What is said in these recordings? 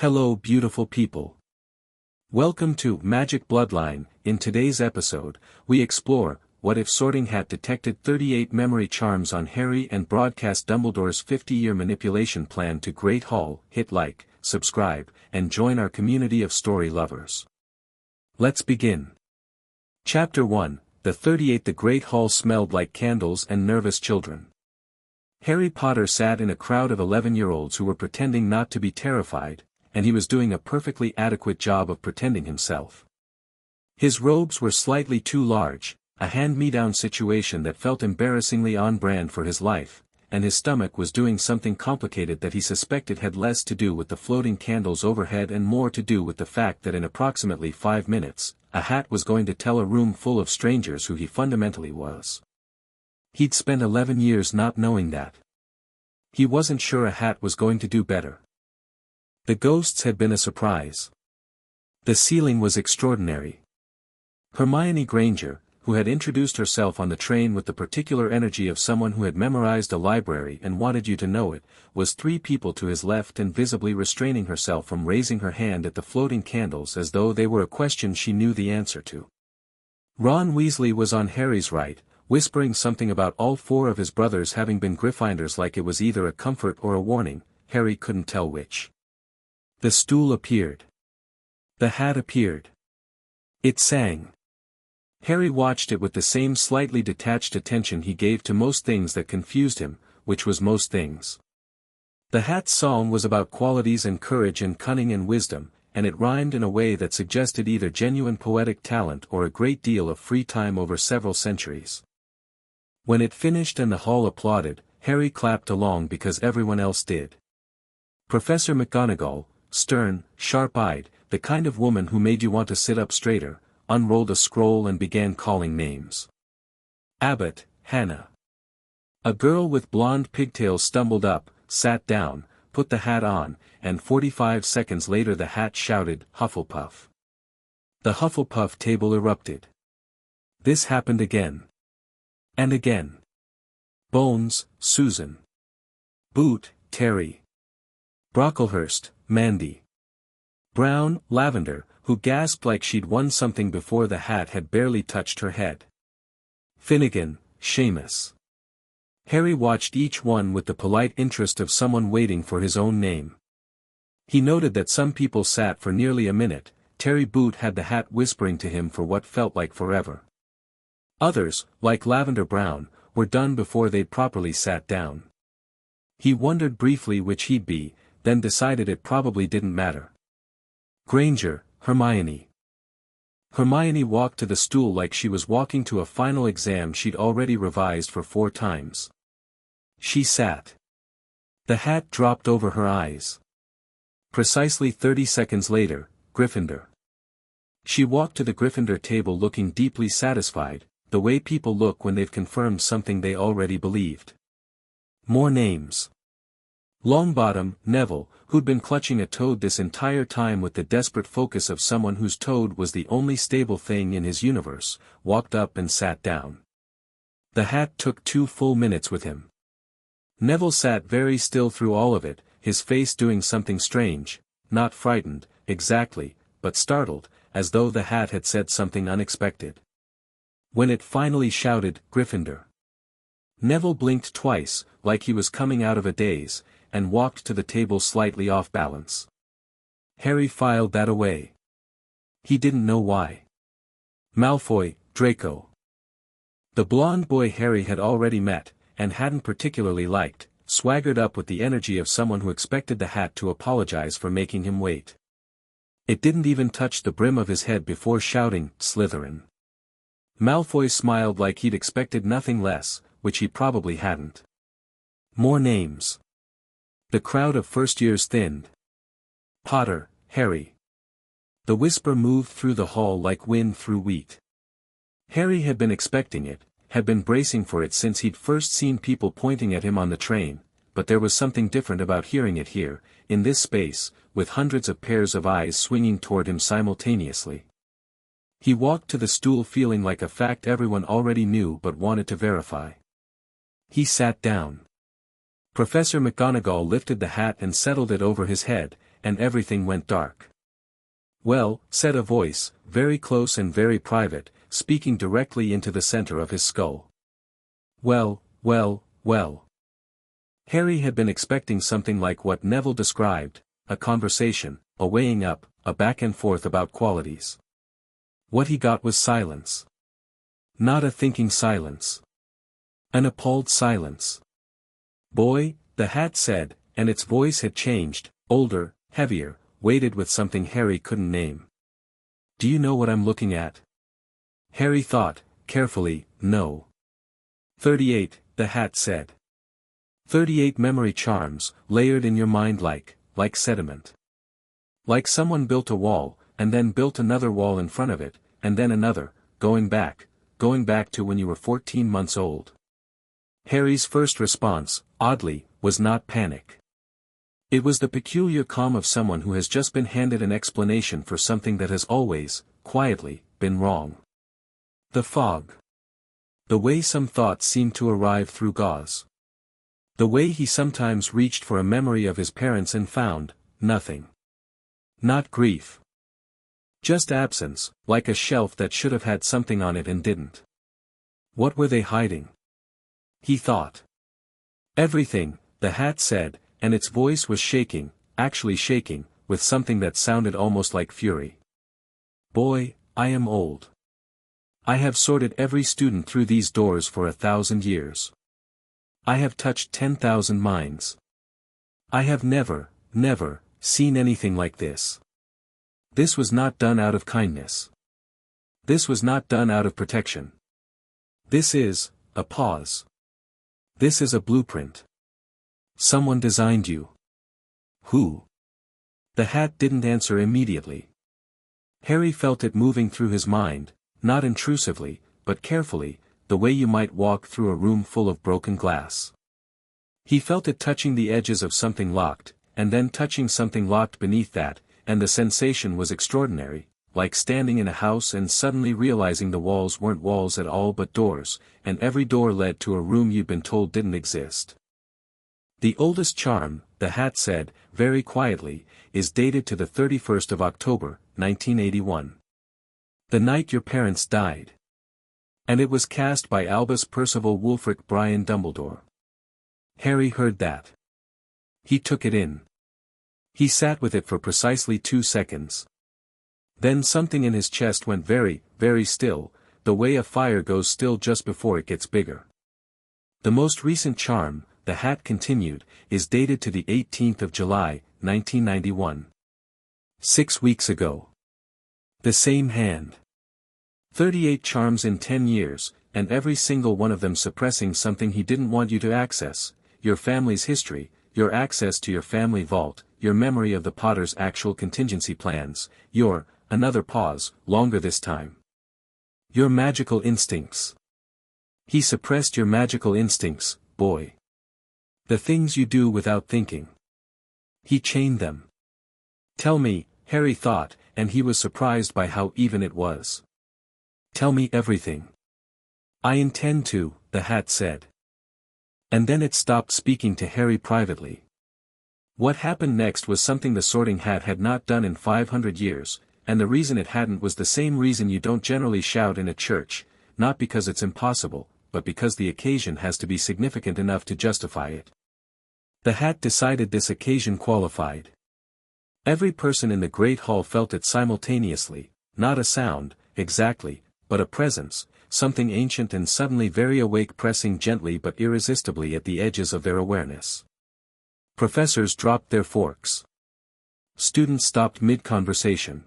Hello beautiful people. Welcome to Magic Bloodline. In today's episode, we explore, what if Sorting Hat detected 38 memory charms on Harry and broadcast Dumbledore's 50-year manipulation plan to Great Hall. Hit like, subscribe, and join our community of story lovers. Let's begin. Chapter 1, The 38. The Great Hall smelled like candles and nervous children. Harry Potter sat in a crowd of 11-year-olds who were pretending not to be terrified, and he was doing a perfectly adequate job of pretending himself. His robes were slightly too large, a hand-me-down situation that felt embarrassingly on brand for his life, and his stomach was doing something complicated that he suspected had less to do with the floating candles overhead and more to do with the fact that in approximately 5 minutes, a hat was going to tell a room full of strangers who he fundamentally was. He'd spent 11 years not knowing that. He wasn't sure a hat was going to do better. The ghosts had been a surprise. The ceiling was extraordinary. Hermione Granger, who had introduced herself on the train with the particular energy of someone who had memorized a library and wanted you to know it, was 3 people to his left and visibly restraining herself from raising her hand at the floating candles as though they were a question she knew the answer to. Ron Weasley was on Harry's right, whispering something about all 4 of his brothers having been Gryffindors, like it was either a comfort or a warning. Harry couldn't tell which. The stool appeared. The hat appeared. It sang. Harry watched it with the same slightly detached attention he gave to most things that confused him, which was most things. The hat's song was about qualities and courage and cunning and wisdom, and it rhymed in a way that suggested either genuine poetic talent or a great deal of free time over several centuries. When it finished and the hall applauded, Harry clapped along because everyone else did. Professor McGonagall, stern, sharp-eyed, the kind of woman who made you want to sit up straighter, unrolled a scroll and began calling names. Abbott, Hannah. A girl with blonde pigtails stumbled up, sat down, put the hat on, and 45 seconds later the hat shouted, Hufflepuff. The Hufflepuff table erupted. This happened again. And again. Bones, Susan. Boot, Terry. Brocklehurst, Mandy. Brown, Lavender, who gasped like she'd won something before the hat had barely touched her head. Finnegan, Seamus. Harry watched each one with the polite interest of someone waiting for his own name. He noted that some people sat for nearly a minute. Terry Boot had the hat whispering to him for what felt like forever. Others, like Lavender Brown, were done before they'd properly sat down. He wondered briefly which he'd be, then decided it probably didn't matter. Granger, Hermione. Hermione walked to the stool like she was walking to a final exam she'd already revised for 4 times. She sat. The hat dropped over her eyes. Precisely 30 seconds later, Gryffindor. She walked to the Gryffindor table looking deeply satisfied, the way people look when they've confirmed something they already believed. More names. Longbottom, Neville, who'd been clutching a toad this entire time with the desperate focus of someone whose toad was the only stable thing in his universe, walked up and sat down. The hat took 2 full minutes with him. Neville sat very still through all of it, his face doing something strange, not frightened, exactly, but startled, as though the hat had said something unexpected. When it finally shouted, Gryffindor. Neville blinked twice, like he was coming out of a daze, and walked to the table slightly off balance. Harry filed that away. He didn't know why. Malfoy, Draco. The blonde boy Harry had already met, and hadn't particularly liked, swaggered up with the energy of someone who expected the hat to apologize for making him wait. It didn't even touch the brim of his head before shouting, Slytherin. Malfoy smiled like he'd expected nothing less, which he probably hadn't. More names. The crowd of first-years thinned. Potter, Harry. The whisper moved through the hall like wind through wheat. Harry had been expecting it, had been bracing for it since he'd first seen people pointing at him on the train, but there was something different about hearing it here, in this space, with hundreds of pairs of eyes swinging toward him simultaneously. He walked to the stool feeling like a fact everyone already knew but wanted to verify. He sat down. Professor McGonagall lifted the hat and settled it over his head, and everything went dark. "Well," said a voice, very close and very private, speaking directly into the center of his skull. "Well, well, well." Harry had been expecting something like what Neville described, a conversation, a weighing up, a back and forth about qualities. What he got was silence. Not a thinking silence. An appalled silence. "Boy," the hat said, and its voice had changed, older, heavier, weighted with something Harry couldn't name. "Do you know what I'm looking at?" Harry thought, carefully, no. 38, the hat said. 38 memory charms, layered in your mind like sediment. Like someone built a wall, and then built another wall in front of it, and then another, going back to when you were 14 months old. Harry's first response, oddly, was not panic. It was the peculiar calm of someone who has just been handed an explanation for something that has always, quietly, been wrong. The fog. The way some thoughts seem to arrive through gauze. The way he sometimes reached for a memory of his parents and found nothing. Not grief. Just absence, like a shelf that should have had something on it and didn't. What were they hiding? He thought. Everything, the hat said, and its voice was shaking, actually shaking, with something that sounded almost like fury. "Boy, I am old. I have sorted every student through these doors for 1,000 years. I have touched 10,000 minds. I have never seen anything like this. This was not done out of kindness. This was not done out of protection. This is a pause. This is a blueprint. Someone designed you." "Who?" The hat didn't answer immediately. Harry felt it moving through his mind, not intrusively, but carefully, the way you might walk through a room full of broken glass. He felt it touching the edges of something locked, and then touching something locked beneath that, and the sensation was extraordinary, like standing in a house and suddenly realizing the walls weren't walls at all but doors, and every door led to a room you'd been told didn't exist. "The oldest charm," the hat said, very quietly, "is dated to the 31st of October, 1981. The night your parents died. And it was cast by Albus Percival Wulfric Brian Dumbledore." Harry heard that. He took it in. He sat with it for precisely 2 seconds. Then something in his chest went very, very still, the way a fire goes still just before it gets bigger. "The most recent charm," the hat continued, "is dated to the 18th of July, 1991. 6 weeks ago. The same hand. 38 charms in 10 years, and every single one of them suppressing something he didn't want you to access, your family's history, your access to your family vault, your memory of the Potter's actual contingency plans, your," another pause, longer this time, "your magical instincts. He suppressed your magical instincts, boy. The things you do without thinking. He chained them. Tell me," Harry thought, and he was surprised by how even it was. "Tell me everything." "I intend to," the hat said. And then it stopped speaking to Harry privately. What happened next was something the Sorting Hat had not done in 500 years, and the reason it hadn't was the same reason you don't generally shout in a church, not because it's impossible, but because the occasion has to be significant enough to justify it. The hat decided this occasion qualified. Every person in the great hall felt it simultaneously, not a sound, exactly, but a presence, something ancient and suddenly very awake pressing gently but irresistibly at the edges of their awareness. Professors dropped their forks. Students stopped mid-conversation.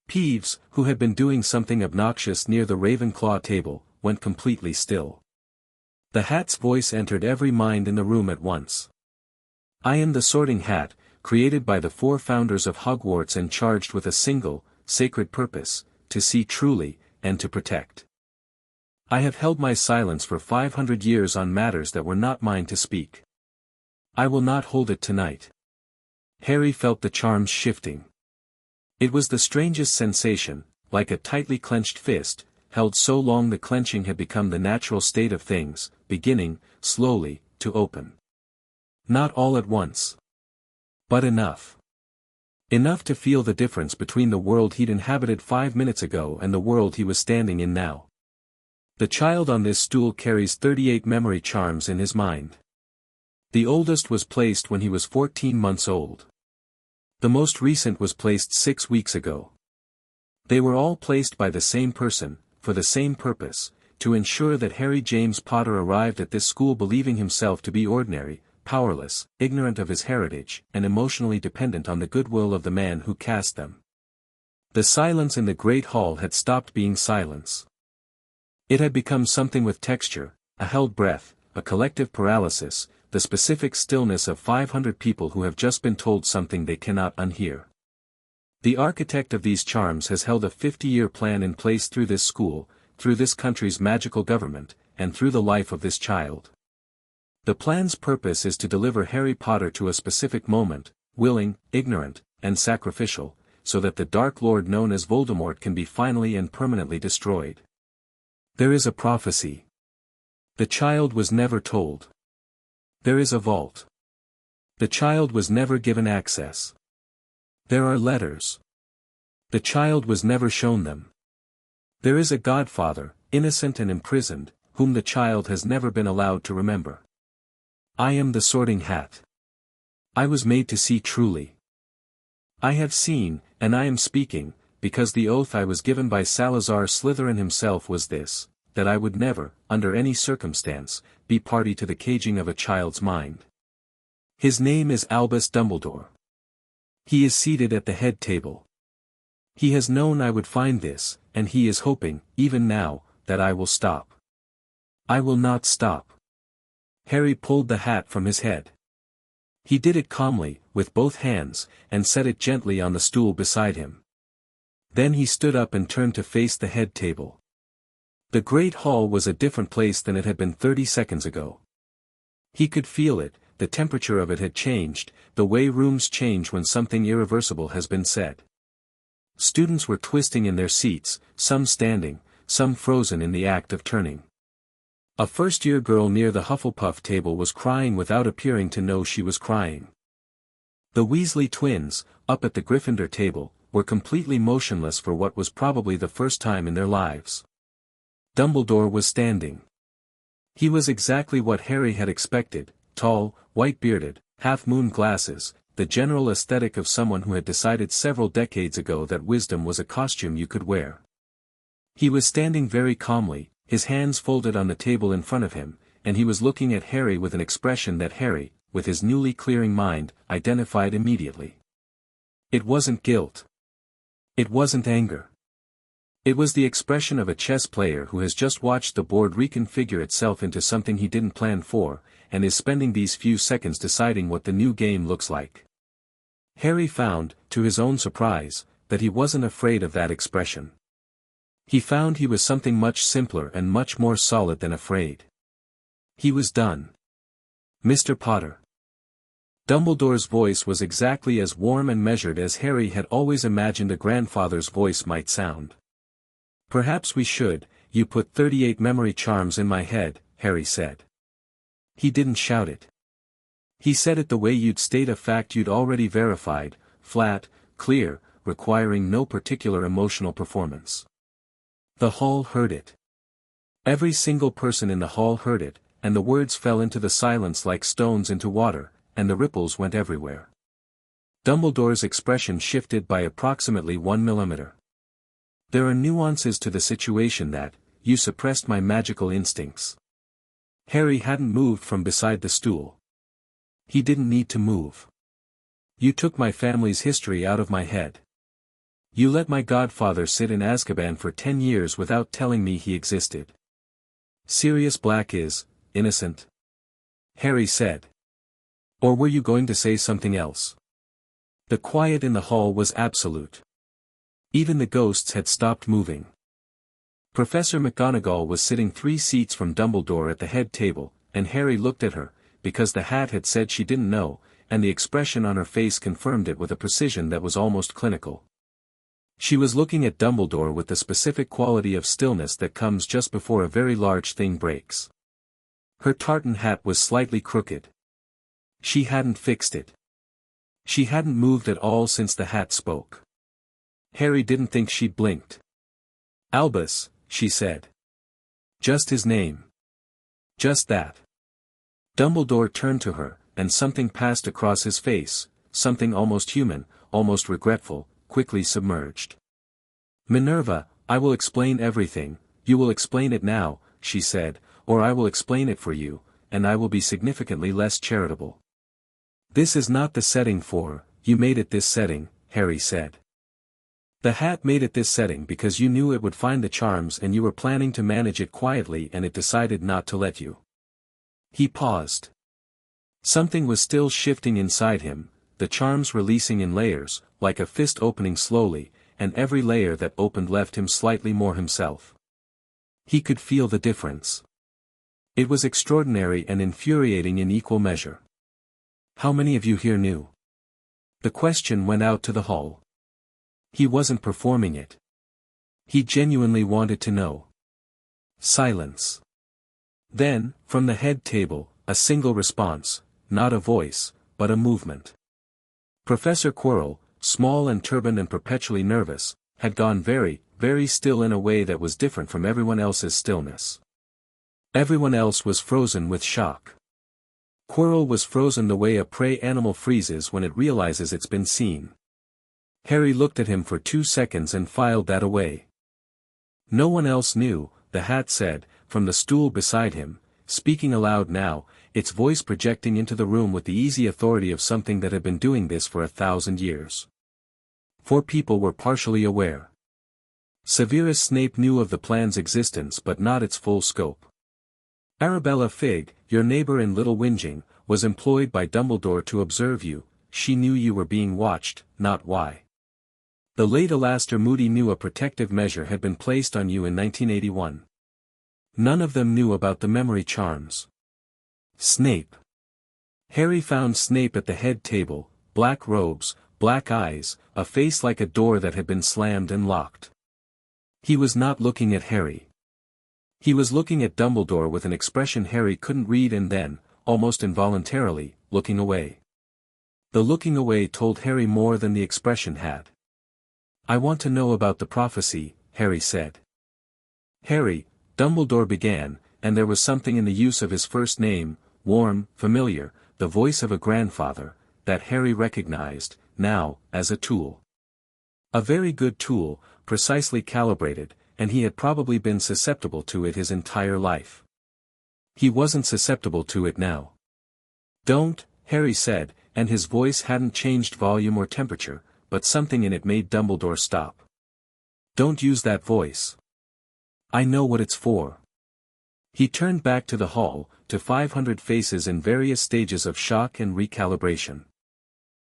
Peeves, who had been doing something obnoxious near the Ravenclaw table, went completely still. The hat's voice entered every mind in the room at once. "I am the Sorting Hat, created by the 4 founders of Hogwarts and charged with a single, sacred purpose, to see truly, and to protect. I have held my silence for 500 years on matters that were not mine to speak. I will not hold it tonight." Harry felt the charms shifting. It was the strangest sensation, like a tightly clenched fist, held so long the clenching had become the natural state of things, beginning, slowly, to open. Not all at once. But enough. Enough to feel the difference between the world he'd inhabited 5 minutes ago and the world he was standing in now. The child on this stool carries 38 memory charms in his mind. The oldest was placed when he was 14 months old. The most recent was placed 6 weeks ago. They were all placed by the same person, for the same purpose, to ensure that Harry James Potter arrived at this school believing himself to be ordinary, powerless, ignorant of his heritage, and emotionally dependent on the goodwill of the man who cast them. The silence in the great hall had stopped being silence. It had become something with texture, a held breath, a collective paralysis, the specific stillness of 500 people who have just been told something they cannot unhear. The architect of these charms has held a 50-year plan in place through this school, through this country's magical government, and through the life of this child. The plan's purpose is to deliver Harry Potter to a specific moment, willing, ignorant, and sacrificial, so that the Dark Lord known as Voldemort can be finally and permanently destroyed. There is a prophecy. The child was never told. There is a vault. The child was never given access. There are letters. The child was never shown them. There is a godfather, innocent and imprisoned, whom the child has never been allowed to remember. I am the Sorting Hat. I was made to see truly. I have seen, and I am speaking, because the oath I was given by Salazar Slytherin himself was this, that I would never, under any circumstance, be party to the caging of a child's mind. His name is Albus Dumbledore. He is seated at the head table. He has known I would find this, and he is hoping, even now, that I will stop. I will not stop. Harry pulled the hat from his head. He did it calmly, with both hands, and set it gently on the stool beside him. Then he stood up and turned to face the head table. The great hall was a different place than it had been 30 seconds ago. He could feel it, the temperature of it had changed, the way rooms change when something irreversible has been said. Students were twisting in their seats, some standing, some frozen in the act of turning. A first-year girl near the Hufflepuff table was crying without appearing to know she was crying. The Weasley twins, up at the Gryffindor table, were completely motionless for what was probably the first time in their lives. Dumbledore was standing. He was exactly what Harry had expected, tall, white-bearded, half-moon glasses, the general aesthetic of someone who had decided several decades ago that wisdom was a costume you could wear. He was standing very calmly, his hands folded on the table in front of him, and he was looking at Harry with an expression that Harry, with his newly clearing mind, identified immediately. It wasn't guilt. It wasn't anger. It was the expression of a chess player who has just watched the board reconfigure itself into something he didn't plan for, and is spending these few seconds deciding what the new game looks like. Harry found, to his own surprise, that he wasn't afraid of that expression. He found he was something much simpler and much more solid than afraid. He was done. Mr. Potter. Dumbledore's voice was exactly as warm and measured as Harry had always imagined a grandfather's voice might sound. Perhaps we should, you put 38 memory charms in my head, Harry said. He didn't shout it. He said it the way you'd state a fact you'd already verified, flat, clear, requiring no particular emotional performance. The hall heard it. Every single person in the hall heard it, and the words fell into the silence like stones into water, and the ripples went everywhere. Dumbledore's expression shifted by approximately 1 millimeter. There are nuances to the situation that, you suppressed my magical instincts. Harry hadn't moved from beside the stool. He didn't need to move. You took my family's history out of my head. You let my godfather sit in Azkaban for 10 years without telling me he existed. Sirius Black is, innocent? Harry said. Or were you going to say something else? The quiet in the hall was absolute. Even the ghosts had stopped moving. Professor McGonagall was sitting 3 seats from Dumbledore at the head table, and Harry looked at her, because the hat had said she didn't know, and the expression on her face confirmed it with a precision that was almost clinical. She was looking at Dumbledore with the specific quality of stillness that comes just before a very large thing breaks. Her tartan hat was slightly crooked. She hadn't fixed it. She hadn't moved at all since the hat spoke. Harry didn't think she'd blinked. "Albus," she said. "Just his name. Just that." Dumbledore turned to her, and something passed across his face, something almost human, almost regretful, quickly submerged. "Minerva, I will explain everything, you will explain it now," she said, "or I will explain it for you, and I will be significantly less charitable." "This is not the setting for, you made it this setting," Harry said. "The hat made it this setting because you knew it would find the charms and you were planning to manage it quietly and it decided not to let you." He paused. Something was still shifting inside him, the charms releasing in layers, like a fist opening slowly, and every layer that opened left him slightly more himself. He could feel the difference. It was extraordinary and infuriating in equal measure. "How many of you here knew?" The question went out to the hall. He wasn't performing it. He genuinely wanted to know. Silence. Then, from the head table, a single response, not a voice, but a movement. Professor Quirrell, small and turbaned and perpetually nervous, had gone very, very still in a way that was different from everyone else's stillness. Everyone else was frozen with shock. Quirrell was frozen the way a prey animal freezes when it realizes it's been seen. Harry looked at him for 2 seconds and filed that away. "No one else knew," the hat said, from the stool beside him, speaking aloud now, its voice projecting into the room with the easy authority of something that had been doing this for 1,000 years. 4 people were partially aware. Severus Snape knew of the plan's existence but not its full scope. Arabella Figg, your neighbor in Little Whinging, was employed by Dumbledore to observe you, she knew you were being watched, not why. The late Alastair Moody knew a protective measure had been placed on you in 1981. None of them knew about the memory charms. Snape. Harry found Snape at the head table, black robes, black eyes, a face like a door that had been slammed and locked. He was not looking at Harry. He was looking at Dumbledore with an expression Harry couldn't read and then, almost involuntarily, looking away. The looking away told Harry more than the expression had. "I want to know about the prophecy," Harry said. "Harry," Dumbledore began, and there was something in the use of his first name, warm, familiar, the voice of a grandfather, that Harry recognized, now, as a tool. A very good tool, precisely calibrated, and he had probably been susceptible to it his entire life. He wasn't susceptible to it now. "Don't," Harry said, and his voice hadn't changed volume or temperature, but something in it made Dumbledore stop. "Don't use that voice. I know what it's for." He turned back to the hall, to 500 faces in various stages of shock and recalibration.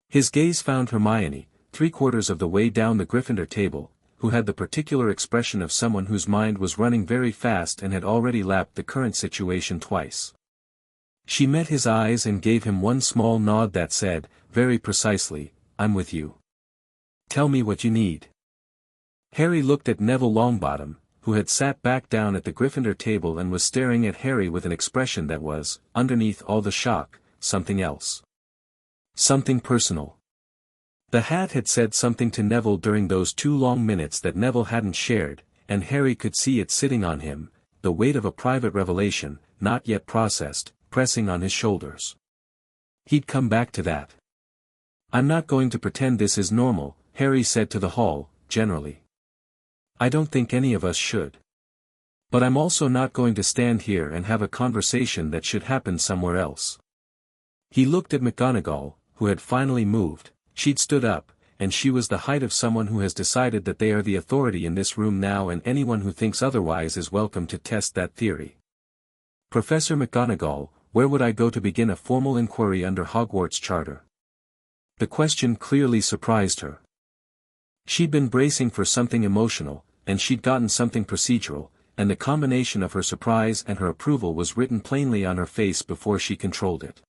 His gaze found Hermione, 3/4 of the way down the Gryffindor table, who had the particular expression of someone whose mind was running very fast and had already lapped the current situation twice. She met his eyes and gave him one small nod that said, very precisely, "I'm with you. Tell me what you need." Harry looked at Neville Longbottom, who had sat back down at the Gryffindor table and was staring at Harry with an expression that was, underneath all the shock, something else. Something personal. The hat had said something to Neville during those 2 long minutes that Neville hadn't shared, and Harry could see it sitting on him, the weight of a private revelation, not yet processed, pressing on his shoulders. He'd come back to that. "I'm not going to pretend this is normal," Harry said to the hall, generally. "I don't think any of us should. But I'm also not going to stand here and have a conversation that should happen somewhere else." He looked at McGonagall, who had finally moved. She'd stood up, and she was the height of someone who has decided that they are the authority in this room now, and anyone who thinks otherwise is welcome to test that theory. "Professor McGonagall, where would I go to begin a formal inquiry under Hogwarts Charter?" The question clearly surprised her. She'd been bracing for something emotional, and she'd gotten something procedural, and the combination of her surprise and her approval was written plainly on her face before she controlled it.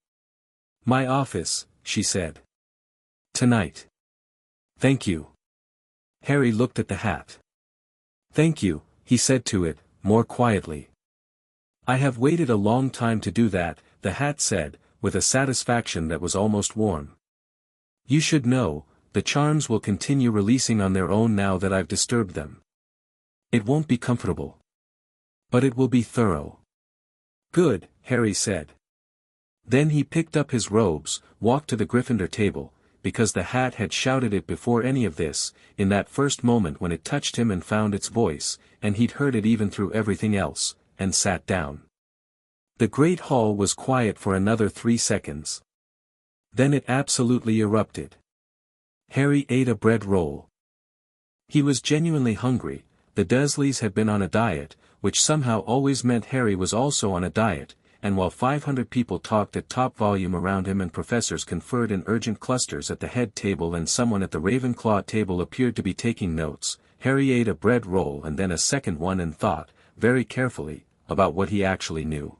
"My office," she said. "Tonight." "Thank you." Harry looked at the hat. "Thank you," he said to it, more quietly. "I have waited a long time to do that," the hat said, with a satisfaction that was almost warm. You should know, the charms will continue releasing on their own now that I've disturbed them. It won't be comfortable. But it will be thorough. Good, Harry said. Then he picked up his robes, walked to the Gryffindor table, because the hat had shouted it before any of this, in that first moment when it touched him and found its voice, and he'd heard it even through everything else, and sat down. The great hall was quiet for another 3 seconds. Then it absolutely erupted. Harry ate a bread roll. He was genuinely hungry. The Dursleys had been on a diet, which somehow always meant Harry was also on a diet, and while 500 people talked at top volume around him and professors conferred in urgent clusters at the head table and someone at the Ravenclaw table appeared to be taking notes, Harry ate a bread roll and then a second one and thought, very carefully, about what he actually knew.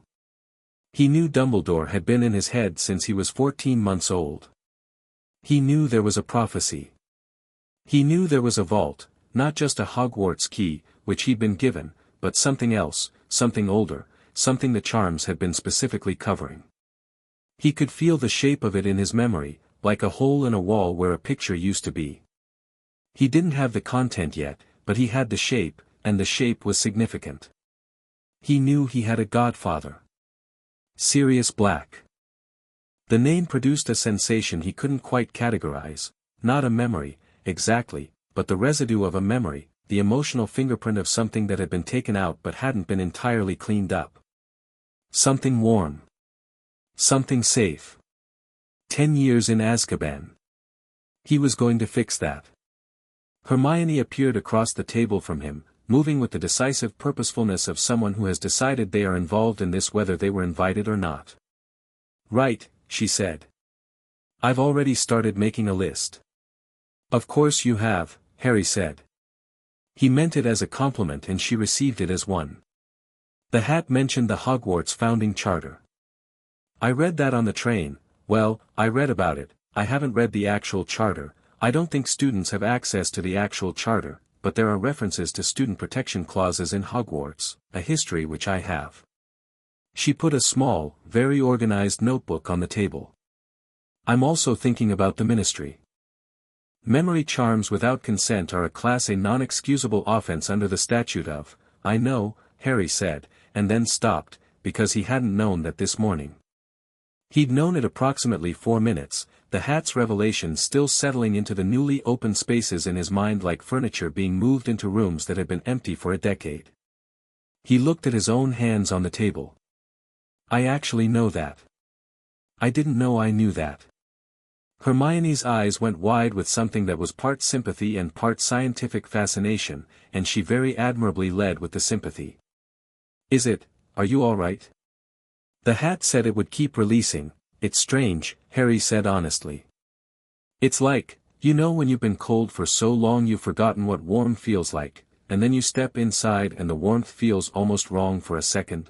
He knew Dumbledore had been in his head since he was 14 months old. He knew there was a prophecy. He knew there was a vault, not just a Hogwarts key, which he'd been given, but something else, something older, something the charms had been specifically covering. He could feel the shape of it in his memory, like a hole in a wall where a picture used to be. He didn't have the content yet, but he had the shape, and the shape was significant. He knew he had a godfather. Sirius Black. The name produced a sensation he couldn't quite categorize, not a memory, exactly, but the residue of a memory, the emotional fingerprint of something that had been taken out but hadn't been entirely cleaned up. Something warm. Something safe. 10 years in Azkaban. He was going to fix that. Hermione appeared across the table from him, moving with the decisive purposefulness of someone who has decided they are involved in this whether they were invited or not. Right, she said. I've already started making a list. Of course you have, Harry said. He meant it as a compliment and she received it as one. The hat mentioned the Hogwarts founding charter. I read that on the train. Well, I read about it. I haven't read the actual charter. I don't think students have access to the actual charter, but there are references to student protection clauses in Hogwarts, a history which I have. She put a small, very organized notebook on the table. I'm also thinking about the Ministry. Memory charms without consent are a Class A non-excusable offense under the statute of, I know, Harry said, and then stopped, because he hadn't known that this morning. He'd known it approximately 4 minutes, the hat's revelation still settling into the newly opened spaces in his mind like furniture being moved into rooms that had been empty for a decade. He looked at his own hands on the table. I actually know that. I didn't know I knew that. Hermione's eyes went wide with something that was part sympathy and part scientific fascination, and she very admirably led with the sympathy. Are you all right? The hat said it would keep releasing. It's strange, Harry said honestly. It's like, you know when you've been cold for so long you've forgotten what warm feels like, and then you step inside and the warmth feels almost wrong for a second.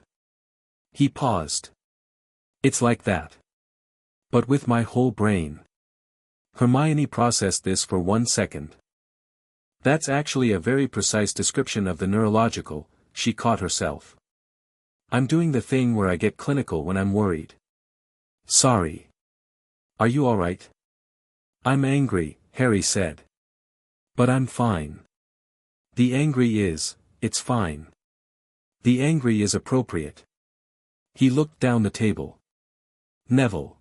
He paused. It's like that. But with my whole brain. Hermione processed this for 1 second. That's actually a very precise description of the neurological, she caught herself. I'm doing the thing where I get clinical when I'm worried. Sorry. Are you all right? I'm angry, Harry said. But I'm fine. The angry it's fine. The angry is appropriate. He looked down the table. Neville.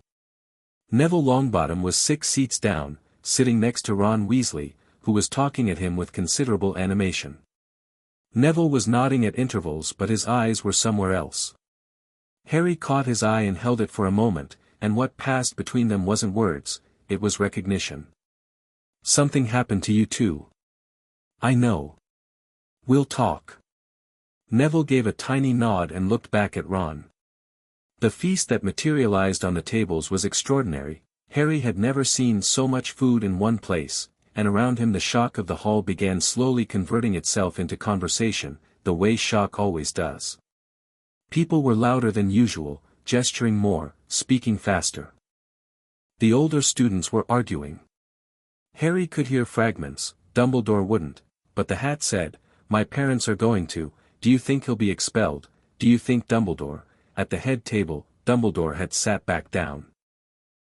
Neville Longbottom was 6 seats down, sitting next to Ron Weasley, who was talking at him with considerable animation. Neville was nodding at intervals but his eyes were somewhere else. Harry caught his eye and held it for a moment, and what passed between them wasn't words, it was recognition. Something happened to you too. I know. We'll talk. Neville gave a tiny nod and looked back at Ron. The feast that materialized on the tables was extraordinary. Harry had never seen so much food in one place, and around him the shock of the hall began slowly converting itself into conversation, the way shock always does. People were louder than usual, gesturing more, speaking faster. The older students were arguing. Harry could hear fragments, Dumbledore wouldn't, but the hat said, my parents are going to, do you think he'll be expelled, do you think Dumbledore, at the head table, Dumbledore had sat back down.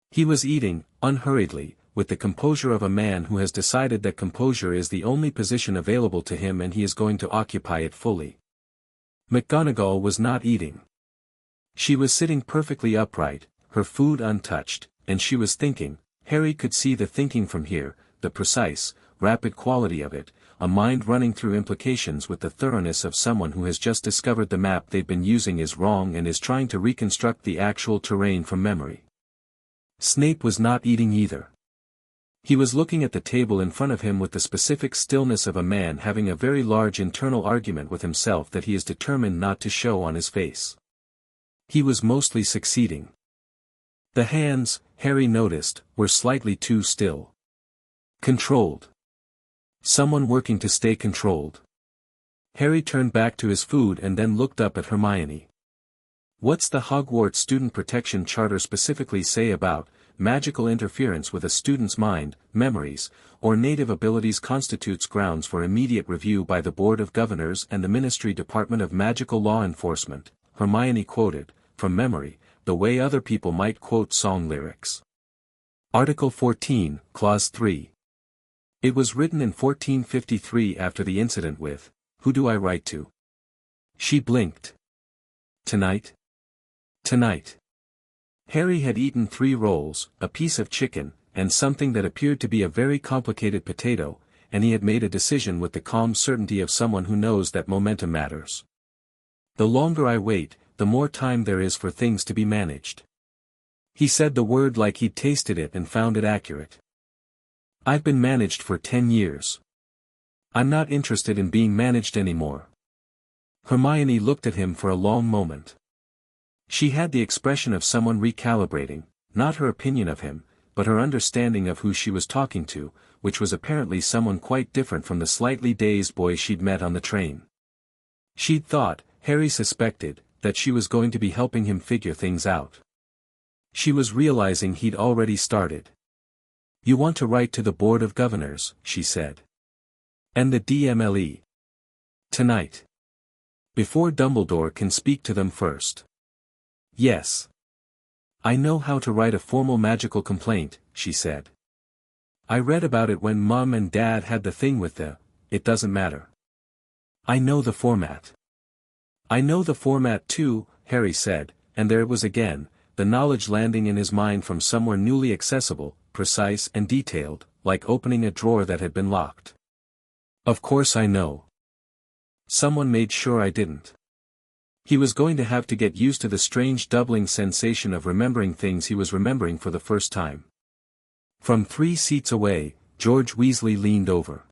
He was eating, unhurriedly, with the composure of a man who has decided that composure is the only position available to him and he is going to occupy it fully. McGonagall was not eating. She was sitting perfectly upright, her food untouched, and she was thinking. Harry could see the thinking from here, the precise, rapid quality of it, a mind running through implications with the thoroughness of someone who has just discovered the map they've been using is wrong and is trying to reconstruct the actual terrain from memory. Snape was not eating either. He was looking at the table in front of him with the specific stillness of a man having a very large internal argument with himself that he is determined not to show on his face. He was mostly succeeding. The hands, Harry noticed, were slightly too still. Controlled. Someone working to stay controlled. Harry turned back to his food and then looked up at Hermione. What's the Hogwarts Student Protection Charter specifically say about magical interference with a student's mind, memories, or native abilities constitutes grounds for immediate review by the Board of Governors and the Ministry Department of Magical Law Enforcement, Hermione quoted, from memory, the way other people might quote song lyrics. Article 14, Clause 3. It was written in 1453 after the incident with, "Who do I write to?" She blinked. Tonight? Tonight. Harry had eaten 3 rolls, a piece of chicken, and something that appeared to be a very complicated potato, and he had made a decision with the calm certainty of someone who knows that momentum matters. The longer I wait, the more time there is for things to be managed. He said the word like he'd tasted it and found it accurate. I've been managed for 10 years. I'm not interested in being managed anymore. Hermione looked at him for a long moment. She had the expression of someone recalibrating, not her opinion of him, but her understanding of who she was talking to, which was apparently someone quite different from the slightly dazed boy she'd met on the train. She'd thought, Harry suspected, that she was going to be helping him figure things out. She was realizing he'd already started. You want to write to the Board of Governors, she said. And the DMLE. Tonight. Before Dumbledore can speak to them first. Yes. I know how to write a formal magical complaint, she said. I read about it when Mum and Dad had the thing with it doesn't matter. I know the format. I know the format too, Harry said, and there it was again, the knowledge landing in his mind from somewhere newly accessible, precise and detailed, like opening a drawer that had been locked. Of course I know. Someone made sure I didn't. He was going to have to get used to the strange doubling sensation of remembering things he was remembering for the first time. From 3 seats away, George Weasley leaned over.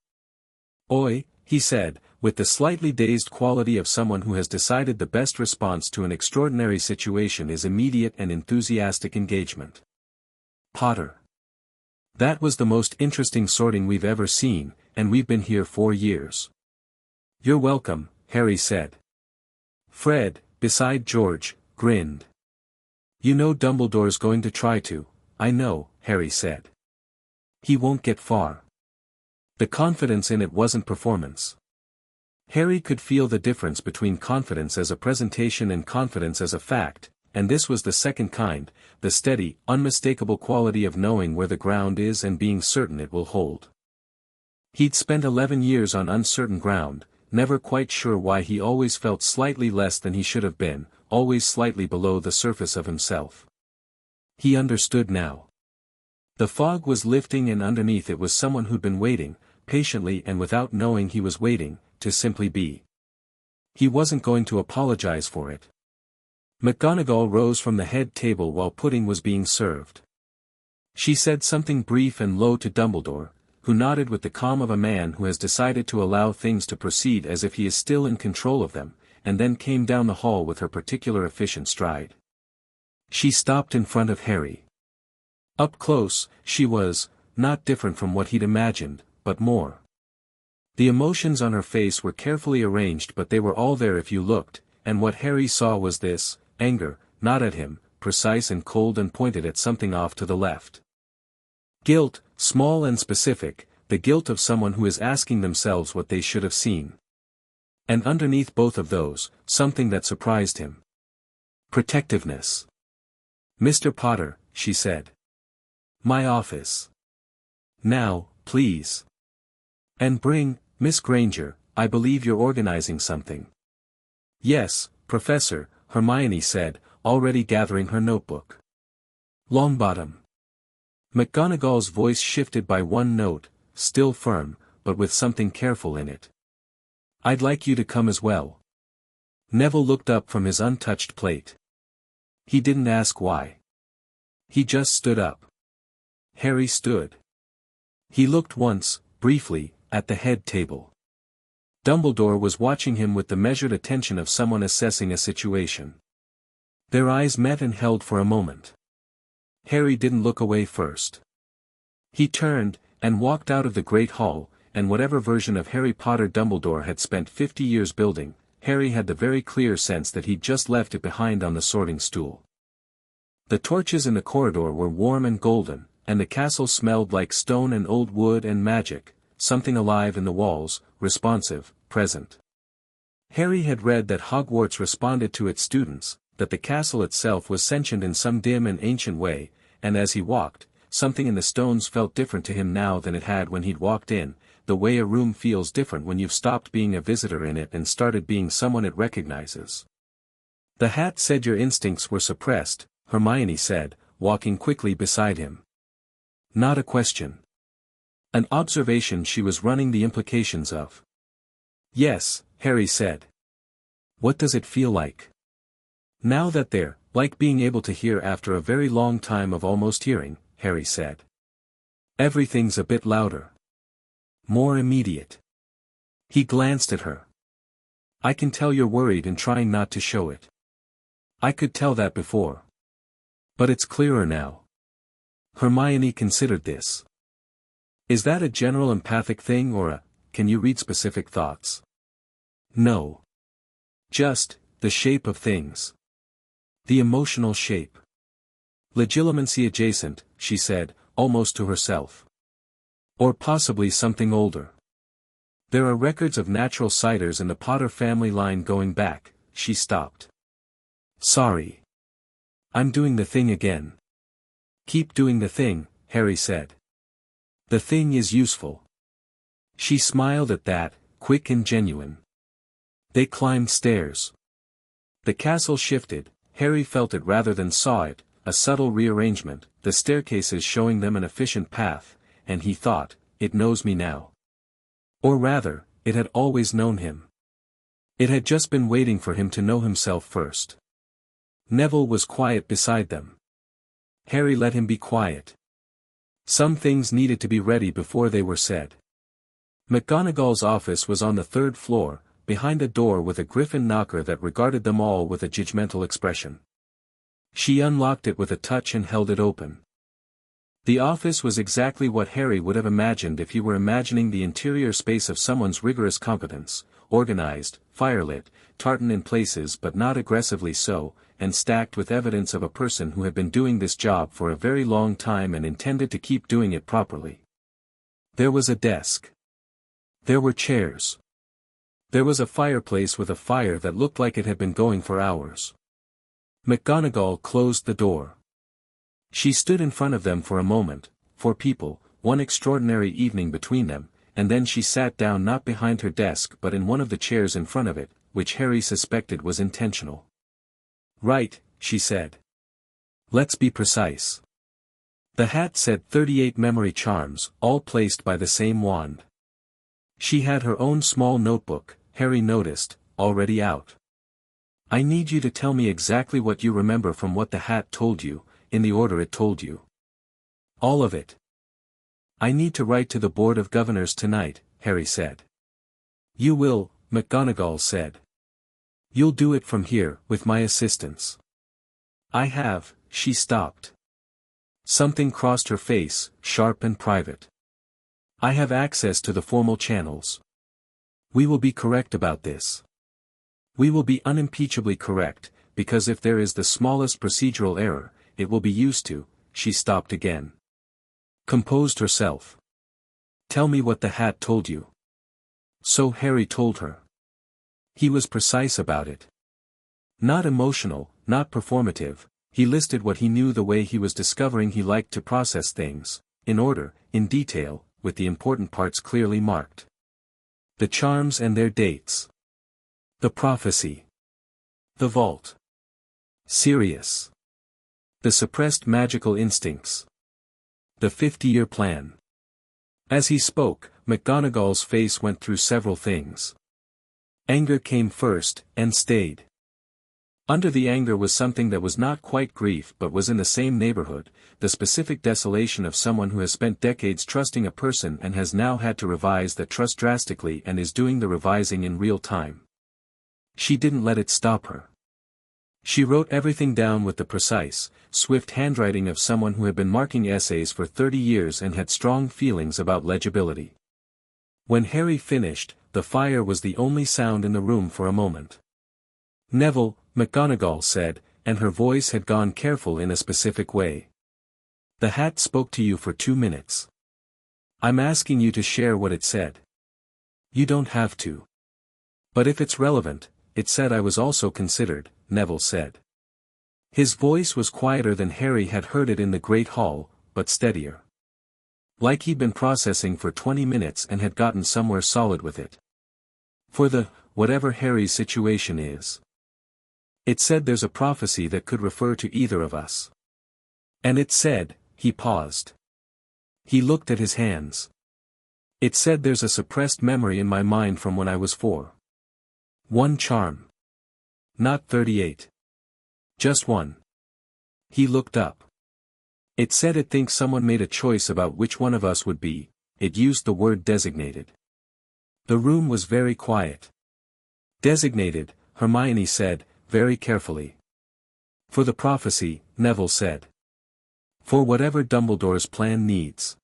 Oi, he said, with the slightly dazed quality of someone who has decided the best response to an extraordinary situation is immediate and enthusiastic engagement. Potter. That was the most interesting sorting we've ever seen, and we've been here 4 years. You're welcome, Harry said. Fred, beside George, grinned. You know Dumbledore's going to try to. I know, Harry said. He won't get far. The confidence in it wasn't performance. Harry could feel the difference between confidence as a presentation and confidence as a fact, and this was the second kind, the steady, unmistakable quality of knowing where the ground is and being certain it will hold. He'd spent 11 years on uncertain ground, never quite sure why he always felt slightly less than he should have been, always slightly below the surface of himself. He understood now. The fog was lifting and underneath it was someone who'd been waiting, patiently and without knowing he was waiting, to simply be. He wasn't going to apologize for it. McGonagall rose from the head table while pudding was being served. She said something brief and low to Dumbledore, who nodded with the calm of a man who has decided to allow things to proceed as if he is still in control of them, and then came down the hall with her particular efficient stride. She stopped in front of Harry. Up close, she was, not different from what he'd imagined, but more. The emotions on her face were carefully arranged but they were all there if you looked, and what Harry saw was this, anger, not at him, precise and cold and pointed at something off to the left. Guilt, small and specific, the guilt of someone who is asking themselves what they should have seen. And underneath both of those, something that surprised him. Protectiveness. Mr. Potter, she said. My office. Now, please. And bring, Miss Granger, I believe you're organizing something. Yes, Professor, Hermione said, already gathering her notebook. Longbottom. McGonagall's voice shifted by one note, still firm, but with something careful in it. I'd like you to come as well. Neville looked up from his untouched plate. He didn't ask why. He just stood up. Harry stood. He looked once, briefly, at the head table. Dumbledore was watching him with the measured attention of someone assessing a situation. Their eyes met and held for a moment. Harry didn't look away first. He turned, and walked out of the Great Hall, and whatever version of Harry Potter Dumbledore had spent 50 years building, Harry had the very clear sense that he'd just left it behind on the sorting stool. The torches in the corridor were warm and golden, and the castle smelled like stone and old wood and magic, something alive in the walls, responsive, present. Harry had read that Hogwarts responded to its students, that the castle itself was sentient in some dim and ancient way, and as he walked, something in the stones felt different to him now than it had when he'd walked in, the way a room feels different when you've stopped being a visitor in it and started being someone it recognizes. The hat said your instincts were suppressed, Hermione said, walking quickly beside him. Not a question. An observation she was running the implications of. Yes, Harry said. What does it feel like? Now that they're, like being able to hear after a very long time of almost hearing, Harry said. Everything's a bit louder. More immediate. He glanced at her. I can tell you're worried and trying not to show it. I could tell that before. But it's clearer now. Hermione considered this. Is that a general empathic thing or a, can you read specific thoughts? No. Just, the shape of things. The emotional shape. Legilimency adjacent, she said, almost to herself. Or possibly something older. There are records of natural ciders in the Potter family line going back, she stopped. Sorry. I'm doing the thing again. Keep doing the thing, Harry said. The thing is useful. She smiled at that, quick and genuine. They climbed stairs. The castle shifted, Harry felt it rather than saw it, a subtle rearrangement, the staircases showing them an efficient path, and he thought, it knows me now. Or rather, it had always known him. It had just been waiting for him to know himself first. Neville was quiet beside them. Harry let him be quiet. Some things needed to be ready before they were said. McGonagall's office was on the third floor, behind a door with a griffin knocker that regarded them all with a judgmental expression. She unlocked it with a touch and held it open. The office was exactly what Harry would have imagined if he were imagining the interior space of someone's rigorous competence, organized, firelit, tartan in places but not aggressively so, and stacked with evidence of a person who had been doing this job for a very long time and intended to keep doing it properly. There was a desk. There were chairs. There was a fireplace with a fire that looked like it had been going for hours. McGonagall closed the door. She stood in front of them for a moment, for people, one extraordinary evening between them, and then she sat down not behind her desk but in one of the chairs in front of it, which Harry suspected was intentional. Right, she said. Let's be precise. The hat said 38 memory charms, all placed by the same wand. She had her own small notebook, Harry noticed, already out. I need you to tell me exactly what you remember from what the hat told you, in the order it told you. All of it. I need to write to the Board of Governors tonight, Harry said. You will, McGonagall said. You'll do it from here, with my assistance. I have, she stopped. Something crossed her face, sharp and private. I have access to the formal channels. We will be correct about this. We will be unimpeachably correct, because if there is the smallest procedural error, it will be used to, she stopped again. Composed herself. Tell me what the hat told you. So Harry told her. He was precise about it. Not emotional, not performative, he listed what he knew the way he was discovering he liked to process things, In order, in detail, with the important parts clearly marked. The charms and their dates. The prophecy. The vault. Sirius. The suppressed magical instincts. The 50-year plan. As he spoke, McGonagall's face went through several things. Anger came first, and stayed. Under the anger was something that was not quite grief but was in the same neighborhood, the specific desolation of someone who has spent decades trusting a person and has now had to revise that trust drastically and is doing the revising in real time. She didn't let it stop her. She wrote everything down with the precise, swift handwriting of someone who had been marking essays for 30 years and had strong feelings about legibility. When Harry finished, the fire was the only sound in the room for a moment. "Neville," McGonagall said, and her voice had gone careful in a specific way. "The hat spoke to you for 2 minutes. I'm asking you to share what it said. You don't have to. But if it's relevant, it said I was also considered," Neville said. His voice was quieter than Harry had heard it in the Great Hall, but steadier. Like he'd been processing for 20 minutes and had gotten somewhere solid with it. "For whatever Harry's situation is. It said there's a prophecy that could refer to either of us. And it said," he paused. He looked at his hands. "It said there's a suppressed memory in my mind from when I was 4. One charm. Not 38. Just one." He looked up. "It said it thinks someone made a choice about which one of us would be," it used the word designated. The room was very quiet. "Designated," Hermione said, very carefully. "For the prophecy," Neville said. "For whatever Dumbledore's plan needs."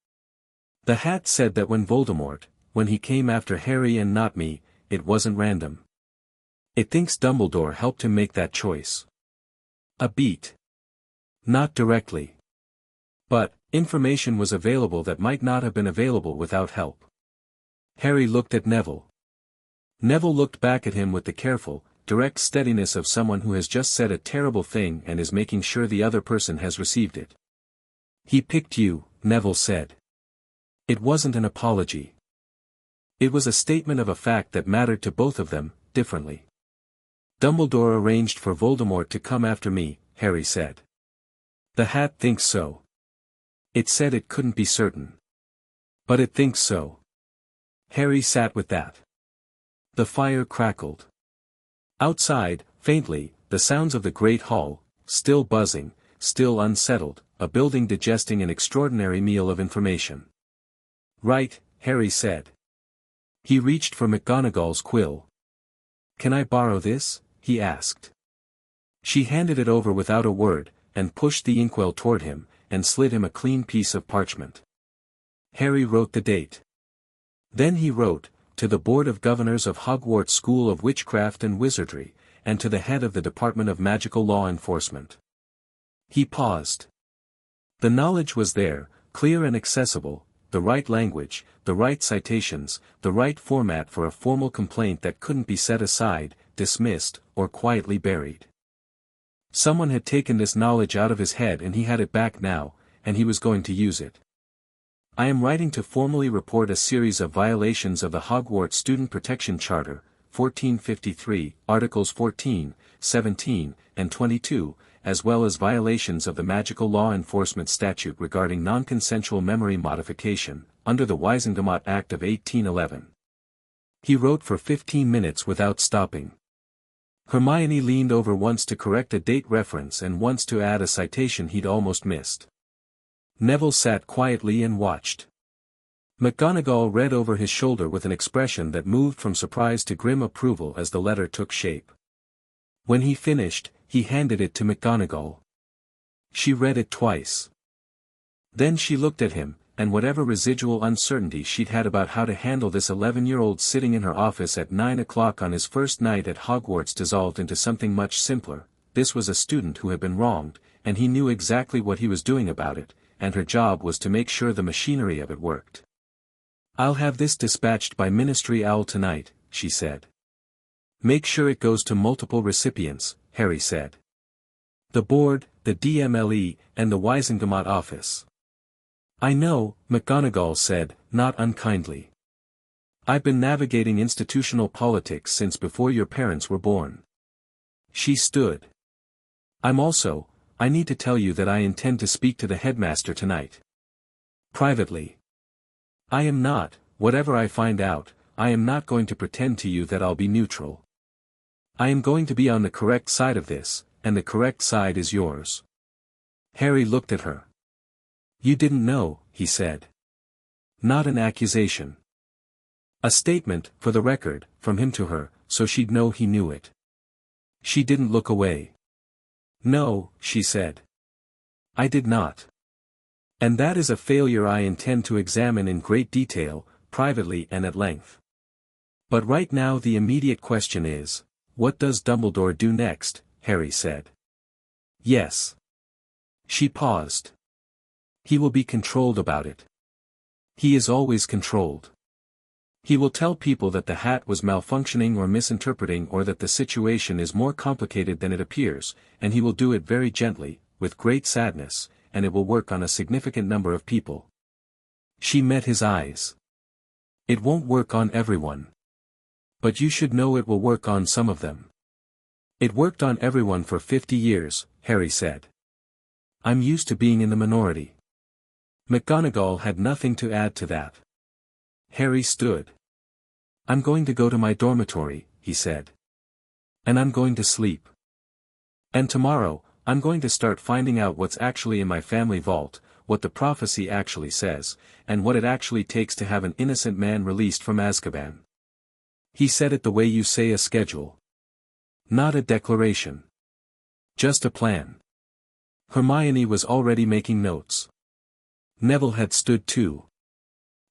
The hat said that when he came after Harry and not me, it wasn't random. It thinks Dumbledore helped him make that choice. A beat. Not directly. But, information was available that might not have been available without help. Harry looked at Neville. Neville looked back at him with the careful, direct steadiness of someone who has just said a terrible thing and is making sure the other person has received it. "He picked you," Neville said. It wasn't an apology. It was a statement of a fact that mattered to both of them, differently. "Dumbledore arranged for Voldemort to come after me," Harry said. "The hat thinks so. It said it couldn't be certain. But it thinks so." Harry sat with that. The fire crackled. Outside, faintly, the sounds of the Great Hall, still buzzing, still unsettled, a building digesting an extraordinary meal of information. "Right," Harry said. He reached for McGonagall's quill. "Can I borrow this?" he asked. She handed it over without a word, and pushed the inkwell toward him, and slid him a clean piece of parchment. Harry wrote the date. Then he wrote, "To the Board of Governors of Hogwarts School of Witchcraft and Wizardry, and to the head of the Department of Magical Law Enforcement." He paused. The knowledge was there, clear and accessible, the right language, the right citations, the right format for a formal complaint that couldn't be set aside, dismissed, or quietly buried. Someone had taken this knowledge out of his head and he had it back now, and he was going to use it. "I am writing to formally report a series of violations of the Hogwarts Student Protection Charter, 1453, Articles 14, 17, and 22, as well as violations of the Magical Law Enforcement Statute regarding non-consensual memory modification, under the Wisengamot Act of 1811. He wrote for 15 minutes without stopping. Hermione leaned over once to correct a date reference and once to add a citation he'd almost missed. Neville sat quietly and watched. McGonagall read over his shoulder with an expression that moved from surprise to grim approval as the letter took shape. When he finished, he handed it to McGonagall. She read it twice. Then she looked at him, and whatever residual uncertainty she'd had about how to handle this 11-year-old sitting in her office at 9 o'clock on his first night at Hogwarts dissolved into something much simpler. This was a student who had been wronged, and he knew exactly what he was doing about it, and her job was to make sure the machinery of it worked. "I'll have this dispatched by Ministry Owl tonight," she said. "Make sure it goes to multiple recipients," Harry said. "The board, the DMLE, and the Wisengamot office." I know, McGonagall said, not unkindly. I've been navigating institutional politics since before your parents were born. She stood. I need to tell you that I intend to speak to the headmaster tonight. Privately. I am not, whatever I find out, I am not going to pretend to you that I'll be neutral. I am going to be on the correct side of this, and the correct side is yours. Harry looked at her. You didn't know, he said. Not an accusation. A statement, for the record, from him to her, so she'd know he knew it. She didn't look away. No, she said. I did not. And that is a failure I intend to examine in great detail, privately and at length. But right now the immediate question is, what does Dumbledore do next? Harry said. Yes. She paused. He will be controlled about it. He is always controlled. He will tell people that the hat was malfunctioning or misinterpreting or that the situation is more complicated than it appears, and he will do it very gently, with great sadness, and it will work on a significant number of people. She met his eyes. It won't work on everyone. But you should know it will work on some of them. It worked on everyone for 50 years, Harry said. I'm used to being in the minority. McGonagall had nothing to add to that. Harry stood. I'm going to go to my dormitory, he said. And I'm going to sleep. And tomorrow, I'm going to start finding out what's actually in my family vault, what the prophecy actually says, and what it actually takes to have an innocent man released from Azkaban. He said it the way you say a schedule. Not a declaration. Just a plan. Hermione was already making notes. Neville had stood too.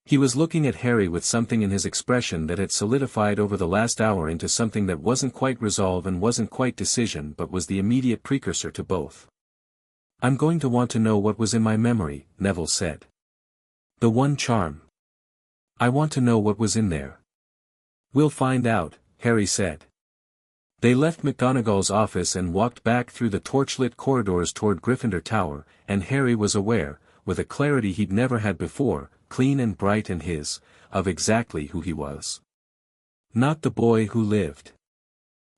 He was looking at Harry with something in his expression that had solidified over the last hour into something that wasn't quite resolve and wasn't quite decision but was the immediate precursor to both. I'm going to want to know what was in my memory, Neville said. The one charm. I want to know what was in there. We'll find out, Harry said. They left McGonagall's office and walked back through the torchlit corridors toward Gryffindor Tower, and Harry was aware, with a clarity he'd never had before, clean and bright and his, of exactly who he was. Not the boy who lived.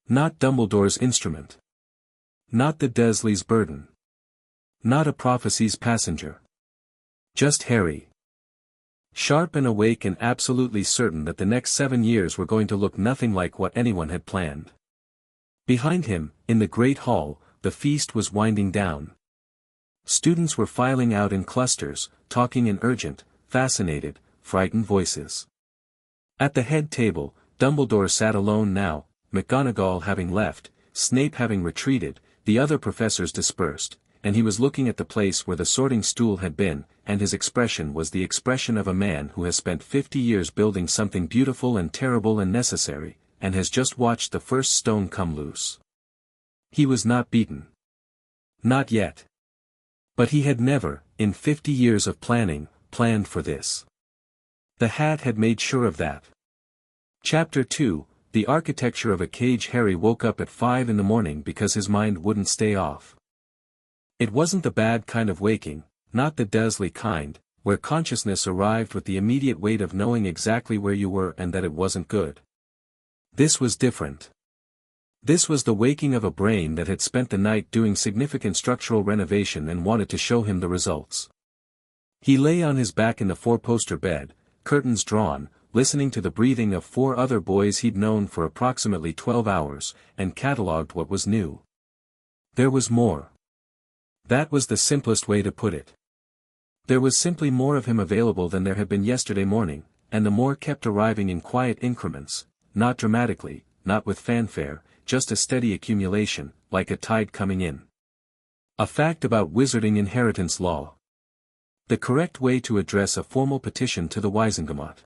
Not Dumbledore's instrument. Not the Dursley's burden. Not a prophecy's passenger. Just Harry. Sharp and awake and absolutely certain that the next 7 years were going to look nothing like what anyone had planned. Behind him, in the great hall, the feast was winding down. Students were filing out in clusters, talking in urgent, fascinated, frightened voices. At the head table, Dumbledore sat alone now, McGonagall having left, Snape having retreated, the other professors dispersed, and he was looking at the place where the sorting stool had been, and his expression was the expression of a man who has spent 50 years building something beautiful and terrible and necessary, and has just watched the first stone come loose. He was not beaten. Not yet. But he had never, in 50 years of planning, planned for this. The hat had made sure of that. Chapter 2, The Architecture of a Cage. Harry woke up at 5 in the morning because his mind wouldn't stay off. It wasn't the bad kind of waking, not the Dursley kind, where consciousness arrived with the immediate weight of knowing exactly where you were and that it wasn't good. This was different. This was the waking of a brain that had spent the night doing significant structural renovation and wanted to show him the results. He lay on his back in the four-poster bed, curtains drawn, listening to the breathing of 4 other boys he'd known for approximately 12 hours, and catalogued what was new. There was more. That was the simplest way to put it. There was simply more of him available than there had been yesterday morning, and the more kept arriving in quiet increments, not dramatically, not with fanfare, just a steady accumulation, like a tide coming in. A fact about wizarding inheritance law. The correct way to address a formal petition to the Wisengamot.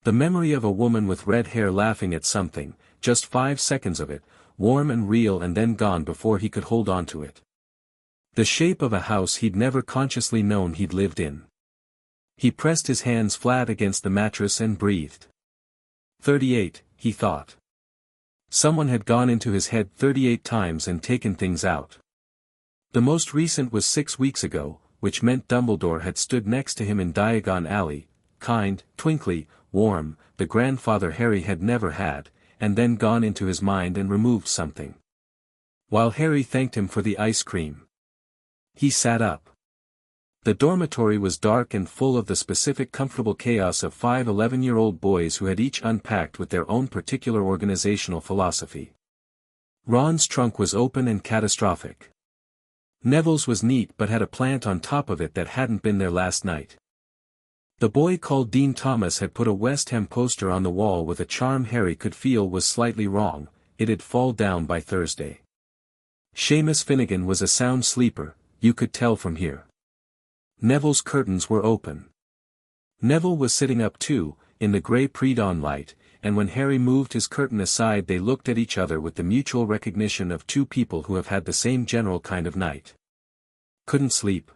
The memory of a woman with red hair laughing at something, just 5 seconds of it, warm and real and then gone before he could hold on to it. The shape of a house he'd never consciously known he'd lived in. He pressed his hands flat against the mattress and breathed. 38, he thought. Someone had gone into his head 38 times and taken things out. The most recent was 6 weeks ago, which meant Dumbledore had stood next to him in Diagon Alley, kind, twinkly, warm, the grandfather Harry had never had, and then gone into his mind and removed something. While Harry thanked him for the ice cream, he sat up. The dormitory was dark and full of the specific comfortable chaos of 5 11-year-old boys who had each unpacked with their own particular organizational philosophy. Ron's trunk was open and catastrophic. Neville's was neat but had a plant on top of it that hadn't been there last night. The boy called Dean Thomas had put a West Ham poster on the wall with a charm Harry could feel was slightly wrong, it'd fall down by Thursday. Seamus Finnegan was a sound sleeper, you could tell from here. Neville's curtains were open. Neville was sitting up too, in the grey pre-dawn light, and when Harry moved his curtain aside they looked at each other with the mutual recognition of two people who have had the same general kind of night. Couldn't sleep?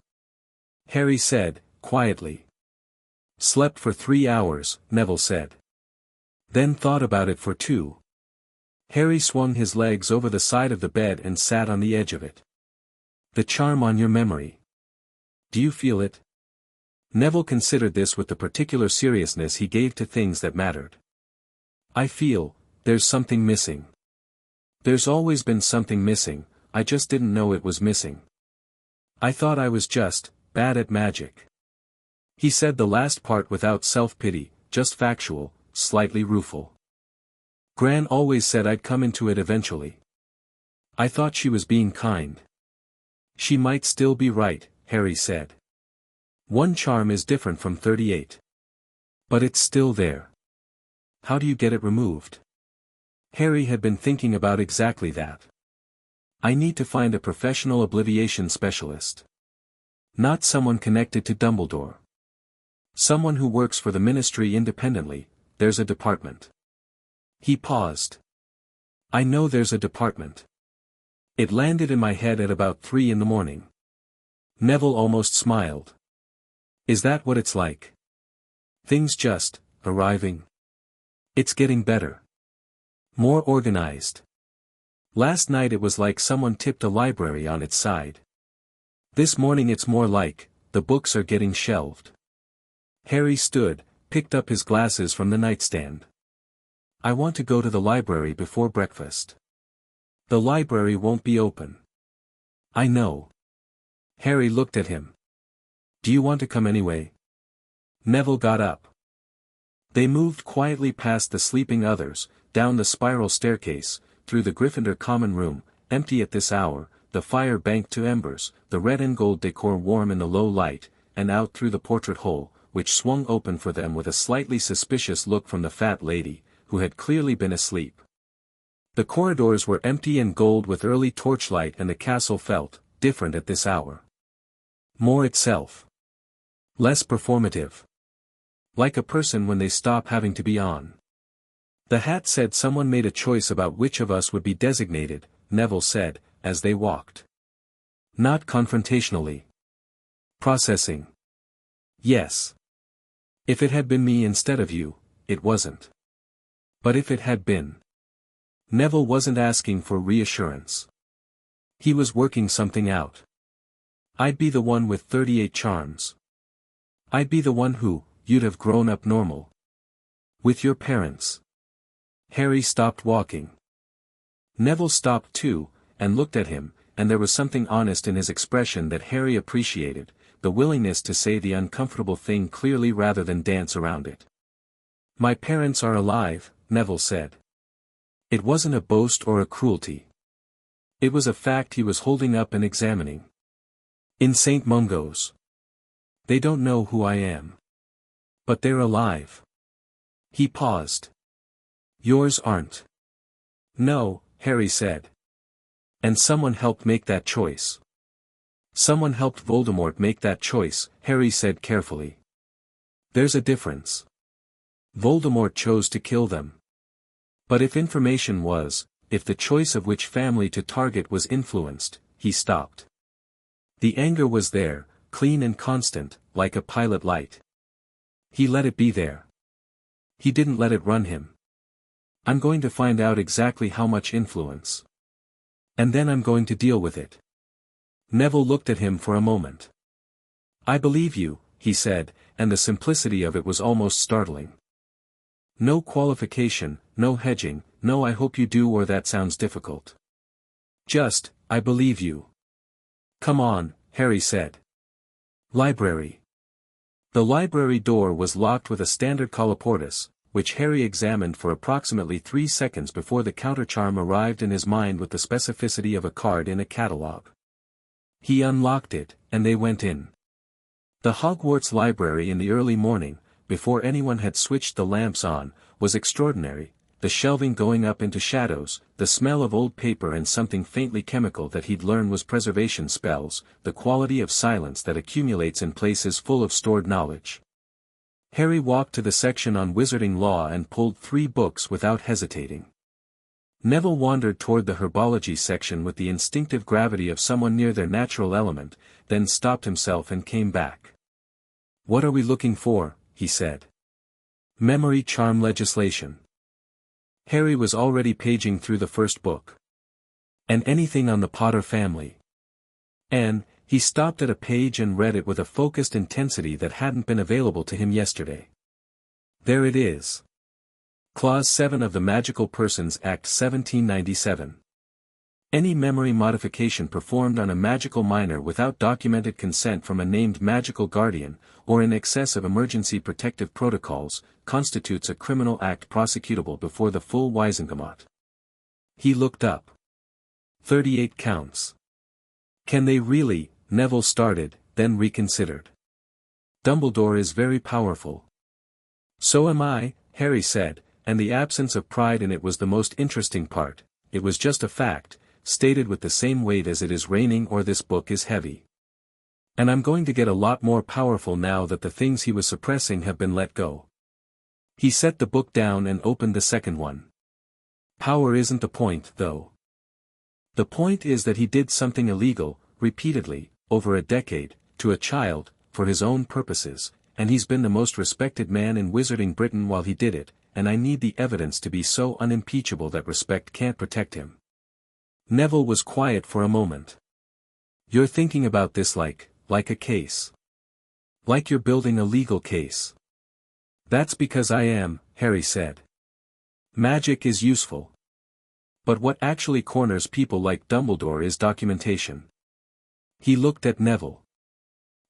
Harry said, quietly. Slept for 3 hours, Neville said. Then thought about it for 2. Harry swung his legs over the side of the bed and sat on the edge of it. The charm on your memory. Do you feel it? Neville considered this with the particular seriousness he gave to things that mattered. I feel, there's something missing. There's always been something missing, I just didn't know it was missing. I thought I was just, bad at magic. He said the last part without self-pity, just factual, slightly rueful. Gran always said I'd come into it eventually. I thought she was being kind. She might still be right, Harry said. One charm is different from 38. But it's still there. How do you get it removed? Harry had been thinking about exactly that. I need to find a professional obliviation specialist. Not someone connected to Dumbledore. Someone who works for the ministry independently, there's a department. He paused. I know there's a department. It landed in my head at about 3 in the morning. Neville almost smiled. Is that what it's like? Things just, arriving? It's getting better. More organized. Last night it was like someone tipped a library on its side. This morning it's more like, the books are getting shelved. Harry stood, picked up his glasses from the nightstand. I want to go to the library before breakfast. The library won't be open. I know. Harry looked at him. Do you want to come anyway? Neville got up. They moved quietly past the sleeping others, down the spiral staircase, through the Gryffindor common room, empty at this hour, the fire banked to embers, the red and gold decor warm in the low light, and out through the portrait hole, which swung open for them with a slightly suspicious look from the fat lady, who had clearly been asleep. The corridors were empty and gold with early torchlight and the castle felt, different at this hour. More itself. Less performative. Like a person when they stop having to be on. The hat said someone made a choice about which of us would be designated, Neville said, as they walked. Not confrontationally. Processing. Yes. If it had been me instead of you, it wasn't. But if it had been. Neville wasn't asking for reassurance. He was working something out. I'd be the one with 38 charms. I'd be the one who, you'd have grown up normal. With your parents. Harry stopped walking. Neville stopped too, and looked at him, and there was something honest in his expression that Harry appreciated, the willingness to say the uncomfortable thing clearly rather than dance around it. My parents are alive, Neville said. It wasn't a boast or a cruelty. It was a fact he was holding up and examining. In St. Mungo's. They don't know who I am. But they're alive. He paused. Yours aren't. No, Harry said. And someone helped make that choice. Someone helped Voldemort make that choice, Harry said carefully. There's a difference. Voldemort chose to kill them. But if information was, if the choice of which family to target was influenced, he stopped. The anger was there, clean and constant, like a pilot light. He let it be there. He didn't let it run him. I'm going to find out exactly how much influence. And then I'm going to deal with it. Neville looked at him for a moment. "I believe you," he said, and the simplicity of it was almost startling. "No qualification, no hedging, no I hope you do or that sounds difficult. Just, I believe you." "Come on," Harry said. Library. The library door was locked with a standard colloportus, which Harry examined for approximately 3 seconds before the countercharm arrived in his mind with the specificity of a card in a catalogue. He unlocked it, and they went in. The Hogwarts library in the early morning, before anyone had switched the lamps on, was extraordinary, the shelving going up into shadows, the smell of old paper and something faintly chemical that he'd learned was preservation spells, the quality of silence that accumulates in places full of stored knowledge. Harry walked to the section on wizarding law and pulled 3 books without hesitating. Neville wandered toward the herbology section with the instinctive gravity of someone near their natural element, then stopped himself and came back. "What are we looking for?" he said. "Memory charm legislation." Harry was already paging through the first book. "And anything on the Potter family." And he stopped at a page and read it with a focused intensity that hadn't been available to him yesterday. There it is. Clause 7 of the Magical Persons Act 1797. Any memory modification performed on a magical minor without documented consent from a named magical guardian, or in excess of emergency protective protocols, constitutes a criminal act prosecutable before the full Wisengamot. He looked up. 38 counts. Can they really? Neville started, then reconsidered. Dumbledore is very powerful. So am I, Harry said, and the absence of pride in it was the most interesting part. It was just a fact, stated with the same weight as it is raining or this book is heavy. And I'm going to get a lot more powerful now that the things he was suppressing have been let go. He set the book down and opened the second one. Power isn't the point, though. The point is that he did something illegal, repeatedly, over a decade, to a child, for his own purposes, and he's been the most respected man in Wizarding Britain while he did it, and I need the evidence to be so unimpeachable that respect can't protect him. Neville was quiet for a moment. You're thinking about this like a case. Like you're building a legal case. That's because I am, Harry said. Magic is useful. But what actually corners people like Dumbledore is documentation. He looked at Neville.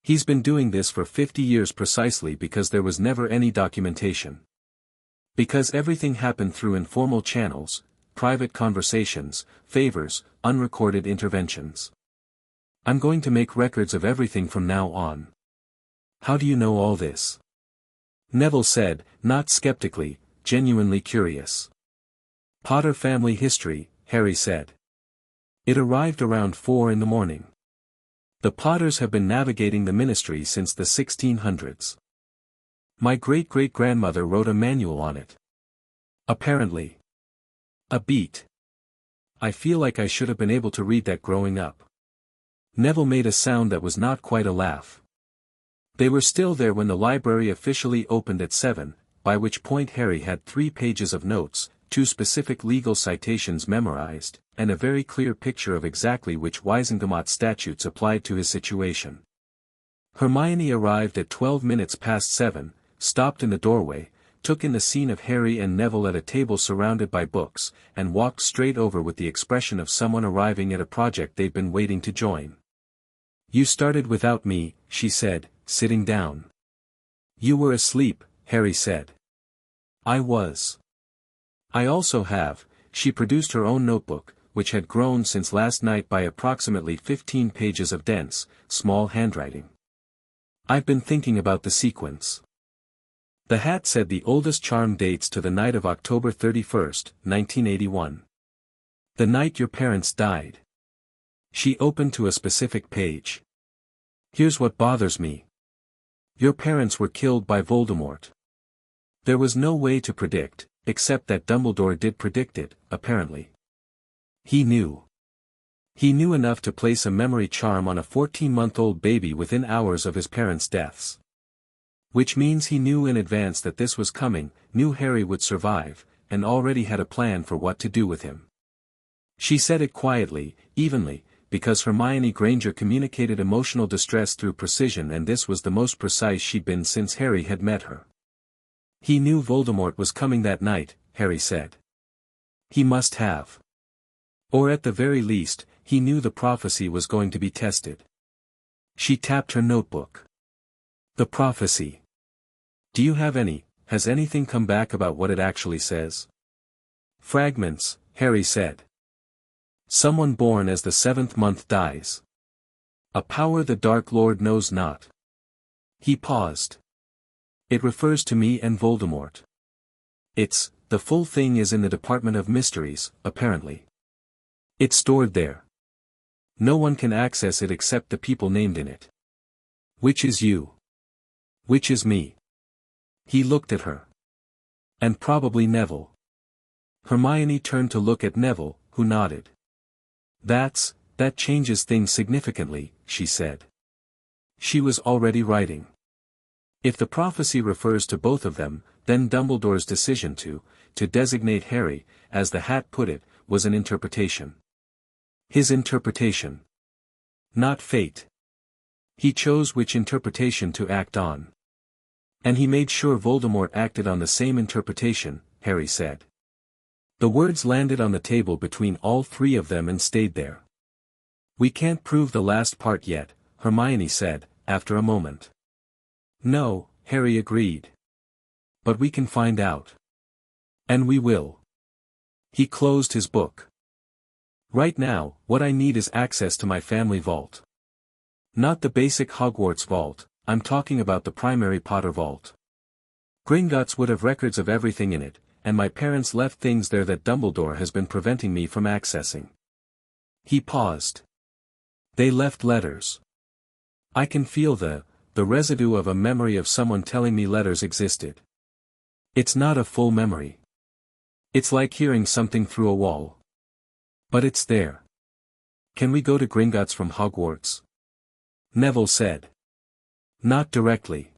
He's been doing this for 50 years precisely because there was never any documentation. Because everything happened through informal channels, private conversations, favors, unrecorded interventions. I'm going to make records of everything from now on. How do you know all this? Neville said, not skeptically, genuinely curious. Potter family history, Harry said. It arrived around 4 in the morning. The Potters have been navigating the ministry since the 1600s. My great-great-grandmother wrote a manual on it. Apparently. A beat. I feel like I should have been able to read that growing up. Neville made a sound that was not quite a laugh. They were still there when the library officially opened at 7, by which point Harry had 3 pages of notes, 2 specific legal citations memorized, and a very clear picture of exactly which Wisengamot statutes applied to his situation. Hermione arrived at 12 minutes past 7, stopped in the doorway, took in the scene of Harry and Neville at a table surrounded by books, and walked straight over with the expression of someone arriving at a project they'd been waiting to join. You started without me, she said, sitting down. You were asleep, Harry said. I was. I also have. She produced her own notebook, which had grown since last night by approximately 15 pages of dense, small handwriting. I've been thinking about the sequence. The hat said the oldest charm dates to the night of October 31st, 1981. The night your parents died. She opened to a specific page. Here's what bothers me. Your parents were killed by Voldemort. There was no way to predict, except that Dumbledore did predict it, apparently. He knew. He knew enough to place a memory charm on a 14-month-old baby within hours of his parents' deaths. Which means he knew in advance that this was coming, knew Harry would survive, and already had a plan for what to do with him. She said it quietly, evenly, because Hermione Granger communicated emotional distress through precision, and this was the most precise she'd been since Harry had met her. He knew Voldemort was coming that night, Harry said. He must have. Or at the very least, he knew the prophecy was going to be tested. She tapped her notebook. The prophecy. Do you have any? Has anything come back about what it actually says? Fragments, Harry said. Someone born as the 7th month dies. A power the Dark Lord knows not. He paused. It refers to me and Voldemort. The full thing is in the Department of Mysteries, apparently. It's stored there. No one can access it except the people named in it. Which is you. Which is me. He looked at her. And probably Neville. Hermione turned to look at Neville, who nodded. That changes things significantly, she said. She was already writing. If the prophecy refers to both of them, then Dumbledore's decision to designate Harry, as the Hat put it, was an interpretation. His interpretation. Not fate. He chose which interpretation to act on. And he made sure Voldemort acted on the same interpretation, Harry said. The words landed on the table between all three of them and stayed there. We can't prove the last part yet, Hermione said, after a moment. No, Harry agreed. But we can find out. And we will. He closed his book. Right now, what I need is access to my family vault. Not the basic Hogwarts vault, I'm talking about the primary Potter vault. Gringotts would have records of everything in it, and my parents left things there that Dumbledore has been preventing me from accessing. He paused. They left letters. I can feel the residue of a memory of someone telling me letters existed. It's not a full memory. It's like hearing something through a wall. But it's there. Can we go to Gringotts from Hogwarts? Neville said. Not directly.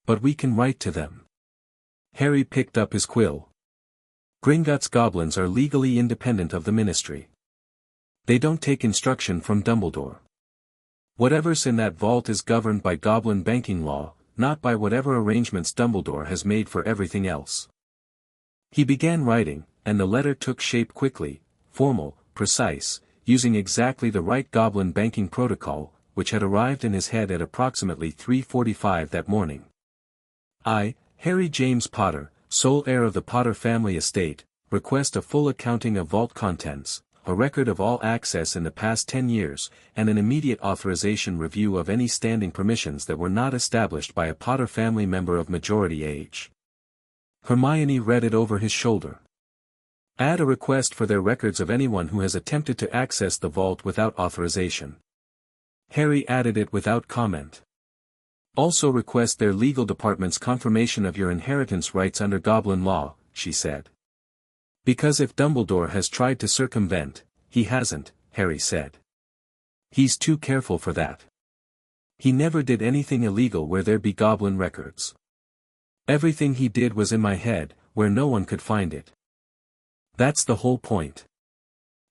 But we can write to them. Harry picked up his quill. Gringotts goblins are legally independent of the Ministry. They don't take instruction from Dumbledore. Whatever's in that vault is governed by goblin banking law, not by whatever arrangements Dumbledore has made for everything else. He began writing, and the letter took shape quickly, formal, precise, using exactly the right goblin banking protocol, which had arrived in his head at approximately 3:45 that morning. I, Harry James Potter, sole heir of the Potter family estate, request a full accounting of vault contents, a record of all access in the past 10 years, and an immediate authorization review of any standing permissions that were not established by a Potter family member of majority age. Hermione read it over his shoulder. Add a request for their records of anyone who has attempted to access the vault without authorization. Harry added it without comment. Also request their legal department's confirmation of your inheritance rights under Goblin law, she said. Because if Dumbledore has tried to circumvent, he hasn't, Harry said. He's too careful for that. He never did anything illegal where there be Goblin records. Everything he did was in my head, where no one could find it. That's the whole point.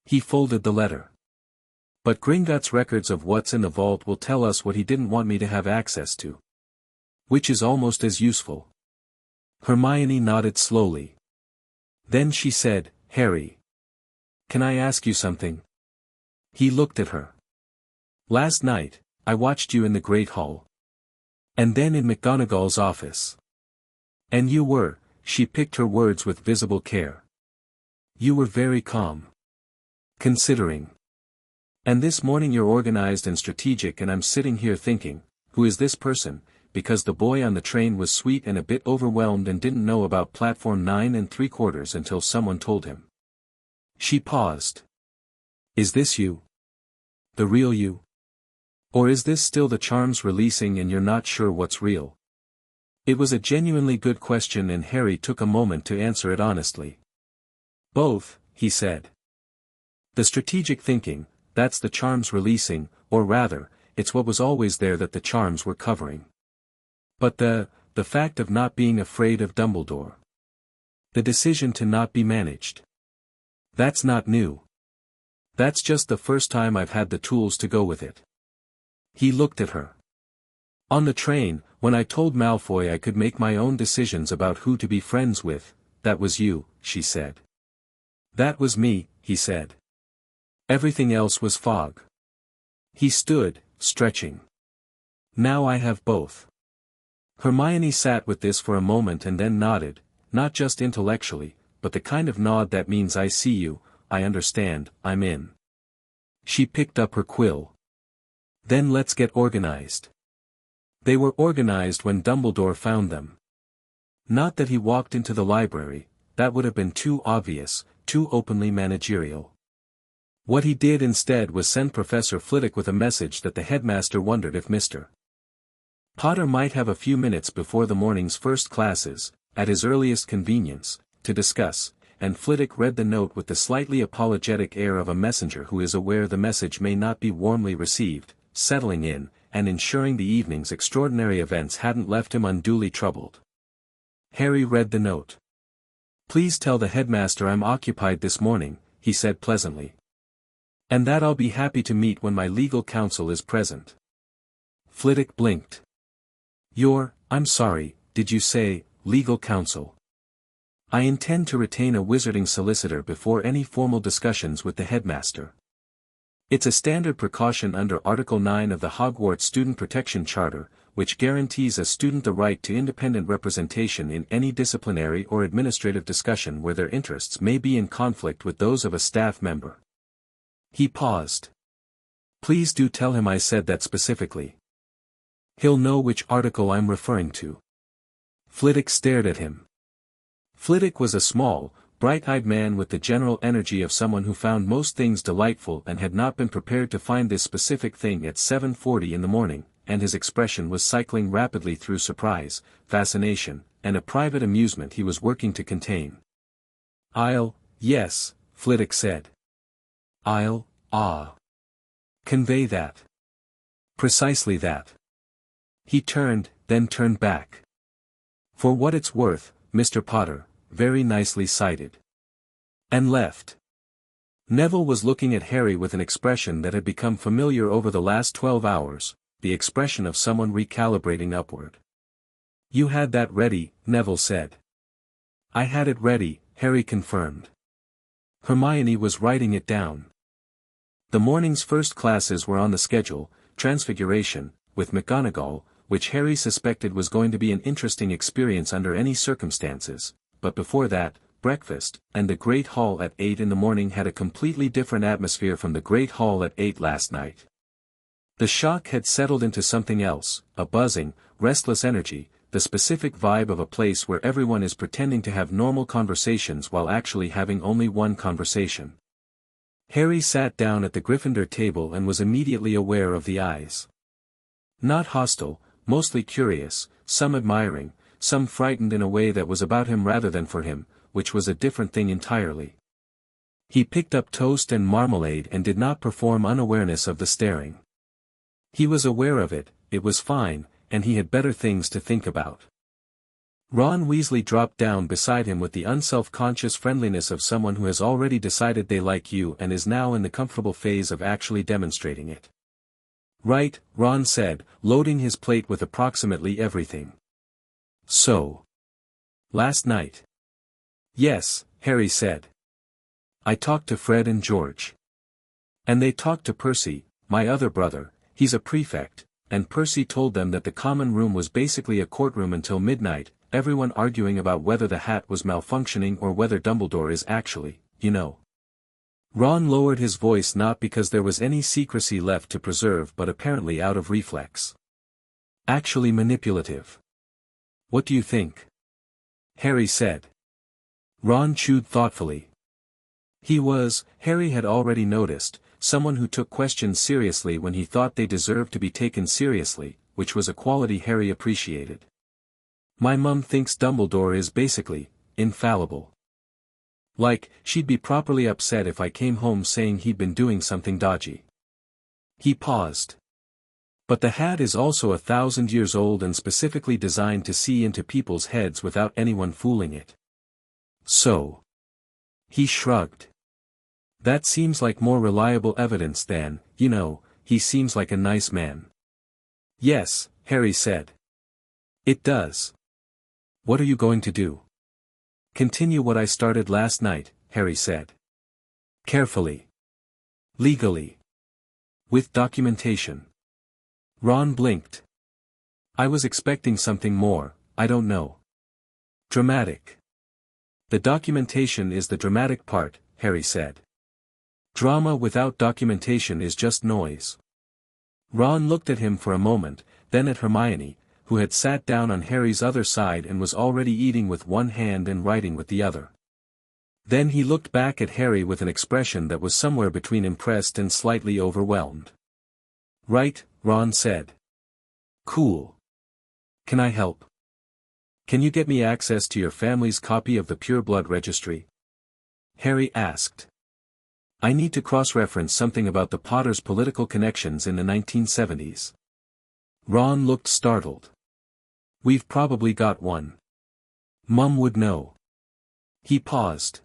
He folded the letter. But Gringotts' records of what's in the vault will tell us what he didn't want me to have access to. Which is almost as useful. Hermione nodded slowly. Then she said, Harry. Can I ask you something? He looked at her. Last night, I watched you in the Great Hall. And then in McGonagall's office. And you were, she picked her words with visible care. You were very calm. Considering. And this morning you're organized and strategic, and I'm sitting here thinking, who is this person, because the boy on the train was sweet and a bit overwhelmed and didn't know about platform 9 3/4 until someone told him. She paused. Is this you? The real you? Or is this still the charms releasing and you're not sure what's real? It was a genuinely good question, and Harry took a moment to answer it honestly. Both, he said. The strategic thinking, that's the charms releasing, or rather, it's what was always there that the charms were covering. But the fact of not being afraid of Dumbledore. The decision to not be managed. That's not new. That's just the first time I've had the tools to go with it. He looked at her. On the train, when I told Malfoy I could make my own decisions about who to be friends with, that was you, she said. That was me, he said. Everything else was fog. He stood, stretching. Now I have both. Hermione sat with this for a moment and then nodded, not just intellectually, but the kind of nod that means I see you, I understand, I'm in. She picked up her quill. Then let's get organized. They were organized when Dumbledore found them. Not that he walked into the library, that would have been too obvious, too openly managerial. What he did instead was send Professor Flitwick with a message that the headmaster wondered if Mr. Potter might have a few minutes before the morning's first classes, at his earliest convenience, to discuss, and Flitwick read the note with the slightly apologetic air of a messenger who is aware the message may not be warmly received, settling in, and ensuring the evening's extraordinary events hadn't left him unduly troubled. Harry read the note. Please tell the headmaster I'm occupied this morning, he said pleasantly. And that I'll be happy to meet when my legal counsel is present. Flitwick blinked. I'm sorry, did you say, legal counsel? I intend to retain a wizarding solicitor before any formal discussions with the headmaster. It's a standard precaution under Article 9 of the Hogwarts Student Protection Charter, which guarantees a student the right to independent representation in any disciplinary or administrative discussion where their interests may be in conflict with those of a staff member. He paused. Please do tell him I said that specifically. He'll know which article I'm referring to. Flitwick stared at him. Flitwick was a small, bright-eyed man with the general energy of someone who found most things delightful and had not been prepared to find this specific thing at 7:40 in the morning, and his expression was cycling rapidly through surprise, fascination, and a private amusement he was working to contain. Yes, Flitwick said. Convey that. Precisely that. He turned, then turned back. For what it's worth, Mr. Potter, very nicely cited. And left. Neville was looking at Harry with an expression that had become familiar over the last 12 hours, the expression of someone recalibrating upward. You had that ready, Neville said. I had it ready, Harry confirmed. Hermione was writing it down. The morning's first classes were on the schedule, Transfiguration, with McGonagall, which Harry suspected was going to be an interesting experience under any circumstances, but before that, breakfast, and the Great Hall at 8 in the morning had a completely different atmosphere from the Great Hall at 8 last night. The shock had settled into something else, a buzzing, restless energy, the specific vibe of a place where everyone is pretending to have normal conversations while actually having only one conversation. Harry sat down at the Gryffindor table and was immediately aware of the eyes. Not hostile, mostly curious, some admiring, some frightened in a way that was about him rather than for him, which was a different thing entirely. He picked up toast and marmalade and did not perform unawareness of the staring. He was aware of it, it was fine, and he had better things to think about. Ron Weasley dropped down beside him with the unself-conscious friendliness of someone who has already decided they like you and is now in the comfortable phase of actually demonstrating it. Right, Ron said, loading his plate with approximately everything. So. Last night. Yes, Harry said. I talked to Fred and George. And they talked to Percy, my other brother, he's a prefect, and Percy told them that the common room was basically a courtroom until midnight, everyone arguing about whether the hat was malfunctioning or whether Dumbledore is actually, you know. Ron lowered his voice not because there was any secrecy left to preserve but apparently out of reflex. Actually manipulative. What do you think? Harry said. Ron chewed thoughtfully. He was, Harry had already noticed, someone who took questions seriously when he thought they deserved to be taken seriously, which was a quality Harry appreciated. My mum thinks Dumbledore is basically, infallible. Like, she'd be properly upset if I came home saying he'd been doing something dodgy. He paused. But the hat is also 1,000 years old and specifically designed to see into people's heads without anyone fooling it. So. He shrugged. That seems like more reliable evidence than, he seems like a nice man. Yes, Harry said. It does. What are you going to do? Continue what I started last night, Harry said. Carefully. Legally. With documentation. Ron blinked. I was expecting something more, I don't know. Dramatic. The documentation is the dramatic part, Harry said. Drama without documentation is just noise. Ron looked at him for a moment, then at Hermione, who had sat down on Harry's other side and was already eating with one hand and writing with the other. Then he looked back at Harry with an expression that was somewhere between impressed and slightly overwhelmed. Right, Ron said. Cool. Can I help? Can you get me access to your family's copy of the Pure Blood Registry? Harry asked. I need to cross-reference something about the Potters' political connections in the 1970s. Ron looked startled. We've probably got one. Mum would know. He paused.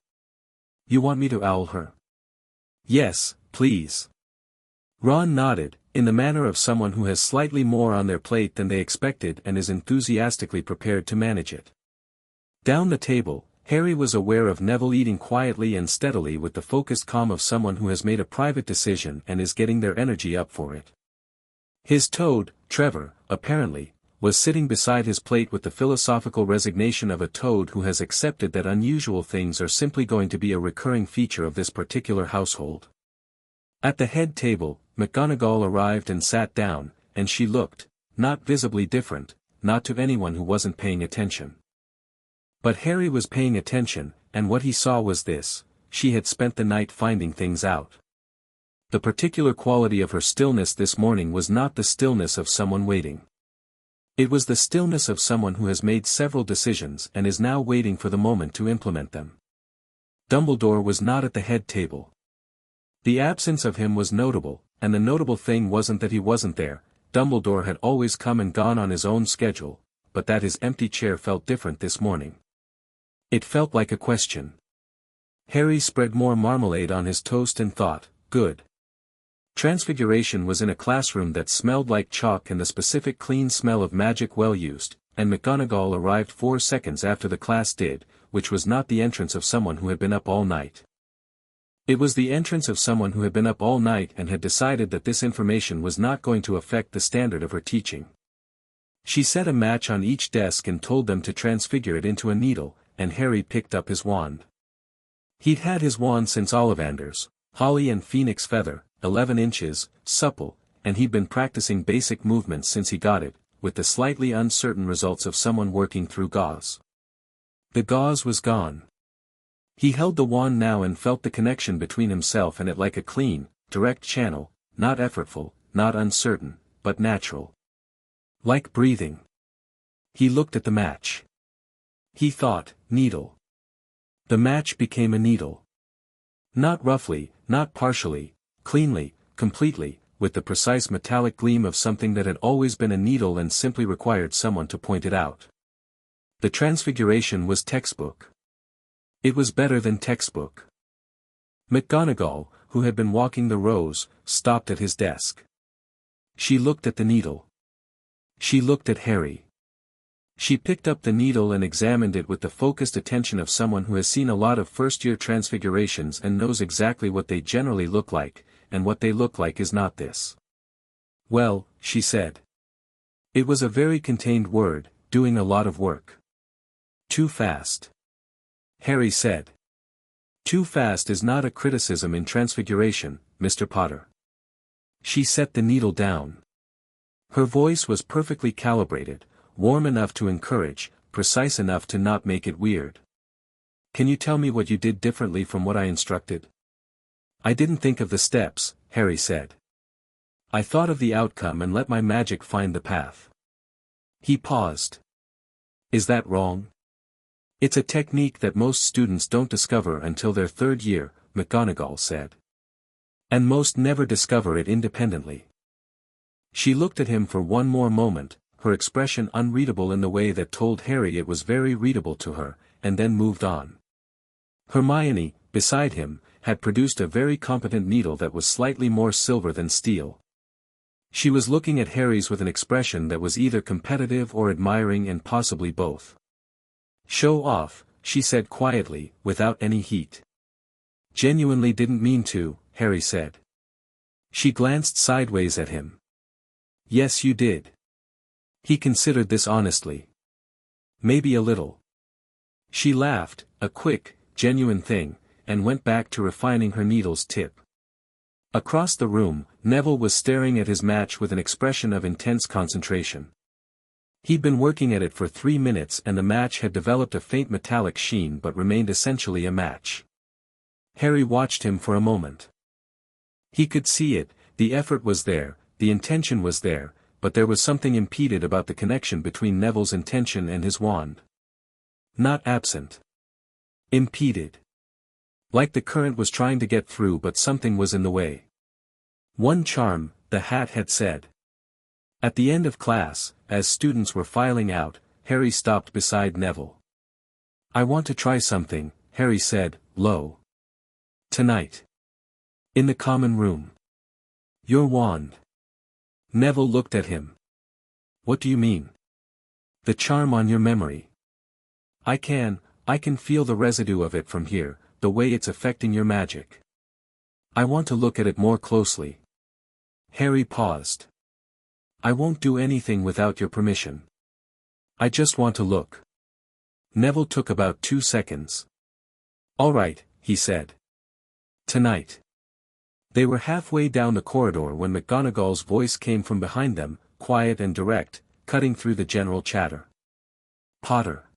You want me to owl her? Yes, please. Ron nodded, in the manner of someone who has slightly more on their plate than they expected and is enthusiastically prepared to manage it. Down the table, Harry was aware of Neville eating quietly and steadily with the focused calm of someone who has made a private decision and is getting their energy up for it. His toad, Trevor, apparently, was sitting beside his plate with the philosophical resignation of a toad who has accepted that unusual things are simply going to be a recurring feature of this particular household. At the head table, McGonagall arrived and sat down, and she looked, not visibly different, not to anyone who wasn't paying attention. But Harry was paying attention, and what he saw was this: she had spent the night finding things out. The particular quality of her stillness this morning was not the stillness of someone waiting. It was the stillness of someone who has made several decisions and is now waiting for the moment to implement them. Dumbledore was not at the head table. The absence of him was notable, and the notable thing wasn't that he wasn't there. Dumbledore had always come and gone on his own schedule, but that his empty chair felt different this morning. It felt like a question. Harry spread more marmalade on his toast and thought, good. Transfiguration was in a classroom that smelled like chalk and the specific clean smell of magic well used, and McGonagall arrived 4 seconds after the class did, which was not the entrance of someone who had been up all night. It was the entrance of someone who had been up all night and had decided that this information was not going to affect the standard of her teaching. She set a match on each desk and told them to transfigure it into a needle, and Harry picked up his wand. He'd had his wand since Ollivander's, Holly and Phoenix Feather, 11 inches, supple, and he'd been practicing basic movements since he got it, with the slightly uncertain results of someone working through gauze. The gauze was gone. He held the wand now and felt the connection between himself and it like a clean, direct channel, not effortful, not uncertain, but natural. Like breathing. He looked at the match. He thought, needle. The match became a needle. Not roughly, not partially, cleanly, completely, with the precise metallic gleam of something that had always been a needle and simply required someone to point it out. The transfiguration was textbook. It was better than textbook. McGonagall, who had been walking the rows, stopped at his desk. She looked at the needle. She looked at Harry. She picked up the needle and examined it with the focused attention of someone who has seen a lot of first-year transfigurations and knows exactly what they generally look like, and what they look like is not this. Well, she said. It was a very contained word, doing a lot of work. Too fast. Harry said. Too fast is not a criticism in transfiguration, Mr. Potter. She set the needle down. Her voice was perfectly calibrated, warm enough to encourage, precise enough to not make it weird. Can you tell me what you did differently from what I instructed? I didn't think of the steps, Harry said. I thought of the outcome and let my magic find the path. He paused. Is that wrong? It's a technique that most students don't discover until their 3rd year, McGonagall said. And most never discover it independently. She looked at him for one more moment, her expression unreadable in the way that told Harry it was very readable to her, and then moved on. Hermione, beside him, had produced a very competent needle that was slightly more silver than steel. She was looking at Harry's with an expression that was either competitive or admiring and possibly both. "Show off," she said quietly, without any heat. "Genuinely didn't mean to," Harry said. She glanced sideways at him. "Yes, you did." He considered this honestly. "Maybe a little." She laughed, a quick, genuine thing, and went back to refining her needle's tip. Across the room, Neville was staring at his match with an expression of intense concentration. He'd been working at it for 3 minutes and the match had developed a faint metallic sheen but remained essentially a match. Harry watched him for a moment. He could see it, the effort was there, the intention was there, but there was something impeded about the connection between Neville's intention and his wand. Not absent. Impeded. Like the current was trying to get through but something was in the way. "One charm," the hat had said. At the end of class, as students were filing out, Harry stopped beside Neville. "I want to try something," Harry said, low. "Tonight. In the common room. Your wand." Neville looked at him. "What do you mean?" "The charm on your memory. I can feel the residue of it from here, the way it's affecting your magic. I want to look at it more closely." Harry paused. "I won't do anything without your permission. I just want to look." Neville took about 2 seconds. "All right," he said. "Tonight." They were halfway down the corridor when McGonagall's voice came from behind them, quiet and direct, cutting through the general chatter. "Potter.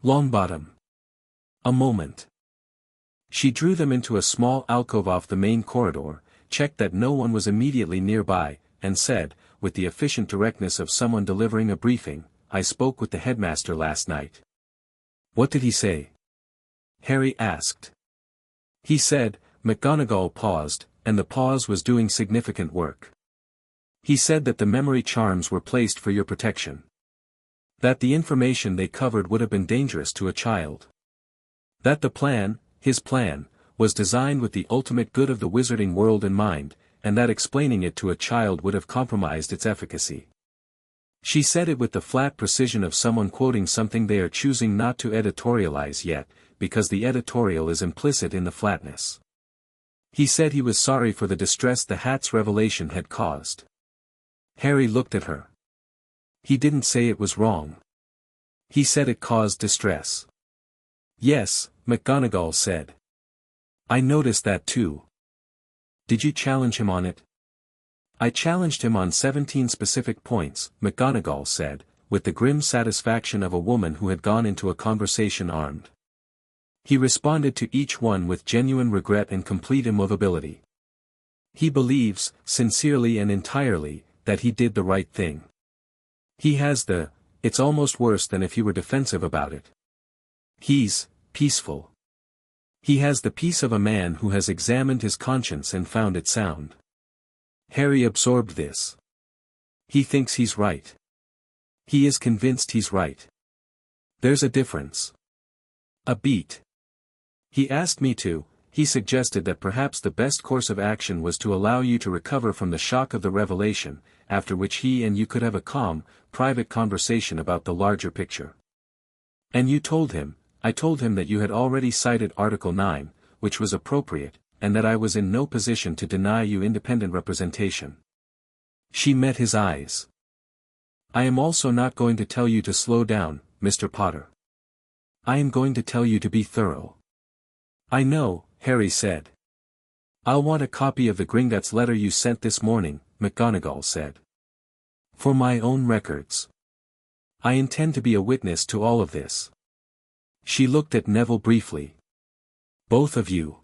Longbottom. A moment." She drew them into a small alcove off the main corridor, checked that no one was immediately nearby, and said, with the efficient directness of someone delivering a briefing, "I spoke with the headmaster last night." "What did he say?" Harry asked. "He said," McGonagall paused, and the pause was doing significant work. "He said that the memory charms were placed for your protection. That the information they covered would have been dangerous to a child. That the plan, his plan, was designed with the ultimate good of the wizarding world in mind, and that explaining it to a child would have compromised its efficacy." She said it with the flat precision of someone quoting something they are choosing not to editorialize yet, because the editorial is implicit in the flatness. "He said he was sorry for the distress the hat's revelation had caused." Harry looked at her. "He didn't say it was wrong. He said it caused distress." "Yes," McGonagall said. "I noticed that too." "Did you challenge him on it?" "I challenged him on 17 specific points," McGonagall said, with the grim satisfaction of a woman who had gone into a conversation armed. "He responded to each one with genuine regret and complete immovability. He believes, sincerely and entirely, that he did the right thing. He has it's almost worse than if he were defensive about it. He's peaceful. He has the peace of a man who has examined his conscience and found it sound." Harry absorbed this. "He thinks he's right. He is convinced he's right. There's a difference. A beat. He asked me to, he suggested that perhaps the best course of action was to allow you to recover from the shock of the revelation, after which he and you could have a calm, private conversation about the larger picture. And you told him, I told him that you had already cited Article 9, which was appropriate, and that I was in no position to deny you independent representation." She met his eyes. "I am also not going to tell you to slow down, Mr. Potter. I am going to tell you to be thorough." "I know," Harry said. "I'll want a copy of the Gringotts letter you sent this morning," McGonagall said. "For my own records. I intend to be a witness to all of this." She looked at Neville briefly. "Both of you."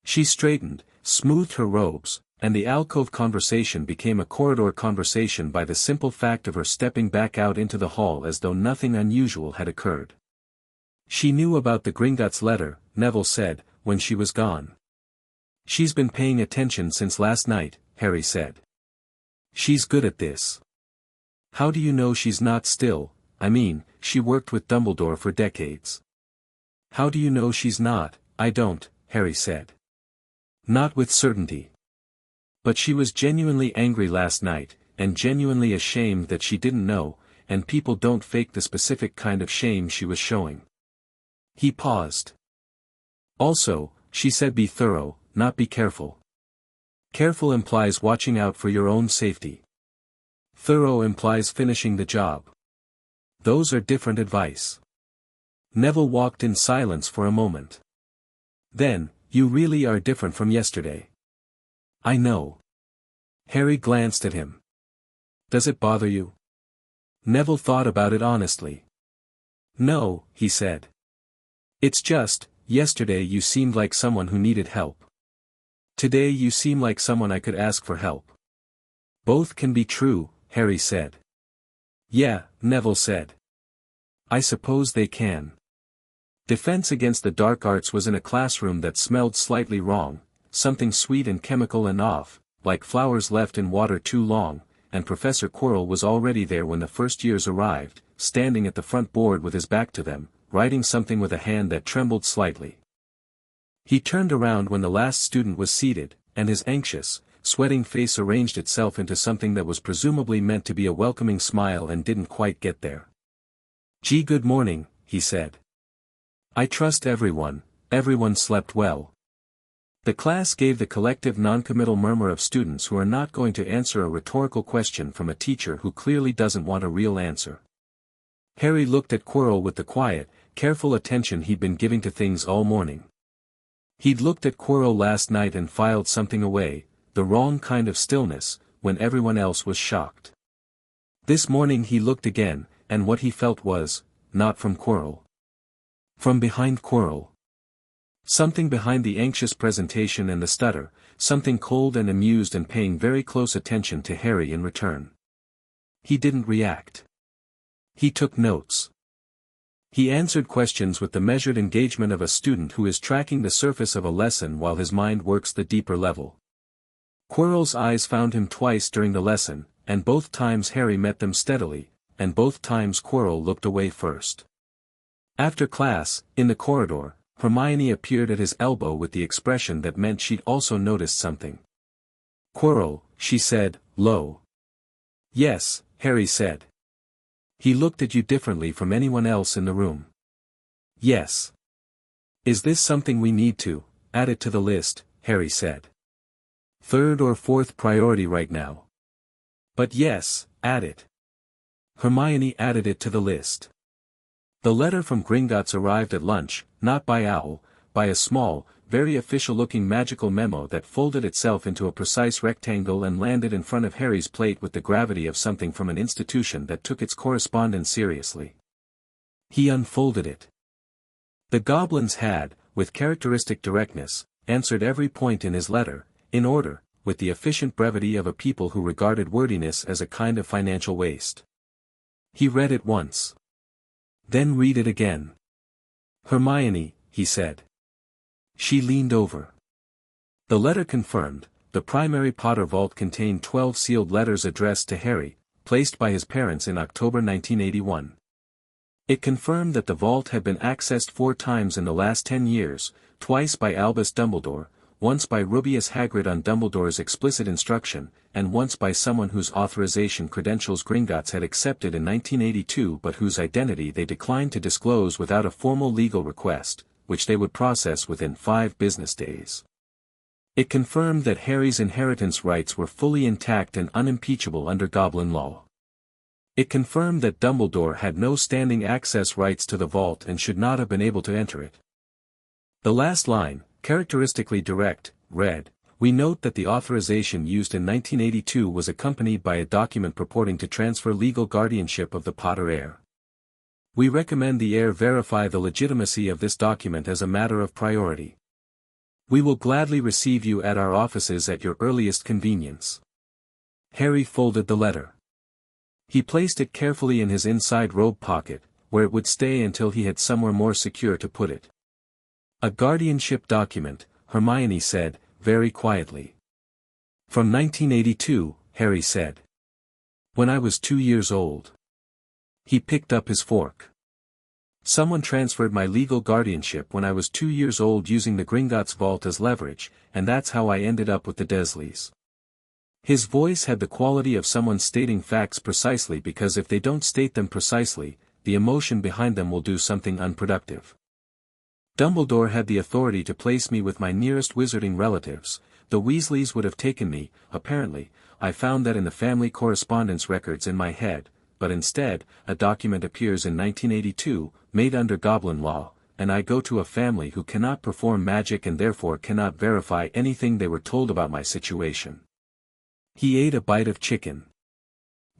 She straightened, smoothed her robes, and the alcove conversation became a corridor conversation by the simple fact of her stepping back out into the hall as though nothing unusual had occurred. "She knew about the Gringotts letter," Neville said, when she was gone. "She's been paying attention since last night," Harry said. "She's good at this." "How do you know she's not still? I mean, she worked with Dumbledore for decades." "How do you know she's not?" "I don't," Harry said. Not with certainty. But she was genuinely angry last night, and genuinely ashamed that she didn't know, and people don't fake the specific kind of shame she was showing. He paused. Also, she said, be thorough, not be careful. Careful implies watching out for your own safety. Thorough implies finishing the job. Those are different advice. Neville walked in silence for a moment. Then, you really are different from yesterday. I know. Harry glanced at him. Does it bother you? Neville thought about it honestly. No, he said. It's just, yesterday you seemed like someone who needed help. Today you seem like someone I could ask for help. Both can be true, Harry said. Yeah, Neville said. I suppose they can. Defense Against the Dark Arts was in a classroom that smelled slightly wrong, something sweet and chemical and off, like flowers left in water too long, and Professor Quirrell was already there when the first years arrived, standing at the front board with his back to them, writing something with a hand that trembled slightly. He turned around when the last student was seated, and his anxious, sweating face arranged itself into something that was presumably meant to be a welcoming smile and didn't quite get there. Gee, good morning, he said. I trust everyone slept well. The class gave the collective noncommittal murmur of students who are not going to answer a rhetorical question from a teacher who clearly doesn't want a real answer. Harry looked at Quirrell with the quiet, careful attention he'd been giving to things all morning. He'd looked at Quirrell last night and filed something away, the wrong kind of stillness, when everyone else was shocked. This morning he looked again, and what he felt was, not from Quirrell. From behind Quirrell. Something behind the anxious presentation and the stutter, something cold and amused and paying very close attention to Harry in return. He didn't react. He took notes. He answered questions with the measured engagement of a student who is tracking the surface of a lesson while his mind works the deeper level. Quirrell's eyes found him twice during the lesson, and both times Harry met them steadily, and both times Quirrell looked away first. After class, in the corridor, Hermione appeared at his elbow with the expression that meant she'd also noticed something. Quirrell, she said, low. Yes, Harry said. He looked at you differently from anyone else in the room. Yes. Is this something we need to add it to the list, Harry said. Third or fourth priority right now. But yes, add it. Hermione added it to the list. The letter from Gringotts arrived at lunch, not by owl, by a small, very official-looking magical memo that folded itself into a precise rectangle and landed in front of Harry's plate with the gravity of something from an institution that took its correspondence seriously. He unfolded it. The goblins had, with characteristic directness, answered every point in his letter, in order, with the efficient brevity of a people who regarded wordiness as a kind of financial waste. He read it once. Then read it again. Hermione, he said. She leaned over. The letter confirmed, the primary Potter vault contained 12 sealed letters addressed to Harry, placed by his parents in October 1981. It confirmed that the vault had been accessed 4 times in the last 10 years, twice by Albus Dumbledore, once by Rubeus Hagrid on Dumbledore's explicit instruction, and once by someone whose authorization credentials Gringotts had accepted in 1982 but whose identity they declined to disclose without a formal legal request, which they would process within 5 business days. It confirmed that Harry's inheritance rights were fully intact and unimpeachable under Goblin law. It confirmed that Dumbledore had no standing access rights to the vault and should not have been able to enter it. The last line, characteristically direct, read, "We note that the authorization used in 1982 was accompanied by a document purporting to transfer legal guardianship of the Potter heir. We recommend the heir verify the legitimacy of this document as a matter of priority. We will gladly receive you at our offices at your earliest convenience." Harry folded the letter. He placed it carefully in his inside robe pocket, where it would stay until he had somewhere more secure to put it. A guardianship document, Hermione said, very quietly. From 1982, Harry said. When I was 2 years old. He picked up his fork. Someone transferred my legal guardianship when I was 2 years old using the Gringotts vault as leverage, and that's how I ended up with the Desleys. His voice had the quality of someone stating facts precisely because if they don't state them precisely, the emotion behind them will do something unproductive. Dumbledore had the authority to place me with my nearest wizarding relatives. The Weasleys would have taken me, apparently. I found that in the family correspondence records in my head, but instead, a document appears in 1982, made under Goblin law, and I go to a family who cannot perform magic and therefore cannot verify anything they were told about my situation. He ate a bite of chicken.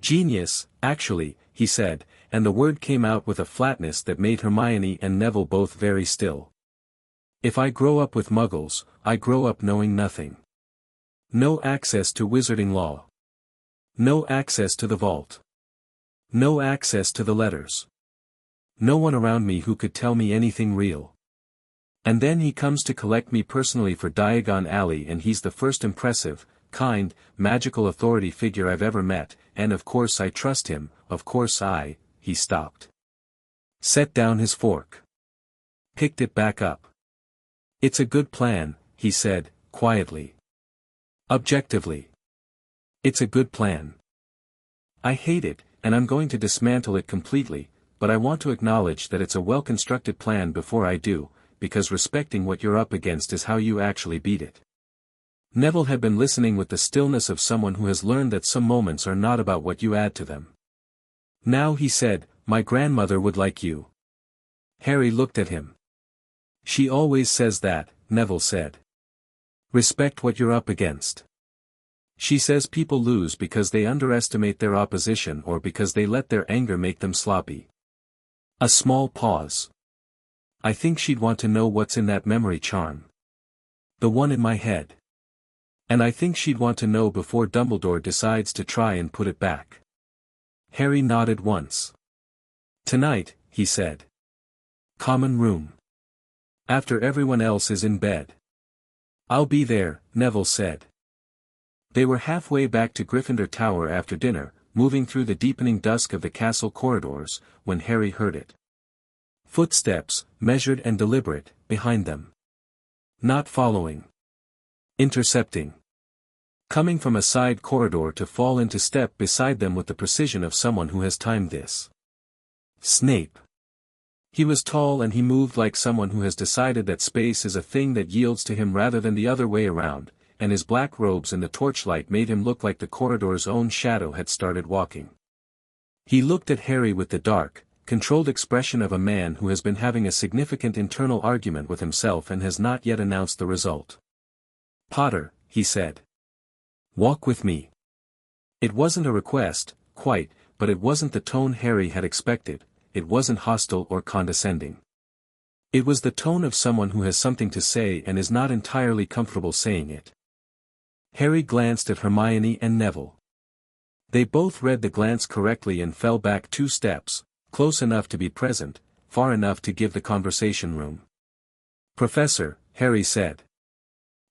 Genius, actually, he said, and the word came out with a flatness that made Hermione and Neville both very still. If I grow up with Muggles, I grow up knowing nothing. No access to wizarding law. No access to the vault. No access to the letters. No one around me who could tell me anything real. And then he comes to collect me personally for Diagon Alley, and he's the first impressive, kind, magical authority figure I've ever met, and of course I trust him, of course he stopped. Set down his fork. Picked it back up. It's a good plan, he said, quietly. Objectively. It's a good plan. I hate it, and I'm going to dismantle it completely, but I want to acknowledge that it's a well-constructed plan before I do, because respecting what you're up against is how you actually beat it. Neville had been listening with the stillness of someone who has learned that some moments are not about what you add to them. Now he said, my grandmother would like you. Harry looked at him. She always says that, Neville said. Respect what you're up against. She says people lose because they underestimate their opposition or because they let their anger make them sloppy. A small pause. I think she'd want to know what's in that memory charm. The one in my head. And I think she'd want to know before Dumbledore decides to try and put it back. Harry nodded once. Tonight, he said. Common room. After everyone else is in bed. I'll be there, Neville said. They were halfway back to Gryffindor Tower after dinner, moving through the deepening dusk of the castle corridors, when Harry heard it. Footsteps, measured and deliberate, behind them. Not following. Intercepting. Coming from a side corridor to fall into step beside them with the precision of someone who has timed this. Snape. He was tall and he moved like someone who has decided that space is a thing that yields to him rather than the other way around, and his black robes in the torchlight made him look like the corridor's own shadow had started walking. He looked at Harry with the dark, controlled expression of a man who has been having a significant internal argument with himself and has not yet announced the result. Potter, he said. Walk with me. It wasn't a request, quite, but it wasn't the tone Harry had expected. It wasn't hostile or condescending. It was the tone of someone who has something to say and is not entirely comfortable saying it. Harry glanced at Hermione and Neville. They both read the glance correctly and fell back 2 steps, close enough to be present, far enough to give the conversation room. Professor, Harry said.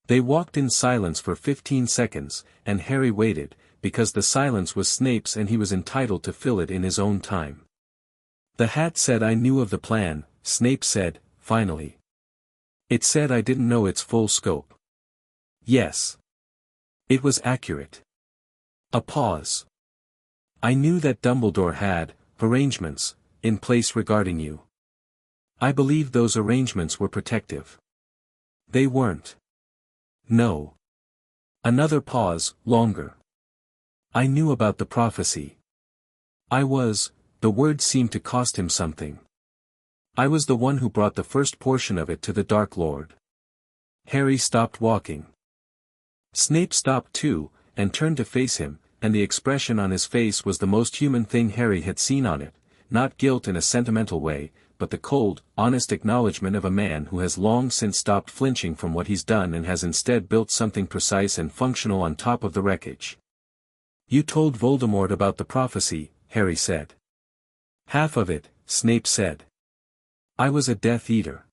They walked in silence for 15 seconds, and Harry waited, because the silence was Snape's and he was entitled to fill it in his own time. The hat said I knew of the plan, Snape said, finally. It said I didn't know its full scope. Yes. It was accurate. A pause. I knew that Dumbledore had arrangements in place regarding you. I believed those arrangements were protective. They weren't. No. Another pause, longer. I knew about the prophecy. The word seemed to cost him something. I was the one who brought the first portion of it to the Dark Lord. Harry stopped walking. Snape stopped too, and turned to face him, and the expression on his face was the most human thing Harry had seen on it, not guilt in a sentimental way, but the cold, honest acknowledgement of a man who has long since stopped flinching from what he's done and has instead built something precise and functional on top of the wreckage. You told Voldemort about the prophecy, Harry said. Half of it, Snape said. I was a Death Eater.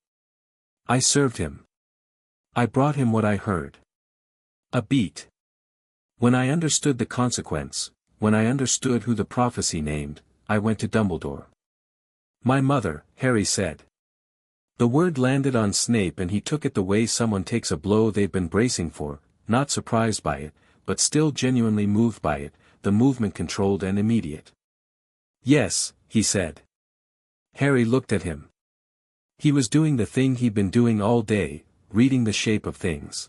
I served him. I brought him what I heard. A beat. When I understood the consequence, when I understood who the prophecy named, I went to Dumbledore. My mother, Harry said. The word landed on Snape and he took it the way someone takes a blow they've been bracing for, not surprised by it, but still genuinely moved by it, the movement controlled and immediate. Yes, he said. Harry looked at him. He was doing the thing he'd been doing all day, reading the shape of things.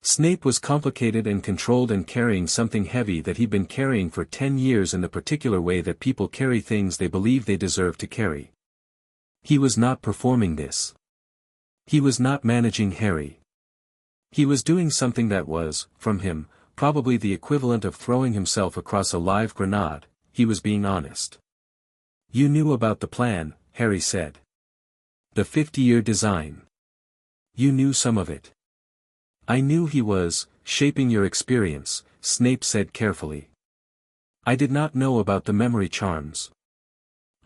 Snape was complicated and controlled and carrying something heavy that he'd been carrying for 10 years in the particular way that people carry things they believe they deserve to carry. He was not performing this. He was not managing Harry. He was doing something that was, from him, probably the equivalent of throwing himself across a live grenade. He was being honest. You knew about the plan, Harry said. The 50-year design. You knew some of it. I knew he was, shaping your experience, Snape said carefully. I did not know about the memory charms.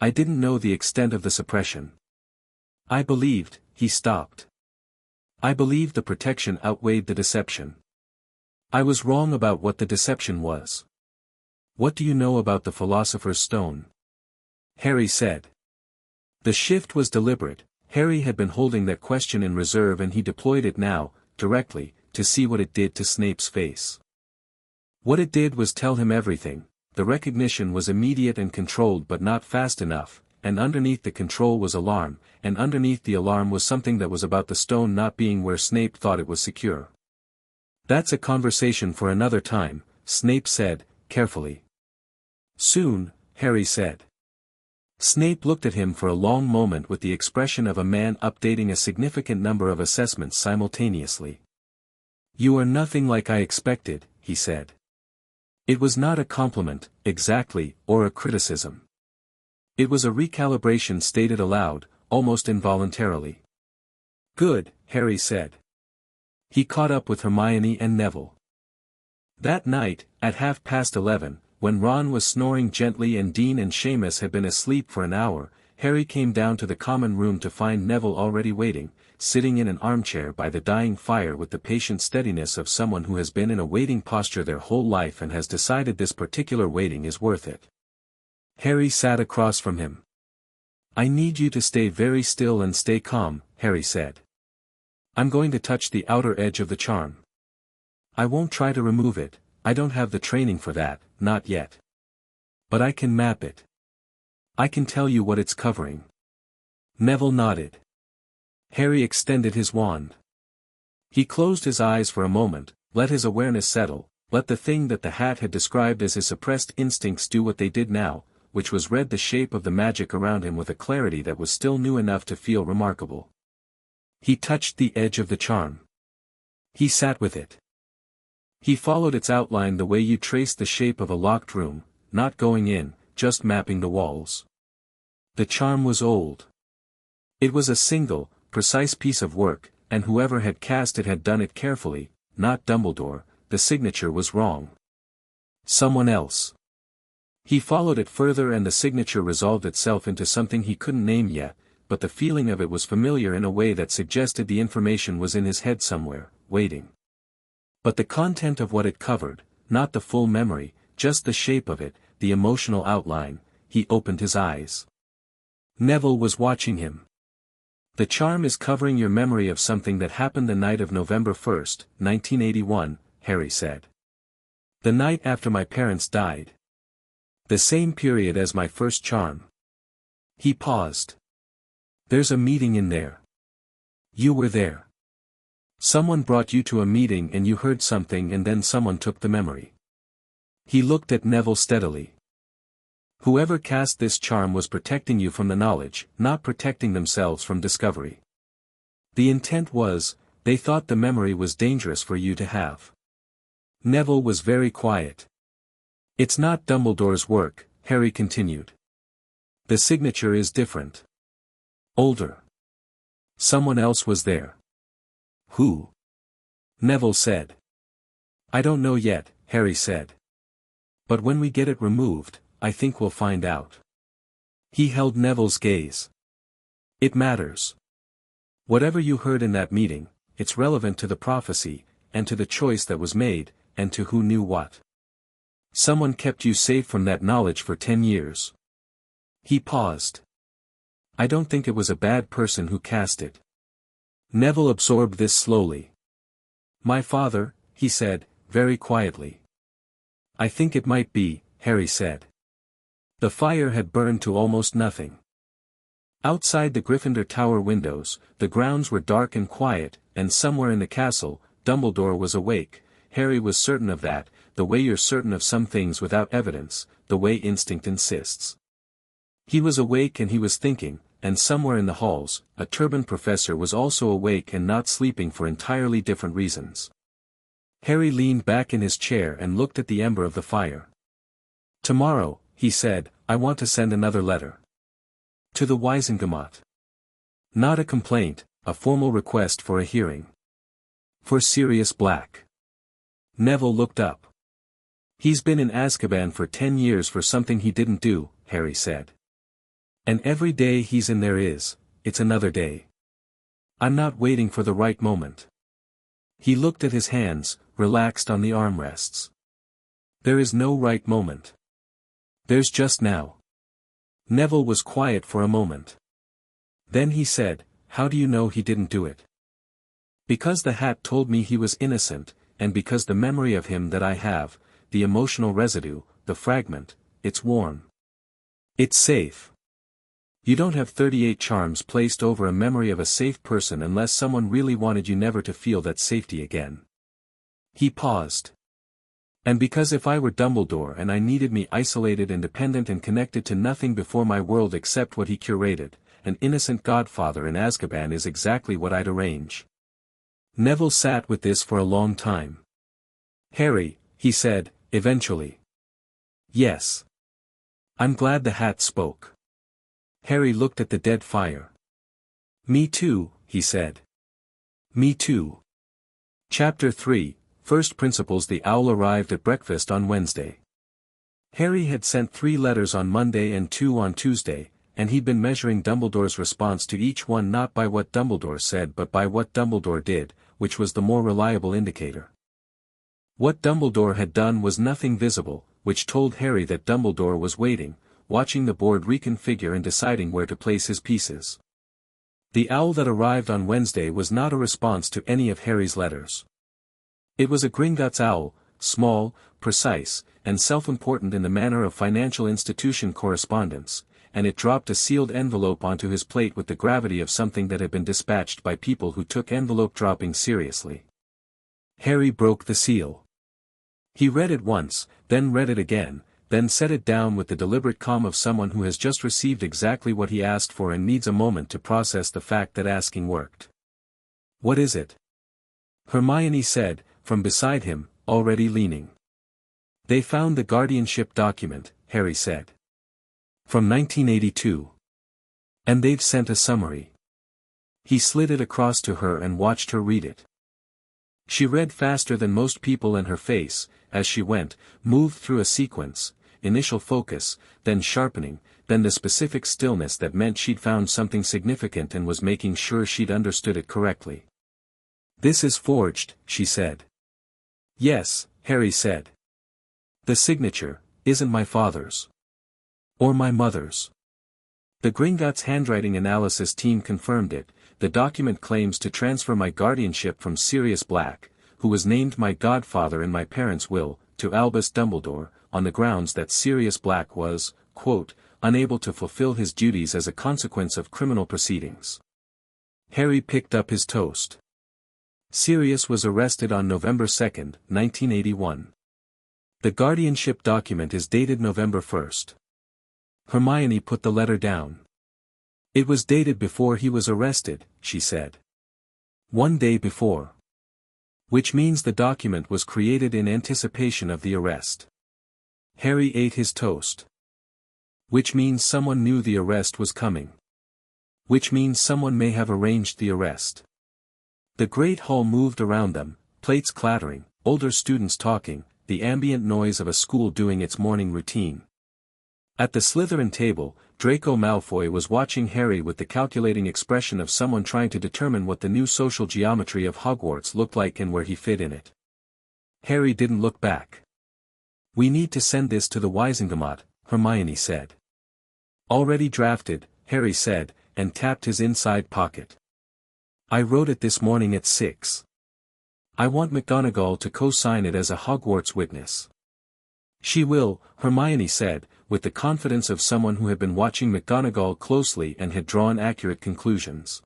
I didn't know the extent of the suppression. I believed, he stopped. I believed the protection outweighed the deception. I was wrong about what the deception was. What do you know about the Philosopher's Stone? Harry said. The shift was deliberate. Harry had been holding that question in reserve and he deployed it now, directly, to see what it did to Snape's face. What it did was tell him everything. The recognition was immediate and controlled but not fast enough, and underneath the control was alarm, and underneath the alarm was something that was about the stone not being where Snape thought it was secure. That's a conversation for another time, Snape said, carefully. Soon, Harry said. Snape looked at him for a long moment with the expression of a man updating a significant number of assessments simultaneously. You are nothing like I expected, he said. It was not a compliment, exactly, or a criticism. It was a recalibration stated aloud, almost involuntarily. Good, Harry said. He caught up with Hermione and Neville. That night, at 11:30, when Ron was snoring gently and Dean and Seamus had been asleep for an hour, Harry came down to the common room to find Neville already waiting, sitting in an armchair by the dying fire with the patient steadiness of someone who has been in a waiting posture their whole life and has decided this particular waiting is worth it. Harry sat across from him. I need you to stay very still and stay calm, Harry said. I'm going to touch the outer edge of the charm. I won't try to remove it, I don't have the training for that, not yet. But I can map it. I can tell you what it's covering. Neville nodded. Harry extended his wand. He closed his eyes for a moment, let his awareness settle, let the thing that the hat had described as his suppressed instincts do what they did now, which was read the shape of the magic around him with a clarity that was still new enough to feel remarkable. He touched the edge of the charm. He sat with it. He followed its outline the way you trace the shape of a locked room, not going in, just mapping the walls. The charm was old. It was a single, precise piece of work, and whoever had cast it had done it carefully, not Dumbledore. The signature was wrong. Someone else. He followed it further and the signature resolved itself into something he couldn't name yet, but the feeling of it was familiar in a way that suggested the information was in his head somewhere, waiting. But the content of what it covered, not the full memory, just the shape of it, the emotional outline, he opened his eyes. Neville was watching him. The charm is covering your memory of something that happened the night of November 1st, 1981, Harry said. The night after my parents died. The same period as my first charm. He paused. There's a meeting in there. You were there. Someone brought you to a meeting and you heard something and then someone took the memory. He looked at Neville steadily. Whoever cast this charm was protecting you from the knowledge, not protecting themselves from discovery. The intent was, they thought the memory was dangerous for you to have. Neville was very quiet. It's not Dumbledore's work, Harry continued. The signature is different. Older. Someone else was there. Who? Neville said. I don't know yet, Harry said. But when we get it removed, I think we'll find out. He held Neville's gaze. It matters. Whatever you heard in that meeting, it's relevant to the prophecy, and to the choice that was made, and to who knew what. Someone kept you safe from that knowledge for 10 years. He paused. I don't think it was a bad person who cast it. Neville absorbed this slowly. My father, he said, very quietly. I think it might be, Harry said. The fire had burned to almost nothing. Outside the Gryffindor Tower windows, the grounds were dark and quiet, and somewhere in the castle, Dumbledore was awake. Harry was certain of that, the way you're certain of some things without evidence, the way instinct insists. He was awake and he was thinking, and somewhere in the halls, a turbaned professor was also awake and not sleeping for entirely different reasons. Harry leaned back in his chair and looked at the ember of the fire. Tomorrow, he said, I want to send another letter. To the Wizengamot. Not a complaint, a formal request for a hearing. For Sirius Black. Neville looked up. He's been in Azkaban for 10 years for something he didn't do, Harry said. And every day he's in there it's another day. I'm not waiting for the right moment. He looked at his hands, relaxed on the armrests. There is no right moment. There's just now. Neville was quiet for a moment. Then he said, how do you know he didn't do it? Because the hat told me he was innocent, and because the memory of him that I have, the emotional residue, the fragment, it's warm. It's safe. You don't have 38 charms placed over a memory of a safe person unless someone really wanted you never to feel that safety again. He paused. And because if I were Dumbledore and I needed me isolated, independent and connected to nothing before my world except what he curated, an innocent godfather in Azkaban is exactly what I'd arrange. Neville sat with this for a long time. Harry, he said, eventually. Yes. I'm glad the hat spoke. Harry looked at the dead fire. Me too, he said. Me too. Chapter 3, First Principles. The owl arrived at breakfast on Wednesday. Harry had sent 3 letters on Monday and 2 on Tuesday, and he'd been measuring Dumbledore's response to each one not by what Dumbledore said but by what Dumbledore did, which was the more reliable indicator. What Dumbledore had done was nothing visible, which told Harry that Dumbledore was waiting, watching the board reconfigure and deciding where to place his pieces. The owl that arrived on Wednesday was not a response to any of Harry's letters. It was a Gringotts owl, small, precise, and self-important in the manner of financial institution correspondence, and it dropped a sealed envelope onto his plate with the gravity of something that had been dispatched by people who took envelope dropping seriously. Harry broke the seal. He read it once, then read it again, then set it down with the deliberate calm of someone who has just received exactly what he asked for and needs a moment to process the fact that asking worked. What is it? Hermione said, from beside him, already leaning. They found the guardianship document, Harry said. From 1982. And they've sent a summary. He slid it across to her and watched her read it. She read faster than most people, and her face, as she went, moved through a sequence, initial focus, then sharpening, then the specific stillness that meant she'd found something significant and was making sure she'd understood it correctly. This is forged, she said. Yes, Harry said. The signature isn't my father's. Or my mother's. The Gringotts handwriting analysis team confirmed it. The document claims to transfer my guardianship from Sirius Black, who was named my godfather in my parents' will, to Albus Dumbledore, on the grounds that Sirius Black was, quote, unable to fulfill his duties as a consequence of criminal proceedings. Harry picked up his toast. Sirius was arrested on November 2, 1981. The guardianship document is dated November 1. Hermione put the letter down. It was dated before he was arrested, she said. 1 day before. Which means the document was created in anticipation of the arrest. Harry ate his toast. Which means someone knew the arrest was coming. Which means someone may have arranged the arrest. The great hall moved around them, plates clattering, older students talking, the ambient noise of a school doing its morning routine. At the Slytherin table, Draco Malfoy was watching Harry with the calculating expression of someone trying to determine what the new social geometry of Hogwarts looked like and where he fit in it. Harry didn't look back. We need to send this to the Wizengamot, Hermione said. Already drafted, Harry said, and tapped his inside pocket. "I wrote it this morning at 6. I want McGonagall to co-sign it as a Hogwarts witness." "She will," Hermione said, with the confidence of someone who had been watching McGonagall closely and had drawn accurate conclusions.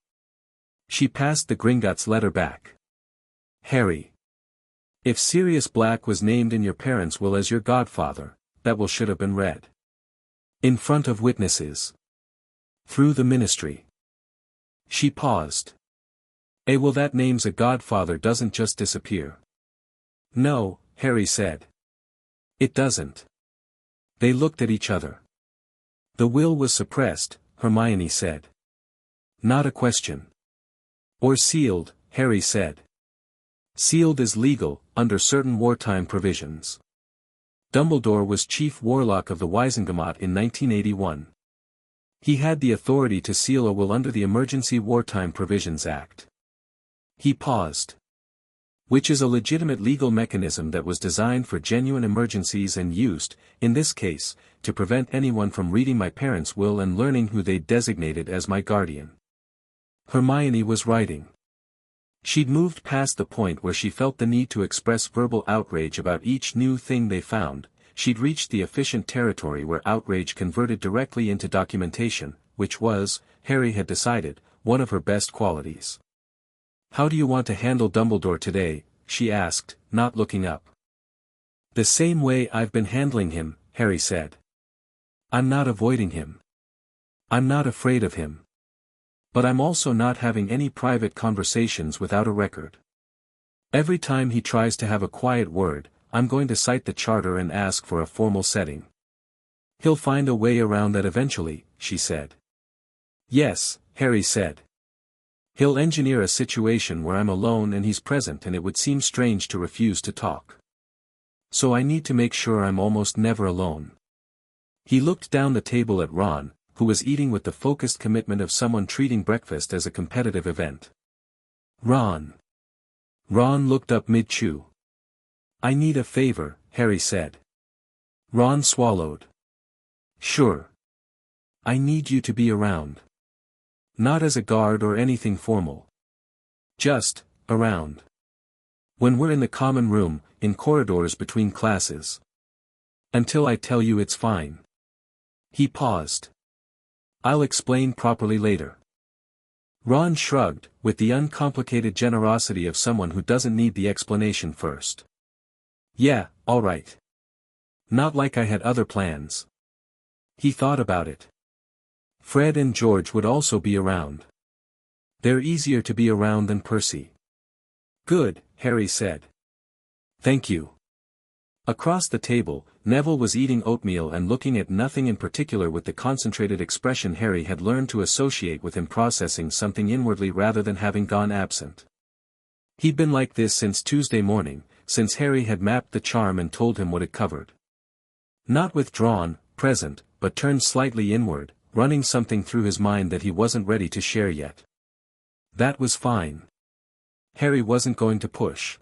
She passed the Gringotts letter back. "Harry. If Sirius Black was named in your parents' will as your godfather, that will should have been read. In front of witnesses. Through the ministry." She paused. Well, that name's a godfather doesn't just disappear." "No," Harry said. "It doesn't." They looked at each other. "The will was suppressed," Hermione said. "Not a question." "Or sealed," Harry said. "Sealed is legal, under certain wartime provisions. Dumbledore was chief warlock of the Wisengamot in 1981. He had the authority to seal a will under the Emergency Wartime Provisions Act." He paused. "Which is a legitimate legal mechanism that was designed for genuine emergencies and used, in this case, to prevent anyone from reading my parents' will and learning who they'd designated as my guardian." Hermione was writing. She'd moved past the point where she felt the need to express verbal outrage about each new thing they found. She'd reached the efficient territory where outrage converted directly into documentation, which was, Harry had decided, one of her best qualities. "How do you want to handle Dumbledore today?" she asked, not looking up. "The same way I've been handling him," Harry said. "I'm not avoiding him. I'm not afraid of him. But I'm also not having any private conversations without a record. Every time he tries to have a quiet word, I'm going to cite the charter and ask for a formal setting. He'll find a way around that eventually," she said. "Yes," Harry said. "He'll engineer a situation where I'm alone and he's present and it would seem strange to refuse to talk. So I need to make sure I'm almost never alone." He looked down the table at Ron, who was eating with the focused commitment of someone treating breakfast as a competitive event. "Ron." Ron looked up mid-chew. "I need a favor," Harry said. Ron swallowed. "Sure. I need you to be around. Not as a guard or anything formal. Just, around. When we're in the common room, in corridors between classes. Until I tell you it's fine." He paused. "I'll explain properly later." Ron shrugged, with the uncomplicated generosity of someone who doesn't need the explanation first. "Yeah, all right. Not like I had other plans." He thought about it. Fred and George would also be around. They're easier to be around than Percy. "Good," Harry said. "Thank you." Across the table, Neville was eating oatmeal and looking at nothing in particular with the concentrated expression Harry had learned to associate with him processing something inwardly rather than having gone absent. He'd been like this since Tuesday morning, since Harry had mapped the charm and told him what it covered. Not withdrawn, present, but turned slightly inward, running something through his mind that he wasn't ready to share yet. That was fine. Harry wasn't going to push.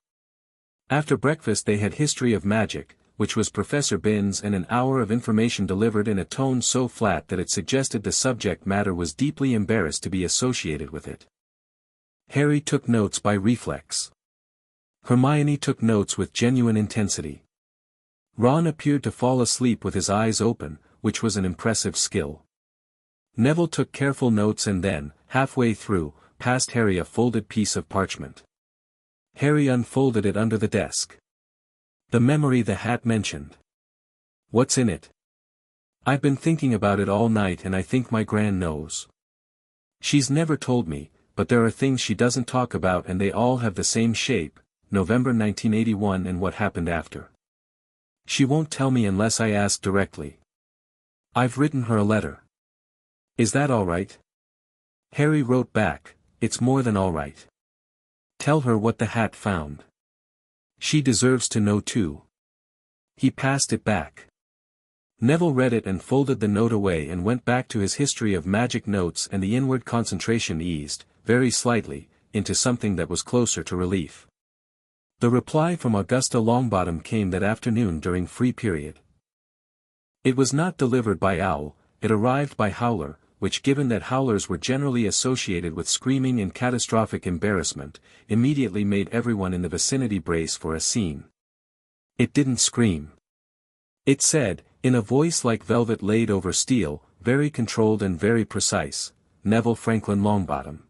After breakfast they had History of Magic, which was Professor Binns and an hour of information delivered in a tone so flat that it suggested the subject matter was deeply embarrassed to be associated with it. Harry took notes by reflex. Hermione took notes with genuine intensity. Ron appeared to fall asleep with his eyes open, which was an impressive skill. Neville took careful notes and then, halfway through, passed Harry a folded piece of parchment. Harry unfolded it under the desk. "The memory the hat mentioned. What's in it?" "I've been thinking about it all night and I think my Gran knows. She's never told me, but there are things she doesn't talk about and they all have the same shape, November 1981 and what happened after. She won't tell me unless I ask directly. I've written her a letter. Is that all right?" Harry wrote back, "It's more than all right. Tell her what the hat found. She deserves to know too." He passed it back. Neville read it and folded the note away and went back to his History of Magic notes, and the inward concentration eased, very slightly, into something that was closer to relief. The reply from Augusta Longbottom came that afternoon during free period. It was not delivered by Owl, it arrived by Howler, which, given that howlers were generally associated with screaming and catastrophic embarrassment, immediately made everyone in the vicinity brace for a scene. It didn't scream. It said, in a voice like velvet laid over steel, very controlled and very precise, "Neville Franklin Longbottom.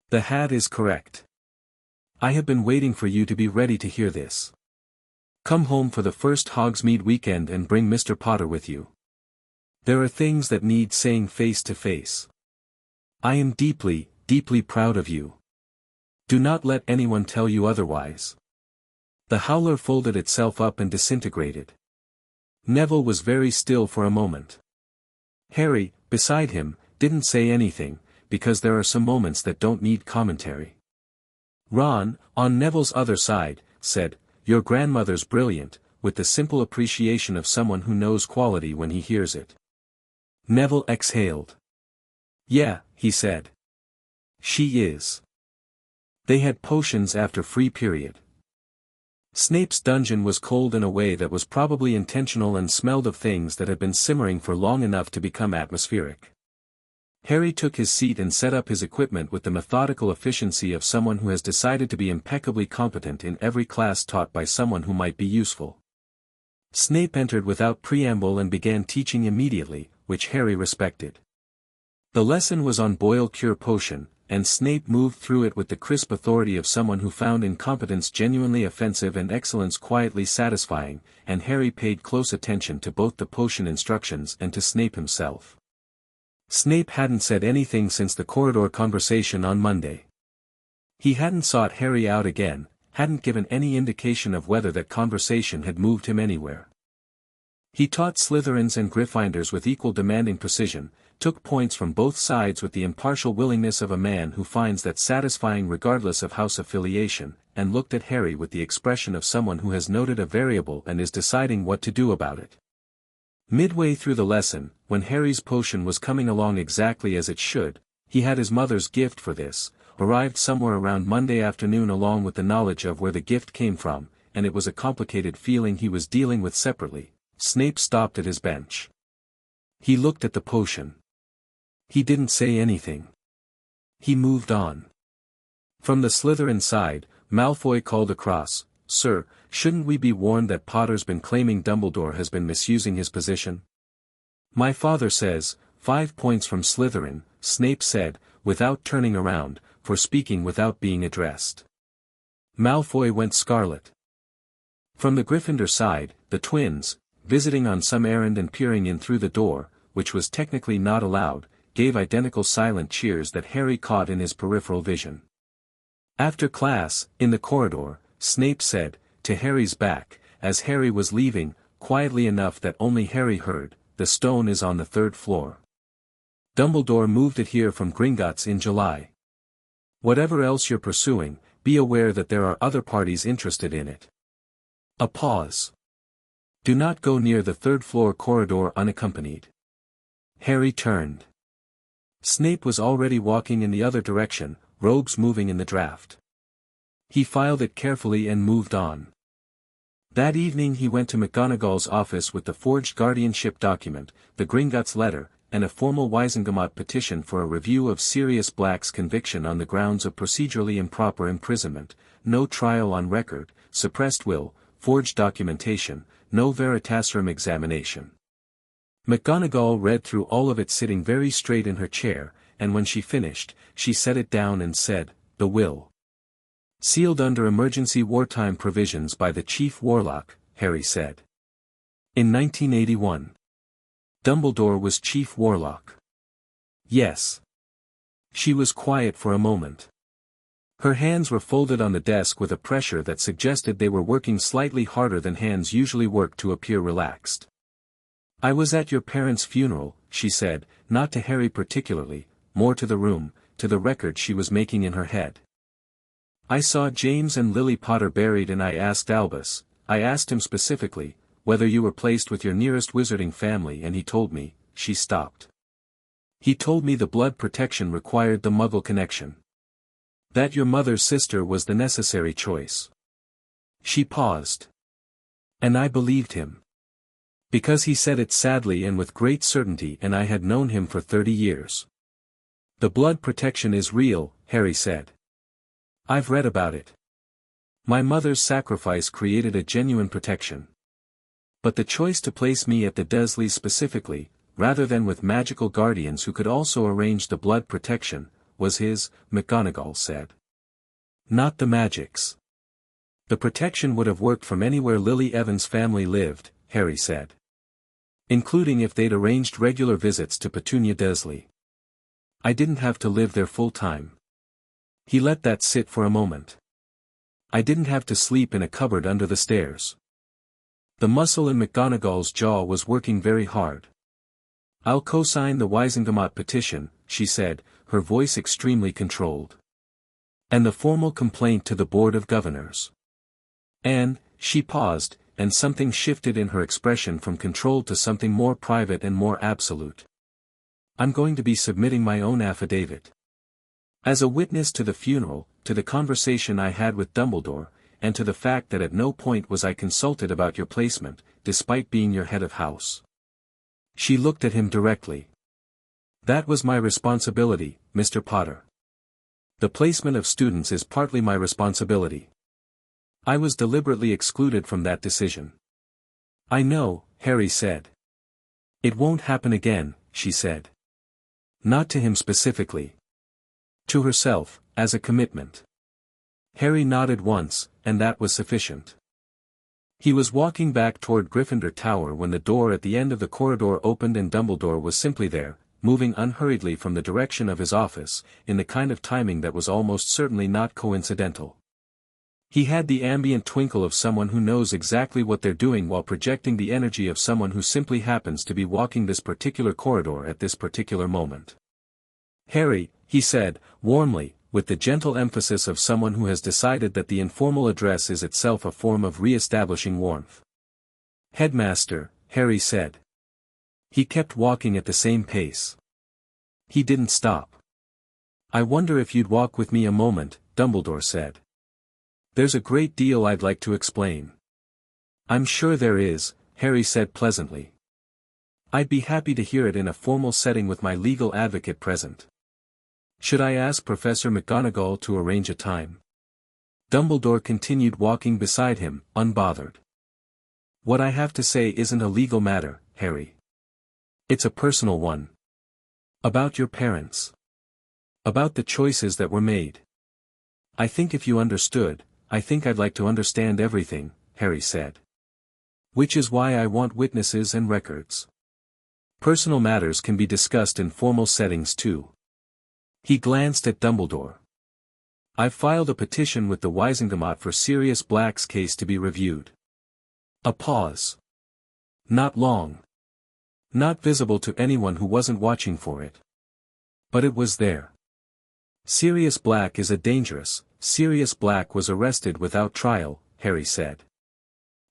The hat is correct. I have been waiting for you to be ready to hear this. Come home for the first Hogsmeade weekend and bring Mr. Potter with you. There are things that need saying face to face. I am deeply, deeply proud of you. Do not let anyone tell you otherwise." The howler folded itself up and disintegrated. Neville was very still for a moment. Harry, beside him, didn't say anything, because there are some moments that don't need commentary. Ron, on Neville's other side, said, "Your grandmother's brilliant," with the simple appreciation of someone who knows quality when he hears it. Neville exhaled. "Yeah," he said. "She is." They had potions after free period. Snape's dungeon was cold in a way that was probably intentional and smelled of things that had been simmering for long enough to become atmospheric. Harry took his seat and set up his equipment with the methodical efficiency of someone who has decided to be impeccably competent in every class taught by someone who might be useful. Snape entered without preamble and began teaching immediately, which Harry respected. The lesson was on Boil Cure Potion, and Snape moved through it with the crisp authority of someone who found incompetence genuinely offensive and excellence quietly satisfying, and Harry paid close attention to both the potion instructions and to Snape himself. Snape hadn't said anything since the corridor conversation on Monday. He hadn't sought Harry out again, hadn't given any indication of whether that conversation had moved him anywhere. He taught Slytherins and Gryffindors with equal demanding precision, took points from both sides with the impartial willingness of a man who finds that satisfying regardless of house affiliation, and looked at Harry with the expression of someone who has noted a variable and is deciding what to do about it. Midway through the lesson, when Harry's potion was coming along exactly as it should, he had his mother's gift for this, arrived somewhere around Monday afternoon along with the knowledge of where the gift came from, and it was a complicated feeling he was dealing with separately. Snape stopped at his bench. He looked at the potion. He didn't say anything. He moved on. From the Slytherin side, Malfoy called across, "Sir, shouldn't we be warned that Potter's been claiming Dumbledore has been misusing his position?" "My father says, 5 points from Slytherin," Snape said, without turning around, for speaking without being addressed. Malfoy went scarlet. From the Gryffindor side, the twins, visiting on some errand and peering in through the door, which was technically not allowed, gave identical silent cheers that Harry caught in his peripheral vision. After class, in the corridor, Snape said, to Harry's back, as Harry was leaving, quietly enough that only Harry heard, "The stone is on the 3rd floor. Dumbledore moved it here from Gringotts in July. Whatever else you're pursuing, be aware that there are other parties interested in it." A pause. "Do not go near the 3rd floor corridor unaccompanied." Harry turned. Snape was already walking in the other direction, robes moving in the draft. He filed it carefully and moved on. That evening he went to McGonagall's office with the forged guardianship document, the Gringotts letter, and a formal Wisengamot petition for a review of Sirius Black's conviction on the grounds of procedurally improper imprisonment, no trial on record, suppressed will, forged documentation, no Veritaserum examination. McGonagall read through all of it sitting very straight in her chair, and when she finished, she set it down and said, "The will. Sealed under emergency wartime provisions by the Chief Warlock," Harry said. In 1981. Dumbledore was Chief Warlock. Yes. She was quiet for a moment. Her hands were folded on the desk with a pressure that suggested they were working slightly harder than hands usually work to appear relaxed. "I was at your parents' funeral," she said, not to Harry particularly, more to the room, to the record she was making in her head. "I saw James and Lily Potter buried and I asked Albus, I asked him specifically, whether you were placed with your nearest wizarding family and he told me," she stopped. "He told me the blood protection required the Muggle connection. That your mother's sister was the necessary choice." She paused. "And I believed him. Because he said it sadly and with great certainty, and I had known him for 30 years. The blood protection is real, Harry said. I've read about it. My mother's sacrifice created a genuine protection. But the choice to place me at the Dursleys specifically, rather than with magical guardians who could also arrange the blood protection, was his, McGonagall said. Not the magic's. The protection would have worked from anywhere Lily Evans' family lived, Harry said. Including if they'd arranged regular visits to Petunia Dursley. I didn't have to live there full time. He let that sit for a moment. I didn't have to sleep in a cupboard under the stairs. The muscle in McGonagall's jaw was working very hard. I'll co-sign the Wisingamot petition, she said, her voice extremely controlled. And the formal complaint to the Board of Governors. And, she paused, and something shifted in her expression from controlled to something more private and more absolute. I'm going to be submitting my own affidavit. As a witness to the funeral, to the conversation I had with Dumbledore, and to the fact that at no point was I consulted about your placement, despite being your head of house. She looked at him directly. That was my responsibility, Mr. Potter. The placement of students is partly my responsibility. I was deliberately excluded from that decision. I know, Harry said. It won't happen again, she said. Not to him specifically. To herself, as a commitment. Harry nodded once, and that was sufficient. He was walking back toward Gryffindor Tower when the door at the end of the corridor opened and Dumbledore was simply there, moving unhurriedly from the direction of his office, in the kind of timing that was almost certainly not coincidental. He had the ambient twinkle of someone who knows exactly what they're doing while projecting the energy of someone who simply happens to be walking this particular corridor at this particular moment. Harry, he said, warmly, with the gentle emphasis of someone who has decided that the informal address is itself a form of re-establishing warmth. Headmaster, Harry said. He kept walking at the same pace. He didn't stop. I wonder if you'd walk with me a moment, Dumbledore said. There's a great deal I'd like to explain. I'm sure there is, Harry said pleasantly. I'd be happy to hear it in a formal setting with my legal advocate present. Should I ask Professor McGonagall to arrange a time? Dumbledore continued walking beside him, unbothered. What I have to say isn't a legal matter, Harry. It's a personal one. About your parents. About the choices that were made. I think if you understood, I think I'd like to understand everything, Harry said. Which is why I want witnesses and records. Personal matters can be discussed in formal settings too. He glanced at Dumbledore. I've filed a petition with the Wisingamot for Sirius Black's case to be reviewed. A pause. Not long. Not visible to anyone who wasn't watching for it. But it was there. Sirius Black is a dangerous. Sirius Black was arrested without trial, Harry said.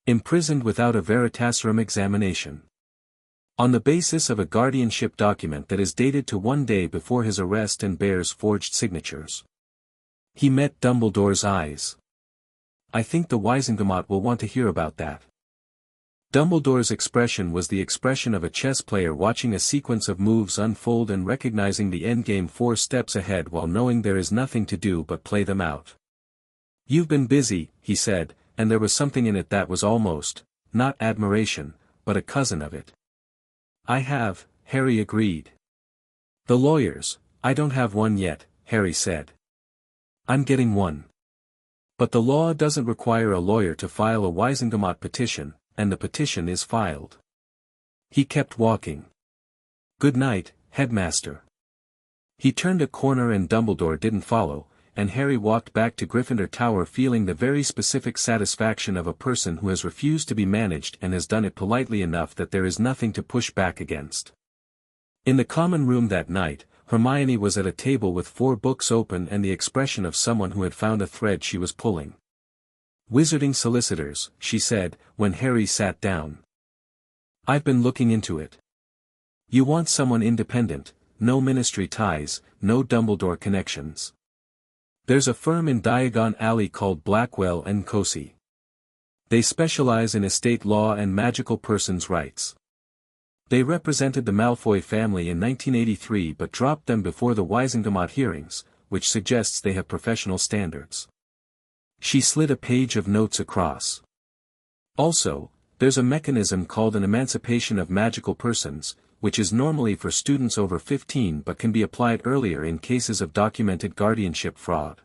Imprisoned without a Veritaserum examination. On the basis of a guardianship document that is dated to one day before his arrest and bears forged signatures. He met Dumbledore's eyes. I think the Wisingamot will want to hear about that. Dumbledore's expression was the expression of a chess player watching a sequence of moves unfold and recognizing the endgame 4 steps ahead while knowing there is nothing to do but play them out. You've been busy, he said, and there was something in it that was almost, not admiration, but a cousin of it. I have, Harry agreed. The lawyers, I don't have one yet, Harry said. I'm getting one. But the law doesn't require a lawyer to file a Wisingamot petition, and the petition is filed. He kept walking. Good night, Headmaster. He turned a corner and Dumbledore didn't follow, and Harry walked back to Gryffindor Tower feeling the very specific satisfaction of a person who has refused to be managed and has done it politely enough that there is nothing to push back against. In the common room that night, Hermione was at a table with 4 books open and the expression of someone who had found a thread she was pulling. Wizarding solicitors, she said, when Harry sat down. I've been looking into it. You want someone independent, no ministry ties, no Dumbledore connections. There's a firm in Diagon Alley called Blackwell & Cosey. They specialize in estate law and magical persons' rights. They represented the Malfoy family in 1983 but dropped them before the Wisingamot hearings, which suggests they have professional standards. She slid a page of notes across. Also, there's a mechanism called an emancipation of magical persons, which is normally for students over 15 but can be applied earlier in cases of documented guardianship fraud.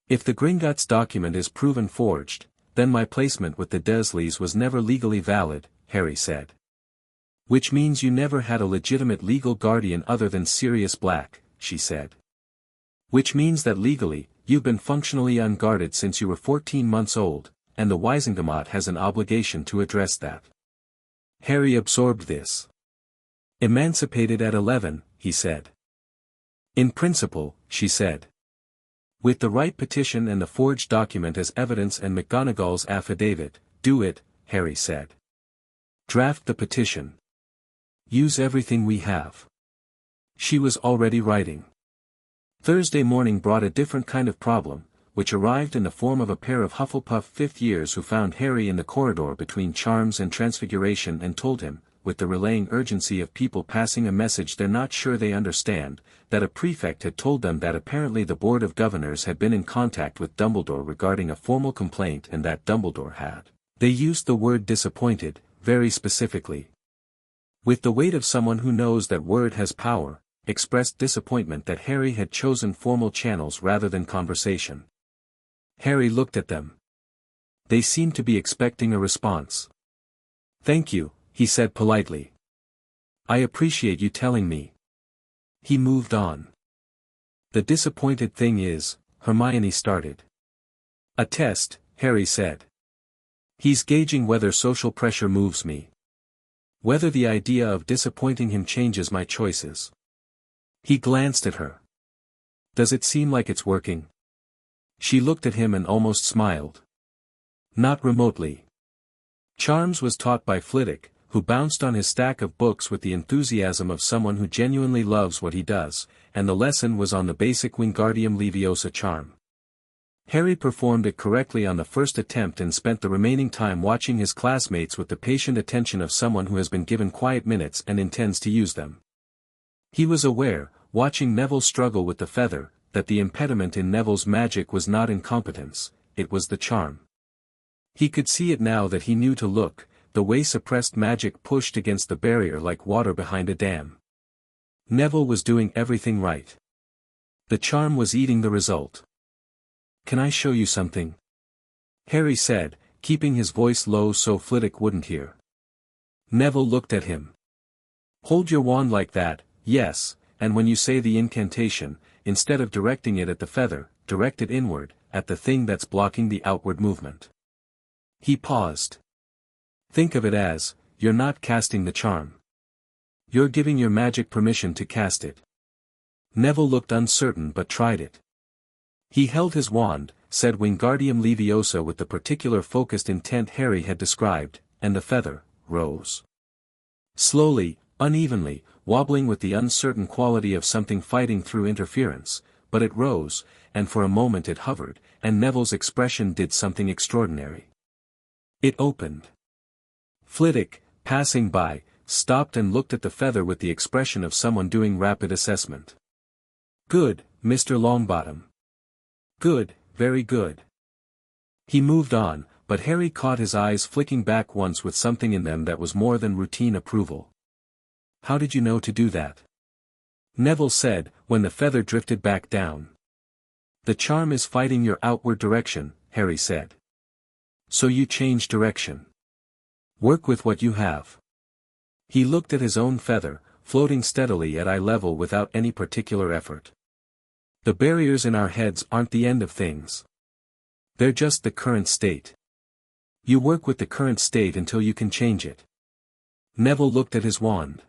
If the Gringotts document is proven forged, then my placement with the Dursleys was never legally valid, Harry said. Which means you never had a legitimate legal guardian other than Sirius Black, she said. Which means that legally, you've been functionally unguarded since you were 14 months old, and the Wisingamot has an obligation to address that. Harry absorbed this. Emancipated at 11, he said. In principle, she said. With the right petition and the forged document as evidence and McGonagall's affidavit, do it, Harry said. Draft the petition. Use everything we have. She was already writing. Thursday morning brought a different kind of problem, which arrived in the form of a pair of Hufflepuff fifth years who found Harry in the corridor between Charms and Transfiguration and told him, with the relaying urgency of people passing a message they're not sure they understand, that a prefect had told them that apparently the Board of Governors had been in contact with Dumbledore regarding a formal complaint and that Dumbledore had. They used the word disappointed, very specifically. With the weight of someone who knows that word has power, expressed disappointment that Harry had chosen formal channels rather than conversation. Harry looked at them. They seemed to be expecting a response. Thank you, he said politely. I appreciate you telling me. He moved on. The disappointed thing is, Hermione started. A test, Harry said. He's gauging whether social pressure moves me. Whether the idea of disappointing him changes my choices. He glanced at her. Does it seem like it's working? She looked at him and almost smiled. Not remotely. Charms was taught by Flitwick, who bounced on his stack of books with the enthusiasm of someone who genuinely loves what he does, and the lesson was on the basic Wingardium Leviosa charm. Harry performed it correctly on the first attempt and spent the remaining time watching his classmates with the patient attention of someone who has been given quiet minutes and intends to use them. He was aware, watching Neville struggle with the feather, that the impediment in Neville's magic was not incompetence, it was the charm. He could see it now that he knew to look, the way suppressed magic pushed against the barrier like water behind a dam. Neville was doing everything right. The charm was eating the result. Can I show you something? Harry said, keeping his voice low so Flitwick wouldn't hear. Neville looked at him. Hold your wand like that, yes, and when you say the incantation, instead of directing it at the feather, direct it inward, at the thing that's blocking the outward movement. He paused. Think of it as, you're not casting the charm. You're giving your magic permission to cast it. Neville looked uncertain but tried it. He held his wand, said Wingardium Leviosa with the particular focused intent Harry had described, and the feather rose. Slowly, unevenly, wobbling with the uncertain quality of something fighting through interference, but it rose, and for a moment it hovered, and Neville's expression did something extraordinary. It opened. Flitwick, passing by, stopped and looked at the feather with the expression of someone doing rapid assessment. Good, Mr. Longbottom. Good, very good. He moved on, but Harry caught his eyes flicking back once with something in them that was more than routine approval. How did you know to do that? Neville said, when the feather drifted back down. The charm is fighting your outward direction, Harry said. So you change direction. Work with what you have. He looked at his own feather, floating steadily at eye level without any particular effort. The barriers in our heads aren't the end of things. They're just the current state. You work with the current state until you can change it. Neville looked at his wand.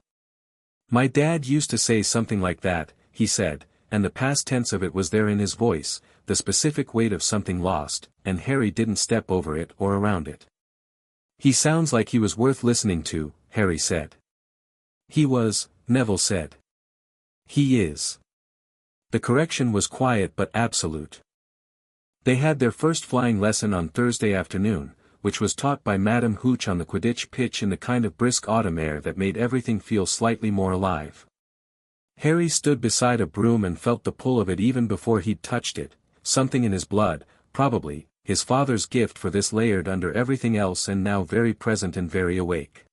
My dad used to say something like that, he said, and the past tense of it was there in his voice, the specific weight of something lost, and Harry didn't step over it or around it. He sounds like he was worth listening to, Harry said. He was, Neville said. He is. The correction was quiet but absolute. They had their first flying lesson on Thursday afternoon, which was taught by Madame Hooch on the Quidditch pitch in the kind of brisk autumn air that made everything feel slightly more alive. Harry stood beside a broom and felt the pull of it even before he'd touched it, something in his blood, probably, his father's gift for this layered under everything else and now very present and very awake.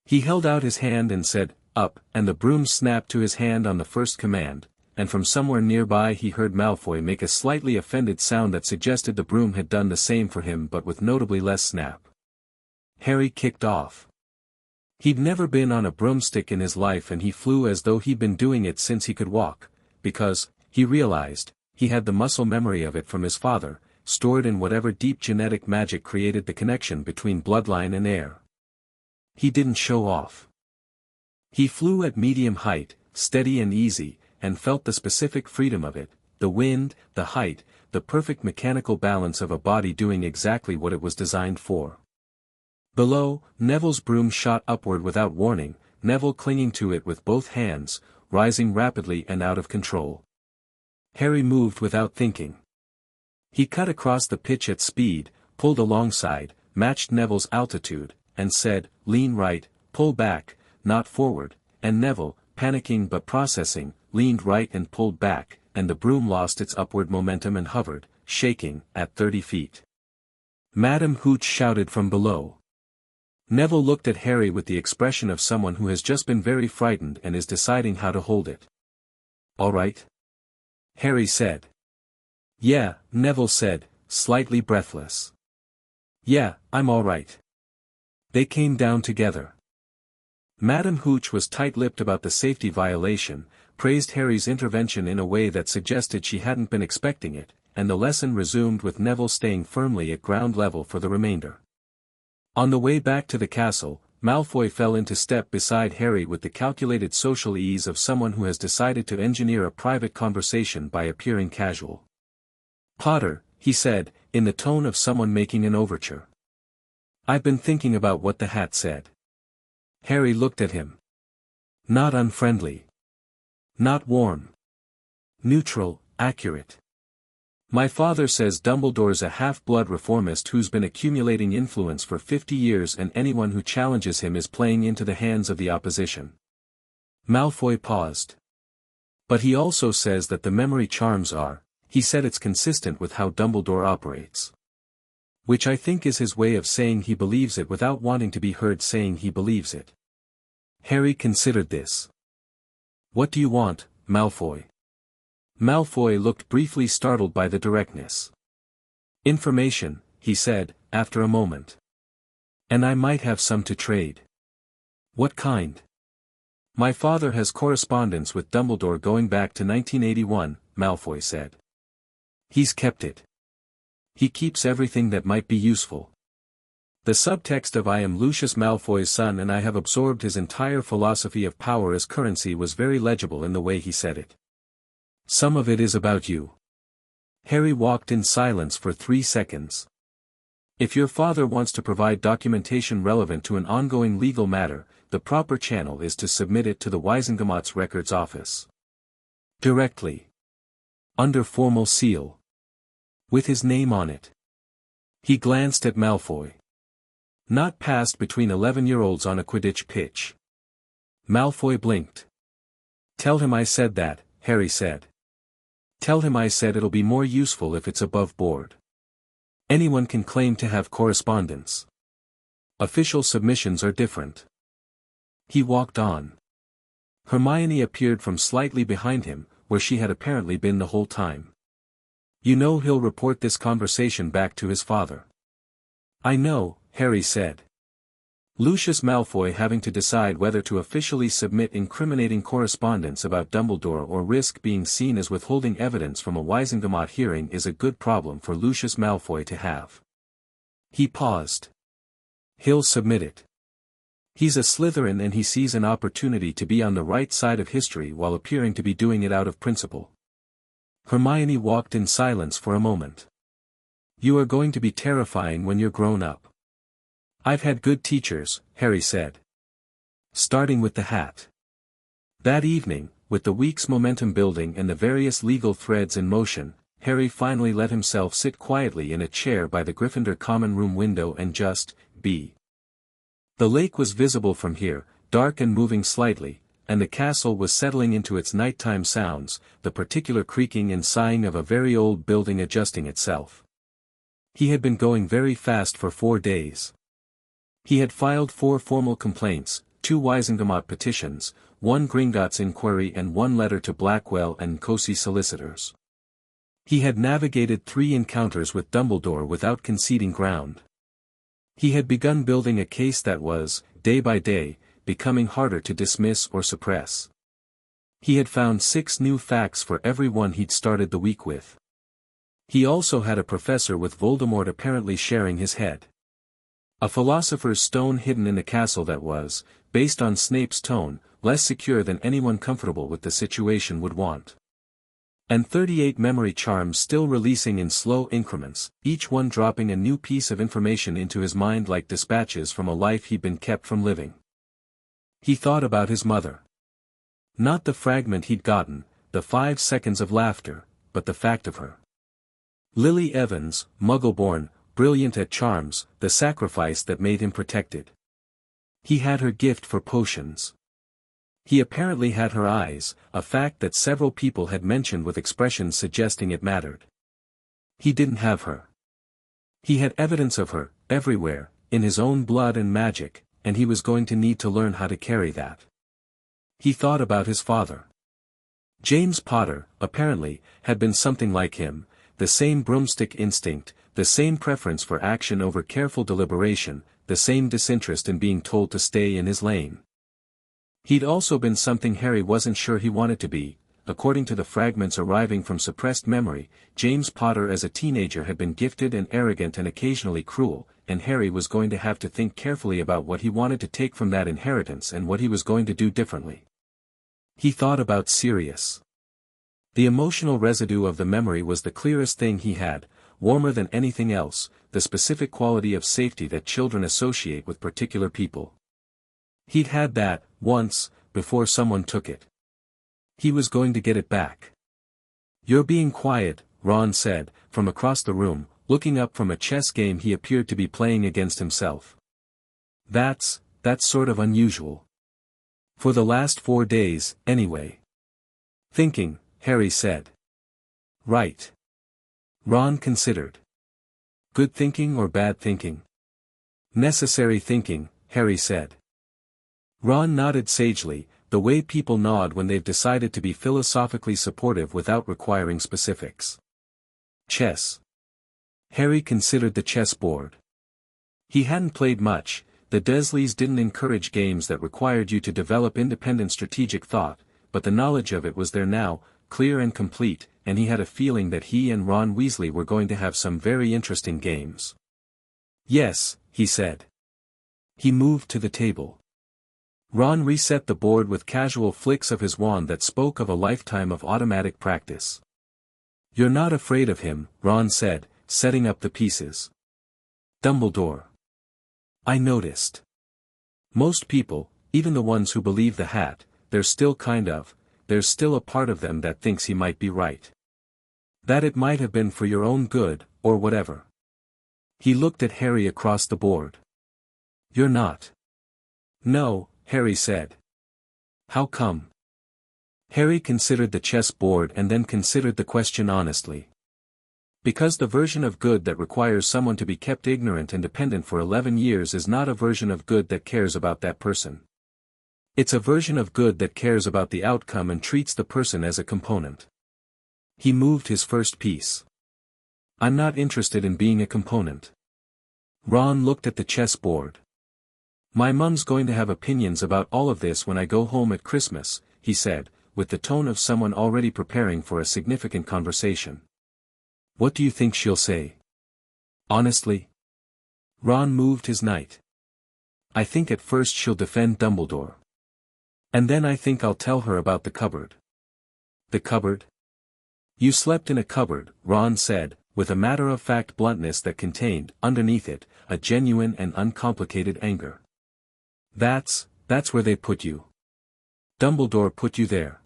He held out his hand and said, "Up," and the broom snapped to his hand on the first command, and from somewhere nearby he heard Malfoy make a slightly offended sound that suggested the broom had done the same for him but with notably less snap. Harry kicked off. He'd never been on a broomstick in his life and he flew as though he'd been doing it since he could walk, because, he realized, he had the muscle memory of it from his father, stored in whatever deep genetic magic created the connection between bloodline and air. He didn't show off. He flew at medium height, steady and easy, and felt the specific freedom of it, the wind, the height, the perfect mechanical balance of a body doing exactly what it was designed for. Below, Neville's broom shot upward without warning, Neville clinging to it with both hands, rising rapidly and out of control. Harry moved without thinking. He cut across the pitch at speed, pulled alongside, matched Neville's altitude, and said, "Lean right, pull back, not forward," and Neville, panicking but processing, leaned right and pulled back, and the broom lost its upward momentum and hovered, shaking, at 30 feet. Madame Hooch shouted from below. Neville looked at Harry with the expression of someone who has just been very frightened and is deciding how to hold it. "All right?" Harry said. "Yeah," Neville said, slightly breathless. "Yeah, I'm all right." They came down together. Madame Hooch was tight-lipped about the safety violation, praised Harry's intervention in a way that suggested she hadn't been expecting it, and the lesson resumed with Neville staying firmly at ground level for the remainder. On the way back to the castle, Malfoy fell into step beside Harry with the calculated social ease of someone who has decided to engineer a private conversation by appearing casual. "Potter," he said, in the tone of someone making an overture. "I've been thinking about what the hat said." Harry looked at him. Not unfriendly. Not warm. Neutral, accurate. "My father says Dumbledore's a half-blood reformist who's been accumulating influence for 50 years and anyone who challenges him is playing into the hands of the opposition." Malfoy paused. "But he also says that the memory charms are," he said, "it's consistent with how Dumbledore operates." Which I think is his way of saying he believes it without wanting to be heard saying he believes it. Harry considered this. "What do you want, Malfoy?" Malfoy looked briefly startled by the directness. "Information," he said, after a moment. "And I might have some to trade." "What kind?" "My father has correspondence with Dumbledore going back to 1981, Malfoy said. "He's kept it. He keeps everything that might be useful." The subtext of "I am Lucius Malfoy's son and I have absorbed his entire philosophy of power as currency" was very legible in the way he said it. "Some of it is about you." Harry walked in silence for 3 seconds. "If your father wants to provide documentation relevant to an ongoing legal matter, the proper channel is to submit it to the Wisengamot's Records Office. Directly. Under formal seal. With his name on it." He glanced at Malfoy. "Not passed between 11-year-olds on a Quidditch pitch." Malfoy blinked. "Tell him I said that," Harry said. "Tell him I said it'll be more useful if it's above board. Anyone can claim to have correspondence. Official submissions are different." He walked on. Hermione appeared from slightly behind him, where she had apparently been the whole time. "You know he'll report this conversation back to his father." "I know," Harry said. Lucius Malfoy having to decide whether to officially submit incriminating correspondence about Dumbledore or risk being seen as withholding evidence from a Wisengamot hearing is a good problem for Lucius Malfoy to have. He paused. "He'll submit it. He's a Slytherin and he sees an opportunity to be on the right side of history while appearing to be doing it out of principle." Hermione walked in silence for a moment. "You are going to be terrifying when you're grown up." "I've had good teachers," Harry said. Starting with the hat. That evening, with the week's momentum building and the various legal threads in motion, Harry finally let himself sit quietly in a chair by the Gryffindor common room window and just be. The lake was visible from here, dark and moving slightly, and the castle was settling into its nighttime sounds, the particular creaking and sighing of a very old building adjusting itself. He had been going very fast for 4 days. He had filed 4 formal complaints, 2 Wisingamot petitions, 1 Gringotts inquiry and 1 letter to Blackwell and Cossey solicitors. He had navigated 3 encounters with Dumbledore without conceding ground. He had begun building a case that was, day by day, becoming harder to dismiss or suppress. He had found 6 new facts for every one he'd started the week with. He also had a professor with Voldemort apparently sharing his head. A philosopher's stone hidden in a castle that was, based on Snape's tone, less secure than anyone comfortable with the situation would want. And 38 memory charms still releasing in slow increments, each one dropping a new piece of information into his mind like dispatches from a life he'd been kept from living. He thought about his mother. Not the fragment he'd gotten, the 5 seconds of laughter, but the fact of her. Lily Evans, Muggle-born, brilliant at charms, the sacrifice that made him protected. He had her gift for potions. He apparently had her eyes, a fact that several people had mentioned with expressions suggesting it mattered. He didn't have her. He had evidence of her, everywhere, in his own blood and magic, and he was going to need to learn how to carry that. He thought about his father. James Potter, apparently, had been something like him, the same broomstick instinct, the same preference for action over careful deliberation, the same disinterest in being told to stay in his lane. He'd also been something Harry wasn't sure he wanted to be. According to the fragments arriving from suppressed memory, James Potter as a teenager had been gifted and arrogant and occasionally cruel, and Harry was going to have to think carefully about what he wanted to take from that inheritance and what he was going to do differently. He thought about Sirius. The emotional residue of the memory was the clearest thing he had, warmer than anything else, the specific quality of safety that children associate with particular people. He'd had that, once, before someone took it. He was going to get it back. "You're being quiet," Ron said, from across the room, looking up from a chess game he appeared to be playing against himself. That's sort of unusual. For the last 4 days, anyway." "Thinking," Harry said. "Right." Ron considered. "Good thinking or bad thinking?" "Necessary thinking," Harry said. Ron nodded sagely, the way people nod when they've decided to be philosophically supportive without requiring specifics. "Chess." Harry considered the chessboard. He hadn't played much. The Dursleys didn't encourage games that required you to develop independent strategic thought, but the knowledge of it was there now, clear and complete, and he had a feeling that he and Ron Weasley were going to have some very interesting games. "Yes," he said. He moved to the table. Ron reset the board with casual flicks of his wand that spoke of a lifetime of automatic practice. "You're not afraid of him," Ron said, setting up the pieces. "Dumbledore." "I noticed. Most people, even the ones who believe the hat, there's still a part of them that thinks he might be right. That it might have been for your own good, or whatever." He looked at Harry across the board. "You're not." "No," Harry said. "How come?" Harry considered the chess board and then considered the question honestly. "Because the version of good that requires someone to be kept ignorant and dependent for 11 years is not a version of good that cares about that person. It's a version of good that cares about the outcome and treats the person as a component." He moved his first piece. "I'm not interested in being a component." Ron looked at the chessboard. "My mum's going to have opinions about all of this when I go home at Christmas," he said, with the tone of someone already preparing for a significant conversation. "What do you think she'll say?" "Honestly?" Ron moved his knight. "I think at first she'll defend Dumbledore. And then I think I'll tell her about the cupboard." "The cupboard?" "You slept in a cupboard," Ron said, with a matter-of-fact bluntness that contained, underneath it, a genuine and uncomplicated anger. That's where they put you. Dumbledore put you there.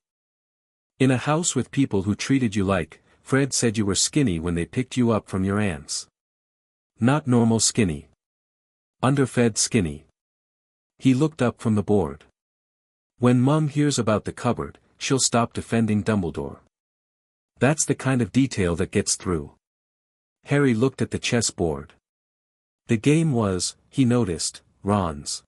In a house with people who treated you like Fred said you were skinny when they picked you up from your aunt's. Not normal skinny. Underfed skinny. He looked up from the board. When Mum hears about the cupboard, she'll stop defending Dumbledore. That's the kind of detail that gets through. Harry looked at the chessboard. The game was, he noticed, Ron's.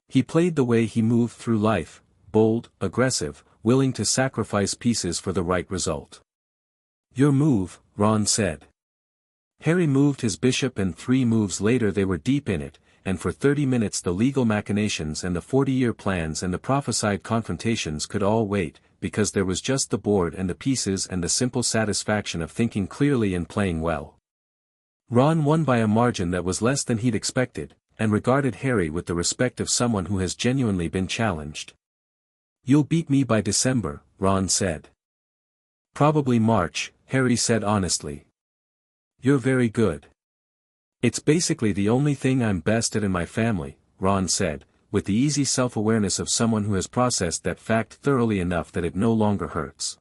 He played the way he moved through life, bold, aggressive, willing to sacrifice pieces for the right result. Your move, Ron said. Harry moved his bishop and 3 moves later they were deep in it, and for 30 minutes the legal machinations and the 40-year plans and the prophesied confrontations could all wait, because there was just the board and the pieces and the simple satisfaction of thinking clearly and playing well. Ron won by a margin that was less than he'd expected, and regarded Harry with the respect of someone who has genuinely been challenged. You'll beat me by December, Ron said. Probably March, Harry said honestly. You're very good. It's basically the only thing I'm best at in my family, Ron said, with the easy self-awareness of someone who has processed that fact thoroughly enough that it no longer hurts.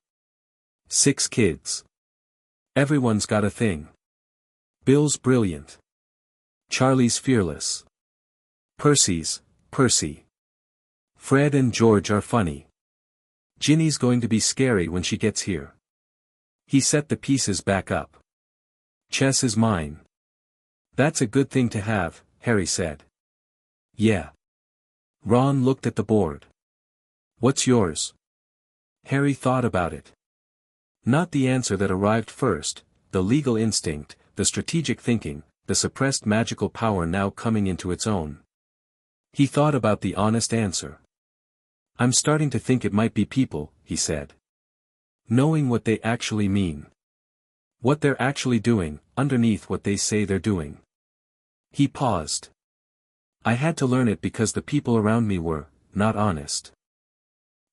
6 kids. Everyone's got a thing. Bill's brilliant. Charlie's fearless. Percy. Fred and George are funny. Ginny's going to be scary when she gets here. He set the pieces back up. Chess is mine. That's a good thing to have, Harry said. Yeah. Ron looked at the board. What's yours? Harry thought about it. Not the answer that arrived first, the legal instinct, the strategic thinking, the suppressed magical power now coming into its own. He thought about the honest answer. I'm starting to think it might be people, he said. Knowing what they actually mean. What they're actually doing, underneath what they say they're doing. He paused. I had to learn it because the people around me were, not honest.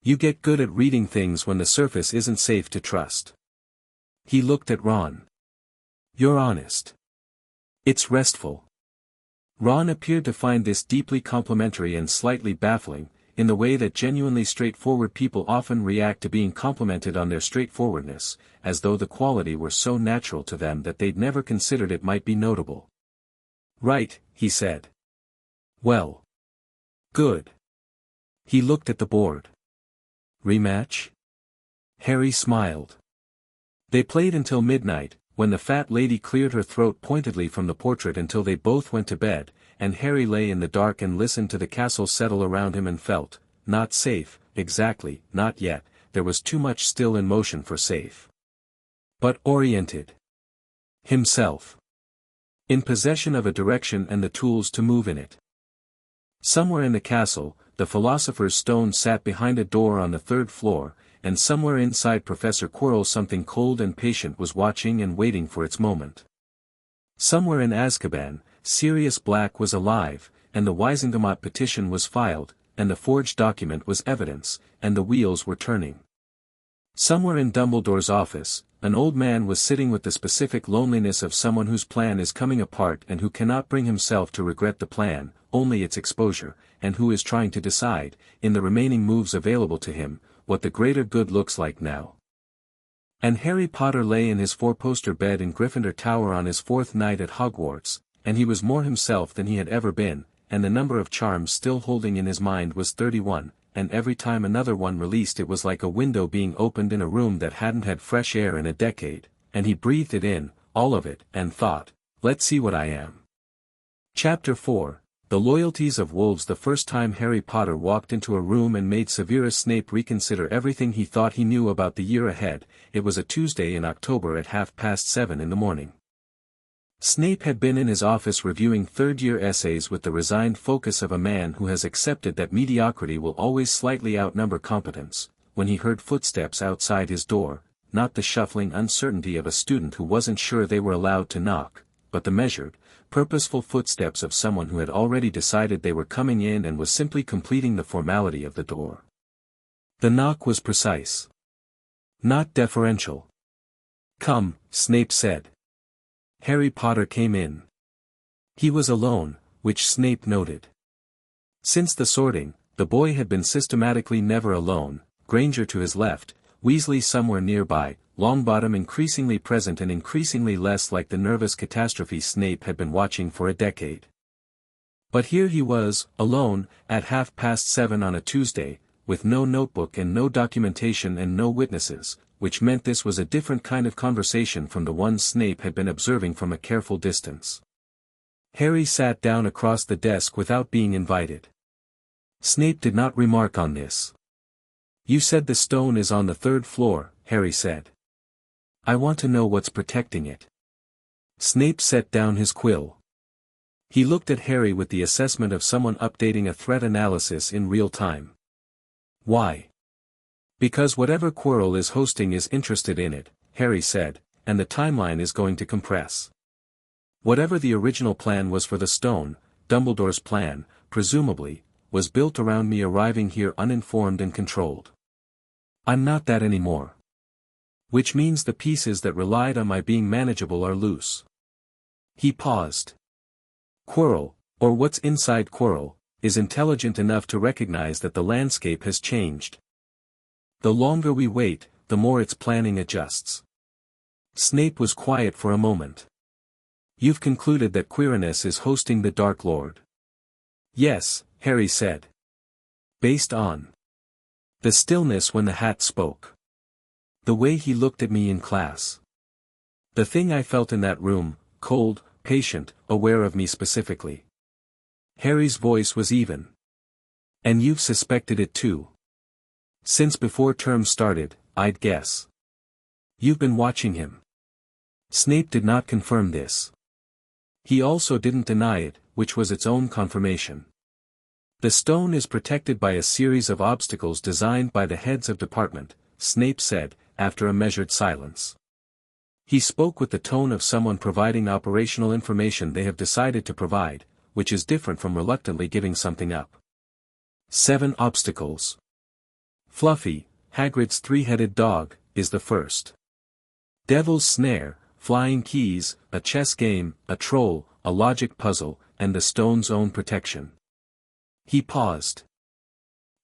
You get good at reading things when the surface isn't safe to trust. He looked at Ron. You're honest. It's restful. Ron appeared to find this deeply complimentary and slightly baffling, in the way that genuinely straightforward people often react to being complimented on their straightforwardness, as though the quality were so natural to them that they'd never considered it might be notable. Right, he said. Well. Good. He looked at the board. Rematch? Harry smiled. They played until midnight, when the fat lady cleared her throat pointedly from the portrait until they both went to bed, and Harry lay in the dark and listened to the castle settle around him and felt, not safe, exactly, not yet, there was too much still in motion for safe. But oriented. Himself. In possession of a direction and the tools to move in it. Somewhere in the castle, the philosopher's stone sat behind a door on the 3rd floor, and somewhere inside Professor Quirrell something cold and patient was watching and waiting for its moment. Somewhere in Azkaban, Sirius Black was alive, and the Wisingamot petition was filed, and the forged document was evidence, and the wheels were turning. Somewhere in Dumbledore's office, an old man was sitting with the specific loneliness of someone whose plan is coming apart and who cannot bring himself to regret the plan, only its exposure, and who is trying to decide, in the remaining moves available to him, what the greater good looks like now. And Harry Potter lay in his 4-poster bed in Gryffindor Tower on his 4th night at Hogwarts, and he was more himself than he had ever been, and the number of charms still holding in his mind was 31, and every time another one released it was like a window being opened in a room that hadn't had fresh air in a decade, and he breathed it in, all of it, and thought, let's see what I am. Chapter 4 The Loyalties of Wolves. The first time Harry Potter walked into a room and made Severus Snape reconsider everything he thought he knew about the year ahead, it was a Tuesday in October at 7:30 in the morning. Snape had been in his office reviewing third-year essays with the resigned focus of a man who has accepted that mediocrity will always slightly outnumber competence, when he heard footsteps outside his door, not the shuffling uncertainty of a student who wasn't sure they were allowed to knock, but the measured, purposeful footsteps of someone who had already decided they were coming in and was simply completing the formality of the door. The knock was precise. Not deferential. "Come," Snape said. Harry Potter came in. He was alone, which Snape noted. Since the sorting, the boy had been systematically never alone, Granger to his left, Weasley somewhere nearby, Longbottom increasingly present and increasingly less like the nervous catastrophe Snape had been watching for a decade. But here he was, alone, at 7:30 on a Tuesday, with no notebook and no documentation and no witnesses, which meant this was a different kind of conversation from the one Snape had been observing from a careful distance. Harry sat down across the desk without being invited. Snape did not remark on this. "You said the stone is on the 3rd floor," Harry said. "I want to know what's protecting it." Snape set down his quill. He looked at Harry with the assessment of someone updating a threat analysis in real time. "Why?" "Because whatever Quirrell is hosting is interested in it," Harry said, "and the timeline is going to compress. Whatever the original plan was for the stone, Dumbledore's plan, presumably, was built around me arriving here uninformed and controlled. I'm not that anymore. Which means the pieces that relied on my being manageable are loose." He paused. Quirrell, or what's inside Quirrell, is intelligent enough to recognize that the landscape has changed. The longer we wait, the more its planning adjusts. Snape was quiet for a moment. "You've concluded that Quirinus is hosting the Dark Lord?" "Yes," Harry said. "Based on?" "The stillness when the hat spoke. The way he looked at me in class. The thing I felt in that room, cold, patient, aware of me specifically." Harry's voice was even. "And you've suspected it too?" "Since before term started, I'd guess." "You've been watching him?" Snape did not confirm this. He also didn't deny it, which was its own confirmation. "The stone is protected by a series of obstacles designed by the heads of department," Snape said, after a measured silence. He spoke with the tone of someone providing operational information they have decided to provide, which is different from reluctantly giving something up. 7 obstacles. Fluffy, Hagrid's 3-headed dog, is the first. Devil's Snare, flying keys, a chess game, a troll, a logic puzzle, and the stone's own protection. He paused.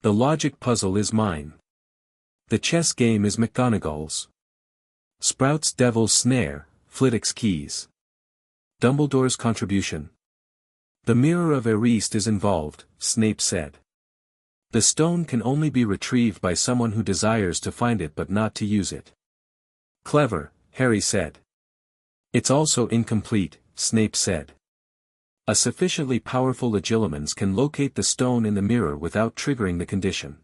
"The logic puzzle is mine. The chess game is McGonagall's. Sprout's Devil's Snare, Flitwick's keys. Dumbledore's contribution. The Mirror of Erist is involved," Snape said. "The stone can only be retrieved by someone who desires to find it but not to use it." "Clever," Harry said. "It's also incomplete," Snape said. "A sufficiently powerful Legilimens can locate the stone in the mirror without triggering the condition.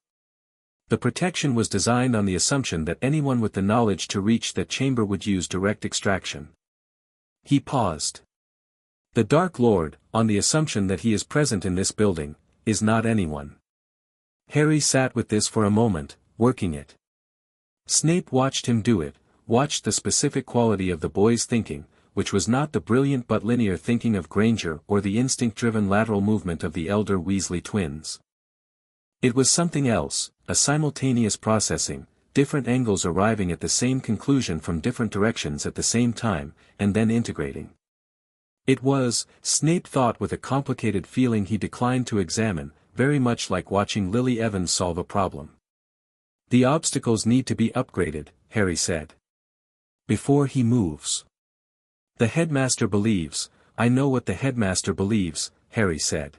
The protection was designed on the assumption that anyone with the knowledge to reach that chamber would use direct extraction." He paused. "The Dark Lord, on the assumption that he is present in this building, is not anyone." Harry sat with this for a moment, working it. Snape watched him do it, watched the specific quality of the boy's thinking, which was not the brilliant but linear thinking of Granger or the instinct-driven lateral movement of the elder Weasley twins. It was something else, a simultaneous processing, different angles arriving at the same conclusion from different directions at the same time, and then integrating. It was, Snape thought with a complicated feeling he declined to examine, very much like watching Lily Evans solve a problem. "The obstacles need to be upgraded," Harry said. "Before he moves." "The Headmaster believes, I know what the Headmaster believes," Harry said.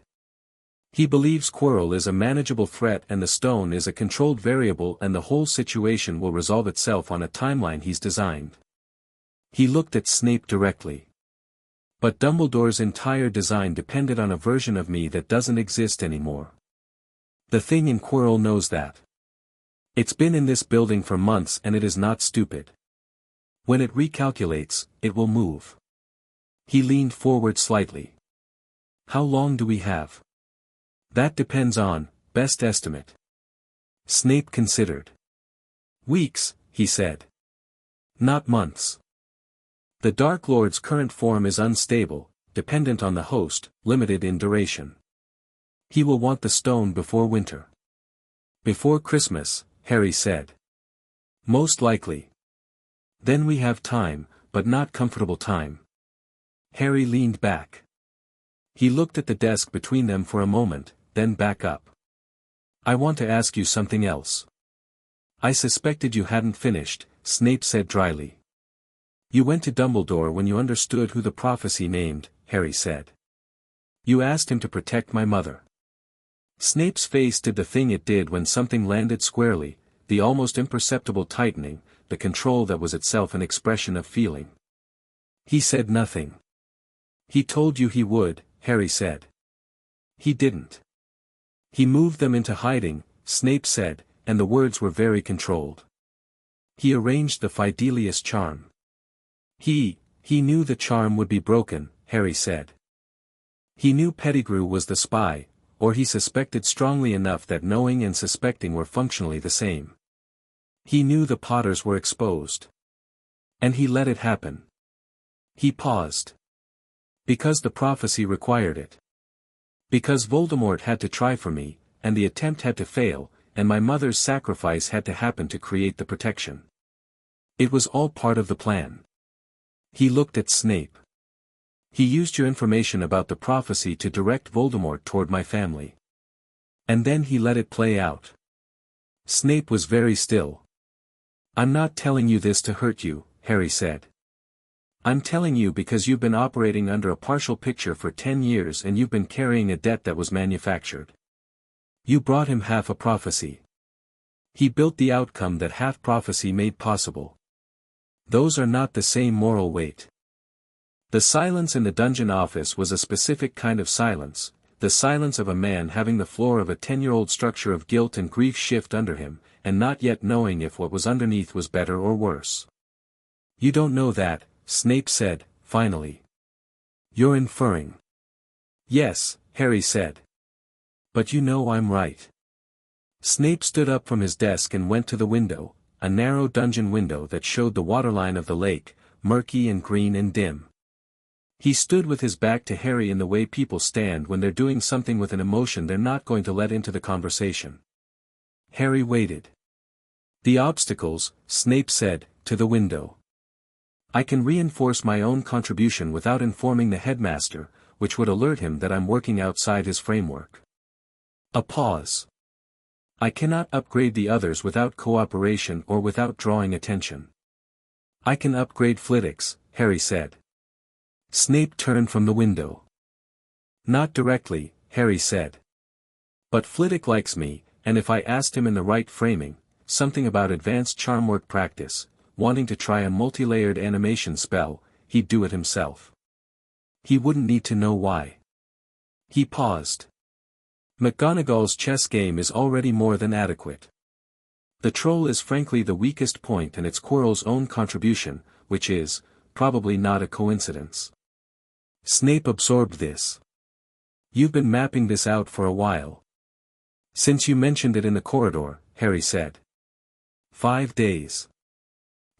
"He believes Quirrell is a manageable threat and the stone is a controlled variable and the whole situation will resolve itself on a timeline he's designed." He looked at Snape directly. "But Dumbledore's entire design depended on a version of me that doesn't exist anymore. The thing in Quirrell knows that. It's been in this building for months and it is not stupid. When it recalculates, it will move." He leaned forward slightly. "How long do we have?" "That depends on, best estimate." Snape considered. "Weeks," he said. "Not months. The Dark Lord's current form is unstable, dependent on the host, limited in duration. He will want the stone before winter." "Before Christmas," Harry said. "Most likely. Then we have time, but not comfortable time." Harry leaned back. He looked at the desk between them for a moment, then back up. "I want to ask you something else. I suspected you hadn't finished," Snape said dryly. You went to Dumbledore when you understood who the prophecy named, Harry said. You asked him to protect my mother. Snape's face did the thing it did when something landed squarely, the almost imperceptible tightening, the control that was itself an expression of feeling. He said nothing. He told you he would, Harry said. He didn't. He moved them into hiding, Snape said, and the words were very controlled. He arranged the Fidelius charm. He knew the charm would be broken, Harry said. He knew Pettigrew was the spy, or he suspected strongly enough that knowing and suspecting were functionally the same. He knew the Potters were exposed. And he let it happen. He paused. Because the prophecy required it. Because Voldemort had to try for me, and the attempt had to fail, and my mother's sacrifice had to happen to create the protection. It was all part of the plan. He looked at Snape. He used your information about the prophecy to direct Voldemort toward my family. And then he let it play out. Snape was very still. I'm not telling you this to hurt you, Harry said. I'm telling you because you've been operating under a partial picture for 10 years and you've been carrying a debt that was manufactured. You brought him half a prophecy. He built the outcome that half prophecy made possible. Those are not the same moral weight. The silence in the dungeon office was a specific kind of silence, the silence of a man having the floor of a 10-year-old structure of guilt and grief shift under him, and not yet knowing if what was underneath was better or worse. You don't know that, Snape said, finally. You're inferring. Yes, Harry said. But you know I'm right. Snape stood up from his desk and went to the window, a narrow dungeon window that showed the waterline of the lake, murky and green and dim. He stood with his back to Harry in the way people stand when they're doing something with an emotion they're not going to let into the conversation. Harry waited. The obstacles, Snape said, to the window. I can reinforce my own contribution without informing the headmaster, which would alert him that I'm working outside his framework. A pause. I cannot upgrade the others without cooperation or without drawing attention. I can upgrade Flitwick's, Harry said. Snape turned from the window. Not directly, Harry said. But Flitwick likes me, and if I asked him in the right framing, something about advanced charm work practice, wanting to try a multi-layered animation spell, he'd do it himself. He wouldn't need to know why. He paused. McGonagall's chess game is already more than adequate. The troll is frankly the weakest point and it's Quirrell's own contribution, which is, probably not a coincidence. Snape absorbed this. You've been mapping this out for a while. Since you mentioned it in the corridor, Harry said. 5 days.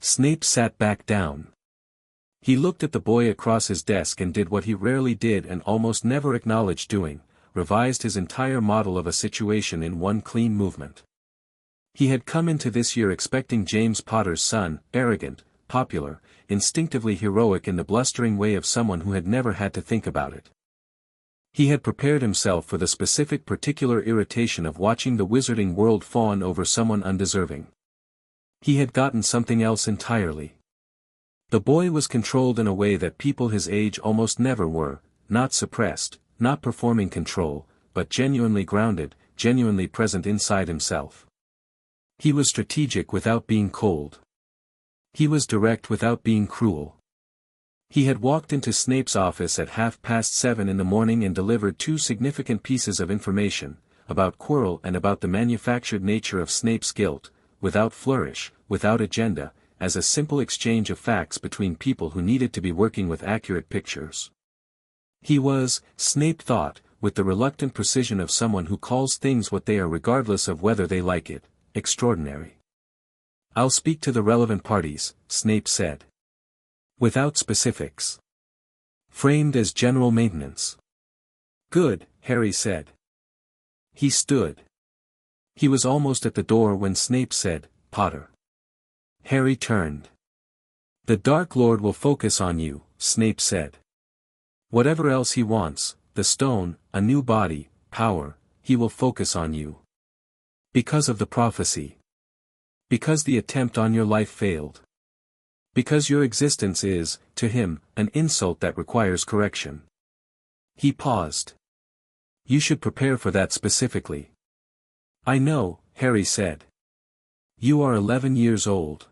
Snape sat back down. He looked at the boy across his desk and did what he rarely did and almost never acknowledged doing, revised his entire model of a situation in one clean movement. He had come into this year expecting James Potter's son, arrogant, popular, instinctively heroic in the blustering way of someone who had never had to think about it. He had prepared himself for the specific particular irritation of watching the wizarding world fawn over someone undeserving. He had gotten something else entirely. The boy was controlled in a way that people his age almost never were, not suppressed, not performing control, but genuinely grounded, genuinely present inside himself. He was strategic without being cold. He was direct without being cruel. He had walked into Snape's office at 7:30 in the morning and delivered 2 significant pieces of information, about Quirrell and about the manufactured nature of Snape's guilt, without flourish, without agenda, as a simple exchange of facts between people who needed to be working with accurate pictures. He was, Snape thought, with the reluctant precision of someone who calls things what they are regardless of whether they like it, extraordinary. I'll speak to the relevant parties, Snape said. Without specifics. Framed as general maintenance. Good, Harry said. He stood. He was almost at the door when Snape said, Potter. Harry turned. The Dark Lord will focus on you, Snape said. Whatever else he wants, the stone, a new body, power, he will focus on you. Because of the prophecy. Because the attempt on your life failed. Because your existence is, to him, an insult that requires correction. He paused. You should prepare for that specifically. I know, Harry said. You are 11 years old.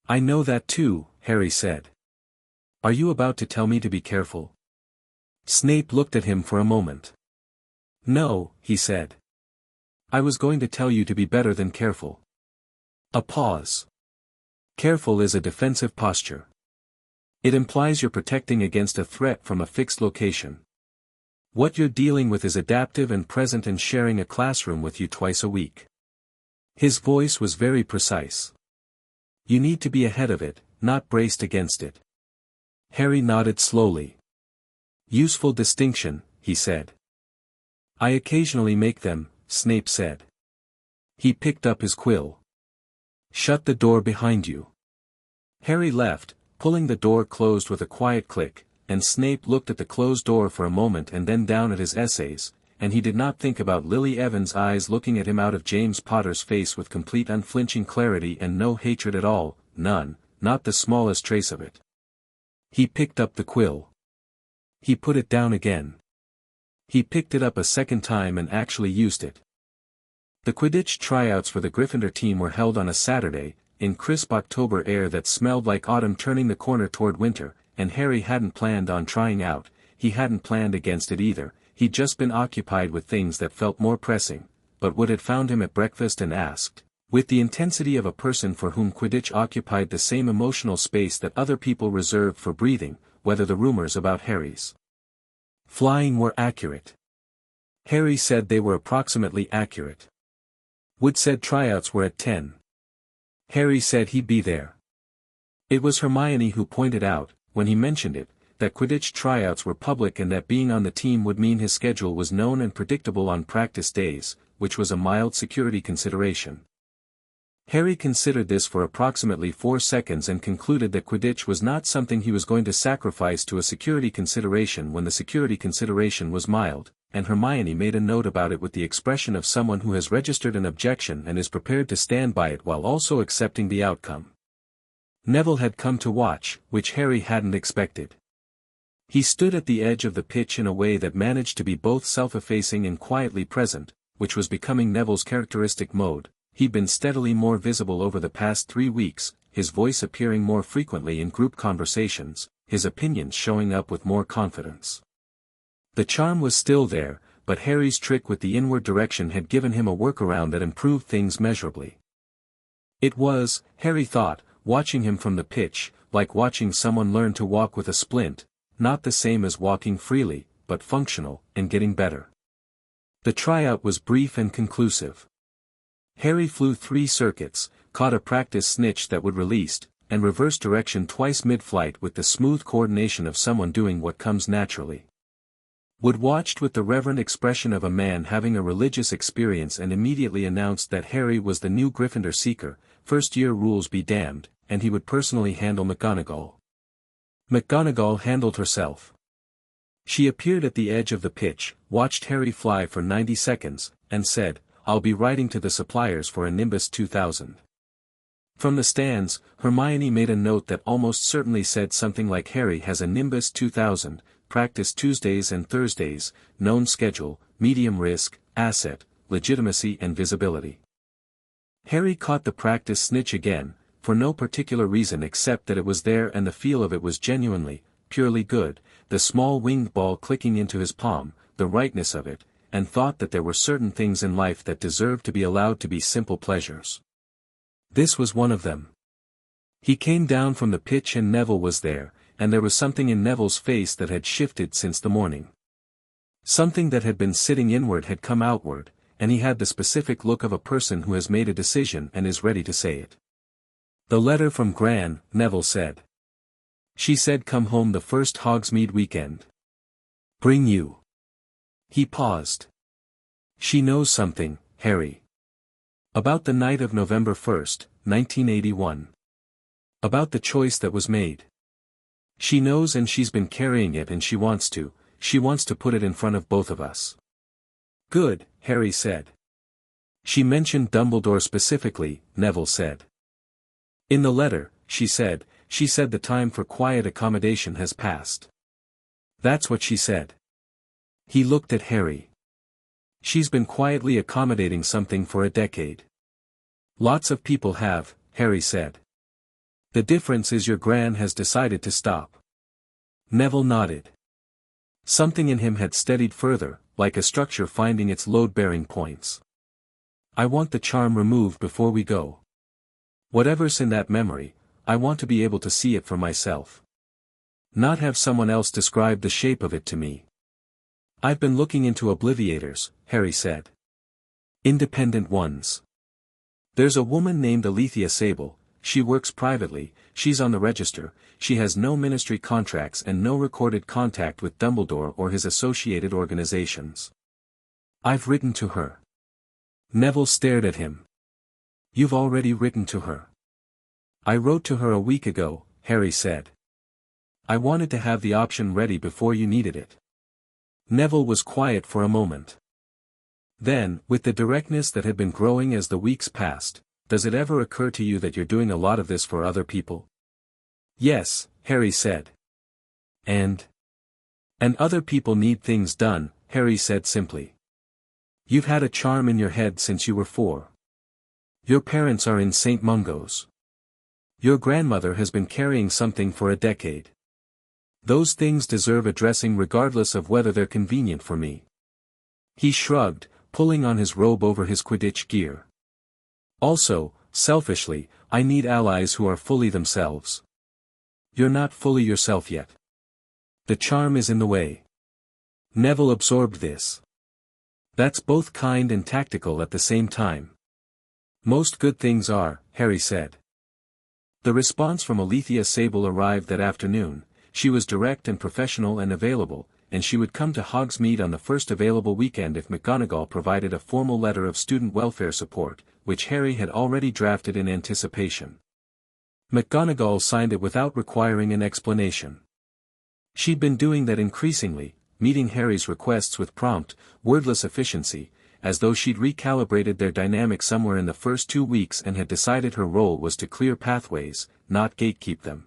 I know that too, Harry said. Are you about to tell me to be careful? Snape looked at him for a moment. No, he said. I was going to tell you to be better than careful. A pause. Careful is a defensive posture. It implies you're protecting against a threat from a fixed location. What you're dealing with is adaptive and present and sharing a classroom with you twice a week. His voice was very precise. You need to be ahead of it, not braced against it. Harry nodded slowly. Useful distinction, he said. I occasionally make them, Snape said. He picked up his quill. Shut the door behind you. Harry left, pulling the door closed with a quiet click, and Snape looked at the closed door for a moment and then down at his essays, and he did not think about Lily Evans' eyes looking at him out of James Potter's face with complete unflinching clarity and no hatred at all, none, not the smallest trace of it. He picked up the quill. He put it down again. He picked it up a second time and actually used it. The Quidditch tryouts for the Gryffindor team were held on a Saturday, in crisp October air that smelled like autumn turning the corner toward winter, and Harry hadn't planned on trying out, he hadn't planned against it either, he'd just been occupied with things that felt more pressing, but Wood had found him at breakfast and asked, with the intensity of a person for whom Quidditch occupied the same emotional space that other people reserved for breathing, whether the rumors about Harry's flying were accurate. Harry said they were approximately accurate. Wood said tryouts were at 10. Harry said he'd be there. It was Hermione who pointed out, when he mentioned it, that Quidditch tryouts were public and that being on the team would mean his schedule was known and predictable on practice days, which was a mild security consideration. Harry considered this for approximately 4 seconds and concluded that Quidditch was not something he was going to sacrifice to a security consideration when the security consideration was mild, and Hermione made a note about it with the expression of someone who has registered an objection and is prepared to stand by it while also accepting the outcome. Neville had come to watch, which Harry hadn't expected. He stood at the edge of the pitch in a way that managed to be both self-effacing and quietly present, which was becoming Neville's characteristic mode. He'd been steadily more visible over the past 3 weeks, his voice appearing more frequently in group conversations, his opinions showing up with more confidence. The charm was still there, but Harry's trick with the inward direction had given him a workaround that improved things measurably. It was, Harry thought, watching him from the pitch, like watching someone learn to walk with a splint, not the same as walking freely, but functional, and getting better. The tryout was brief and conclusive. Harry flew 3 circuits, caught a practice snitch that would released, and reversed direction twice mid-flight with the smooth coordination of someone doing what comes naturally. Wood watched with the reverent expression of a man having a religious experience and immediately announced that Harry was the new Gryffindor seeker, first-year rules be damned, and he would personally handle McGonagall. McGonagall handled herself. She appeared at the edge of the pitch, watched Harry fly for 90 seconds, and said, I'll be writing to the suppliers for a Nimbus 2000. From the stands, Hermione made a note that almost certainly said something like Harry has a Nimbus 2000, practice Tuesdays and Thursdays, known schedule, medium risk, asset, legitimacy and visibility. Harry caught the practice snitch again, for no particular reason except that it was there and the feel of it was genuinely, purely good, the small winged ball clicking into his palm, the rightness of it, and thought that there were certain things in life that deserved to be allowed to be simple pleasures. This was one of them. He came down from the pitch and Neville was there, and there was something in Neville's face that had shifted since the morning. Something that had been sitting inward had come outward, and he had the specific look of a person who has made a decision and is ready to say it. The letter from Gran, Neville said. She said come home the first Hogsmeade weekend. Bring you. He paused. She knows something, Harry. About the night of November 1st, 1981. About the choice that was made. She knows and she's been carrying it and she wants to put it in front of both of us. Good, Harry said. She mentioned Dumbledore specifically, Neville said. In the letter, she said the time for quiet accommodation has passed. That's what she said. He looked at Harry. She's been quietly accommodating something for a decade. Lots of people have, Harry said. The difference is your Gran has decided to stop. Neville nodded. Something in him had steadied further, like a structure finding its load-bearing points. I want the charm removed before we go. Whatever's in that memory, I want to be able to see it for myself. Not have someone else describe the shape of it to me. I've been looking into obliviators, Harry said. Independent ones. There's a woman named Alethea Sable, she works privately, she's on the register, she has no ministry contracts and no recorded contact with Dumbledore or his associated organizations. I've written to her. Neville stared at him. You've already written to her. I wrote to her a week ago, Harry said. I wanted to have the option ready before you needed it. Neville was quiet for a moment. Then, with the directness that had been growing as the weeks passed, does it ever occur to you that you're doing a lot of this for other people? Yes, Harry said. And other people need things done, Harry said simply. You've had a charm in your head since you were 4. Your parents are in St. Mungo's. Your grandmother has been carrying something for a decade. Those things deserve addressing regardless of whether they're convenient for me. He shrugged, pulling on his robe over his Quidditch gear. Also, selfishly, I need allies who are fully themselves. You're not fully yourself yet. The charm is in the way. Neville absorbed this. That's both kind and tactical at the same time. Most good things are, Harry said. The response from Alethea Sable arrived that afternoon. She was direct and professional and available, and she would come to Hogsmeade on the first available weekend if McGonagall provided a formal letter of student welfare support, which Harry had already drafted in anticipation. McGonagall signed it without requiring an explanation. She'd been doing that increasingly, meeting Harry's requests with prompt, wordless efficiency, as though she'd recalibrated their dynamic somewhere in the first 2 weeks and had decided her role was to clear pathways, not gatekeep them.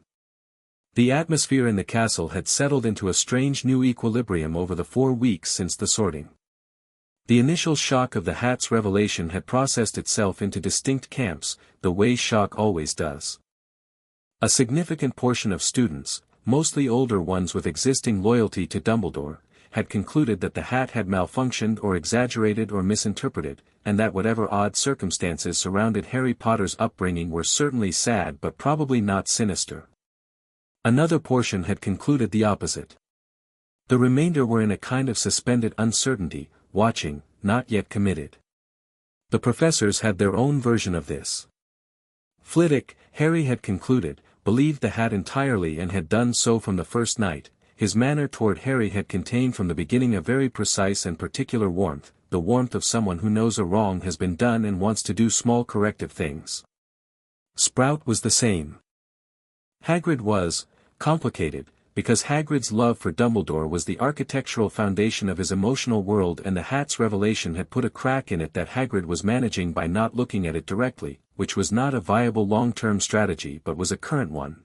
The atmosphere in the castle had settled into a strange new equilibrium over the 4 weeks since the sorting. The initial shock of the hat's revelation had processed itself into distinct camps, the way shock always does. A significant portion of students, mostly older ones with existing loyalty to Dumbledore, had concluded that the hat had malfunctioned or exaggerated or misinterpreted, and that whatever odd circumstances surrounded Harry Potter's upbringing were certainly sad but probably not sinister. Another portion had concluded the opposite. The remainder were in a kind of suspended uncertainty, watching, not yet committed. The professors had their own version of this. Flitwick, Harry had concluded, believed the hat entirely and had done so from the first night. His manner toward Harry had contained from the beginning a very precise and particular warmth, the warmth of someone who knows a wrong has been done and wants to do small corrective things. Sprout was the same. Hagrid was complicated, because Hagrid's love for Dumbledore was the architectural foundation of his emotional world, and the hat's revelation had put a crack in it that Hagrid was managing by not looking at it directly, which was not a viable long-term strategy but was a current one.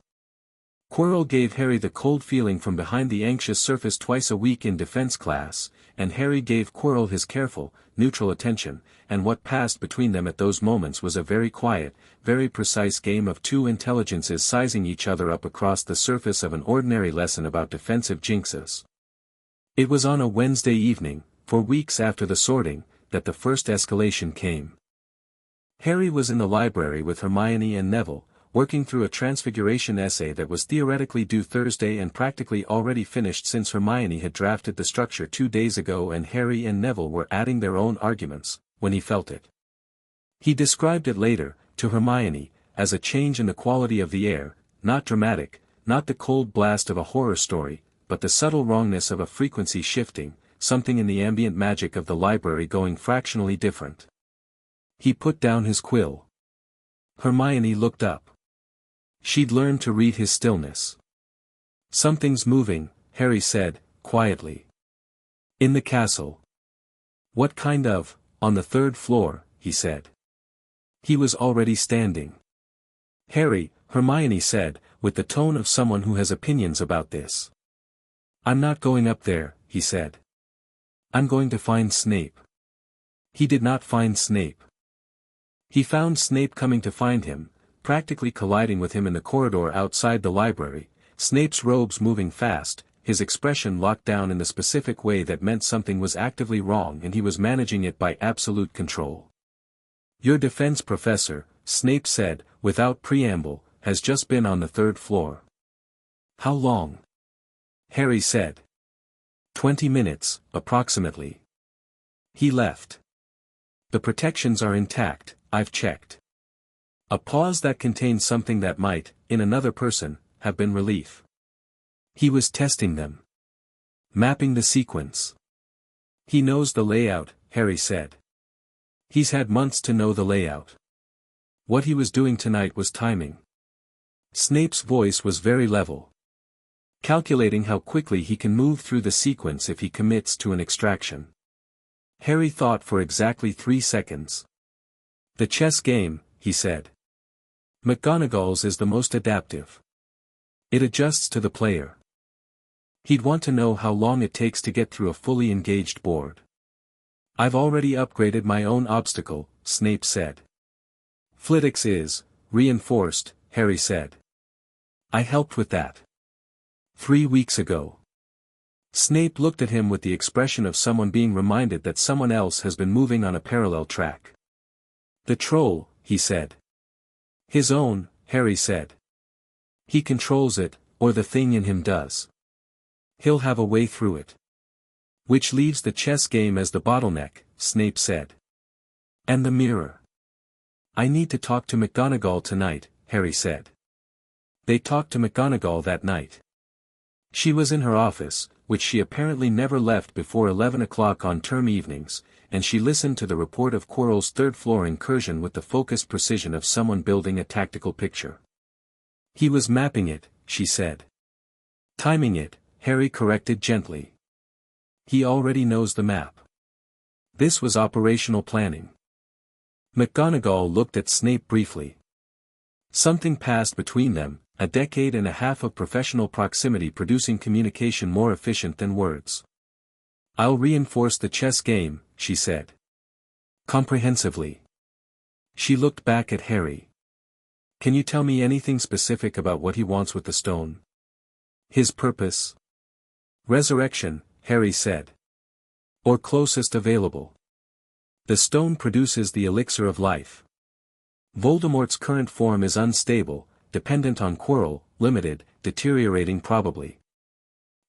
Quirrell gave Harry the cold feeling from behind the anxious surface twice a week in defense class, and Harry gave Quirrell his careful, neutral attention, and what passed between them at those moments was a very quiet, very precise game of two intelligences sizing each other up across the surface of an ordinary lesson about defensive jinxes. It was on a Wednesday evening, 4 weeks after the sorting, that the first escalation came. Harry was in the library with Hermione and Neville, working through a transfiguration essay that was theoretically due Thursday and practically already finished since Hermione had drafted the structure 2 days ago, and Harry and Neville were adding their own arguments, when he felt it. He described it later, to Hermione, as a change in the quality of the air, not dramatic, not the cold blast of a horror story, but the subtle wrongness of a frequency shifting, something in the ambient magic of the library going fractionally different. He put down his quill. Hermione looked up. She'd learned to read his stillness. Something's moving, Harry said, quietly. In the castle. What kind of? On the 3rd floor, he said. He was already standing. Harry, Hermione said, with the tone of someone who has opinions about this. I'm not going up there, he said. I'm going to find Snape. He did not find Snape. He found Snape coming to find him, practically colliding with him in the corridor outside the library, Snape's robes moving fast, his expression locked down in the specific way that meant something was actively wrong and he was managing it by absolute control. Your defense professor, Snape said, without preamble, has just been on the 3rd floor. How long? Harry said. 20 minutes, approximately. He left. The protections are intact, I've checked. A pause that contained something that might, in another person, have been relief. He was testing them. Mapping the sequence. He knows the layout, Harry said. He's had months to know the layout. What he was doing tonight was timing. Snape's voice was very level. Calculating how quickly he can move through the sequence if he commits to an extraction. Harry thought for exactly 3 seconds. The chess game, he said. McGonagall's is the most adaptive. It adjusts to the player. He'd want to know how long it takes to get through a fully engaged board. I've already upgraded my own obstacle, Snape said. Flitwick's is, reinforced, Harry said. I helped with that. 3 weeks ago. Snape looked at him with the expression of someone being reminded that someone else has been moving on a parallel track. The troll, he said. His own, Harry said. He controls it, or the thing in him does. He'll have a way through it. Which leaves the chess game as the bottleneck, Snape said. And the mirror. I need to talk to McGonagall tonight, Harry said. They talked to McGonagall that night. She was in her office, which she apparently never left before 11 o'clock on term evenings, and she listened to the report of Quirrell's 3rd-floor incursion with the focused precision of someone building a tactical picture. He was mapping it, she said. Timing it, Harry corrected gently. He already knows the map. This was operational planning. McGonagall looked at Snape briefly. Something passed between them, a decade and a half of professional proximity producing communication more efficient than words. I'll reinforce the chess game, she said. Comprehensively. She looked back at Harry. Can you tell me anything specific about what he wants with the stone? His purpose? Resurrection, Harry said. Or closest available. The stone produces the elixir of life. Voldemort's current form is unstable, dependent on Quirrell, limited, deteriorating probably.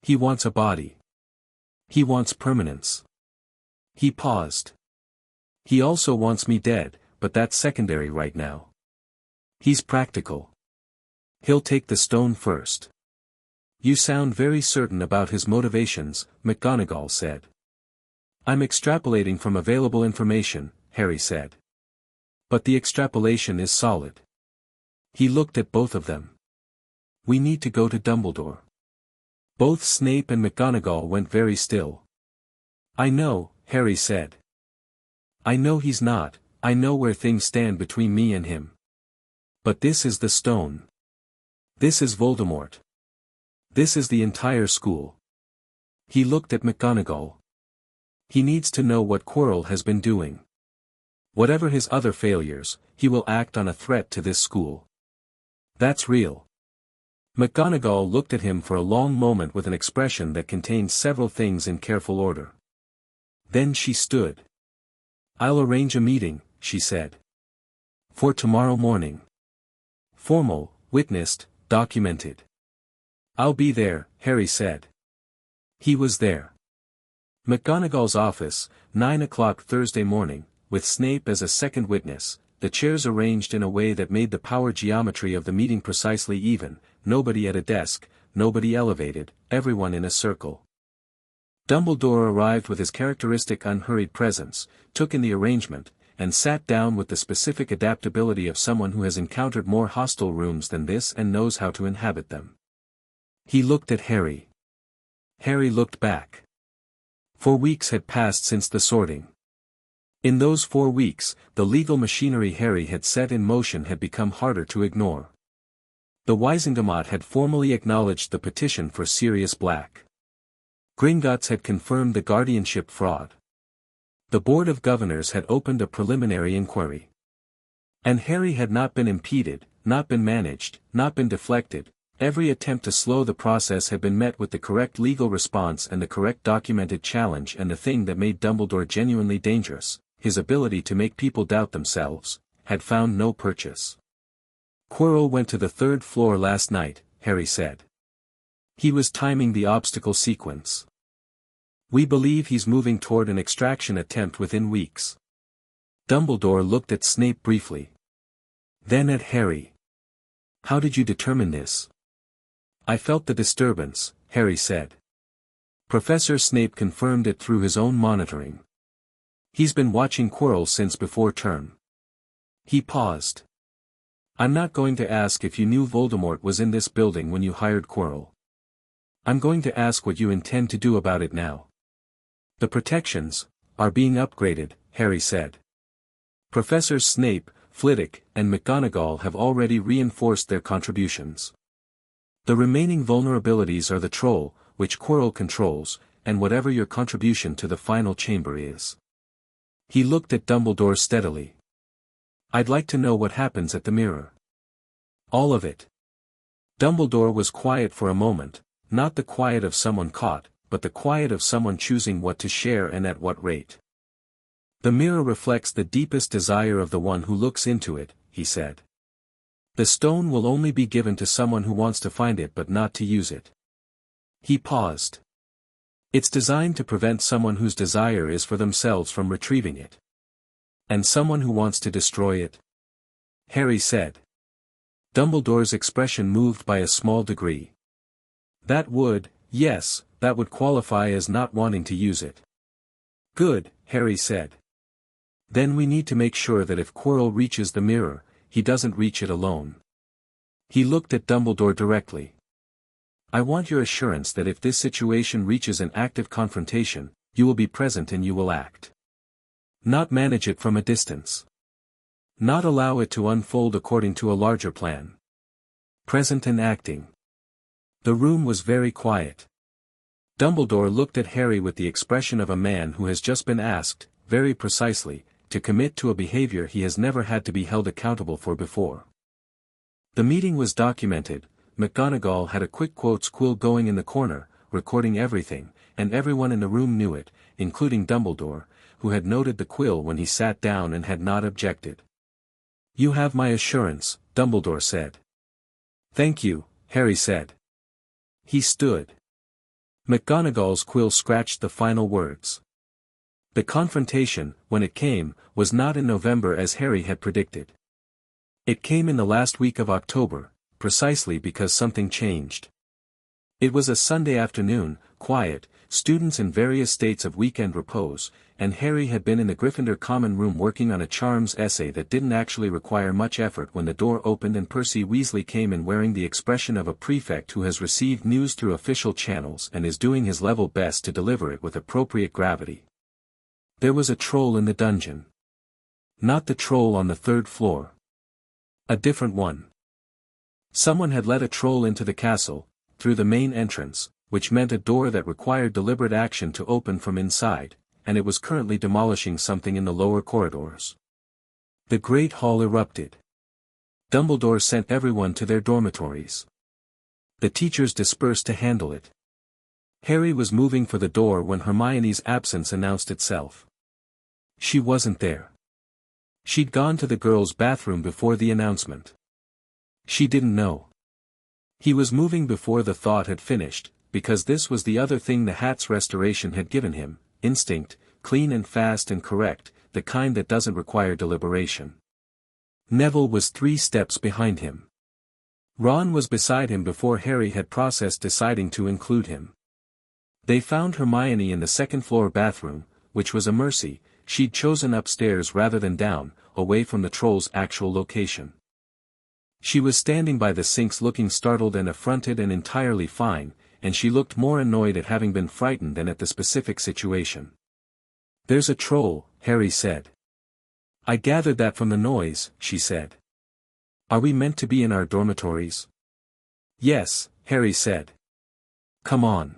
He wants a body. He wants permanence. He paused. He also wants me dead, but that's secondary right now. He's practical. He'll take the stone first. You sound very certain about his motivations, McGonagall said. I'm extrapolating from available information, Harry said. But the extrapolation is solid. He looked at both of them. We need to go to Dumbledore. Both Snape and McGonagall went very still. I know, Harry said. I know he's not, I know where things stand between me and him. But this is the stone. This is Voldemort. This is the entire school. He looked at McGonagall. He needs to know what Quirrell has been doing. Whatever his other failures, he will act on a threat to this school. That's real. McGonagall looked at him for a long moment with an expression that contained several things in careful order. Then she stood. I'll arrange a meeting, she said. For tomorrow morning. Formal, witnessed, documented. I'll be there, Harry said. He was there. McGonagall's office, 9 o'clock Thursday morning, with Snape as a second witness, the chairs arranged in a way that made the power geometry of the meeting precisely even, nobody at a desk, nobody elevated, everyone in a circle. Dumbledore arrived with his characteristic unhurried presence, took in the arrangement, and sat down with the specific adaptability of someone who has encountered more hostile rooms than this and knows how to inhabit them. He looked at Harry. Harry looked back. 4 weeks had passed since the sorting. In those 4 weeks, the legal machinery Harry had set in motion had become harder to ignore. The Wisengamot had formally acknowledged the petition for Sirius Black. Gringotts had confirmed the guardianship fraud. The Board of Governors had opened a preliminary inquiry. And Harry had not been impeded, not been managed, not been deflected. Every attempt to slow the process had been met with the correct legal response and the correct documented challenge, and the thing that made Dumbledore genuinely dangerous, his ability to make people doubt themselves, had found no purchase. Quirrell went to the 3rd floor last night, Harry said. He was timing the obstacle sequence. We believe he's moving toward an extraction attempt within weeks. Dumbledore looked at Snape briefly. Then at Harry. How did you determine this? I felt the disturbance, Harry said. Professor Snape confirmed it through his own monitoring. He's been watching Quirrell since before term. He paused. I'm not going to ask if you knew Voldemort was in this building when you hired Quirrell. I'm going to ask what you intend to do about it now. The protections are being upgraded, Harry said. Professors Snape, Flitwick, and McGonagall have already reinforced their contributions. The remaining vulnerabilities are the troll, which Quirrell controls, and whatever your contribution to the final chamber is. He looked at Dumbledore steadily. I'd like to know what happens at the mirror. All of it. Dumbledore was quiet for a moment, not the quiet of someone caught, but the quiet of someone choosing what to share and at what rate. The mirror reflects the deepest desire of the one who looks into it, he said. The stone will only be given to someone who wants to find it but not to use it. He paused. It's designed to prevent someone whose desire is for themselves from retrieving it. And someone who wants to destroy it? Harry said. Dumbledore's expression moved by a small degree. Yes, that would qualify as not wanting to use it. Good, Harry said. Then we need to make sure that if Quirrell reaches the mirror, he doesn't reach it alone. He looked at Dumbledore directly. I want your assurance that if this situation reaches an active confrontation, you will be present and you will act. Not manage it from a distance. Not allow it to unfold according to a larger plan. Present and acting. The room was very quiet. Dumbledore looked at Harry with the expression of a man who has just been asked, very precisely, to commit to a behavior he has never had to be held accountable for before. The meeting was documented. McGonagall had a quick quotes quill going in the corner, recording everything, and everyone in the room knew it, including Dumbledore, who had noted the quill when he sat down and had not objected. You have my assurance, Dumbledore said. Thank you, Harry said. He stood. McGonagall's quill scratched the final words. The confrontation, when it came, was not in November as Harry had predicted. It came in the last week of October, precisely because something changed. It was a Sunday afternoon, quiet, students in various states of weekend repose, and Harry had been in the Gryffindor common room working on a charms essay that didn't actually require much effort when the door opened and Percy Weasley came in wearing the expression of a prefect who has received news through official channels and is doing his level best to deliver it with appropriate gravity. There was a troll in the dungeon. Not the troll on the 3rd floor. A different one. Someone had let a troll into the castle, through the main entrance, which meant a door that required deliberate action to open from inside, and it was currently demolishing something in the lower corridors. The Great Hall erupted. Dumbledore sent everyone to their dormitories. The teachers dispersed to handle it. Harry was moving for the door when Hermione's absence announced itself. She wasn't there. She'd gone to the girls' bathroom before the announcement. She didn't know. He was moving before the thought had finished, because this was the other thing the hat's restoration had given him, instinct, clean and fast and correct, the kind that doesn't require deliberation. Neville was 3 steps behind him. Ron was beside him before Harry had processed deciding to include him. They found Hermione in the 2nd floor bathroom, which was a mercy. She'd chosen upstairs rather than down, away from the troll's actual location. She was standing by the sinks looking startled and affronted and entirely fine, and she looked more annoyed at having been frightened than at the specific situation. There's a troll, Harry said. I gathered that from the noise, she said. Are we meant to be in our dormitories? Yes, Harry said. Come on.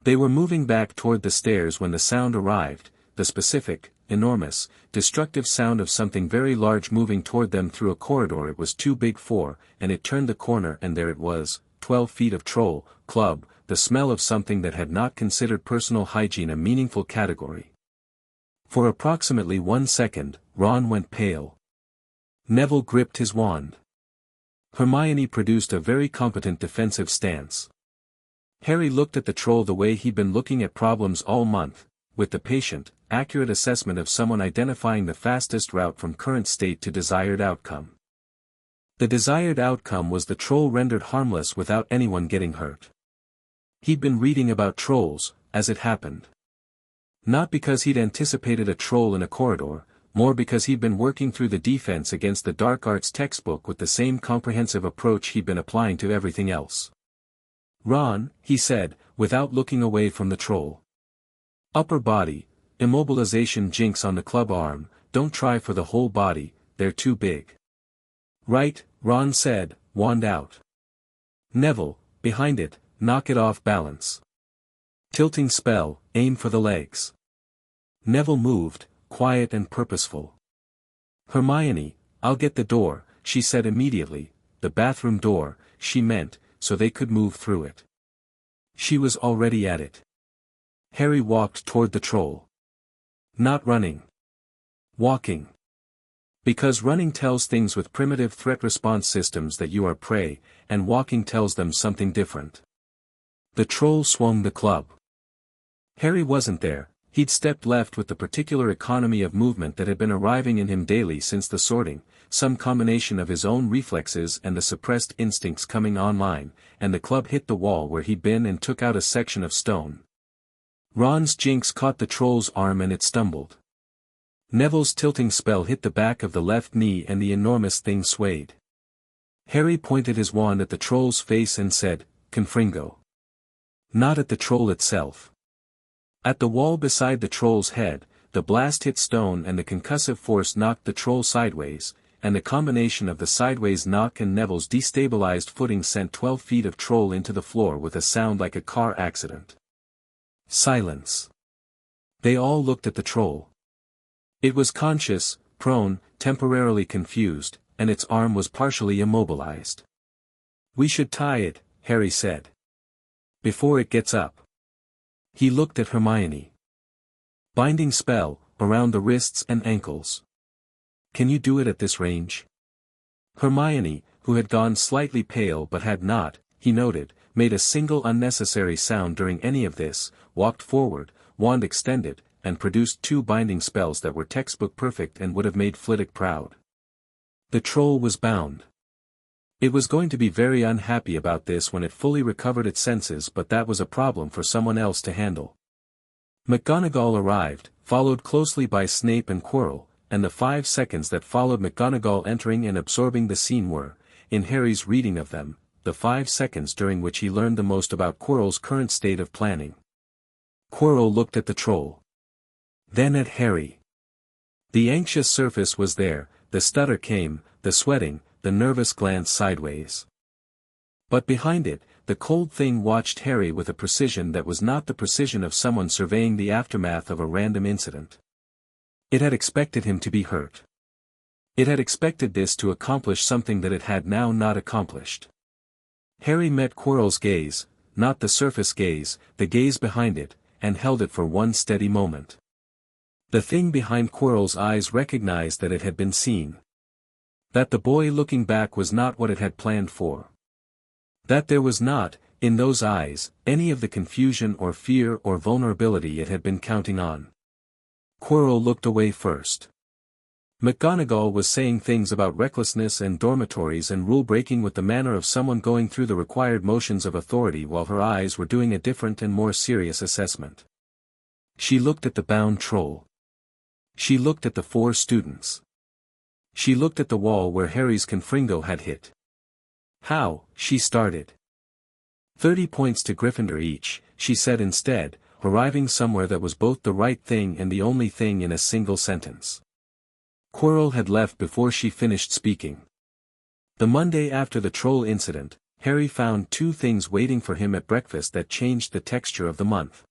They were moving back toward the stairs when the sound arrived, the specific, enormous, destructive sound of something very large moving toward them through a corridor it was too big for, and it turned the corner and there it was, 12 feet of troll, club, the smell of something that had not considered personal hygiene a meaningful category. For approximately 1 second, Ron went pale. Neville gripped his wand. Hermione produced a very competent defensive stance. Harry looked at the troll the way he'd been looking at problems all month, with the patient, accurate assessment of someone identifying the fastest route from current state to desired outcome. The desired outcome was the troll rendered harmless without anyone getting hurt. He'd been reading about trolls, as it happened. Not because he'd anticipated a troll in a corridor, more because he'd been working through the defense against the dark arts textbook with the same comprehensive approach he'd been applying to everything else. Ron, he said, without looking away from the troll. Upper body, immobilization jinx on the club arm, don't try for the whole body, they're too big. Right, Ron said, wand out. Neville, behind it, knock it off balance. Tilting spell, aim for the legs. Neville moved, quiet and purposeful. Hermione, I'll get the door, she said immediately, the bathroom door, she meant, so they could move through it. She was already at it. Harry walked toward the troll. Not running. Walking. Because running tells things with primitive threat response systems that you are prey, and walking tells them something different. The troll swung the club. Harry wasn't there, he'd stepped left with the particular economy of movement that had been arriving in him daily since the sorting, some combination of his own reflexes and the suppressed instincts coming online, and the club hit the wall where he'd been and took out a section of stone. Ron's jinx caught the troll's arm and it stumbled. Neville's tilting spell hit the back of the left knee and the enormous thing swayed. Harry pointed his wand at the troll's face and said, Confringo. Not at the troll itself. At the wall beside the troll's head, the blast hit stone and the concussive force knocked the troll sideways, and the combination of the sideways knock and Neville's destabilized footing sent 12 feet of troll into the floor with a sound like a car accident. Silence. They all looked at the troll. It was conscious, prone, temporarily confused, and its arm was partially immobilized. We should tie it, Harry said. Before it gets up. He looked at Hermione. Binding spell, around the wrists and ankles. Can you do it at this range? Hermione, who had gone slightly pale but had not, he noted, made a single unnecessary sound during any of this, walked forward, wand extended, and produced 2 binding spells that were textbook perfect and would have made Flitwick proud. The troll was bound. It was going to be very unhappy about this when it fully recovered its senses, but that was a problem for someone else to handle. McGonagall arrived, followed closely by Snape and Quirrell, and the 5 seconds that followed McGonagall entering and absorbing the scene were, in Harry's reading of them, the 5 seconds during which he learned the most about Quirrell's current state of planning. Quirrell looked at the troll. Then at Harry. The anxious surface was there, the stutter came, the sweating, the nervous glance sideways. But behind it, the cold thing watched Harry with a precision that was not the precision of someone surveying the aftermath of a random incident. It had expected him to be hurt. It had expected this to accomplish something that it had now not accomplished. Harry met Quirrell's gaze, not the surface gaze, the gaze behind it, and held it for one steady moment. The thing behind Quirrell's eyes recognized that it had been seen. That the boy looking back was not what it had planned for. That there was not, in those eyes, any of the confusion or fear or vulnerability it had been counting on. Quirrell looked away first. McGonagall was saying things about recklessness and dormitories and rule-breaking with the manner of someone going through the required motions of authority while her eyes were doing a different and more serious assessment. She looked at the bound troll. She looked at the 4 students. She looked at the wall where Harry's Confringo had hit. How, she started. 30 points to Gryffindor each, she said instead, arriving somewhere that was both the right thing and the only thing in a single sentence. Quirrell had left before she finished speaking. The Monday after the troll incident, Harry found two things waiting for him at breakfast that changed the texture of the month.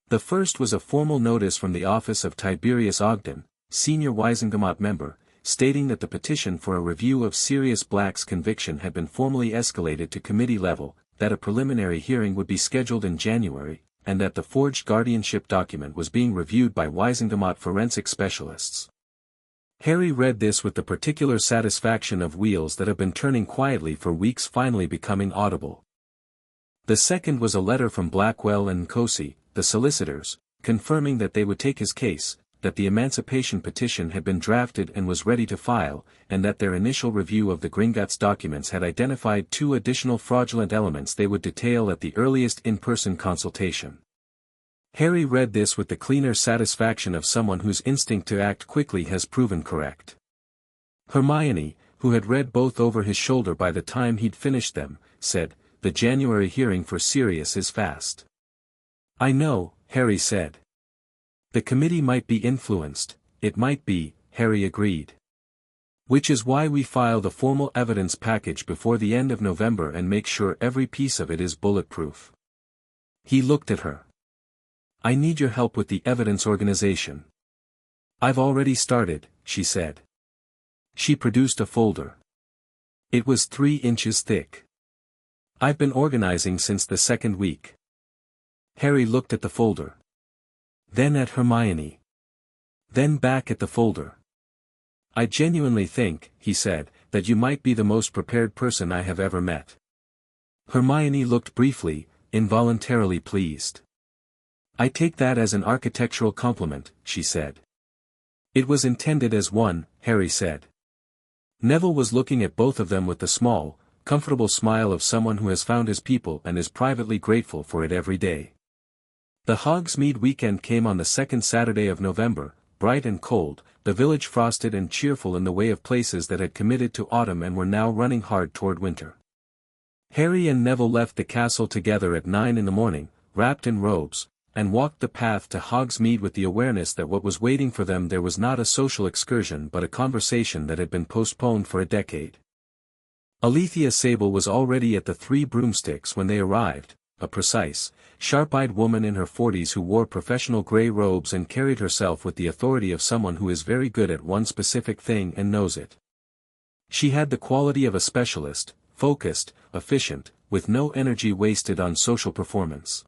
The first was a formal notice from the office of Tiberius Ogden, senior Wisengamot member, stating that the petition for a review of Sirius Black's conviction had been formally escalated to committee level, that a preliminary hearing would be scheduled in January, and that the forged guardianship document was being reviewed by Wisengamot forensic specialists. Harry read this with the particular satisfaction of wheels that have been turning quietly for weeks finally becoming audible. The second was a letter from Blackwell and Nkosi, the solicitors, confirming that they would take his case, that the emancipation petition had been drafted and was ready to file, and that their initial review of the Gringotts documents had identified two additional fraudulent elements they would detail at the earliest in-person consultation. Harry read this with the cleaner satisfaction of someone whose instinct to act quickly has proven correct. Hermione, who had read both over his shoulder by the time he'd finished them, said, "The January hearing for Sirius is fast." "I know," Harry said. "The committee might be influenced, it might be," Harry agreed. "Which is why we file the formal evidence package before the end of November and make sure every piece of it is bulletproof." He looked at her. "I need your help with the evidence organization." "I've already started," she said. She produced a folder. It was 3 inches thick. "I've been organizing since the second week." Harry looked at the folder. Then at Hermione. Then back at the folder. "I genuinely think," he said, "that you might be the most prepared person I have ever met." Hermione looked briefly, involuntarily pleased. "I take that as an architectural compliment," she said. "It was intended as one," Harry said. Neville was looking at both of them with the small, comfortable smile of someone who has found his people and is privately grateful for it every day. The Hogsmeade weekend came on the second Saturday of November, bright and cold, the village frosted and cheerful in the way of places that had committed to autumn and were now running hard toward winter. Harry and Neville left the castle together at 9 in the morning, wrapped in robes, and walked the path to Hogsmeade with the awareness that what was waiting for them there was not a social excursion but a conversation that had been postponed for a decade. Alethea Sable was already at the Three Broomsticks when they arrived, a precise, sharp-eyed woman in her 40s who wore professional grey robes and carried herself with the authority of someone who is very good at one specific thing and knows it. She had the quality of a specialist, focused, efficient, with no energy wasted on social performance.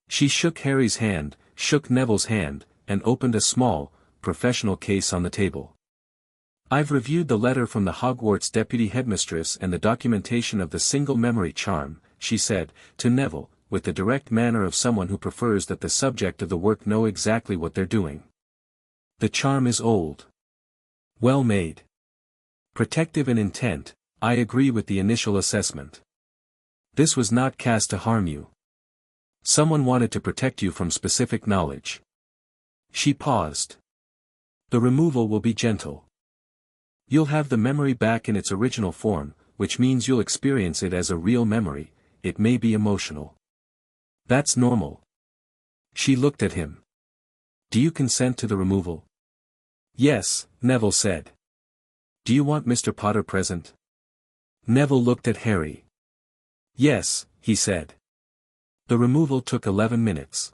She shook Harry's hand, shook Neville's hand, and opened a small, professional case on the table. "I've reviewed the letter from the Hogwarts deputy headmistress and the documentation of the single memory charm," she said, to Neville, with the direct manner of someone who prefers that the subject of the work know exactly what they're doing. "The charm is old. Well made. Protective in intent, I agree with the initial assessment. This was not cast to harm you. Someone wanted to protect you from specific knowledge." She paused. "The removal will be gentle. You'll have the memory back in its original form, which means you'll experience it as a real memory. It may be emotional. That's normal." She looked at him. "Do you consent to the removal?" "Yes," Neville said. "Do you want Mr. Potter present?" Neville looked at Harry. "Yes," he said. The removal took 11 minutes.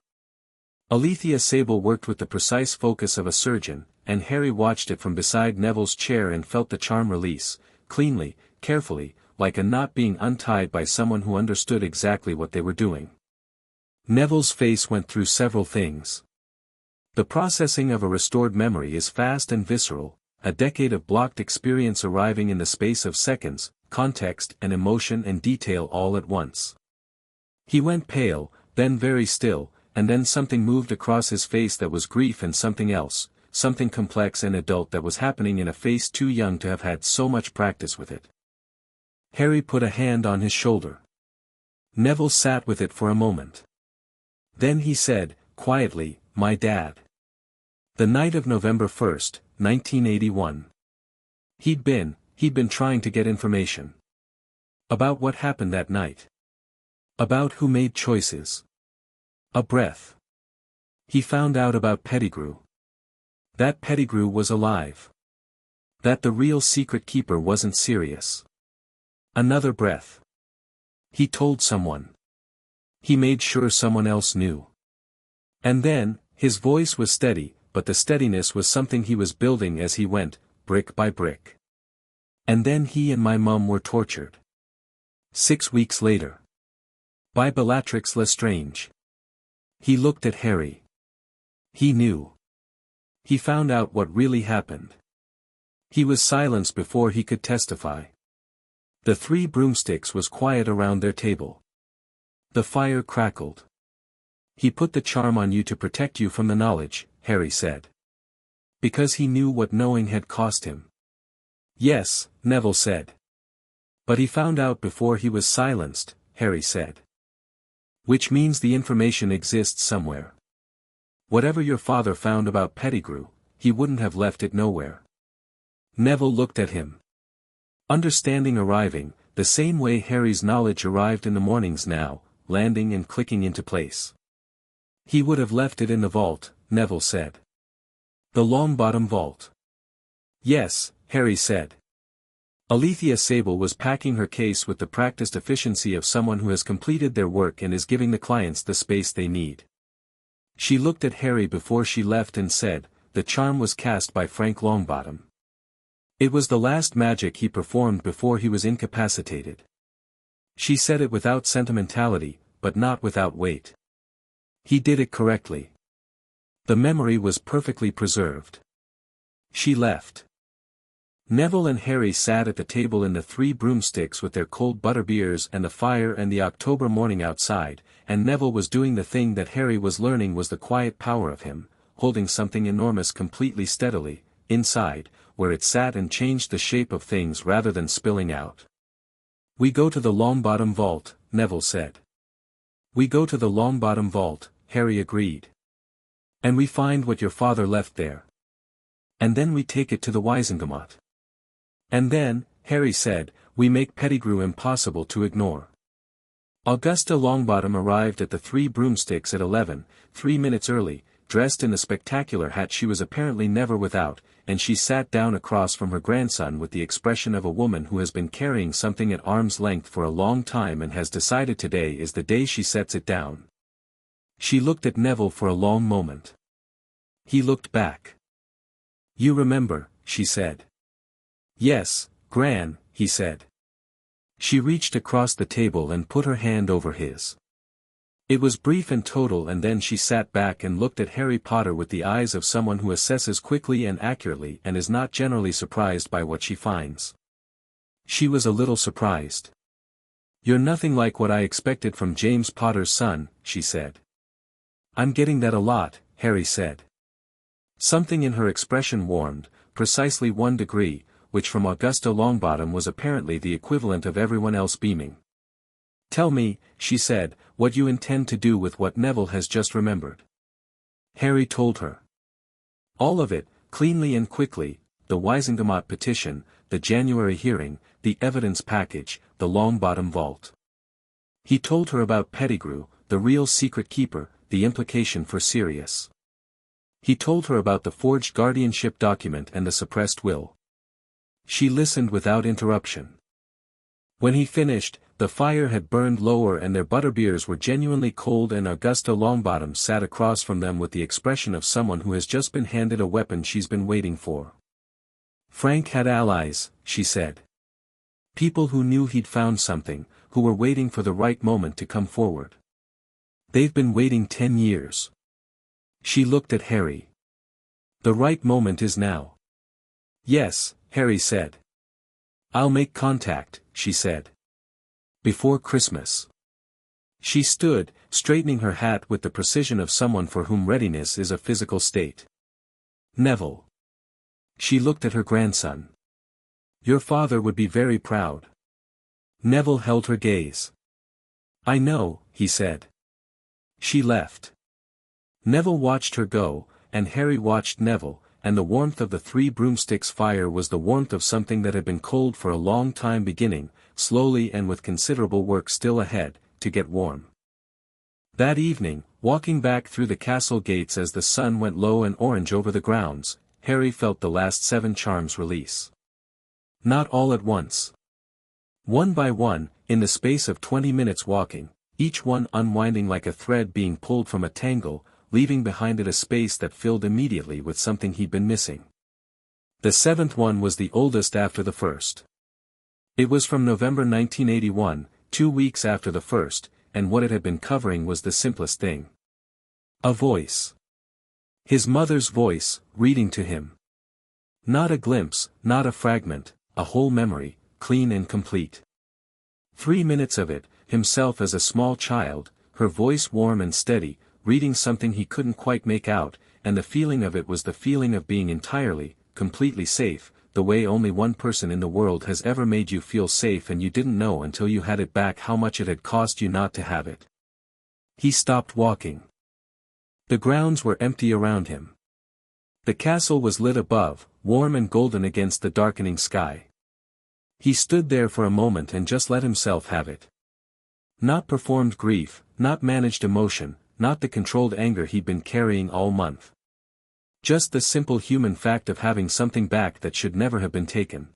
Alethea Sable worked with the precise focus of a surgeon, and Harry watched it from beside Neville's chair and felt the charm release, cleanly, carefully, like a knot being untied by someone who understood exactly what they were doing. Neville's face went through several things. The processing of a restored memory is fast and visceral, a decade of blocked experience arriving in the space of seconds, context and emotion and detail all at once. He went pale, then very still, and then something moved across his face that was grief and something else, something complex and adult that was happening in a face too young to have had so much practice with it. Harry put a hand on his shoulder. Neville sat with it for a moment. Then he said, quietly, "My dad." The night of November 1st, 1981. He'd been trying to get information. About what happened that night. About who made choices. A breath. He found out about Pettigrew. That Pettigrew was alive. That the real secret keeper wasn't serious. Another breath. He told someone. He made sure someone else knew. And then, his voice was steady, but the steadiness was something he was building as he went, brick by brick. And then he and my mum were tortured. 6 weeks later. By Bellatrix Lestrange. He looked at Harry. He knew. He found out what really happened. He was silenced before he could testify. The 3 broomsticks was quiet around their table. The fire crackled. He put the charm on you to protect you from the knowledge, Harry said. Because he knew what knowing had cost him. Yes, Neville said. But he found out before he was silenced, Harry said. Which means the information exists somewhere. Whatever your father found about Pettigrew, he wouldn't have left it nowhere. Neville looked at him. Understanding arriving, the same way Harry's knowledge arrived in the mornings now, landing and clicking into place. He would have left it in the vault, Neville said. The Longbottom vault. Yes, Harry said. Alethea Sable was packing her case with the practiced efficiency of someone who has completed their work and is giving the clients the space they need. She looked at Harry before she left and said, the charm was cast by Frank Longbottom. It was the last magic he performed before he was incapacitated. She said it without sentimentality, but not without weight. He did it correctly. The memory was perfectly preserved. She left. Neville and Harry sat at the table in the 3 broomsticks with their cold butterbeers and the fire and the October morning outside, and Neville was doing the thing that Harry was learning was the quiet power of him, holding something enormous completely steadily, inside, where it sat and changed the shape of things rather than spilling out. We go to the Longbottom vault, Neville said. We go to the Longbottom vault, Harry agreed. And we find what your father left there. And then we take it to the Wizengamot. And then, Harry said, we make Pettigrew impossible to ignore. Augusta Longbottom arrived at the 3 broomsticks at 11, 3 minutes early, dressed in the spectacular hat she was apparently never without, and she sat down across from her grandson with the expression of a woman who has been carrying something at arm's length for a long time and has decided today is the day she sets it down. She looked at Neville for a long moment. He looked back. You remember, she said. Yes, Gran, he said. She reached across the table and put her hand over his. It was brief and total, and then she sat back and looked at Harry Potter with the eyes of someone who assesses quickly and accurately and is not generally surprised by what she finds. She was a little surprised. You're nothing like what I expected from James Potter's son, she said. I'm getting that a lot, Harry said. Something in her expression warmed, precisely 1 degree, which from Augusta Longbottom was apparently the equivalent of everyone else beaming. Tell me, she said, what you intend to do with what Neville has just remembered. Harry told her. All of it, cleanly and quickly, the Wizengamot petition, the January hearing, the evidence package, the Longbottom vault. He told her about Pettigrew, the real secret keeper, the implication for Sirius. He told her about the forged guardianship document and the suppressed will. She listened without interruption. When he finished, the fire had burned lower and their butterbeers were genuinely cold, and Augusta Longbottom sat across from them with the expression of someone who has just been handed a weapon she's been waiting for. Frank had allies, she said. People who knew he'd found something, who were waiting for the right moment to come forward. They've been waiting 10 years. She looked at Harry. The right moment is now. Yes, Harry said. I'll make contact, she said. Before Christmas. She stood, straightening her hat with the precision of someone for whom readiness is a physical state. Neville. She looked at her grandson. Your father would be very proud. Neville held her gaze. I know, he said. She left. Neville watched her go, and Harry watched Neville, and the warmth of the 3 broomsticks fire was the warmth of something that had been cold for a long time, beginning, slowly and with considerable work still ahead, to get warm. That evening, walking back through the castle gates as the sun went low and orange over the grounds, Harry felt the last 7 charms release. Not all at once. One by one, in the space of 20 minutes walking, each one unwinding like a thread being pulled from a tangle, leaving behind it a space that filled immediately with something he'd been missing. The 7th one was the oldest after the first. It was from November 1981, 2 weeks after the first, and what it had been covering was the simplest thing. A voice. His mother's voice, reading to him. Not a glimpse, not a fragment, a whole memory, clean and complete. 3 minutes of it, himself as a small child, her voice warm and steady, reading something he couldn't quite make out, and the feeling of it was the feeling of being entirely, completely safe, the way only one person in the world has ever made you feel safe, and you didn't know until you had it back how much it had cost you not to have it. He stopped walking. The grounds were empty around him. The castle was lit above, warm and golden against the darkening sky. He stood there for a moment and just let himself have it. Not performed grief, not managed emotion, not the controlled anger he'd been carrying all month. Just the simple human fact of having something back that should never have been taken.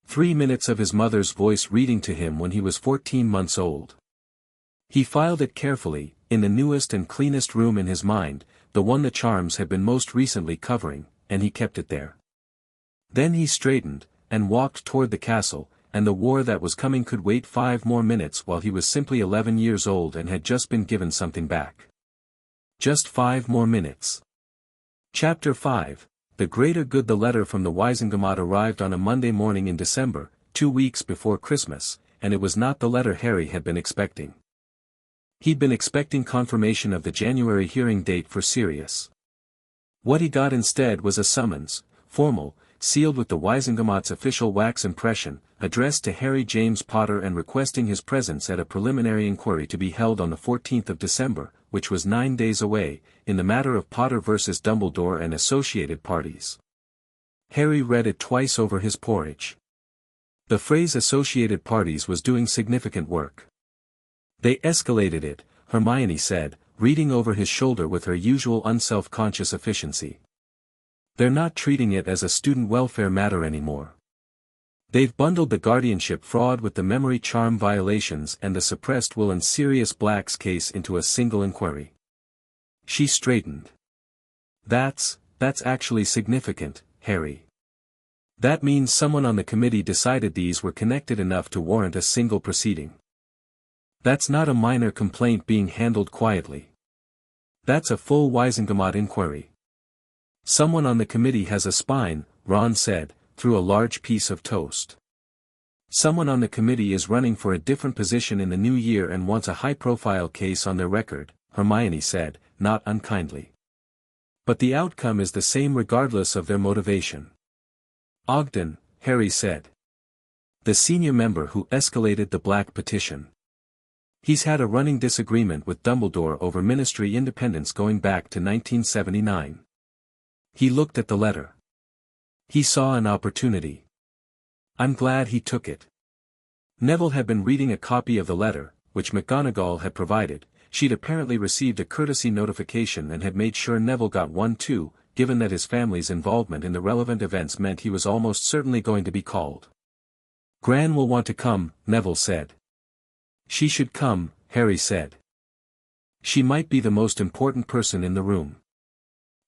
3 minutes of his mother's voice reading to him when he was 14 months old. He filed it carefully, in the newest and cleanest room in his mind, the one the charms had been most recently covering, and he kept it there. Then he straightened, and walked toward the castle, and the war that was coming could wait 5 more minutes while he was simply 11 years old and had just been given something back. Just 5 more minutes. Chapter 5, The Greater Good. The letter from the Wisengamot arrived on a Monday morning in December, 2 weeks before Christmas, and it was not the letter Harry had been expecting. He'd been expecting confirmation of the January hearing date for Sirius. What he got instead was a summons, formal, sealed with the Wisengamot's official wax impression, addressed to Harry James Potter and requesting his presence at a preliminary inquiry to be held on the 14th of December, which was 9 days away, in the matter of Potter versus Dumbledore and associated parties. Harry read it twice over his porridge. The phrase associated parties was doing significant work. They escalated it, Hermione said, reading over his shoulder with her usual unself-conscious efficiency. They're not treating it as a student welfare matter anymore. They've bundled the guardianship fraud with the memory charm violations and the suppressed will and Sirius Black's case into a single inquiry. She straightened. That's actually significant, Harry. That means someone on the committee decided these were connected enough to warrant a single proceeding. That's not a minor complaint being handled quietly. That's a full Wisengamot inquiry. Someone on the committee has a spine, Ron said, through a large piece of toast. Someone on the committee is running for a different position in the new year and wants a high-profile case on their record, Hermione said, not unkindly. But the outcome is the same regardless of their motivation. Ogden, Harry said. The senior member who escalated the Black petition. He's had a running disagreement with Dumbledore over ministry independence going back to 1979. He looked at the letter. He saw an opportunity. I'm glad he took it. Neville had been reading a copy of the letter, which McGonagall had provided. She'd apparently received a courtesy notification and had made sure Neville got one too, given that his family's involvement in the relevant events meant he was almost certainly going to be called. Gran will want to come, Neville said. She should come, Harry said. She might be the most important person in the room.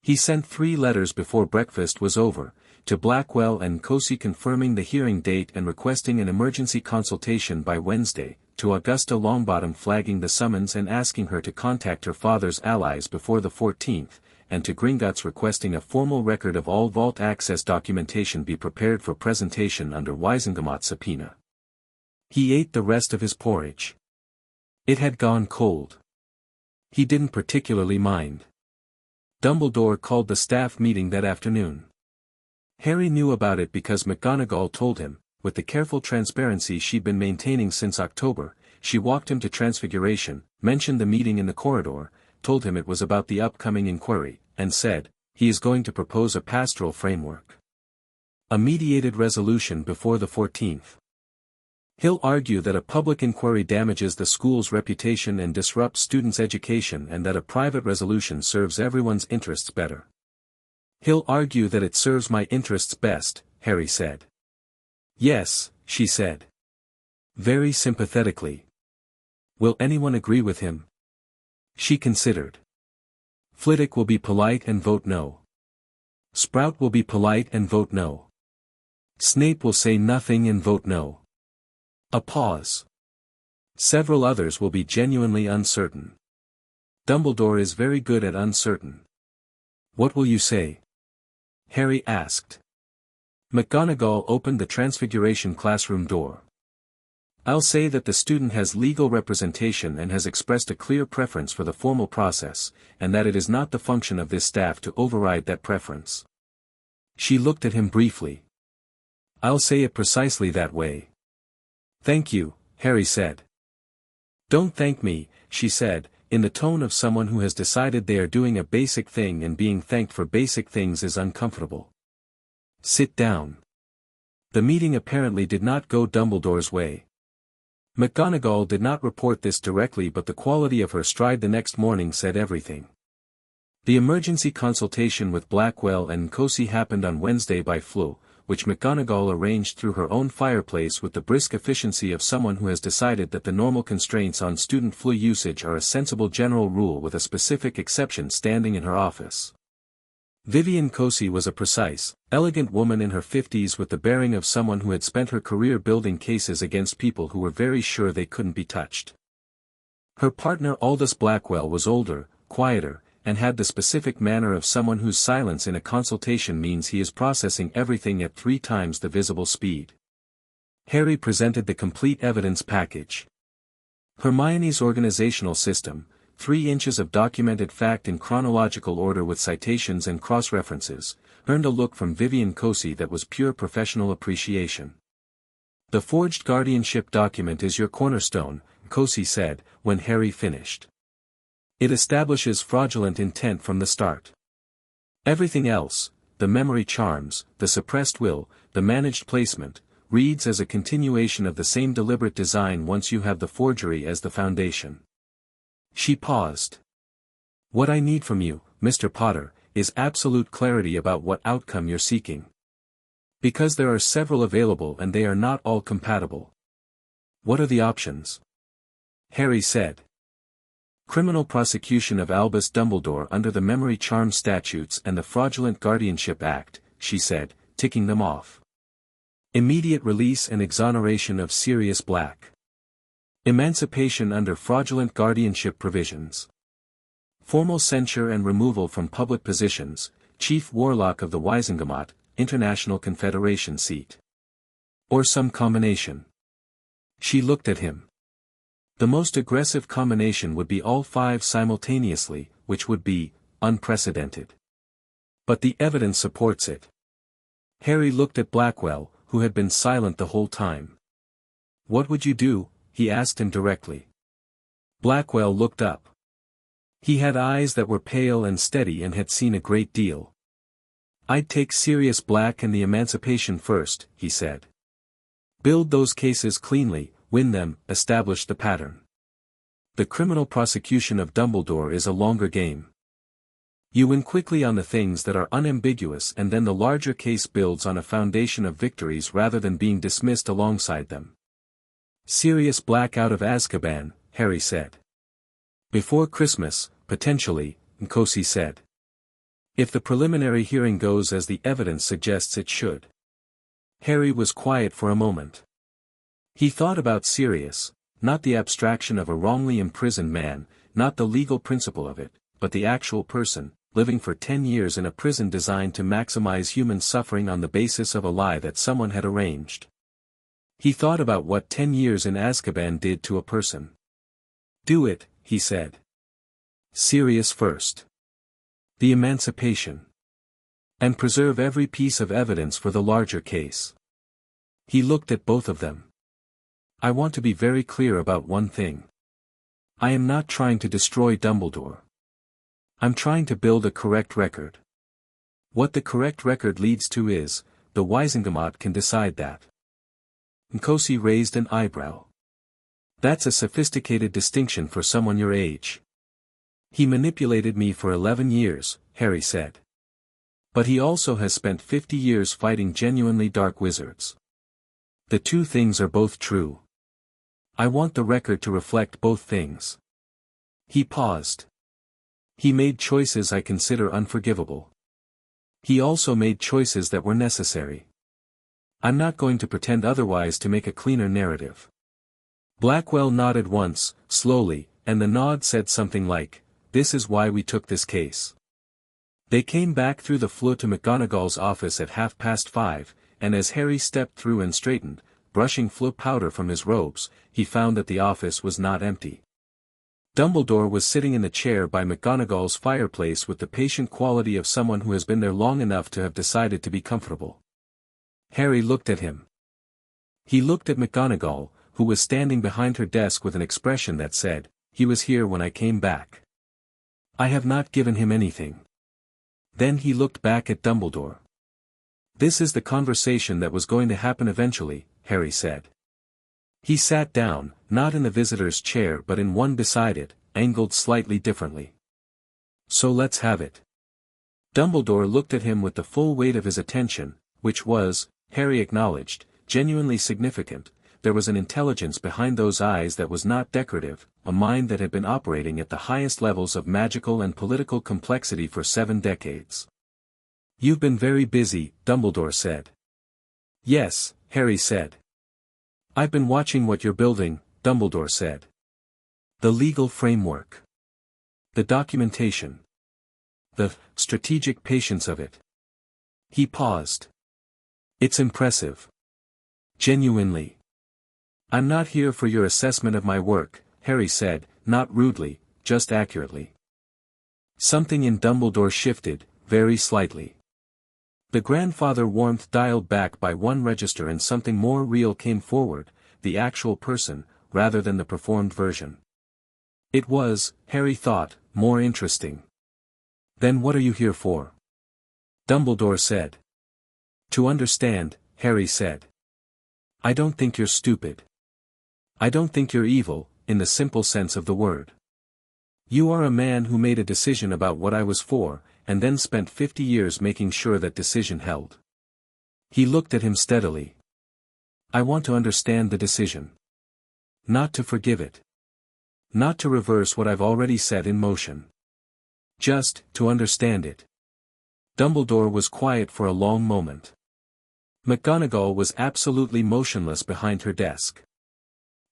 He sent 3 letters before breakfast was over, to Blackwell and Cossey confirming the hearing date and requesting an emergency consultation by Wednesday, to Augusta Longbottom flagging the summons and asking her to contact her father's allies before the 14th, and to Gringotts requesting a formal record of all vault access documentation be prepared for presentation under Wisengamot subpoena. He ate the rest of his porridge. It had gone cold. He didn't particularly mind. Dumbledore called the staff meeting that afternoon. Harry knew about it because McGonagall told him, with the careful transparency she'd been maintaining since October. She walked him to Transfiguration, mentioned the meeting in the corridor, told him it was about the upcoming inquiry, and said, he is going to propose a pastoral framework. A mediated resolution before the 14th. He'll argue that a public inquiry damages the school's reputation and disrupts students' education and that a private resolution serves everyone's interests better. He'll argue that it serves my interests best, Harry said. Yes, she said. Very sympathetically. Will anyone agree with him? She considered. Flitwick will be polite and vote no. Sprout will be polite and vote no. Snape will say nothing and vote no. A pause. Several others will be genuinely uncertain. Dumbledore is very good at uncertain. What will you say? Harry asked. McGonagall opened the Transfiguration classroom door. I'll say that the student has legal representation and has expressed a clear preference for the formal process, and that it is not the function of this staff to override that preference. She looked at him briefly. I'll say it precisely that way. Thank you, Harry said. Don't thank me, she said, in the tone of someone who has decided they are doing a basic thing and being thanked for basic things is uncomfortable. Sit down. The meeting apparently did not go Dumbledore's way. McGonagall did not report this directly, but the quality of her stride the next morning said everything. The emergency consultation with Blackwell and N'Kosi happened on Wednesday by flu, which McGonagall arranged through her own fireplace with the brisk efficiency of someone who has decided that the normal constraints on student flu usage are a sensible general rule with a specific exception standing in her office. Vivian N'Kosi was a precise, elegant woman in her 50s with the bearing of someone who had spent her career building cases against people who were very sure they couldn't be touched. Her partner Aldous Blackwell was older, quieter, and had the specific manner of someone whose silence in a consultation means he is processing everything at 3 times the visible speed. Harry presented the complete evidence package. Hermione's organizational system, 3 inches of documented fact in chronological order with citations and cross-references, earned a look from Vivian N'Kosi that was pure professional appreciation. The forged guardianship document is your cornerstone, N'Kosi said, when Harry finished. It establishes fraudulent intent from the start. Everything else, the memory charms, the suppressed will, the managed placement, reads as a continuation of the same deliberate design once you have the forgery as the foundation. She paused. What I need from you, Mr. Potter, is absolute clarity about what outcome you're seeking. Because there are several available and they are not all compatible. What are the options? Harry said. Criminal prosecution of Albus Dumbledore under the Memory Charm Statutes and the Fraudulent Guardianship Act, she said, ticking them off. Immediate release and exoneration of Sirius Black. Emancipation under fraudulent guardianship provisions. Formal censure and removal from public positions, Chief Warlock of the Wizengamot, International Confederation seat. Or some combination. She looked at him. The most aggressive combination would be all 5 simultaneously, which would be unprecedented. But the evidence supports it. Harry looked at Blackwell, who had been silent the whole time. What would you do? He asked him directly. Blackwell looked up. He had eyes that were pale and steady and had seen a great deal. I'd take Sirius Black and the emancipation first, he said. Build those cases cleanly, win them, establish the pattern. The criminal prosecution of Dumbledore is a longer game. You win quickly on the things that are unambiguous and then the larger case builds on a foundation of victories rather than being dismissed alongside them. Sirius Black out of Azkaban, Harry said. Before Christmas, potentially, N'Kosi said. If the preliminary hearing goes as the evidence suggests it should. Harry was quiet for a moment. He thought about Sirius, not the abstraction of a wrongly imprisoned man, not the legal principle of it, but the actual person, living for 10 years in a prison designed to maximize human suffering on the basis of a lie that someone had arranged. He thought about what 10 years in Azkaban did to a person. Do it, he said. Sirius first. The emancipation. And preserve every piece of evidence for the larger case. He looked at both of them. I want to be very clear about one thing. I am not trying to destroy Dumbledore. I'm trying to build a correct record. What the correct record leads to is, the Wizengamot can decide that. N'Kosi raised an eyebrow. That's a sophisticated distinction for someone your age. He manipulated me for 11 years, Harry said. But he also has spent 50 years fighting genuinely dark wizards. The two things are both true. I want the record to reflect both things. He paused. He made choices I consider unforgivable. He also made choices that were necessary. I'm not going to pretend otherwise to make a cleaner narrative. Blackwell nodded once, slowly, and the nod said something like, "This is why we took this case." They came back through the flur to McGonagall's office at 5:30, and as Harry stepped through and straightened, brushing fleur powder from his robes, he found that the office was not empty. Dumbledore was sitting in the chair by McGonagall's fireplace with the patient quality of someone who has been there long enough to have decided to be comfortable. Harry looked at him. He looked at McGonagall, who was standing behind her desk with an expression that said, "He was here when I came back. I have not given him anything." Then he looked back at Dumbledore. "This is the conversation that was going to happen eventually," Harry said. He sat down, not in the visitor's chair but in one beside it, angled slightly differently. "So let's have it." Dumbledore looked at him with the full weight of his attention, which was, Harry acknowledged, genuinely significant. There was an intelligence behind those eyes that was not decorative, a mind that had been operating at the highest levels of magical and political complexity for 7 decades. "You've been very busy," Dumbledore said. "Yes," Harry said. "I've been watching what you're building," Dumbledore said. "The legal framework. The documentation. The strategic patience of it." He paused. "It's impressive. Genuinely. I'm not here for your assessment of my work," Harry said, not rudely, just accurately. Something in Dumbledore shifted, very slightly. The grandfather warmth dialed back by one register and something more real came forward, the actual person, rather than the performed version. It was, Harry thought, more interesting. "Then what are you here for?" Dumbledore said. "To understand," Harry said. "I don't think you're stupid. I don't think you're evil, in the simple sense of the word. You are a man who made a decision about what I was for, and then spent 50 years making sure that decision held." He looked at him steadily. "I want to understand the decision. Not to forgive it. Not to reverse what I've already set in motion. Just, to understand it." Dumbledore was quiet for a long moment. McGonagall was absolutely motionless behind her desk.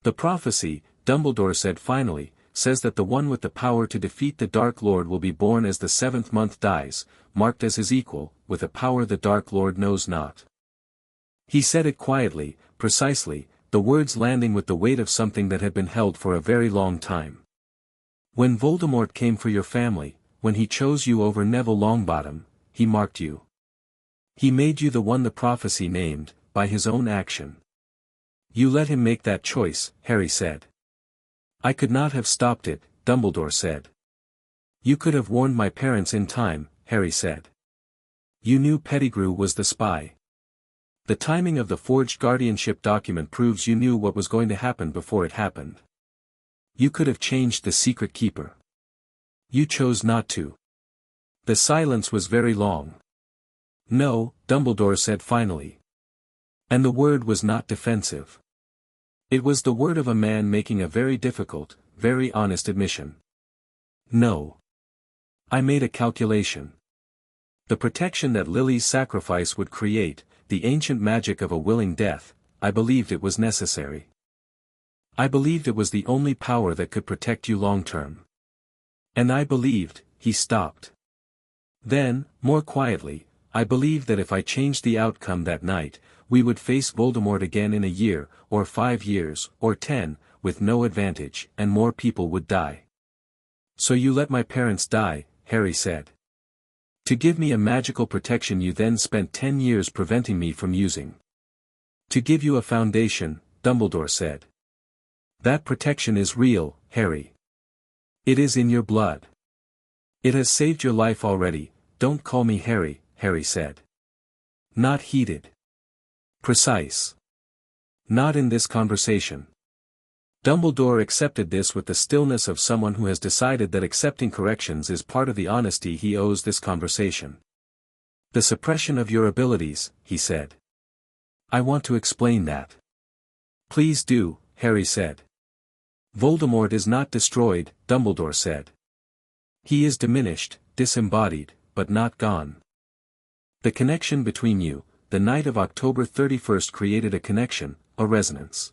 "The prophecy," Dumbledore said finally, "says that the one with the power to defeat the Dark Lord will be born as the 7th month dies, marked as his equal, with a power the Dark Lord knows not." He said it quietly, precisely, the words landing with the weight of something that had been held for a very long time. "When Voldemort came for your family, when he chose you over Neville Longbottom, he marked you. He made you the one the prophecy named, by his own action. You let him make that choice," Harry said. "I could not have stopped it," Dumbledore said. "You could have warned my parents in time," Harry said. "You knew Pettigrew was the spy. The timing of the forged guardianship document proves you knew what was going to happen before it happened. You could have changed the secret keeper. You chose not to." The silence was very long. "No," Dumbledore said finally. And the word was not defensive. It was the word of a man making a very difficult, very honest admission. "No. I made a calculation. The protection that Lily's sacrifice would create, the ancient magic of a willing death, I believed it was necessary. I believed it was the only power that could protect you long-term. And I believed," he stopped. Then, more quietly, "I believed that if I changed the outcome that night, we would face Voldemort again in a year, or 5 years, or 10, with no advantage, and more people would die. So you let my parents die," Harry said. "To give me a magical protection you then spent 10 years preventing me from using. To give you a foundation," Dumbledore said. "That protection is real, Harry. It is in your blood. It has saved your life already." "Don't call me Harry," Harry said. "Not heated. Precise. Not in this conversation." Dumbledore accepted this with the stillness of someone who has decided that accepting corrections is part of the honesty he owes this conversation. The suppression of your abilities, he said. I want to explain that. Please do, Harry said. Voldemort is not destroyed, Dumbledore said. He is diminished, disembodied, but not gone. The connection between you, the night of October 31st created a connection, a resonance.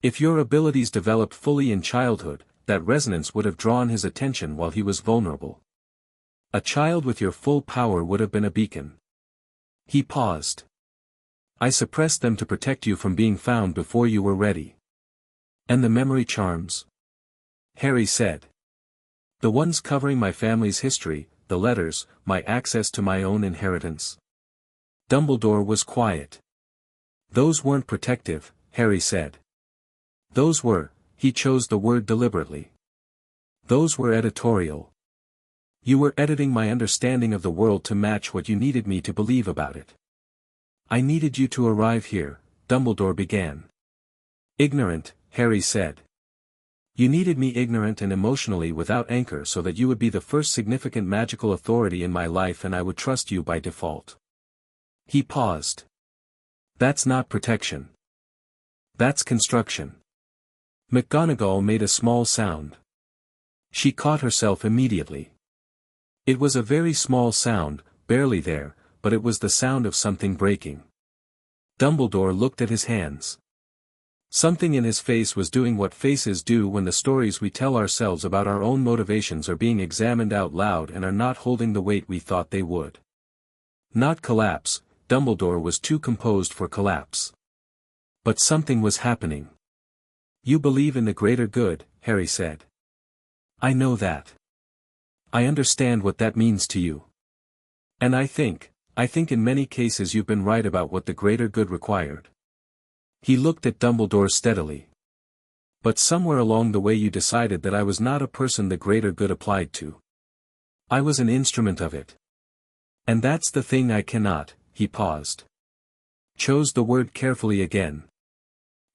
If your abilities developed fully in childhood, that resonance would have drawn his attention while he was vulnerable. A child with your full power would have been a beacon. He paused. I suppressed them to protect you from being found before you were ready. And the memory charms? Harry said. The ones covering my family's history, the letters, my access to my own inheritance. Dumbledore was quiet. Those weren't protective, Harry said. Those were, he chose the word deliberately. Those were editorial. You were editing my understanding of the world to match what you needed me to believe about it. I needed you to arrive here, Dumbledore began. Ignorant, Harry said. You needed me ignorant and emotionally without anchor so that you would be the first significant magical authority in my life and I would trust you by default. He paused. That's not protection. That's construction. McGonagall made a small sound. She caught herself immediately. It was a very small sound, barely there, but it was the sound of something breaking. Dumbledore looked at his hands. Something in his face was doing what faces do when the stories we tell ourselves about our own motivations are being examined out loud and are not holding the weight we thought they would. Not collapse, Dumbledore was too composed for collapse. But something was happening. You believe in the greater good, Harry said. I know that. I understand what that means to you. And I think in many cases you've been right about what the greater good required. He looked at Dumbledore steadily. But somewhere along the way you decided that I was not a person the greater good applied to. I was an instrument of it. And that's the thing I cannot, he paused. Chose the word carefully again.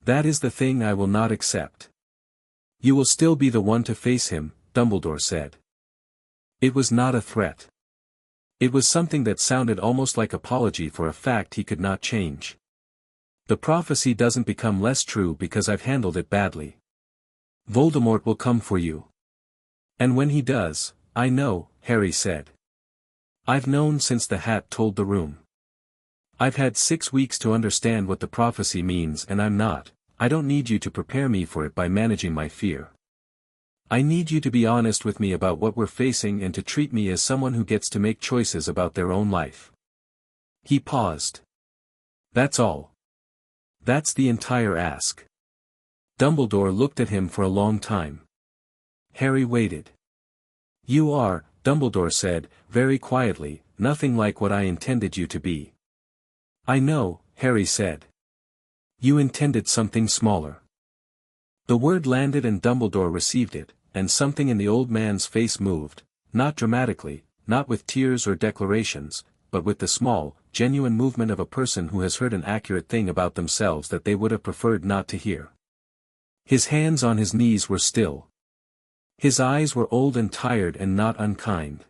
That is the thing I will not accept. You will still be the one to face him, Dumbledore said. It was not a threat. It was something that sounded almost like apology for a fact he could not change. The prophecy doesn't become less true because I've handled it badly. Voldemort will come for you. And when he does, I know, Harry said. I've known since the hat told the room. I've had 6 weeks to understand what the prophecy means and I don't need you to prepare me for it by managing my fear. I need you to be honest with me about what we're facing and to treat me as someone who gets to make choices about their own life. He paused. That's all. That's the entire ask. Dumbledore looked at him for a long time. Harry waited. You are, Dumbledore said, very quietly, nothing like what I intended you to be. I know, Harry said. You intended something smaller. The word landed and Dumbledore received it, and something in the old man's face moved, not dramatically, not with tears or declarations, but with the small, genuine movement of a person who has heard an accurate thing about themselves that they would have preferred not to hear. His hands on his knees were still. His eyes were old and tired and not unkind.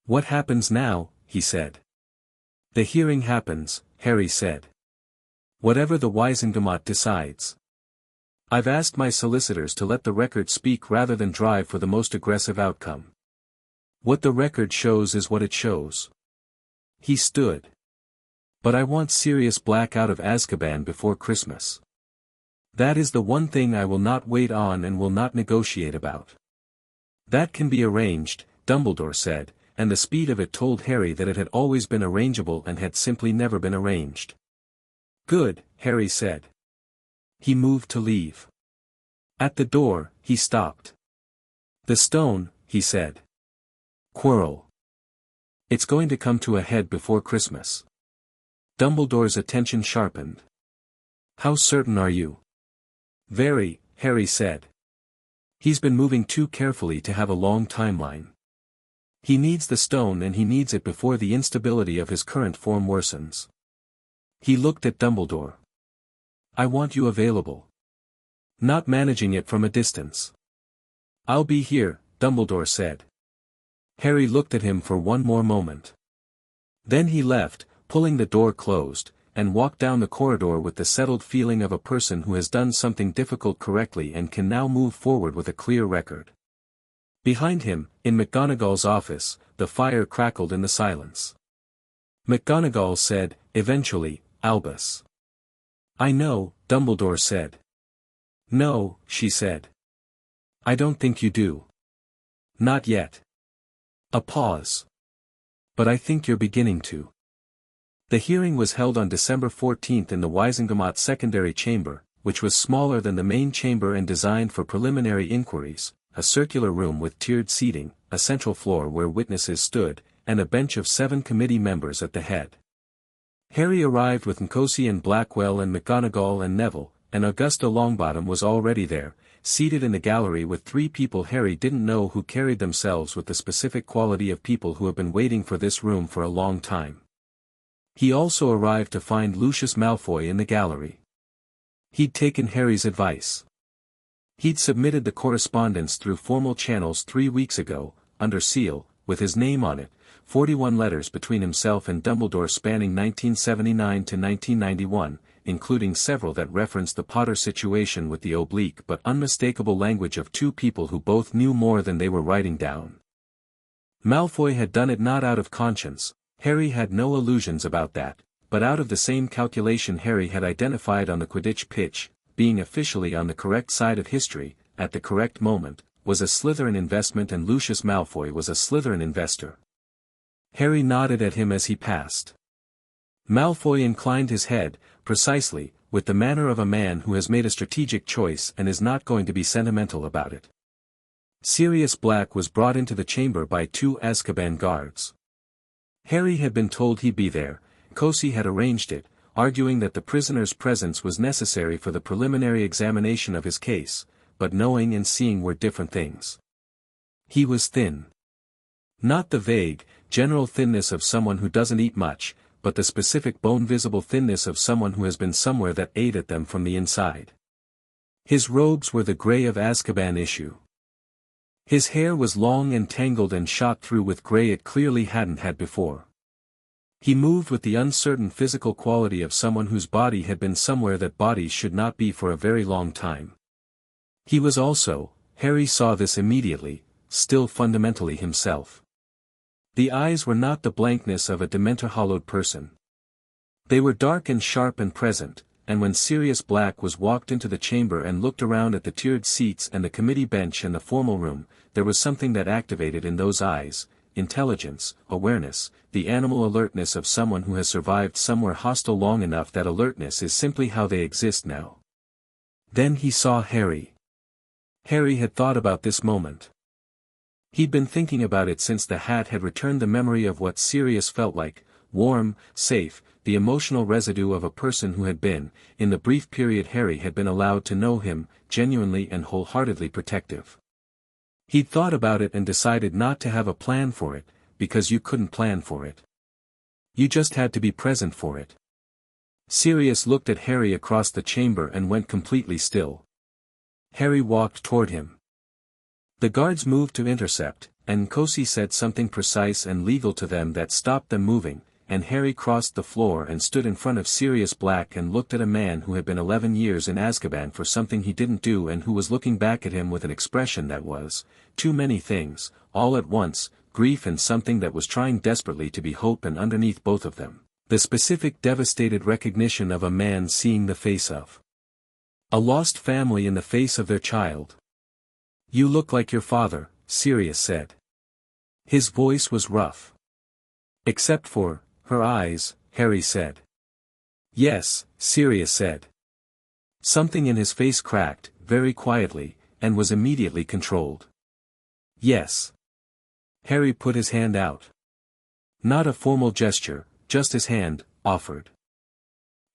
What happens now, he said. The hearing happens, Harry said. Whatever the Wisengamot decides. I've asked my solicitors to let the record speak rather than drive for the most aggressive outcome. What the record shows is what it shows. He stood. But I want Sirius Black out of Azkaban before Christmas. That is the one thing I will not wait on and will not negotiate about. That can be arranged, Dumbledore said, and the speed of it told Harry that it had always been arrangeable and had simply never been arranged. Good, Harry said. He moved to leave. At the door, he stopped. The stone, he said. Quirrell. It's going to come to a head before Christmas. Dumbledore's attention sharpened. How certain are you? Very, Harry said. He's been moving too carefully to have a long timeline. He needs the stone and he needs it before the instability of his current form worsens. He looked at Dumbledore. I want you available. Not managing it from a distance. I'll be here, Dumbledore said. Harry looked at him for one more moment. Then he left, pulling the door closed, and walked down the corridor with the settled feeling of a person who has done something difficult correctly and can now move forward with a clear record. Behind him, in McGonagall's office, the fire crackled in the silence. McGonagall said, eventually, "Albus." "I know," Dumbledore said. "No," she said. "I don't think you do. Not yet." A pause. "But I think you're beginning to." The hearing was held on December 14 in the Wisengamot Secondary Chamber, which was smaller than the main chamber and designed for preliminary inquiries, a circular room with tiered seating, a central floor where witnesses stood, and a bench of 7 committee members at the head. Harry arrived with Nkosi and Blackwell and McGonagall and Neville, and Augusta Longbottom was already there, seated in the gallery with 3 people Harry didn't know who carried themselves with the specific quality of people who have been waiting for this room for a long time. He also arrived to find Lucius Malfoy in the gallery. He'd taken Harry's advice. He'd submitted the correspondence through formal channels 3 weeks ago, under seal, with his name on it, 41 letters between himself and Dumbledore spanning 1979 to 1991, including several that referenced the Potter situation with the oblique but unmistakable language of 2 people who both knew more than they were writing down. Malfoy had done it not out of conscience, Harry had no illusions about that, but out of the same calculation Harry had identified on the Quidditch pitch, being officially on the correct side of history, at the correct moment, was a Slytherin investment and Lucius Malfoy was a Slytherin investor. Harry nodded at him as he passed. Malfoy inclined his head, precisely, with the manner of a man who has made a strategic choice and is not going to be sentimental about it. Sirius Black was brought into the chamber by 2 Azkaban guards. Harry had been told he'd be there, Nkosi had arranged it, arguing that the prisoner's presence was necessary for the preliminary examination of his case, but knowing and seeing were different things. He was thin. Not the vague, general thinness of someone who doesn't eat much, but the specific bone-visible thinness of someone who has been somewhere that ate at them from the inside. His robes were the grey of Azkaban issue. His hair was long and tangled and shot through with grey it clearly hadn't had before. He moved with the uncertain physical quality of someone whose body had been somewhere that bodies should not be for a very long time. He was also, Harry saw this immediately, still fundamentally himself. The eyes were not the blankness of a dementor-hollowed person. They were dark and sharp and present, and when Sirius Black was walked into the chamber and looked around at the tiered seats and the committee bench and the formal room, there was something that activated in those eyes, intelligence, awareness, the animal alertness of someone who has survived somewhere hostile long enough that alertness is simply how they exist now. Then he saw Harry. Harry had thought about this moment. He'd been thinking about it since the hat had returned the memory of what Sirius felt like, warm, safe, the emotional residue of a person who had been, in the brief period Harry had been allowed to know him, genuinely and wholeheartedly protective. He'd thought about it and decided not to have a plan for it, because you couldn't plan for it. You just had to be present for it. Sirius looked at Harry across the chamber and went completely still. Harry walked toward him. The guards moved to intercept, and Nkosi said something precise and legal to them that stopped them moving, and Harry crossed the floor and stood in front of Sirius Black and looked at a man who had been 11 years in Azkaban for something he didn't do and who was looking back at him with an expression that was, too many things, all at once, grief and something that was trying desperately to be hope, and underneath both of them, the specific devastated recognition of a man seeing the face of a lost family in the face of their child. "You look like your father," Sirius said. His voice was rough. "Except for her eyes," Harry said. "Yes," Sirius said. Something in his face cracked, very quietly, and was immediately controlled. "Yes." Harry put his hand out. Not a formal gesture, just his hand, offered.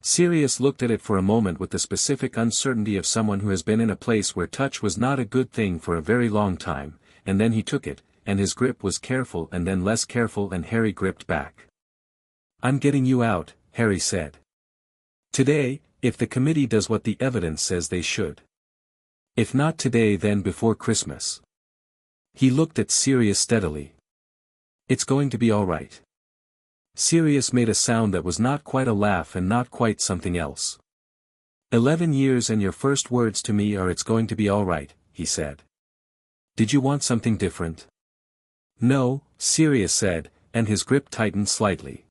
Sirius looked at it for a moment with the specific uncertainty of someone who has been in a place where touch was not a good thing for a very long time, and then he took it, and his grip was careful and then less careful and Harry gripped back. "I'm getting you out," Harry said. "Today, if the committee does what the evidence says they should. If not today then before Christmas." He looked at Sirius steadily. "It's going to be all right. Sirius made a sound that was not quite a laugh and not quite something else. 11 years and your first words to me are "it's going to be all right," he said. Did you want something different? No, Sirius said, and his grip tightened slightly.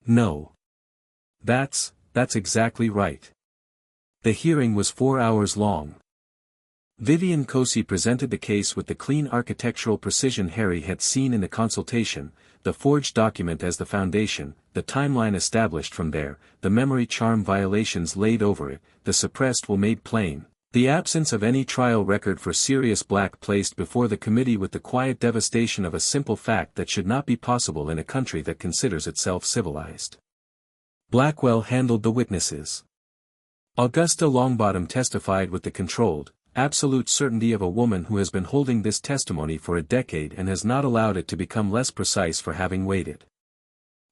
No. That's exactly right. The hearing was 4 hours long. Vivian Cosi presented the case with the clean architectural precision Harry had seen in the consultation, the forged document as the foundation, the timeline established from there, the memory charm violations laid over it, the suppressed will made plain, the absence of any trial record for Sirius Black placed before the committee with the quiet devastation of a simple fact that should not be possible in a country that considers itself civilized. Blackwell handled the witnesses. Augusta Longbottom testified with the controlled, absolute certainty of a woman who has been holding this testimony for a decade and has not allowed it to become less precise for having waited.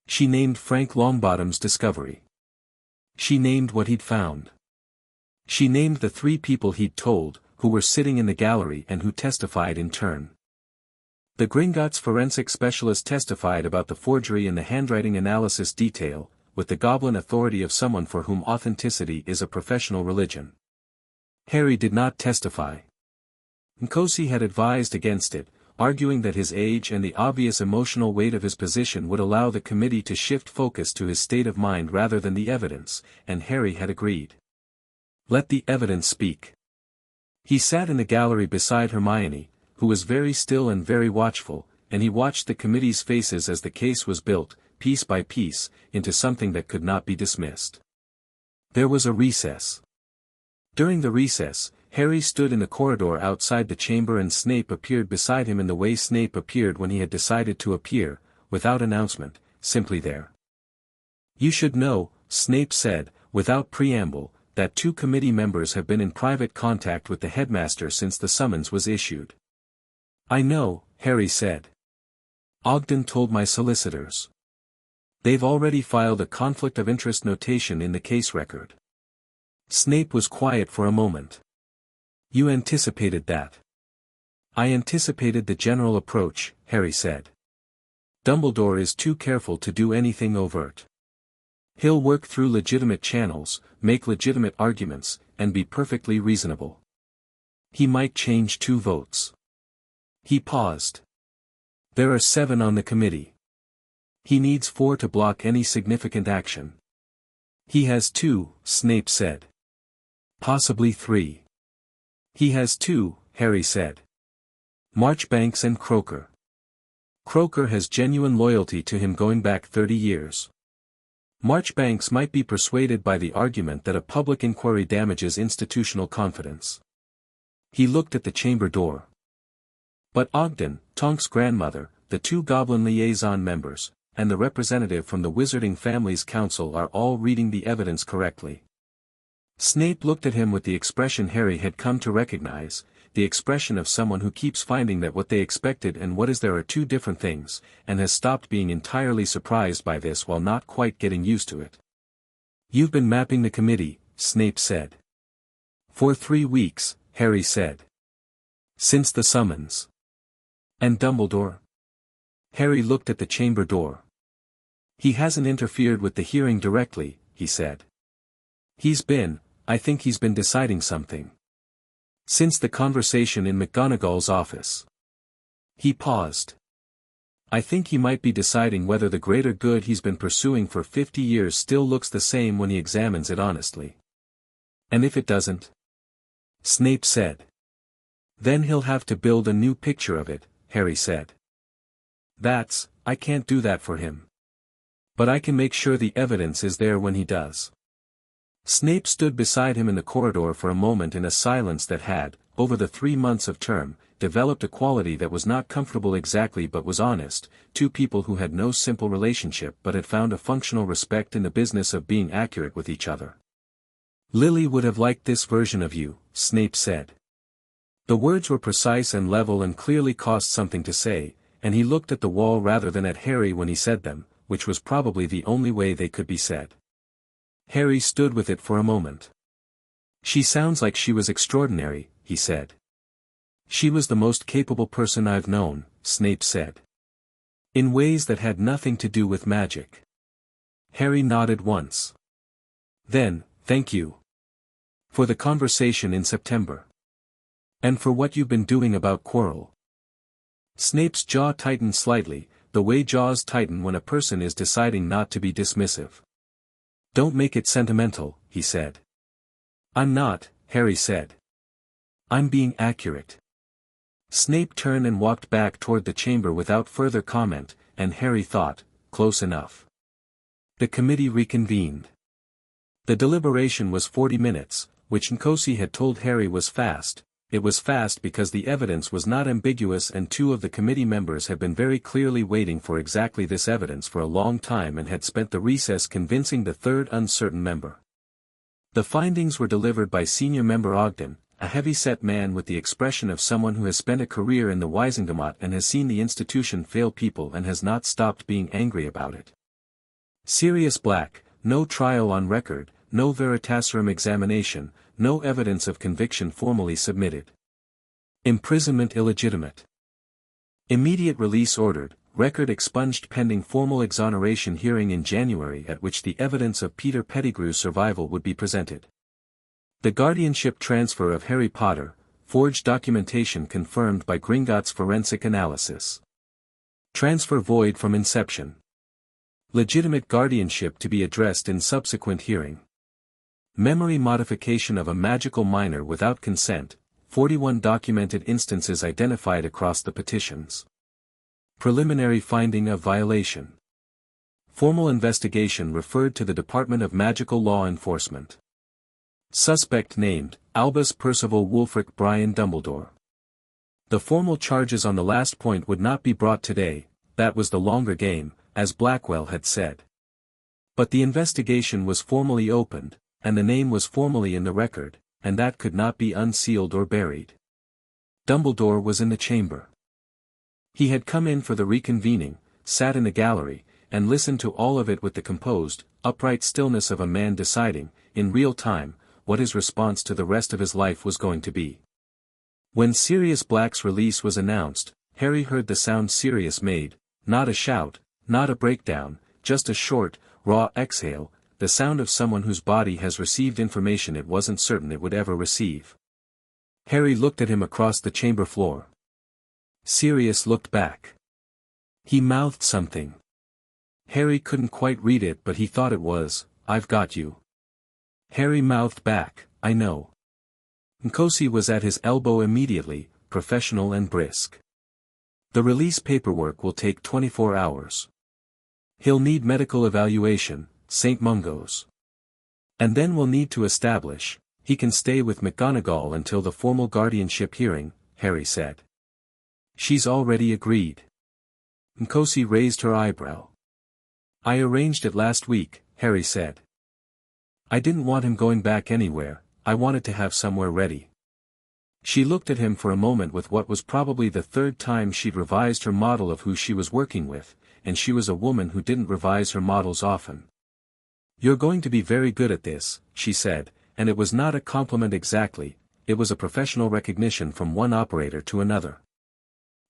She named Frank Longbottom's discovery. She named what he'd found. She named the 3 people he'd told, who were sitting in the gallery and who testified in turn. The Gringotts forensic specialist testified about the forgery in the handwriting analysis detail, with the goblin authority of someone for whom authenticity is a professional religion. Harry did not testify. Nkosi had advised against it, arguing that his age and the obvious emotional weight of his position would allow the committee to shift focus to his state of mind rather than the evidence, and Harry had agreed. Let the evidence speak. He sat in the gallery beside Hermione, who was very still and very watchful, and he watched the committee's faces as the case was built, piece by piece, into something that could not be dismissed. There was a recess. During the recess, Harry stood in the corridor outside the chamber and Snape appeared beside him in the way Snape appeared when he had decided to appear, without announcement, simply there. You should know, Snape said, without preamble, that 2 committee members have been in private contact with the headmaster since the summons was issued. I know, Harry said. Ogden told my solicitors. They've already filed a conflict of interest notation in the case record. Snape was quiet for a moment. You anticipated that. I anticipated the general approach, Harry said. Dumbledore is too careful to do anything overt. He'll work through legitimate channels, make legitimate arguments, and be perfectly reasonable. He might change 2 votes. He paused. There are 7 on the committee. He needs 4 to block any significant action. He has 2, Snape said. Possibly 3. He has 2, Harry said. Marchbanks and Croker. Croker has genuine loyalty to him going back 30 years. Marchbanks might be persuaded by the argument that a public inquiry damages institutional confidence. He looked at the chamber door. But Ogden, Tonk's grandmother, the 2 Goblin liaison members, and the representative from the Wizarding Families Council are all reading the evidence correctly. Snape looked at him with the expression Harry had come to recognize, the expression of someone who keeps finding that what they expected and what is there are 2 different things, and has stopped being entirely surprised by this while not quite getting used to it. You've been mapping the committee, Snape said. For 3 weeks, Harry said. Since the summons. And Dumbledore? Harry looked at the chamber door. He hasn't interfered with the hearing directly, he said. I think he's been deciding something. Since the conversation in McGonagall's office. He paused. I think he might be deciding whether the greater good he's been pursuing for 50 years still looks the same when he examines it honestly. And if it doesn't? Snape said. Then he'll have to build a new picture of it, Harry said. I can't do that for him. But I can make sure the evidence is there when he does. Snape stood beside him in the corridor for a moment in a silence that had, over the 3 months of term, developed a quality that was not comfortable exactly but was honest, 2 people who had no simple relationship but had found a functional respect in the business of being accurate with each other. Lily would have liked this version of you, Snape said. The words were precise and level and clearly cost something to say, and he looked at the wall rather than at Harry when he said them, which was probably the only way they could be said. Harry stood with it for a moment. She sounds like she was extraordinary, he said. She was the most capable person I've known, Snape said. In ways that had nothing to do with magic. Harry nodded once. Then, thank you. For the conversation in September. And for what you've been doing about Quirrell. Snape's jaw tightened slightly, the way jaws tighten when a person is deciding not to be dismissive. Don't make it sentimental, he said. I'm not, Harry said. I'm being accurate. Snape turned and walked back toward the chamber without further comment, and Harry thought, close enough. The committee reconvened. The deliberation was 40 minutes, which Nkosi had told Harry was fast. It was fast because the evidence was not ambiguous and two of the committee members had been very clearly waiting for exactly this evidence for a long time and had spent the recess convincing the third uncertain member. The findings were delivered by senior member Ogden, a heavy-set man with the expression of someone who has spent a career in the Wisengamot and has seen the institution fail people and has not stopped being angry about it. Sirius Black, no trial on record, no veritaserum examination, no evidence of conviction formally submitted. Imprisonment illegitimate. Immediate release ordered, record expunged pending formal exoneration hearing in January at which the evidence of Peter Pettigrew's survival would be presented. The guardianship transfer of Harry Potter, forged documentation confirmed by Gringotts forensic analysis. Transfer void from inception. Legitimate guardianship to be addressed in subsequent hearing. Memory modification of a magical minor without consent, 41 documented instances identified across the petitions. Preliminary finding of violation. Formal investigation referred to the Department of Magical Law Enforcement. Suspect named, Albus Percival Wulfric Brian Dumbledore. The formal charges on the last point would not be brought today, that was the longer game, as Blackwell had said. But the investigation was formally opened, and the name was formally in the record, and that could not be unsealed or buried. Dumbledore was in the chamber. He had come in for the reconvening, sat in the gallery, and listened to all of it with the composed, upright stillness of a man deciding, in real time, what his response to the rest of his life was going to be. When Sirius Black's release was announced, Harry heard the sound Sirius made, not a shout, not a breakdown, just a short, raw exhale, the sound of someone whose body has received information it wasn't certain it would ever receive. Harry looked at him across the chamber floor. Sirius looked back. He mouthed something. Harry couldn't quite read it but he thought it was, "I've got you." Harry mouthed back, "I know." Nkosi was at his elbow immediately, professional and brisk. "The release paperwork will take 24 hours. He'll need medical evaluation, St. Mungo's. And then we'll need to establish, he can stay with McGonagall until the formal guardianship hearing," Harry said. "She's already agreed." Nkosi raised her eyebrow. "I arranged it last week," Harry said. "I didn't want him going back anywhere, I wanted to have somewhere ready." She looked at him for a moment with what was probably the third time she'd revised her model of who she was working with, and she was a woman who didn't revise her models often. "You're going to be very good at this," she said, and it was not a compliment exactly, it was a professional recognition from one operator to another.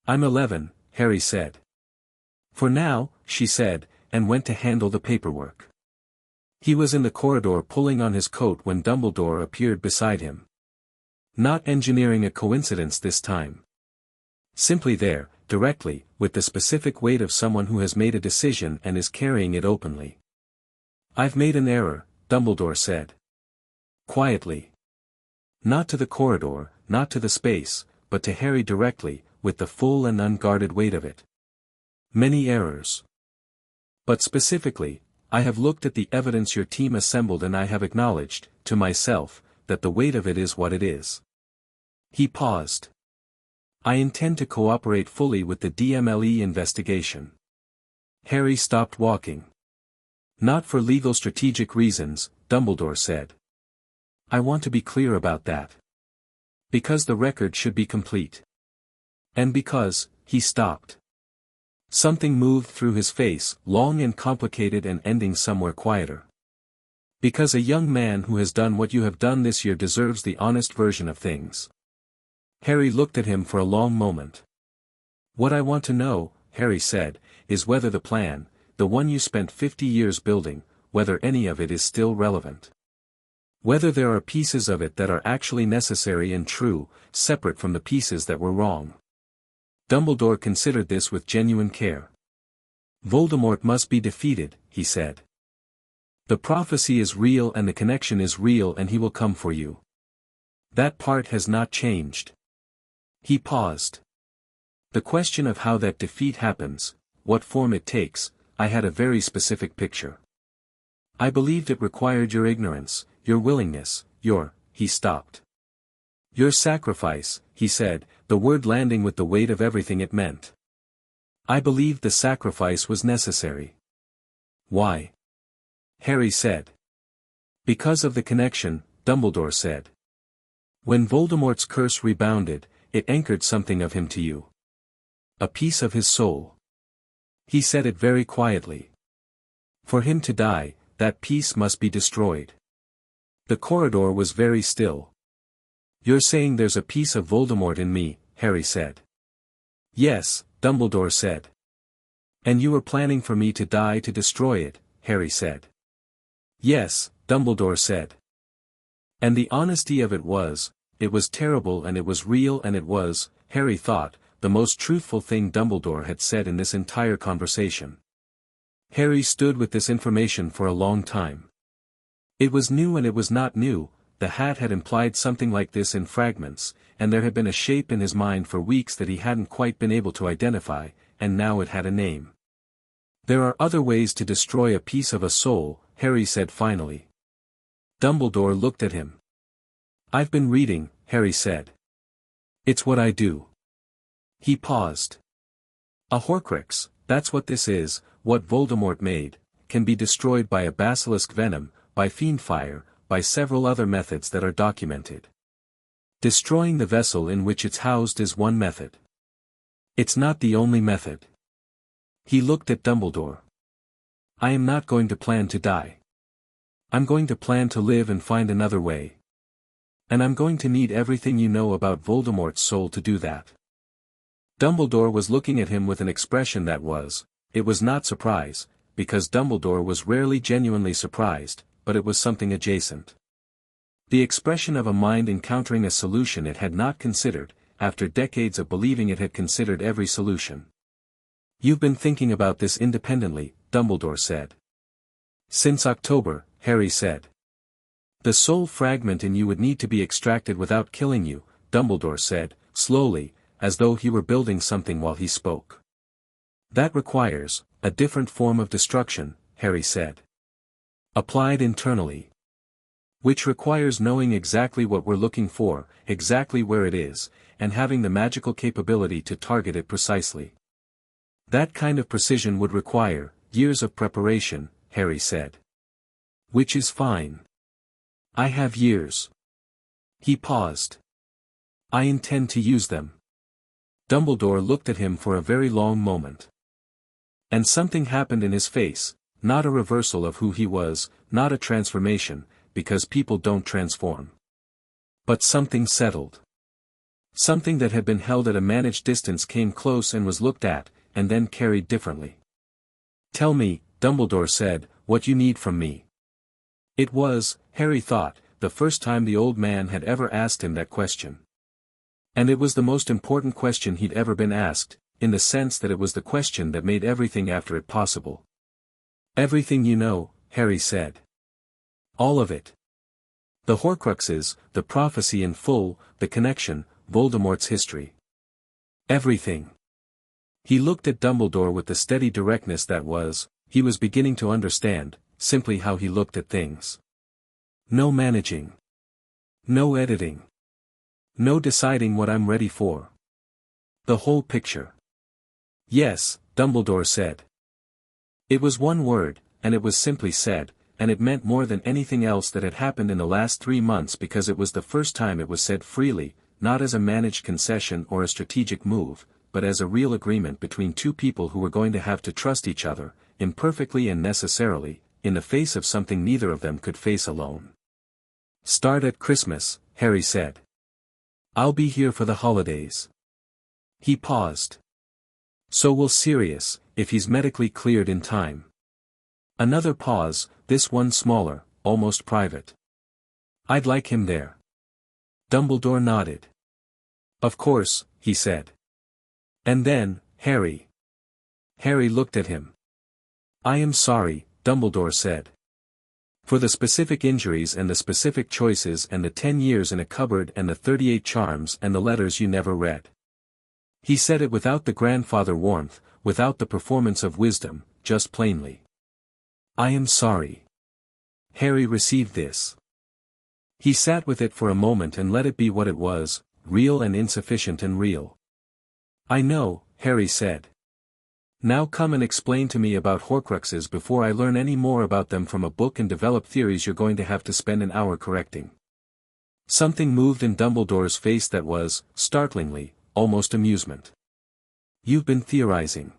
"I'm 11, Harry said. "For now," she said, and went to handle the paperwork. He was in the corridor pulling on his coat when Dumbledore appeared beside him. Not engineering a coincidence this time. Simply there, directly, with the specific weight of someone who has made a decision and is carrying it openly. "I've made an error," Dumbledore said. Quietly. Not to the corridor, not to the space, but to Harry directly, with the full and unguarded weight of it. "Many errors. But specifically, I have looked at the evidence your team assembled and I have acknowledged, to myself, that the weight of it is what it is." He paused. "I intend to cooperate fully with the DMLE investigation." Harry stopped walking. "Not for legal strategic reasons," Dumbledore said. "I want to be clear about that. Because the record should be complete. And because," he stopped. Something moved through his face, long and complicated and ending somewhere quieter. "Because a young man who has done what you have done this year deserves the honest version of things." Harry looked at him for a long moment. "What I want to know," Harry said, is whether the plan, the one you spent 50 years building, whether any of it is still relevant. Whether there are pieces of it that are actually necessary and true, separate from the pieces that were wrong. Dumbledore considered this with genuine care. Voldemort must be defeated, he said. The prophecy is real and the connection is real and he will come for you. That part has not changed. He paused. The question of how that defeat happens, what form it takes, I had a very specific picture. I believed it required your ignorance, your willingness, he stopped. Your sacrifice, he said, the word landing with the weight of everything it meant. I believed the sacrifice was necessary. Why? Harry said. Because of the connection, Dumbledore said. When Voldemort's curse rebounded, it anchored something of him to you. A piece of his soul. He said it very quietly. For him to die, that piece must be destroyed. The corridor was very still. You're saying there's a piece of Voldemort in me, Harry said. Yes, Dumbledore said. And you were planning for me to die to destroy it, Harry said. Yes, Dumbledore said. And the honesty of it was terrible and it was real and it was, Harry thought, the most truthful thing Dumbledore had said in this entire conversation. Harry stood with this information for a long time. It was new and it was not new, the hat had implied something like this in fragments, and there had been a shape in his mind for weeks that he hadn't quite been able to identify, and now it had a name. There are other ways to destroy a piece of a soul, Harry said finally. Dumbledore looked at him. I've been reading, Harry said. It's what I do. He paused. A Horcrux, that's what this is, what Voldemort made, can be destroyed by a basilisk venom, by fiend fire, by several other methods that are documented. Destroying the vessel in which it's housed is one method. It's not the only method. He looked at Dumbledore. I am not going to plan to die. I'm going to plan to live and find another way. And I'm going to need everything you know about Voldemort's soul to do that. Dumbledore was looking at him with an expression that it was not surprise, because Dumbledore was rarely genuinely surprised, but it was something adjacent. The expression of a mind encountering a solution it had not considered, after decades of believing it had considered every solution. You've been thinking about this independently, Dumbledore said. Since October, Harry said. The soul fragment in you would need to be extracted without killing you, Dumbledore said, slowly, as though he were building something while he spoke. That requires a different form of destruction, Harry said. Applied internally. Which requires knowing exactly what we're looking for, exactly where it is, and having the magical capability to target it precisely. That kind of precision would require years of preparation, Harry said. Which is fine. I have years. He paused. I intend to use them. Dumbledore looked at him for a very long moment. And something happened in his face, not a reversal of who he was, not a transformation, because people don't transform. But something settled. Something that had been held at a managed distance came close and was looked at, and then carried differently. Tell me, Dumbledore said, what you need from me. It was, Harry thought, the first time the old man had ever asked him that question. And it was the most important question he'd ever been asked, in the sense that it was the question that made everything after it possible. Everything you know, Harry said. All of it. The Horcruxes, the prophecy in full, the connection, Voldemort's history. Everything. He looked at Dumbledore with the steady directness that he was beginning to understand, simply how he looked at things. No managing. No editing. No deciding what I'm ready for. The whole picture. Yes, Dumbledore said. It was one word, and it was simply said, and it meant more than anything else that had happened in the last 3 months because it was the first time it was said freely, not as a managed concession or a strategic move, but as a real agreement between two people who were going to have to trust each other, imperfectly and necessarily, in the face of something neither of them could face alone. Start at Christmas, Harry said. I'll be here for the holidays. He paused. So will Sirius, if he's medically cleared in time. Another pause, this one smaller, almost private. I'd like him there. Dumbledore nodded. Of course, he said. And then, Harry. Harry looked at him. I am sorry, Dumbledore said. For the specific injuries and the specific choices and the 10 years in a cupboard and the 38 charms and the letters you never read. He said it without the grandfather warmth, without the performance of wisdom, just plainly. I am sorry. Harry received this. He sat with it for a moment and let it be what it was, real and insufficient and real. I know, Harry said. Now come and explain to me about Horcruxes before I learn any more about them from a book and develop theories you're going to have to spend an hour correcting. Something moved in Dumbledore's face that was, startlingly, almost amusement. You've been theorizing.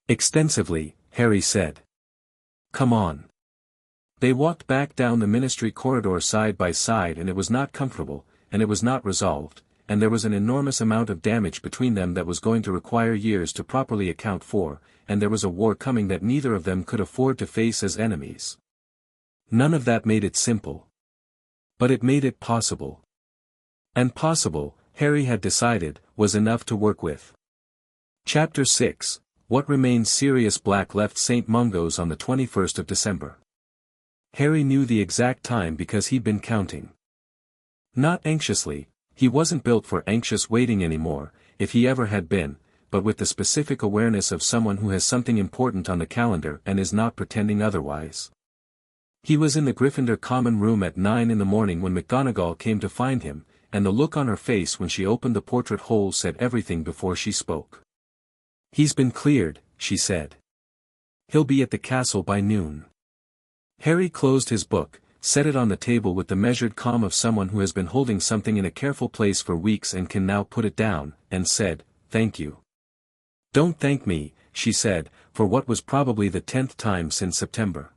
Extensively, Harry said. Come on. They walked back down the ministry corridor side by side and it was not comfortable, and it was not resolved, and there was an enormous amount of damage between them that was going to require years to properly account for, and there was a war coming that neither of them could afford to face as enemies. None of that made it simple. But it made it possible. And possible, Harry had decided, was enough to work with. Chapter 6, What Remains. Sirius Black left St. Mungo's on the 21st of December. Harry knew the exact time because he'd been counting. Not anxiously, he wasn't built for anxious waiting anymore, if he ever had been, but with the specific awareness of someone who has something important on the calendar and is not pretending otherwise. He was in the Gryffindor common room at 9 in the morning when McGonagall came to find him, and the look on her face when she opened the portrait hole said everything before she spoke. He's been cleared, she said. He'll be at the castle by noon. Harry closed his book, set it on the table with the measured calm of someone who has been holding something in a careful place for weeks and can now put it down, and said, Thank you. Don't thank me, she said, for what was probably the 10th time since September.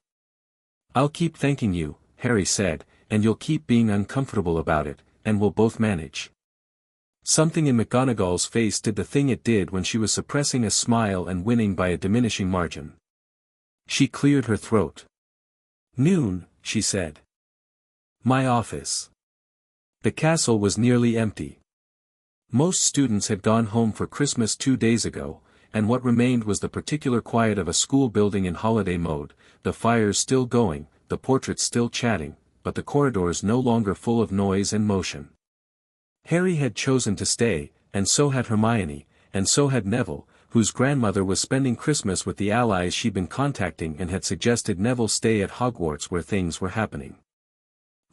I'll keep thanking you, Harry said, and you'll keep being uncomfortable about it, and we'll both manage. Something in McGonagall's face did the thing it did when she was suppressing a smile and winning by a diminishing margin. She cleared her throat. Noon, she said. My office. The castle was nearly empty. Most students had gone home for Christmas 2 days ago, and what remained was the particular quiet of a school building in holiday mode, the fires still going, the portraits still chatting, but the corridors no longer full of noise and motion. Harry had chosen to stay, and so had Hermione, and so had Neville, whose grandmother was spending Christmas with the allies she'd been contacting and had suggested Neville stay at Hogwarts where things were happening.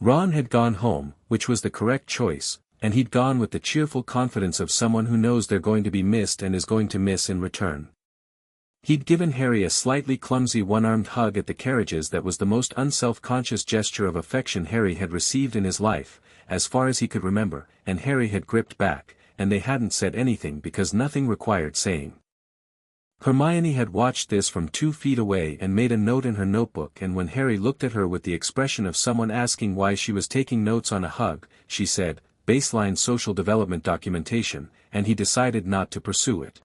Ron had gone home, which was the correct choice, and he'd gone with the cheerful confidence of someone who knows they're going to be missed and is going to miss in return. He'd given Harry a slightly clumsy one-armed hug at the carriages that was the most unself-conscious gesture of affection Harry had received in his life, as far as he could remember, and Harry had gripped back, and they hadn't said anything because nothing required saying. Hermione had watched this from 2 feet away and made a note in her notebook, and when Harry looked at her with the expression of someone asking why she was taking notes on a hug, she said, baseline social development documentation, and he decided not to pursue it.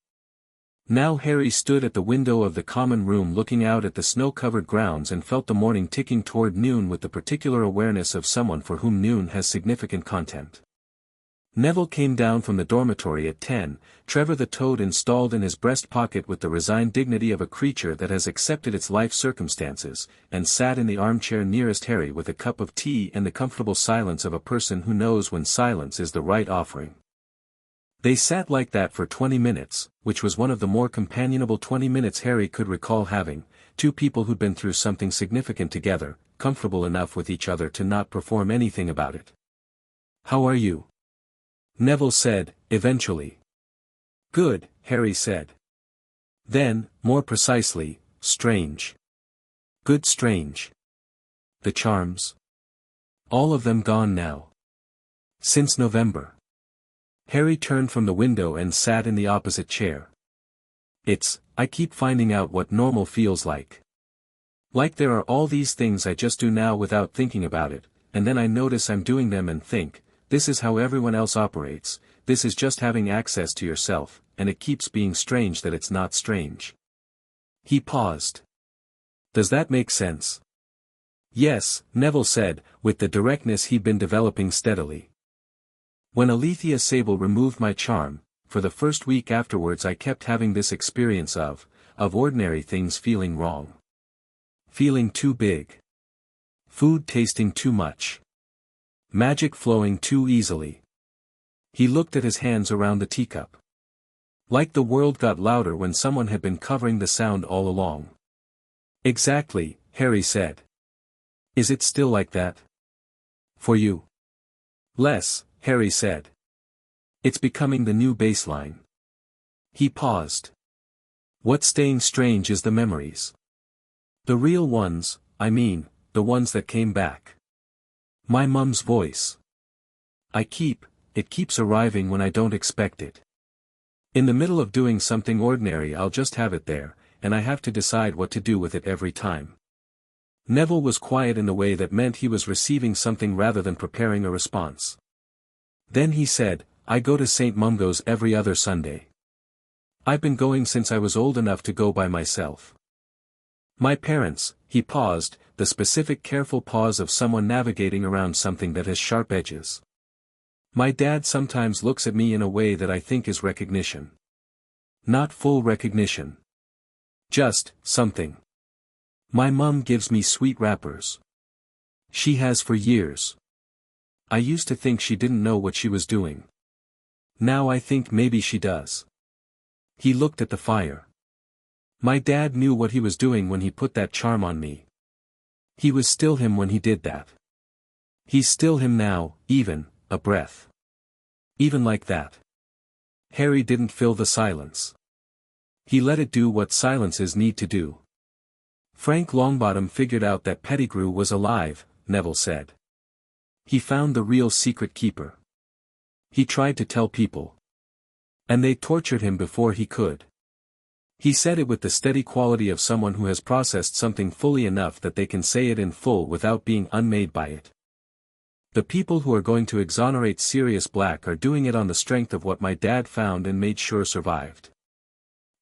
Now Harry stood at the window of the common room looking out at the snow-covered grounds and felt the morning ticking toward noon with the particular awareness of someone for whom noon has significant content. Neville came down from the dormitory at 10, Trevor the Toad installed in his breast pocket with the resigned dignity of a creature that has accepted its life circumstances, and sat in the armchair nearest Harry with a cup of tea and the comfortable silence of a person who knows when silence is the right offering. They sat like that for 20 minutes, which was one of the more companionable 20 minutes Harry could recall having, 2 people who'd been through something significant together, comfortable enough with each other to not perform anything about it. How are you? Neville said, eventually. Good, Harry said. Then, more precisely, strange. Good strange. The charms? All of them gone now. Since November. Harry turned from the window and sat in the opposite chair. I keep finding out what normal feels like. Like there are all these things I just do now without thinking about it, and then I notice I'm doing them and think, this is how everyone else operates, this is just having access to yourself, and it keeps being strange that it's not strange. He paused. Does that make sense? Yes, Neville said, with the directness he'd been developing steadily. When Alethea Sable removed my charm, for the first week afterwards I kept having this experience of ordinary things feeling wrong. Feeling too big. Food tasting too much. Magic flowing too easily. He looked at his hands around the teacup. Like the world got louder when someone had been covering the sound all along. Exactly, Harry said. Is it still like that? For you? Less, Harry said. It's becoming the new baseline. He paused. What's staying strange is the memories. The real ones, I mean, the ones that came back. My mum's voice. It keeps arriving when I don't expect it. In the middle of doing something ordinary I'll just have it there, and I have to decide what to do with it every time. Neville was quiet in a way that meant he was receiving something rather than preparing a response. Then he said, I go to St. Mungo's every other Sunday. I've been going since I was old enough to go by myself. My parents, he paused, the specific careful pause of someone navigating around something that has sharp edges. My dad sometimes looks at me in a way that I think is recognition. Not full recognition. Just, something. My mum gives me sweet wrappers. She has for years. I used to think she didn't know what she was doing. Now I think maybe she does. He looked at the fire. My dad knew what he was doing when he put that charm on me. He was still him when he did that. He's still him now, even, a breath. Even like that. Harry didn't fill the silence. He let it do what silences need to do. Frank Longbottom figured out that Pettigrew was alive, Neville said. He found the real secret keeper. He tried to tell people. And they tortured him before he could. He said it with the steady quality of someone who has processed something fully enough that they can say it in full without being unmade by it. The people who are going to exonerate Sirius Black are doing it on the strength of what my dad found and made sure survived.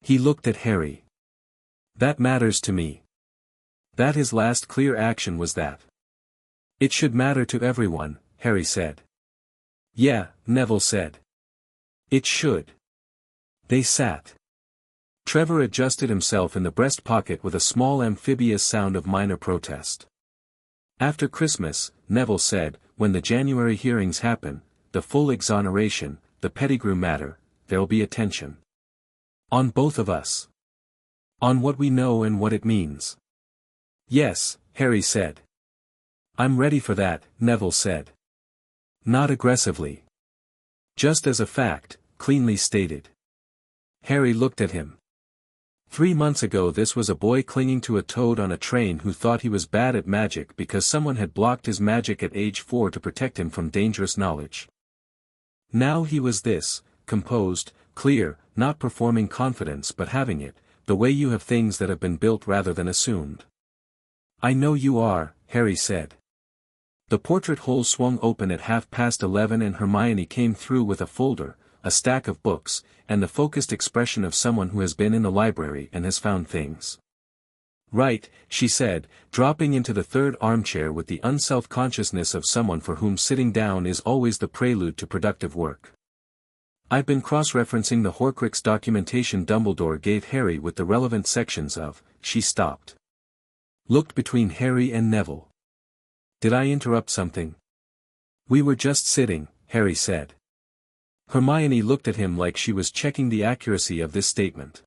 He looked at Harry. That matters to me. That his last clear action was that. It should matter to everyone, Harry said. Yeah, Neville said. It should. They sat. Trevor adjusted himself in the breast pocket with a small amphibious sound of minor protest. After Christmas, Neville said, when the January hearings happen, the full exoneration, the Pettigrew matter, there'll be attention. On both of us. On what we know and what it means. Yes, Harry said. I'm ready for that, Neville said. Not aggressively. Just as a fact, cleanly stated. Harry looked at him. 3 months ago this was a boy clinging to a toad on a train who thought he was bad at magic because someone had blocked his magic at age 4 to protect him from dangerous knowledge. Now he was this, composed, clear, not performing confidence but having it, the way you have things that have been built rather than assumed. I know you are, Harry said. The portrait hole swung open at 11:30 and Hermione came through with a folder, a stack of books, and the focused expression of someone who has been in the library and has found things. Right, she said, dropping into the third armchair with the unself-consciousness of someone for whom sitting down is always the prelude to productive work. I've been cross-referencing the Horcrux documentation Dumbledore gave Harry with the relevant sections of. She stopped. Looked between Harry and Neville. Did I interrupt something? We were just sitting, Harry said. Hermione looked at him like she was checking the accuracy of this statement.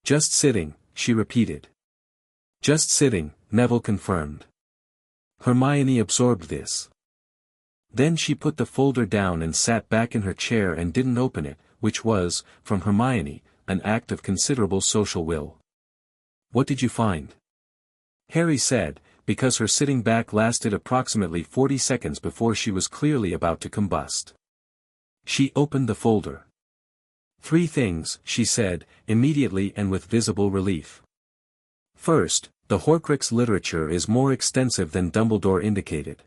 Just sitting, she repeated. Just sitting, Neville confirmed. Hermione absorbed this. Then she put the folder down and sat back in her chair and didn't open it, which was, from Hermione, an act of considerable social will. What did you find? Harry said, because her sitting back lasted approximately 40 seconds before she was clearly about to combust. She opened the folder. 3 things, she said, immediately and with visible relief. First, the Horcrux literature is more extensive than Dumbledore indicated.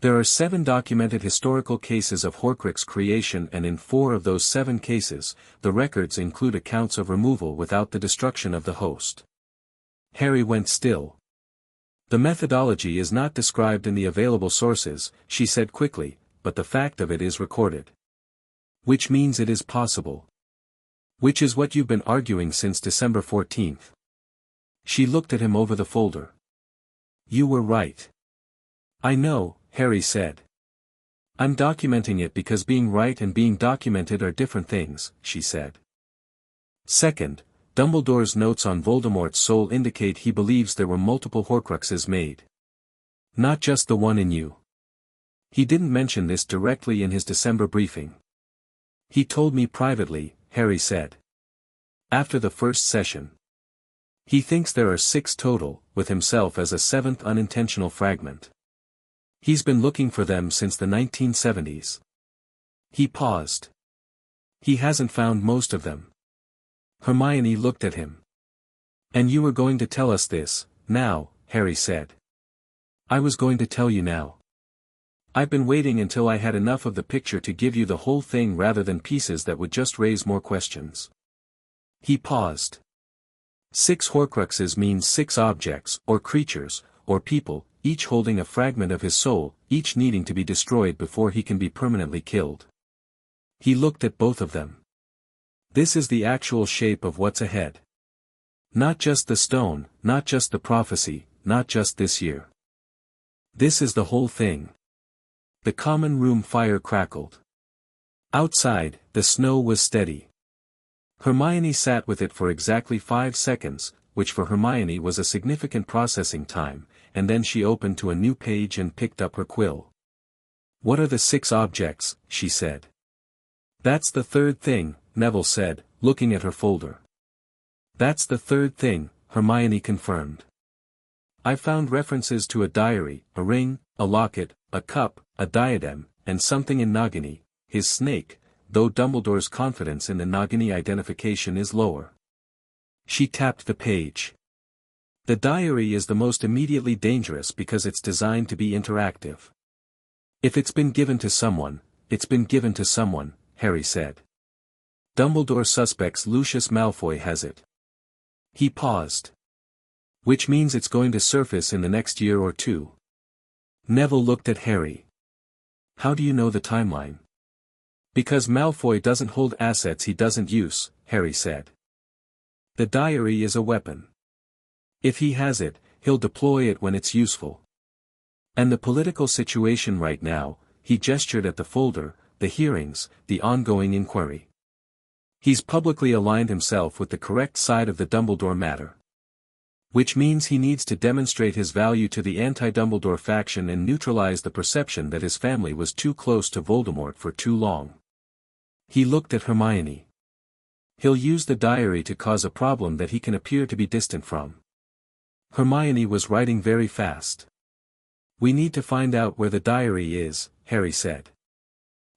There are 7 documented historical cases of Horcrux creation, and in 4 of those 7 cases, the records include accounts of removal without the destruction of the host. Harry went still. The methodology is not described in the available sources, she said quickly, but the fact of it is recorded. Which means it is possible. Which is what you've been arguing since December 14th. She looked at him over the folder. You were right. I know, Harry said. I'm documenting it because being right and being documented are different things, she said. Second, Dumbledore's notes on Voldemort's soul indicate he believes there were multiple Horcruxes made. Not just the one in you. He didn't mention this directly in his December briefing. He told me privately, Harry said. After the first session. He thinks there are 6 total, with himself as a 7th unintentional fragment. He's been looking for them since the 1970s. He paused. He hasn't found most of them. Hermione looked at him. And you were going to tell us this, now, Harry said. I was going to tell you now. I've been waiting until I had enough of the picture to give you the whole thing rather than pieces that would just raise more questions. He paused. 6 Horcruxes means 6 objects, or creatures, or people, each holding a fragment of his soul, each needing to be destroyed before he can be permanently killed. He looked at both of them. This is the actual shape of what's ahead. Not just the stone, not just the prophecy, not just this year. This is the whole thing. The common room fire crackled. Outside, the snow was steady. Hermione sat with it for exactly 5 seconds, which for Hermione was a significant processing time, and then she opened to a new page and picked up her quill. What are the 6 objects, she said. That's the third thing, Neville said, looking at her folder. That's the third thing, Hermione confirmed. I found references to a diary, a ring, a locket, a cup, a diadem, and something in Nagini, his snake, though Dumbledore's confidence in the Nagini identification is lower. She tapped the page. The diary is the most immediately dangerous because it's designed to be interactive. If it's been given to someone, it's been given to someone, Harry said. Dumbledore suspects Lucius Malfoy has it. He paused. Which means it's going to surface in the next year or 2. Neville looked at Harry. How do you know the timeline? Because Malfoy doesn't hold assets he doesn't use, Harry said. The diary is a weapon. If he has it, he'll deploy it when it's useful. And the political situation right now, he gestured at the folder, the hearings, the ongoing inquiry. He's publicly aligned himself with the correct side of the Dumbledore matter. Which means he needs to demonstrate his value to the anti-Dumbledore faction and neutralize the perception that his family was too close to Voldemort for too long. He looked at Hermione. He'll use the diary to cause a problem that he can appear to be distant from. Hermione was writing very fast. We need to find out where the diary is, Harry said.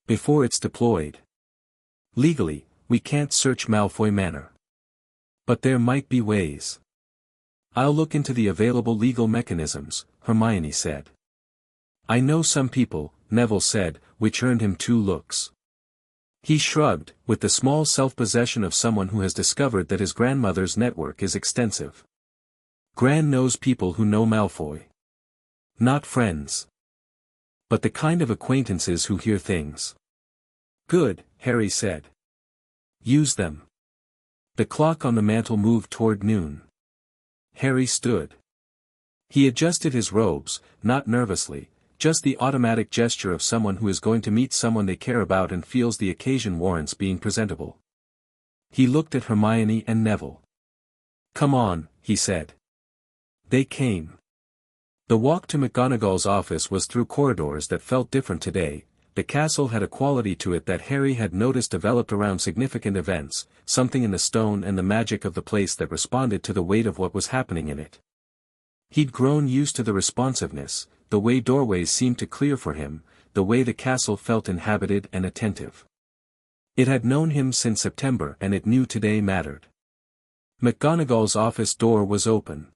Before it's deployed. Legally, we can't search Malfoy Manor. But there might be ways. I'll look into the available legal mechanisms, Hermione said. I know some people, Neville said, which earned him 2 looks. He shrugged, with the small self-possession of someone who has discovered that his grandmother's network is extensive. Gran knows people who know Malfoy. Not friends. But the kind of acquaintances who hear things. Good, Harry said. Use them. The clock on the mantel moved toward noon. Harry stood. He adjusted his robes, not nervously, just the automatic gesture of someone who is going to meet someone they care about and feels the occasion warrants being presentable. He looked at Hermione and Neville. Come on, he said. They came. The walk to McGonagall's office was through corridors that felt different today. The castle had a quality to it that Harry had noticed developed around significant events, something in the stone and the magic of the place that responded to the weight of what was happening in it. He'd grown used to the responsiveness, the way doorways seemed to clear for him, the way the castle felt inhabited and attentive. It had known him since September and it knew today mattered. McGonagall's office door was open.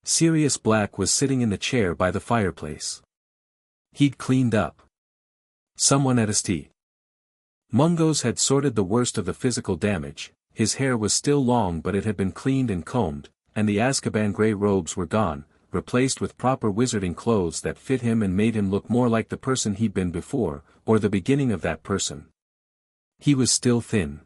Sirius Black was sitting in the chair by the fireplace. He'd cleaned up. Someone at St. Mungo's had sorted the worst of the physical damage. His hair was still long but it had been cleaned and combed, and the Azkaban grey robes were gone, replaced with proper wizarding clothes that fit him and made him look more like the person he'd been before, or the beginning of that person. He was still thin.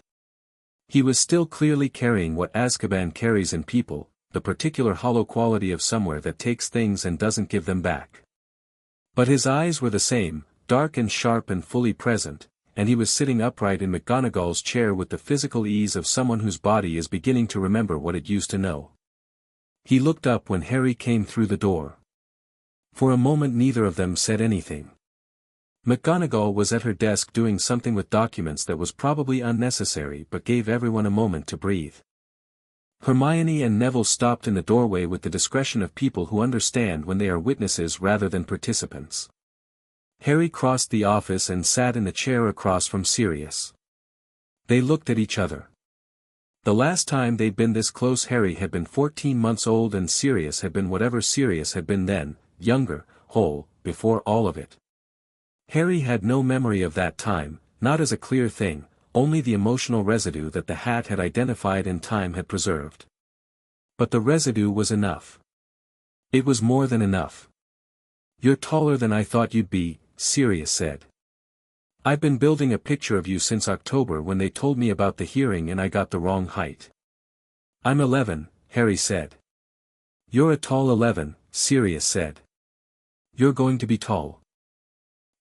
He was still clearly carrying what Azkaban carries in people, the particular hollow quality of somewhere that takes things and doesn't give them back. But his eyes were the same, dark and sharp and fully present, and he was sitting upright in McGonagall's chair with the physical ease of someone whose body is beginning to remember what it used to know. He looked up when Harry came through the door. For a moment neither of them said anything. McGonagall was at her desk doing something with documents that was probably unnecessary but gave everyone a moment to breathe. Hermione and Neville stopped in the doorway with the discretion of people who understand when they are witnesses rather than participants. Harry crossed the office and sat in the chair across from Sirius. They looked at each other. The last time they'd been this close Harry had been 14 months old and Sirius had been whatever Sirius had been then, younger, whole, before all of it. Harry had no memory of that time, not as a clear thing, only the emotional residue that the hat had identified and time had preserved. But the residue was enough. It was more than enough. "You're taller than I thought you'd be," Sirius said. "I've been building a picture of you since October when they told me about the hearing and I got the wrong height." "I'm 11, Harry said. "You're a tall 11, Sirius said. "You're going to be tall."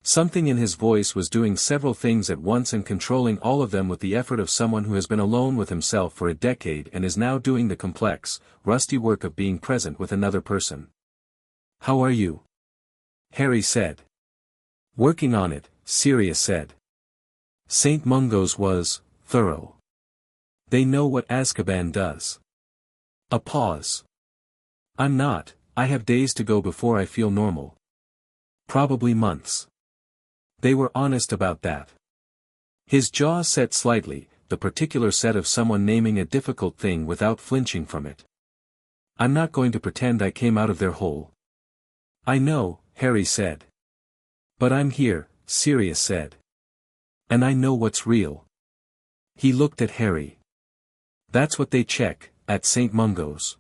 Something in his voice was doing several things at once and controlling all of them with the effort of someone who has been alone with himself for a decade and is now doing the complex, rusty work of being present with another person. "How are you?" Harry said. "Working on it," Sirius said. St. Mungo's was thorough. "They know what Azkaban does." A pause. "I'm not, I have days to go before I feel normal. Probably months." They were honest about that. His jaw set slightly, the particular set of someone naming a difficult thing without flinching from it. "I'm not going to pretend I came out of their hole." "I know," Harry said. "But I'm here," Sirius said. "And I know what's real." He looked at Harry. "That's what they check, at St. Mungo's.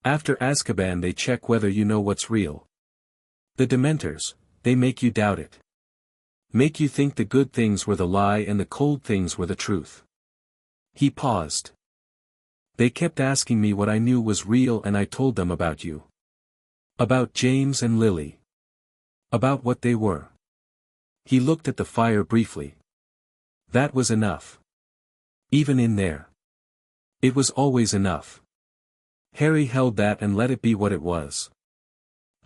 After Azkaban they check whether you know what's real. The Dementors, they make you doubt it. Make you think the good things were the lie and the cold things were the truth." He paused. "They kept asking me what I knew was real and I told them about you. About James and Lily. About what they were." He looked at the fire briefly. "That was enough. Even in there. It was always enough." Harry held that and let it be what it was.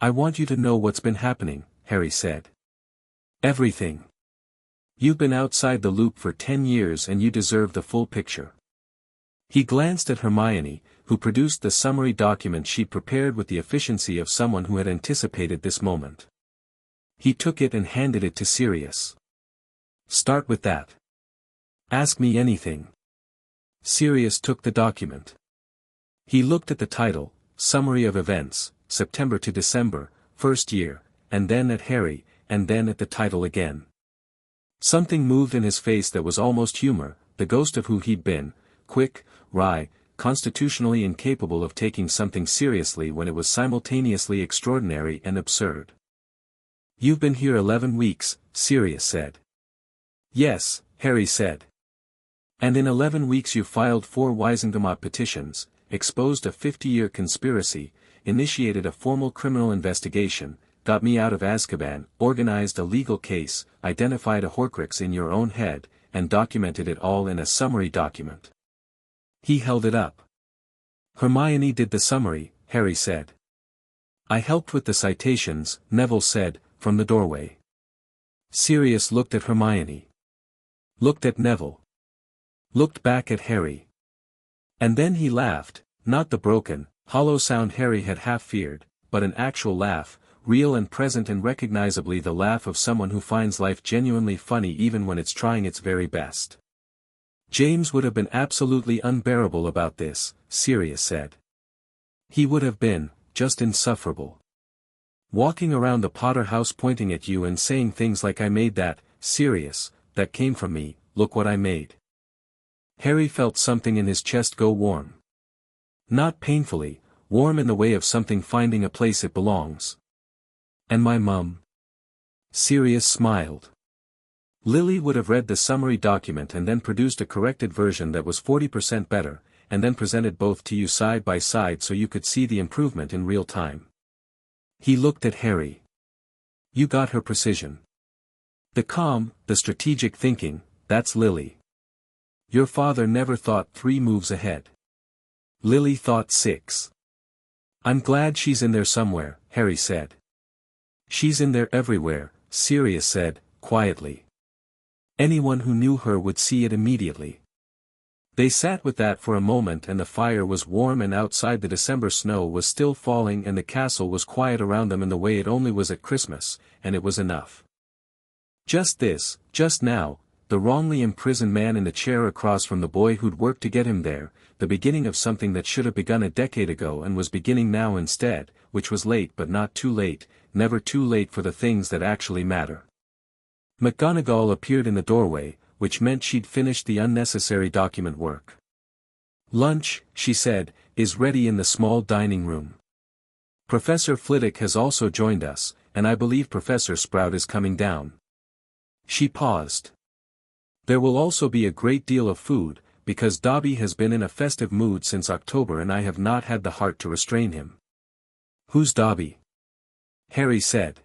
"I want you to know what's been happening," Harry said. "Everything. You've been outside the loop for 10 years and you deserve the full picture." He glanced at Hermione, who produced the summary document she'd prepared with the efficiency of someone who had anticipated this moment. He took it and handed it to Sirius. "Start with that. Ask me anything." Sirius took the document. He looked at the title, Summary of Events, September to December, First Year, and then at Harry, and then at the title again. Something moved in his face that was almost humor, the ghost of who he'd been, quick, wry, constitutionally incapable of taking something seriously when it was simultaneously extraordinary and absurd. "You've been here 11 weeks, Sirius said. "Yes," Harry said. "And in 11 weeks you filed 4 Wisengamot petitions, exposed a 50-year conspiracy, initiated a formal criminal investigation, got me out of Azkaban, organized a legal case, identified a Horcrux in your own head, and documented it all in a summary document." He held it up. "Hermione did the summary," Harry said. "I helped with the citations," Neville said, from the doorway. Sirius looked at Hermione. Looked at Neville. Looked back at Harry. And then he laughed, not the broken, hollow sound Harry had half feared, but an actual laugh, real and present and recognizably the laugh of someone who finds life genuinely funny even when it's trying its very best. "James would have been absolutely unbearable about this," Sirius said. "He would have been, just insufferable. Walking around the Potter house pointing at you and saying things like I made that, Sirius, that came from me, look what I made. Harry felt something in his chest go warm. Not painfully, warm in the way of something finding a place it belongs. And my mum? Sirius smiled. Lily would have read the summary document and then produced a corrected version that was 40% better, and then presented both to you side by side so you could see the improvement in real time. He looked at Harry. You got her precision. The calm, the strategic thinking, that's Lily. Your father never thought 3 moves ahead. Lily thought 6. I'm glad she's in there somewhere, Harry said. She's in there everywhere, Sirius said, quietly. Anyone who knew her would see it immediately. They sat with that for a moment and the fire was warm and outside the December snow was still falling and the castle was quiet around them in the way it only was at Christmas, and it was enough. Just now, the wrongly imprisoned man in the chair across from the boy who'd worked to get him there, the beginning of something that should have begun a decade ago and was beginning now instead, which was late but not too late, never too late for the things that actually matter. McGonagall appeared in the doorway, which meant she'd finished the unnecessary document work. Lunch, she said, is ready in the small dining room. Professor Flitwick has also joined us, and I believe Professor Sprout is coming down. She paused. There will also be a great deal of food, because Dobby has been in a festive mood since October and I have not had the heart to restrain him. Who's Dobby? Harry said.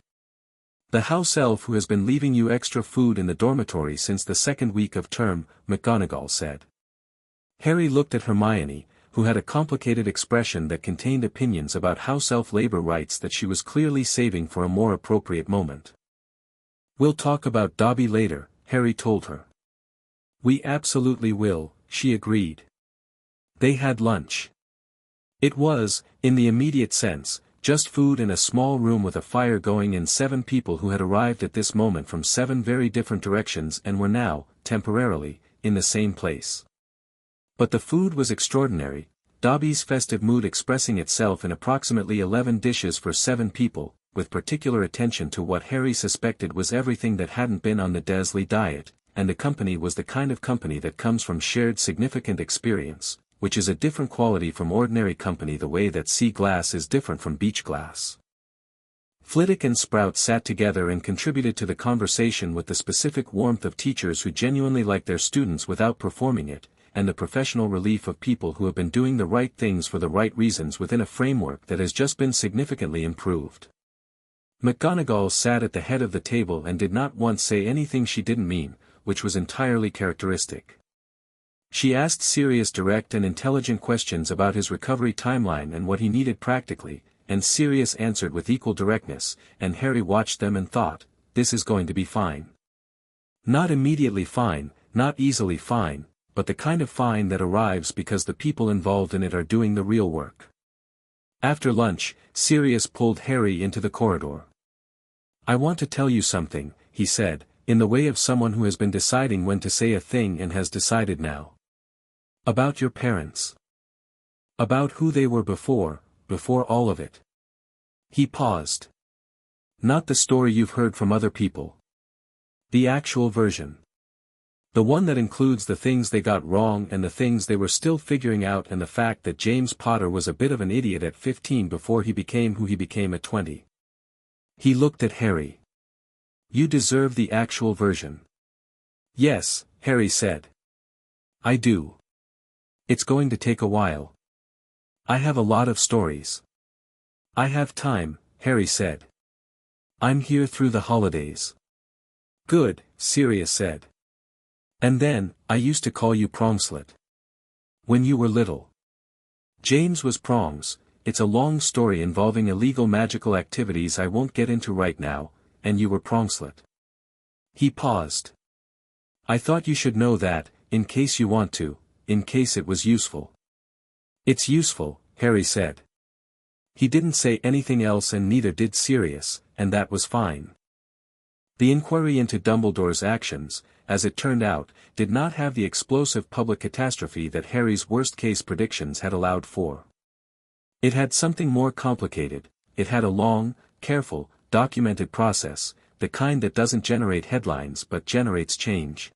The house elf who has been leaving you extra food in the dormitory since the 2nd week of term, McGonagall said. Harry looked at Hermione, who had a complicated expression that contained opinions about house elf labor rights that she was clearly saving for a more appropriate moment. We'll talk about Dobby later, Harry told her. We absolutely will, she agreed. They had lunch. It was, in the immediate sense, just food in a small room with a fire going and 7 people who had arrived at this moment from 7 very different directions and were now, temporarily, in the same place. But the food was extraordinary, Dobby's festive mood expressing itself in approximately 11 dishes for 7 people, with particular attention to what Harry suspected was everything that hadn't been on the Dursley diet, and the company was the kind of company that comes from shared significant experience, which is a different quality from ordinary company the way that sea glass is different from beach glass. Flitwick and Sprout sat together and contributed to the conversation with the specific warmth of teachers who genuinely like their students without performing it, and the professional relief of people who have been doing the right things for the right reasons within a framework that has just been significantly improved. McGonagall sat at the head of the table and did not once say anything she didn't mean, which was entirely characteristic. She asked Sirius direct and intelligent questions about his recovery timeline and what he needed practically, and Sirius answered with equal directness, and Harry watched them and thought, this is going to be fine. Not immediately fine, not easily fine, but the kind of fine that arrives because the people involved in it are doing the real work. After lunch, Sirius pulled Harry into the corridor. I want to tell you something, he said, in the way of someone who has been deciding when to say a thing and has decided now. About your parents. About who they were before all of it. He paused. Not the story you've heard from other people. The actual version. The one that includes the things they got wrong and the things they were still figuring out and the fact that James Potter was a bit of an idiot at 15 before he became who he became at 20. He looked at Harry. You deserve the actual version. Yes, Harry said. I do. It's going to take a while. I have a lot of stories. I have time, Harry said. I'm here through the holidays. Good, Sirius said. And then, I used to call you Prongslet. When you were little. James was Prongs, it's a long story involving illegal magical activities I won't get into right now, and you were Prongslet. He paused. I thought you should know that, in case you want to, in case it was useful. It's useful, Harry said. He didn't say anything else and neither did Sirius, and that was fine. The inquiry into Dumbledore's actions, as it turned out, did not have the explosive public catastrophe that Harry's worst-case predictions had allowed for. It had something more complicated, it had a long, careful, documented process, the kind that doesn't generate headlines but generates change.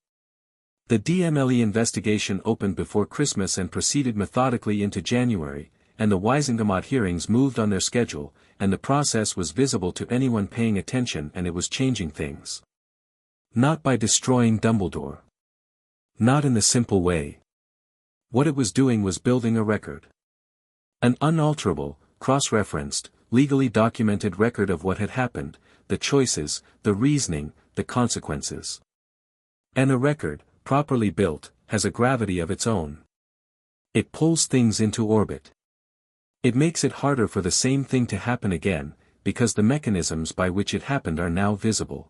The DMLE investigation opened before Christmas and proceeded methodically into January, and the Wisingamot hearings moved on their schedule, and the process was visible to anyone paying attention, and it was changing things. Not by destroying Dumbledore. Not in the simple way. What it was doing was building a record. An unalterable, cross-referenced, legally documented record of what had happened, the choices, the reasoning, the consequences. And a record, properly built, has a gravity of its own. It pulls things into orbit. It makes it harder for the same thing to happen again, because the mechanisms by which it happened are now visible.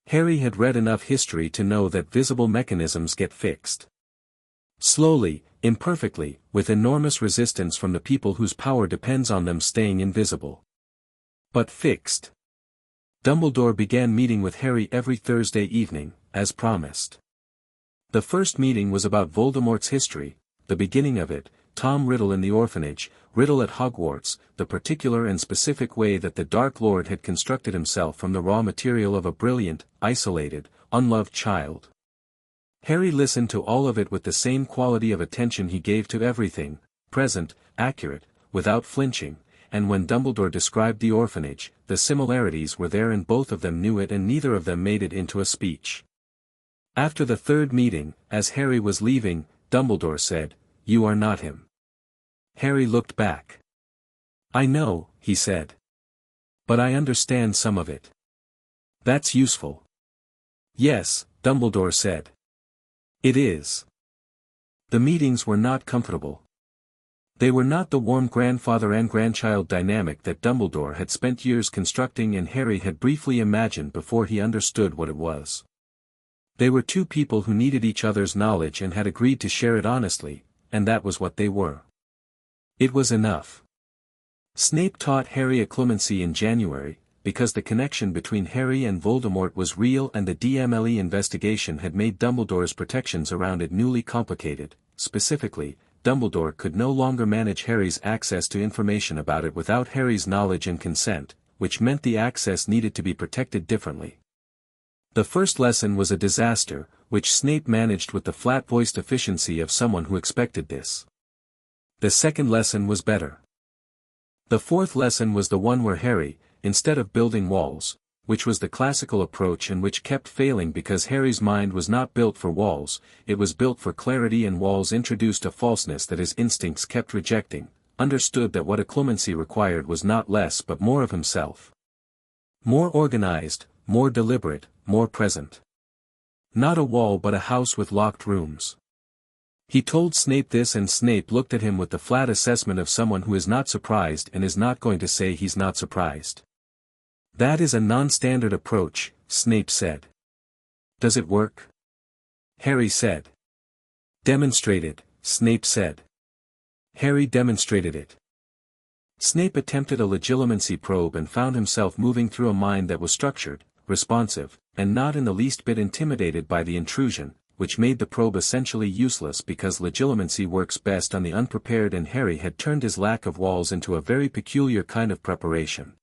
Harry had read enough history to know that visible mechanisms get fixed. Slowly, imperfectly, with enormous resistance from the people whose power depends on them staying invisible. But fixed. Dumbledore began meeting with Harry every Thursday evening, as promised. The first meeting was about Voldemort's history, the beginning of it, Tom Riddle in the orphanage, Riddle at Hogwarts, the particular and specific way that the Dark Lord had constructed himself from the raw material of a brilliant, isolated, unloved child. Harry listened to all of it with the same quality of attention he gave to everything, present, accurate, without flinching, and when Dumbledore described the orphanage, the similarities were there and both of them knew it and neither of them made it into a speech. After the third meeting, as Harry was leaving, Dumbledore said, "You are not him." Harry looked back. "I know," he said. "But I understand some of it." "That's useful." "Yes," Dumbledore said. "It is." The meetings were not comfortable. They were not the warm grandfather and grandchild dynamic that Dumbledore had spent years constructing and Harry had briefly imagined before he understood what it was. They were two people who needed each other's knowledge and had agreed to share it honestly, and that was what they were. It was enough. Snape taught Harry occlumency in January, because the connection between Harry and Voldemort was real and the DMLE investigation had made Dumbledore's protections around it newly complicated. Specifically, Dumbledore could no longer manage Harry's access to information about it without Harry's knowledge and consent, which meant the access needed to be protected differently. The first lesson was a disaster, which Snape managed with the flat-voiced efficiency of someone who expected this. The second lesson was better. The fourth lesson was the one where Harry, instead of building walls, which was the classical approach and which kept failing because Harry's mind was not built for walls, it was built for clarity and walls introduced a falseness that his instincts kept rejecting, understood that what occlumency required was not less but more of himself. More organized, more deliberate, more present. Not a wall but a house with locked rooms. He told Snape this and Snape looked at him with the flat assessment of someone who is not surprised and is not going to say he's not surprised. "That is a non-standard approach," Snape said. "Does it work?" Harry said. "Demonstrate it," Snape said. Harry demonstrated it. Snape attempted a legilimency probe and found himself moving through a mind that was structured, responsive, and not in the least bit intimidated by the intrusion, which made the probe essentially useless because legilimency works best on the unprepared and Harry had turned his lack of walls into a very peculiar kind of preparation.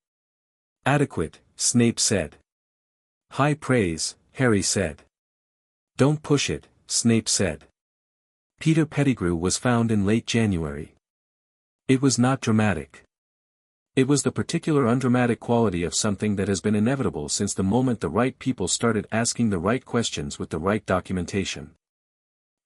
"Adequate," Snape said. "High praise," Harry said. "Don't push it," Snape said. Peter Pettigrew was found in late January. It was not dramatic. It was the particular undramatic quality of something that has been inevitable since the moment the right people started asking the right questions with the right documentation.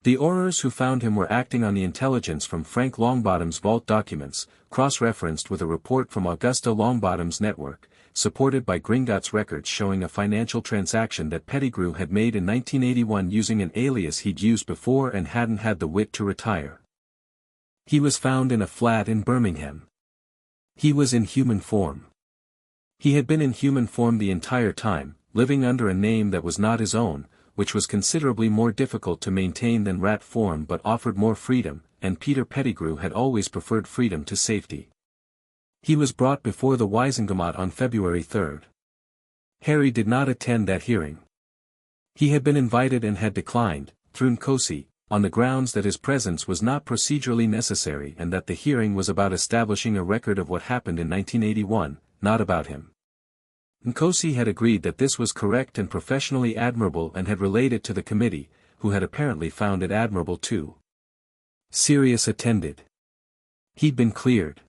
The Aurors who found him were acting on the intelligence from Frank Longbottom's vault documents, cross-referenced with a report from Augusta Longbottom's network, supported by Gringotts records showing a financial transaction that Pettigrew had made in 1981 using an alias he'd used before and hadn't had the wit to retire. He was found in a flat in Birmingham. He was in human form. He had been in human form the entire time, living under a name that was not his own, which was considerably more difficult to maintain than rat form but offered more freedom, and Peter Pettigrew had always preferred freedom to safety. He was brought before the Wisingamot on February 3. Harry did not attend that hearing. He had been invited and had declined, through Nkosi, on the grounds that his presence was not procedurally necessary and that the hearing was about establishing a record of what happened in 1981, not about him. Nkosi had agreed that this was correct and professionally admirable and had relayed it to the committee, who had apparently found it admirable too. Sirius attended. He'd been cleared.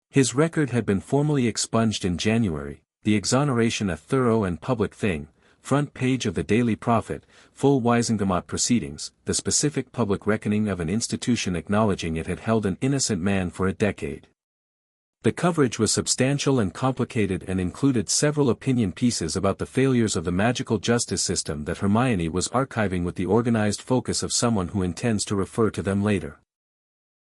His record had been formally expunged in January, the exoneration a thorough and public thing, front page of the Daily Prophet, full Wisingamot proceedings, the specific public reckoning of an institution acknowledging it had held an innocent man for a decade. The coverage was substantial and complicated and included several opinion pieces about the failures of the magical justice system that Hermione was archiving with the organized focus of someone who intends to refer to them later.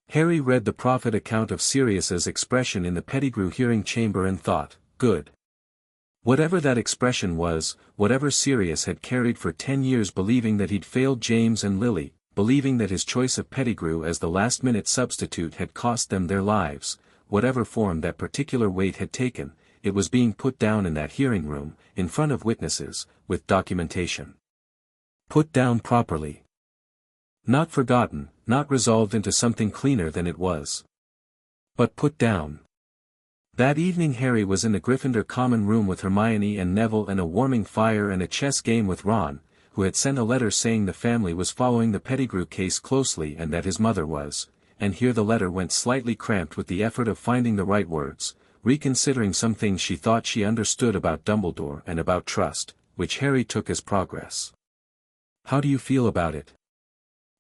Harry read the Prophet account of Sirius's expression in the Pettigrew hearing chamber and thought, good. Whatever that expression was, whatever Sirius had carried for 10 years believing that he'd failed James and Lily, believing that his choice of Pettigrew as the last-minute substitute had cost them their lives, whatever form that particular weight had taken, it was being put down in that hearing room, in front of witnesses, with documentation. Put down properly. Not forgotten, not resolved into something cleaner than it was. But put down. That evening Harry was in the Gryffindor common room with Hermione and Neville and a warming fire and a chess game with Ron, who had sent a letter saying the family was following the Pettigrew case closely and that his mother was, and here the letter went slightly cramped with the effort of finding the right words, reconsidering some things she thought she understood about Dumbledore and about trust, which Harry took as progress. How do you feel about it?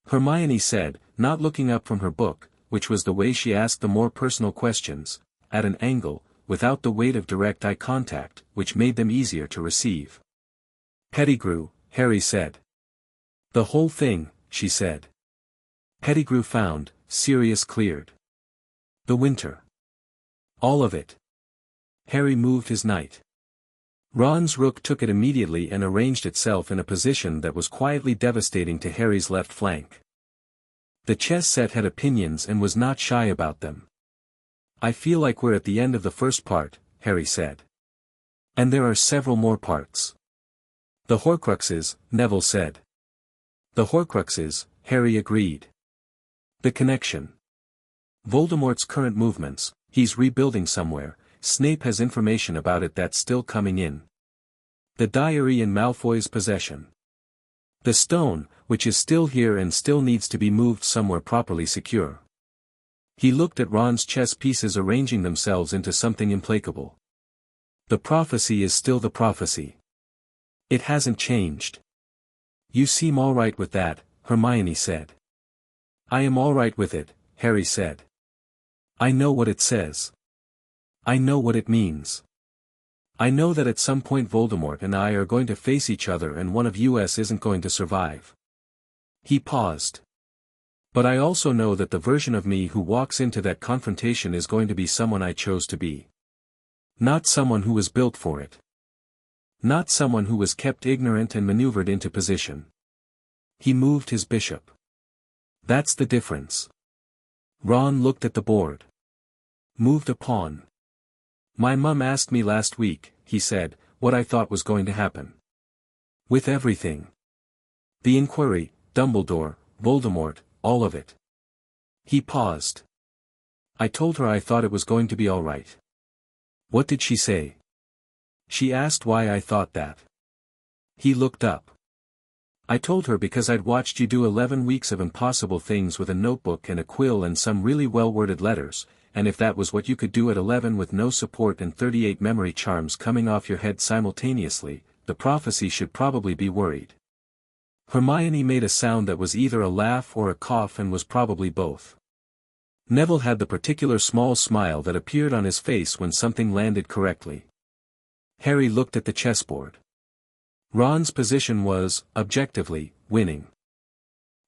Hermione said, not looking up from her book, which was the way she asked the more personal questions, at an angle, without the weight of direct eye contact, which made them easier to receive. Pettigrew, Harry said. The whole thing, she said. Pettigrew found, Sirius cleared. The winter. All of it. Harry moved his knight. Ron's rook took it immediately and arranged itself in a position that was quietly devastating to Harry's left flank. The chess set had opinions and was not shy about them. I feel like we're at the end of the first part, Harry said. And there are several more parts. The Horcruxes, Neville said. The Horcruxes, Harry agreed. The connection. Voldemort's current movements, he's rebuilding somewhere, Snape has information about it that's still coming in. The diary in Malfoy's possession. The stone, which is still here and still needs to be moved somewhere properly secure. He looked at Ron's chess pieces arranging themselves into something implacable. The prophecy is still the prophecy. It hasn't changed. You seem all right with that, Hermione said. I am all right with it, Harry said. I know what it says. I know what it means. I know that at some point Voldemort and I are going to face each other and one of us isn't going to survive. He paused. But I also know that the version of me who walks into that confrontation is going to be someone I chose to be. Not someone who was built for it. Not someone who was kept ignorant and maneuvered into position. He moved his bishop. That's the difference. Ron looked at the board. Moved a pawn. My mum asked me last week, he said, what I thought was going to happen. With everything. The inquiry, Dumbledore, Voldemort, all of it. He paused. I told her I thought it was going to be all right. What did she say? She asked why I thought that. He looked up. I told her because I'd watched you do 11 weeks of impossible things with a notebook and a quill and some really well-worded letters, and if that was what you could do at 11 with no support and 38 memory charms coming off your head simultaneously, the prophecy should probably be worried. Hermione made a sound that was either a laugh or a cough and was probably both. Neville had the particular small smile that appeared on his face when something landed correctly. Harry looked at the chessboard. Ron's position was, objectively, winning.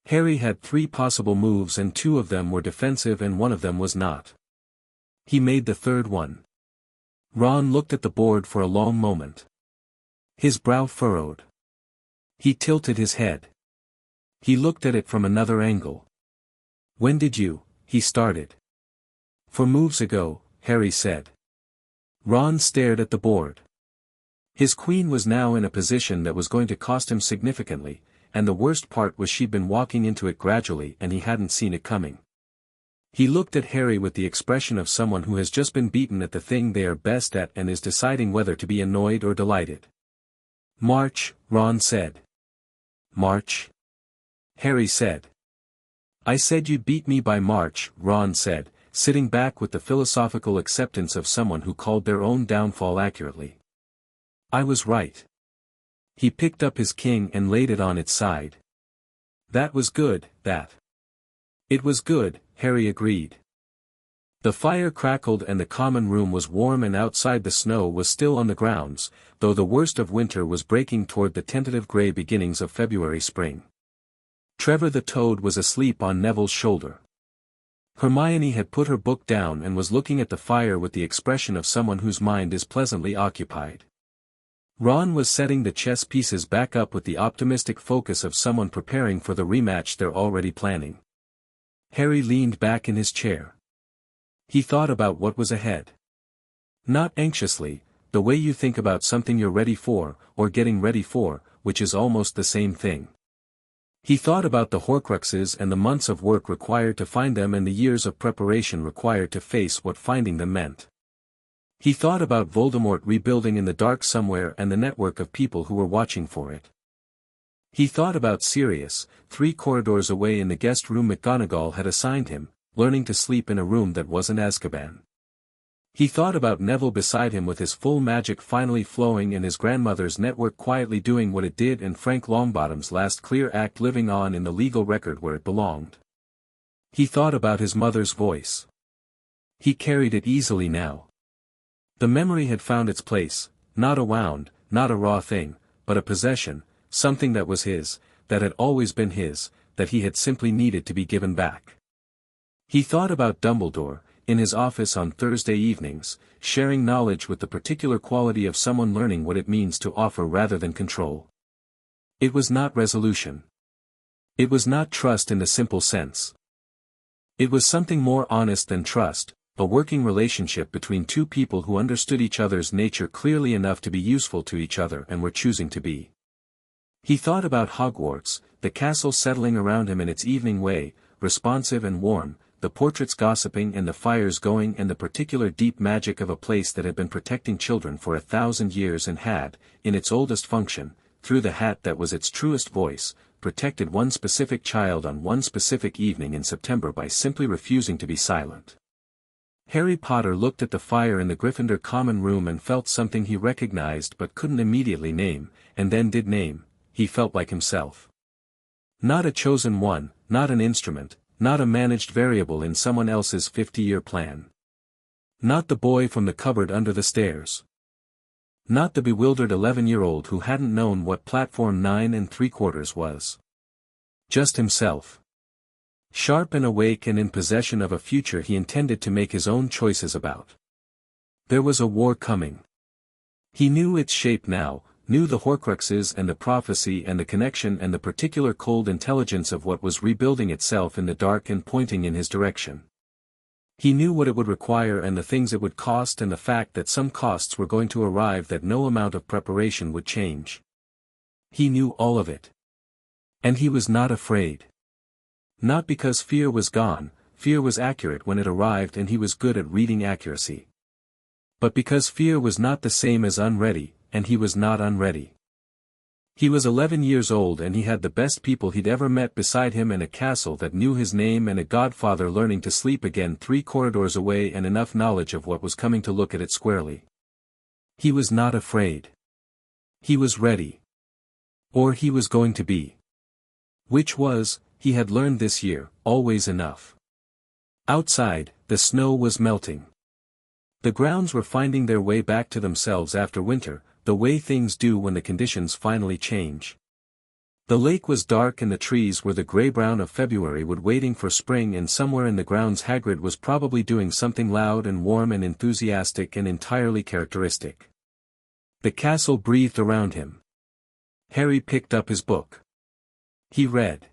Harry had 3 possible moves and 2 of them were defensive and 1 of them was not. He made the third one. Ron looked at the board for a long moment. His brow furrowed. He tilted his head. He looked at it from another angle. When did you, he started. 4 moves ago, Harry said. Ron stared at the board. His queen was now in a position that was going to cost him significantly, and the worst part was she'd been walking into it gradually and he hadn't seen it coming. He looked at Harry with the expression of someone who has just been beaten at the thing they are best at and is deciding whether to be annoyed or delighted. "March," Ron said. "March?" Harry said. "I said you'd beat me by March," Ron said, sitting back with the philosophical acceptance of someone who called their own downfall accurately. "I was right." He picked up his king and laid it on its side. "That was good, that." "It was good," Harry agreed. The fire crackled and the common room was warm, and outside the snow was still on the grounds, though the worst of winter was breaking toward the tentative gray beginnings of February spring. Trevor the Toad was asleep on Neville's shoulder. Hermione had put her book down and was looking at the fire with the expression of someone whose mind is pleasantly occupied. Ron was setting the chess pieces back up with the optimistic focus of someone preparing for the rematch they're already planning. Harry leaned back in his chair. He thought about what was ahead. Not anxiously, the way you think about something you're ready for, or getting ready for, which is almost the same thing. He thought about the Horcruxes and the months of work required to find them and the years of preparation required to face what finding them meant. He thought about Voldemort rebuilding in the dark somewhere and the network of people who were watching for it. He thought about Sirius, 3 corridors away in the guest room McGonagall had assigned him, learning to sleep in a room that wasn't Azkaban. He thought about Neville beside him with his full magic finally flowing and his grandmother's network quietly doing what it did and Frank Longbottom's last clear act living on in the legal record where it belonged. He thought about his mother's voice. He carried it easily now. The memory had found its place, not a wound, not a raw thing, but a possession, something that was his, that had always been his, that he had simply needed to be given back. He thought about Dumbledore, in his office on Thursday evenings, sharing knowledge with the particular quality of someone learning what it means to offer rather than control. It was not resolution. It was not trust in the simple sense. It was something more honest than trust, a working relationship between two people who understood each other's nature clearly enough to be useful to each other and were choosing to be. He thought about Hogwarts, the castle settling around him in its evening way, responsive and warm, the portraits gossiping and the fires going and the particular deep magic of a place that had been protecting children for 1,000 years and had, in its oldest function, through the hat that was its truest voice, protected one specific child on one specific evening in September by simply refusing to be silent. Harry Potter looked at the fire in the Gryffindor common room and felt something he recognized but couldn't immediately name, and then did name. He felt like himself. Not a chosen one, not an instrument, not a managed variable in someone else's 50-year plan. Not the boy from the cupboard under the stairs. Not the bewildered 11-year-old who hadn't known what platform 9 3/4 was. Just himself. Sharp and awake and in possession of a future he intended to make his own choices about. There was a war coming. He knew its shape now, knew the Horcruxes and the prophecy and the connection and the particular cold intelligence of what was rebuilding itself in the dark and pointing in his direction. He knew what it would require and the things it would cost and the fact that some costs were going to arrive that no amount of preparation would change. He knew all of it. And he was not afraid. Not because fear was gone, fear was accurate when it arrived and he was good at reading accuracy. But because fear was not the same as unready, and he was not unready. He was 11 years old and he had the best people he'd ever met beside him and a castle that knew his name and a godfather learning to sleep again 3 corridors away and enough knowledge of what was coming to look at it squarely. He was not afraid. He was ready. Or he was going to be. Which was, he had learned this year, always enough. Outside, the snow was melting. The grounds were finding their way back to themselves after winter, the way things do when the conditions finally change. The lake was dark and the trees were the gray-brown of February wood waiting for spring, and somewhere in the grounds Hagrid was probably doing something loud and warm and enthusiastic and entirely characteristic. The castle breathed around him. Harry picked up his book. He read.